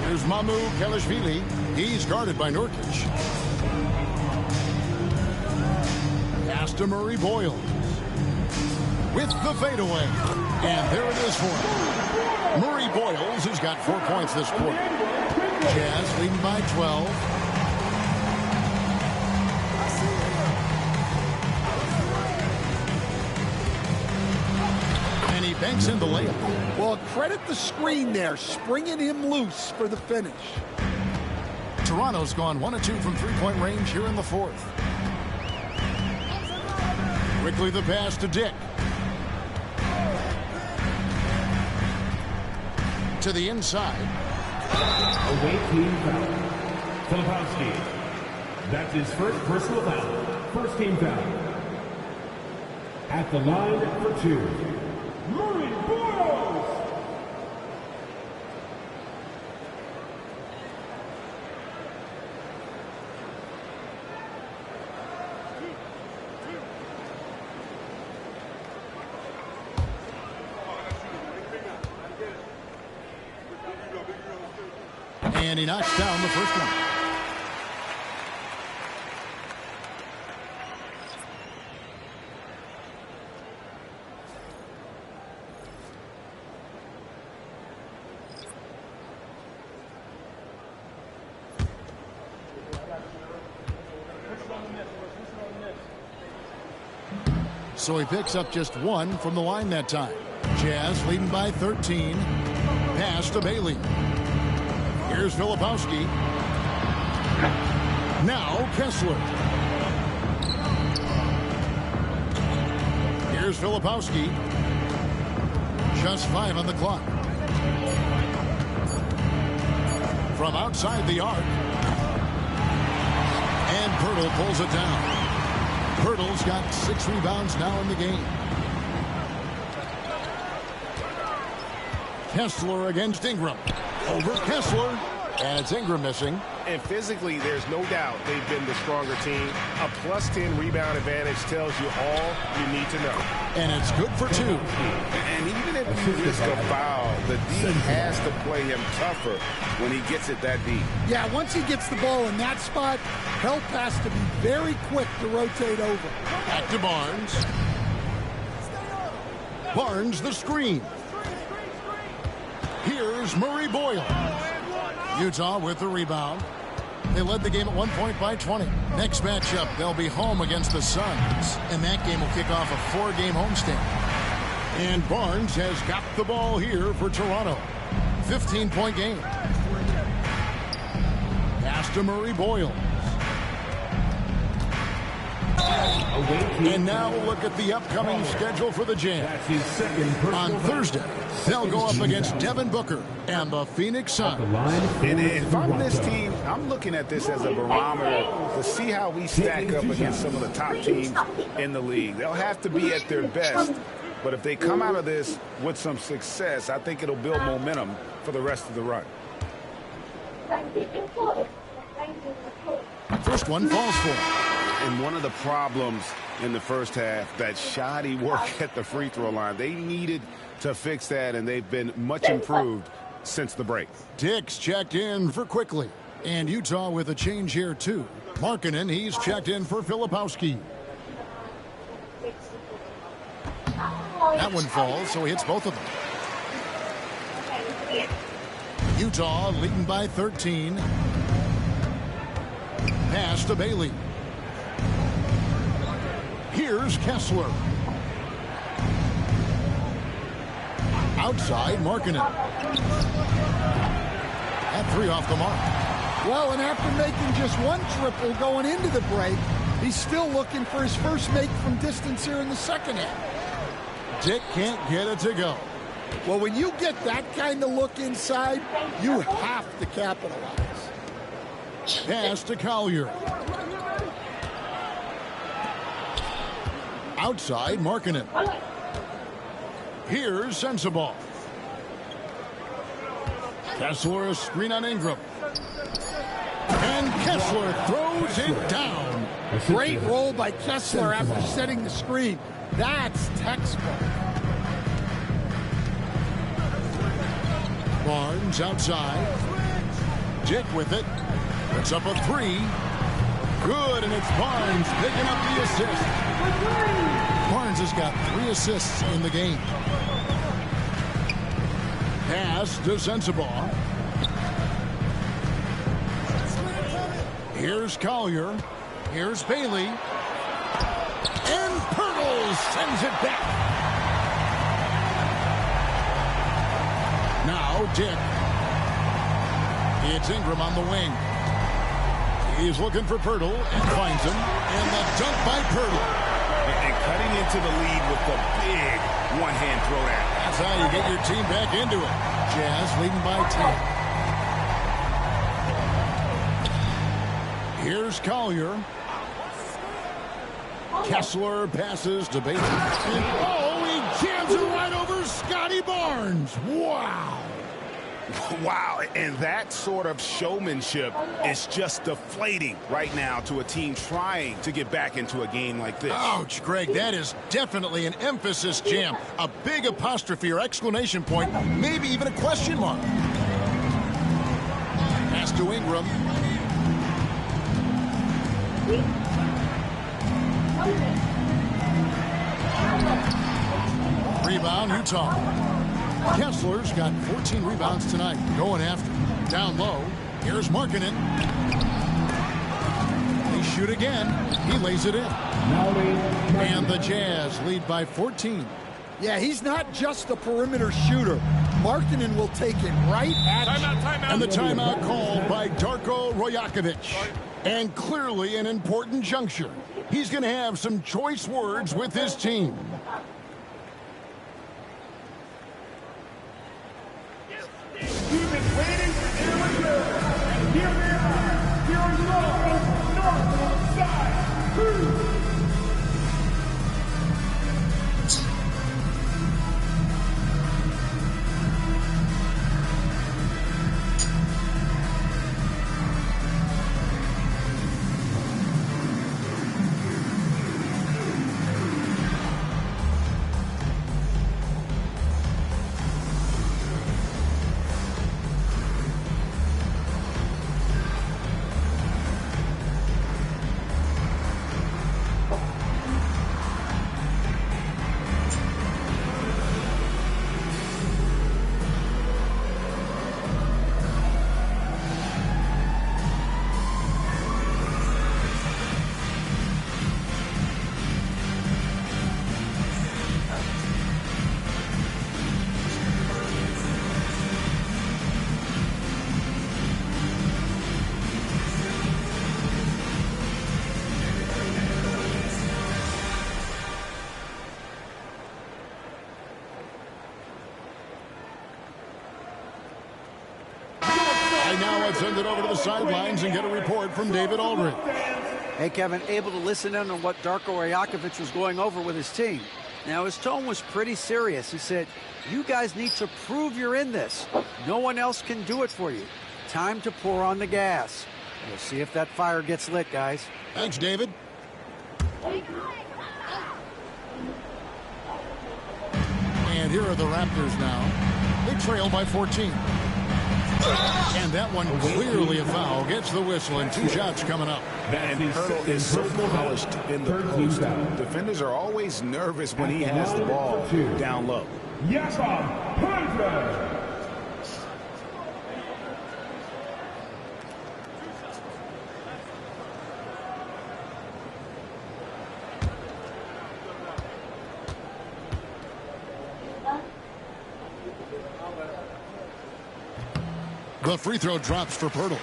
Here's Mamu Kelishvili. He's guarded by Nurkic. Pass to Murray Boyles. With the fadeaway. And there it is for him. Murray Boyles has got 4 points this quarter. Jazz leading by 12. And he banks in the layup. Well, credit the screen there, springing him loose for the finish. Toronto's gone 1 of 2 from three-point range here in the fourth. Quickly the pass to Dick. To the inside. Away team foul. Filipowski. That's his first personal foul. First team foul. At the line for 2. Murray Boyles. And he knocks down the first one. so he picks up just 1 from the line that time. Jazz leading by 13. Pass to Bailey. Here's Filipowski. Now Kessler. Here's Filipowski. Just 5 on the clock. From outside the arc. And Pirtle pulls it down. Pirtle's got 6 rebounds now in the game. Kessler against Ingram. Over Kessler. And it's Ingram missing. And physically, there's no doubt they've been the stronger team. A plus 10 rebound advantage tells you all you need to know. And it's good for 2. And even if you risk a foul, the D has to play him tougher when he gets it that deep. Yeah, once he gets the ball in that spot, help has to be very quick to rotate over. Back to Barnes. Barnes the screen. Here's Murray Boyle. Utah with the rebound. They led the game at 1 point by 20. Next matchup, they'll be home against the Suns. And that game will kick off a 4-game homestand. And Barnes has got the ball here for Toronto. 15-point game. Pass to Murray Boyle. And now we'll look at the upcoming schedule for the Jazz. On Thursday, they'll go up against Devin Booker and the Phoenix Suns. And if I'm this team, I'm looking at this as a barometer to see how we stack up against some of the top teams in the league. They'll have to be at their best, but if they come out of this with some success, I think it'll build momentum for the rest of the run. First one falls for him. And one of the problems in the first half, that shoddy work at the free throw line. They needed to fix that, and they've been much improved since the break. Dix checked in for Quickly. And Utah with a change here, too. Markkanen, he's checked in for Filipowski. That one falls, so he hits both of them. Utah leading by 13. Pass to Bailey. Here's Kessler. Outside, Markkanen. That 3 off the mark. Well, and after making just 1 triple going into the break, he's still looking for his first make from distance here in the second half. Dick can't get it to go. Well, when you get that kind of look inside, you have to capitalize. Pass to Collier. Outside, Markkanen. Here's Sensabaugh. Kessler, a screen on Ingram. And Kessler throws it down. Great roll by Kessler after setting the screen. That's textbook. Barnes outside. Dick with it. Puts up a 3. Good, and it's Barnes picking up the assist. Barnes has got 3 assists in the game. Pass to Sensabaugh. Here's Collier. Here's Bailey. And Pirtle sends it back. Now Dick. It's Ingram on the wing. He's looking for Pirtle and finds him. And the dunk by Pirtle. And cutting into the lead with the big one-hand throwdown. That's how you get your team back into it. Jazz leading by 10. Here's Collier. Kessler passes to Bailey. And he jams it right over Scotty Barnes. Wow. Wow, and that sort of showmanship is just deflating right now to a team trying to get back into a game like this. Ouch, Greg, that is definitely an emphasis jam. A big apostrophe or exclamation point, maybe even a question mark. Pass to Ingram. Rebound, Utah. Kessler's got 14 rebounds tonight. Going after. Down low. Here's Markkanen. He shoot again. He lays it in. And the Jazz lead by 14. Yeah, he's not just a perimeter shooter. Markkanen will take it right at you. And the timeout called by Darko Rajakovic. And clearly an important juncture. He's going to have some choice words with his team. You've been waiting for their return. And here they are. Your North Side Crew. Send it over to the sidelines and get a report from David Aldridge. Hey, Kevin, able to listen in on what Darko Rajakovic was going over with his team. Now, his tone was pretty serious. He said, you guys need to prove you're in this. No one else can do it for you. Time to pour on the gas. We'll see if that fire gets lit, guys. Thanks, David. And here are the Raptors now. They trail by 14. And that one clearly a foul. Gets the whistle and 2 shots coming up. And Hurdle is so polished in the post. Defenders are always nervous when he has the ball down low. The free throw drops for Pirtle.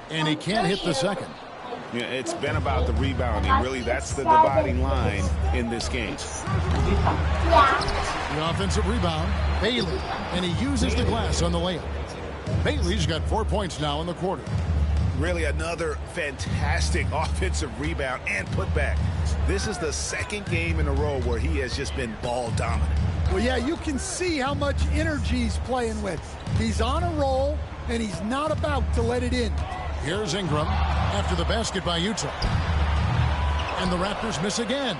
And he can't hit the second. Yeah, it's been about the rebounding. Really, that's the dividing line in this game. The offensive rebound, Bailey, and he uses the glass on the layup. Bailey's got 4 points now in the quarter. Really another fantastic offensive rebound and putback. This is the second game in a row where he has just been ball dominant. Well, yeah, you can see how much energy he's playing with. He's on a roll, and he's not about to let it in. Here's Ingram after the basket by Utah. And the Raptors miss again.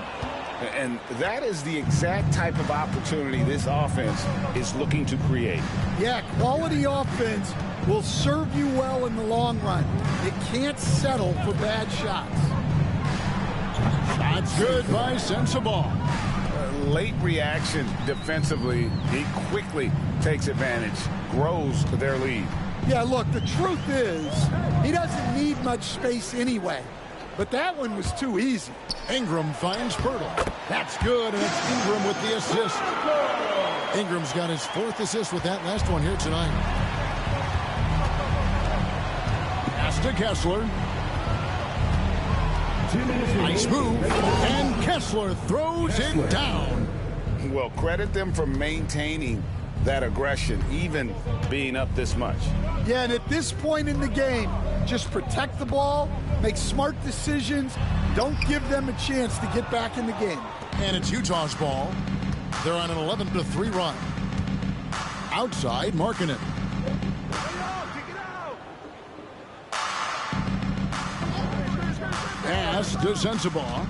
And that is the exact type of opportunity this offense is looking to create. Yeah, quality offense will serve you well in the long run. It can't settle for bad shots. Shots good by Sensabaugh. Late reaction defensively. He quickly takes advantage, grows their lead. Yeah, look, the truth is he doesn't need much space anyway. But that one was too easy. Ingram finds Pirtle. That's good, and it's Ingram with the assist. Ingram's got his 4th assist with that last one here tonight. Pass to Kessler. Nice move, and Kessler throws it down. Well, credit them for maintaining that aggression, even being up this much. Yeah, and at this point in the game, just protect the ball, make smart decisions, don't give them a chance to get back in the game. And it's Utah's ball. They're on an 11-3 run. Outside, Markkanen. Pass to Sensabaugh.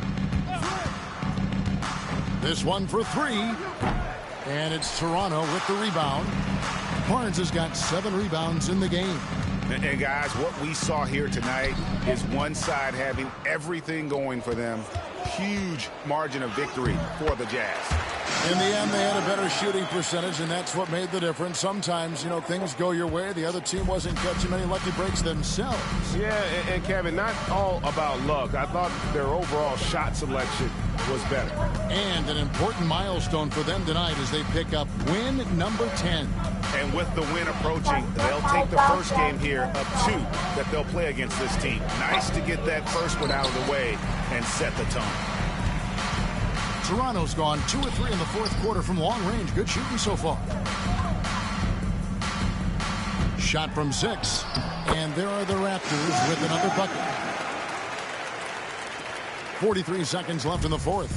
This one for 3. And it's Toronto with the rebound. Barnes has got 7 rebounds in the game. And guys, what we saw here tonight is one side having everything going for them. Huge margin of victory for the Jazz. In the end, they had a better shooting percentage, and that's what made the difference. Sometimes, things go your way. The other team wasn't catching many lucky breaks themselves. Yeah, and Kevin, not all about luck. I thought their overall shot selection was better. And an important milestone for them tonight as they pick up win number 10. And with the win approaching, they'll take the first game here of 2 that they'll play against this team. Nice to get that first one out of the way and set the tone. Toronto's gone 2 or 3 in the fourth quarter from long range. Good shooting so far. Shot from 6. And there are the Raptors with another bucket. 43 seconds left in the fourth.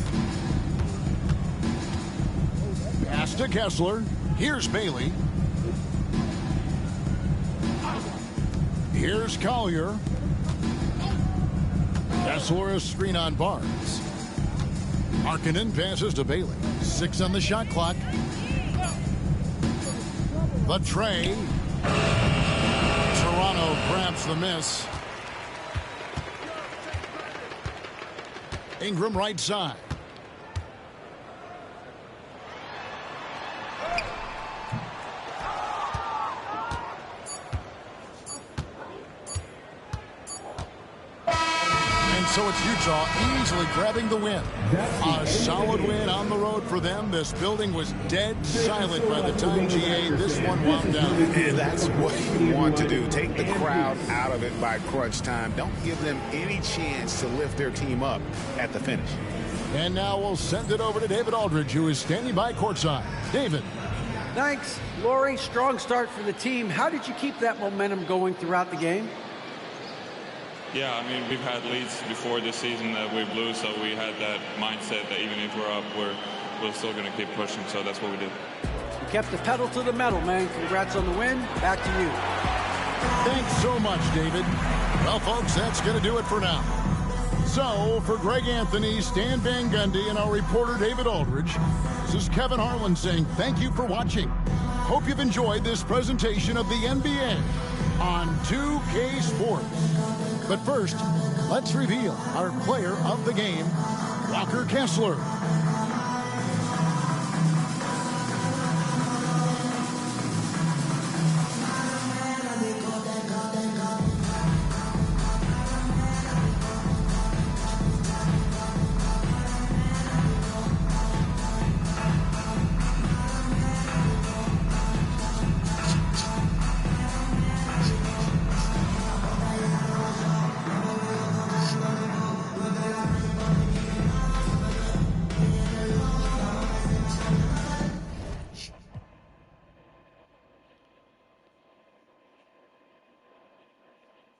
Pass to Kessler. Here's Bailey. Here's Collier. Kessler is screen on Barnes. Markkanen passes to Bailey. 6 on the shot clock. The tray. Toronto grabs the miss. Ingram right side. So it's Utah easily grabbing the win. A solid win on the road for them. This building was dead silent by the time GA this one wound down. And that's what you want to do. Take the crowd out of it by crunch time. Don't give them any chance to lift their team up at the finish. And now we'll send it over to David Aldridge, who is standing by courtside. David. Thanks, Laurie. Strong start for the team. How did you keep that momentum going throughout the game? Yeah, I mean, we've had leads before this season that we blew, so we had that mindset that even if we're up, we're still going to keep pushing, so that's what we did. You kept the pedal to the metal, man. Congrats on the win. Back to you. Thanks so much, David. Well, folks, that's going to do it for now. So, for Greg Anthony, Stan Van Gundy, and our reporter David Aldridge, this is Kevin Harlan saying thank you for watching. Hope you've enjoyed this presentation of the NBA on 2K Sports. But first, let's reveal our player of the game, Walker Kessler.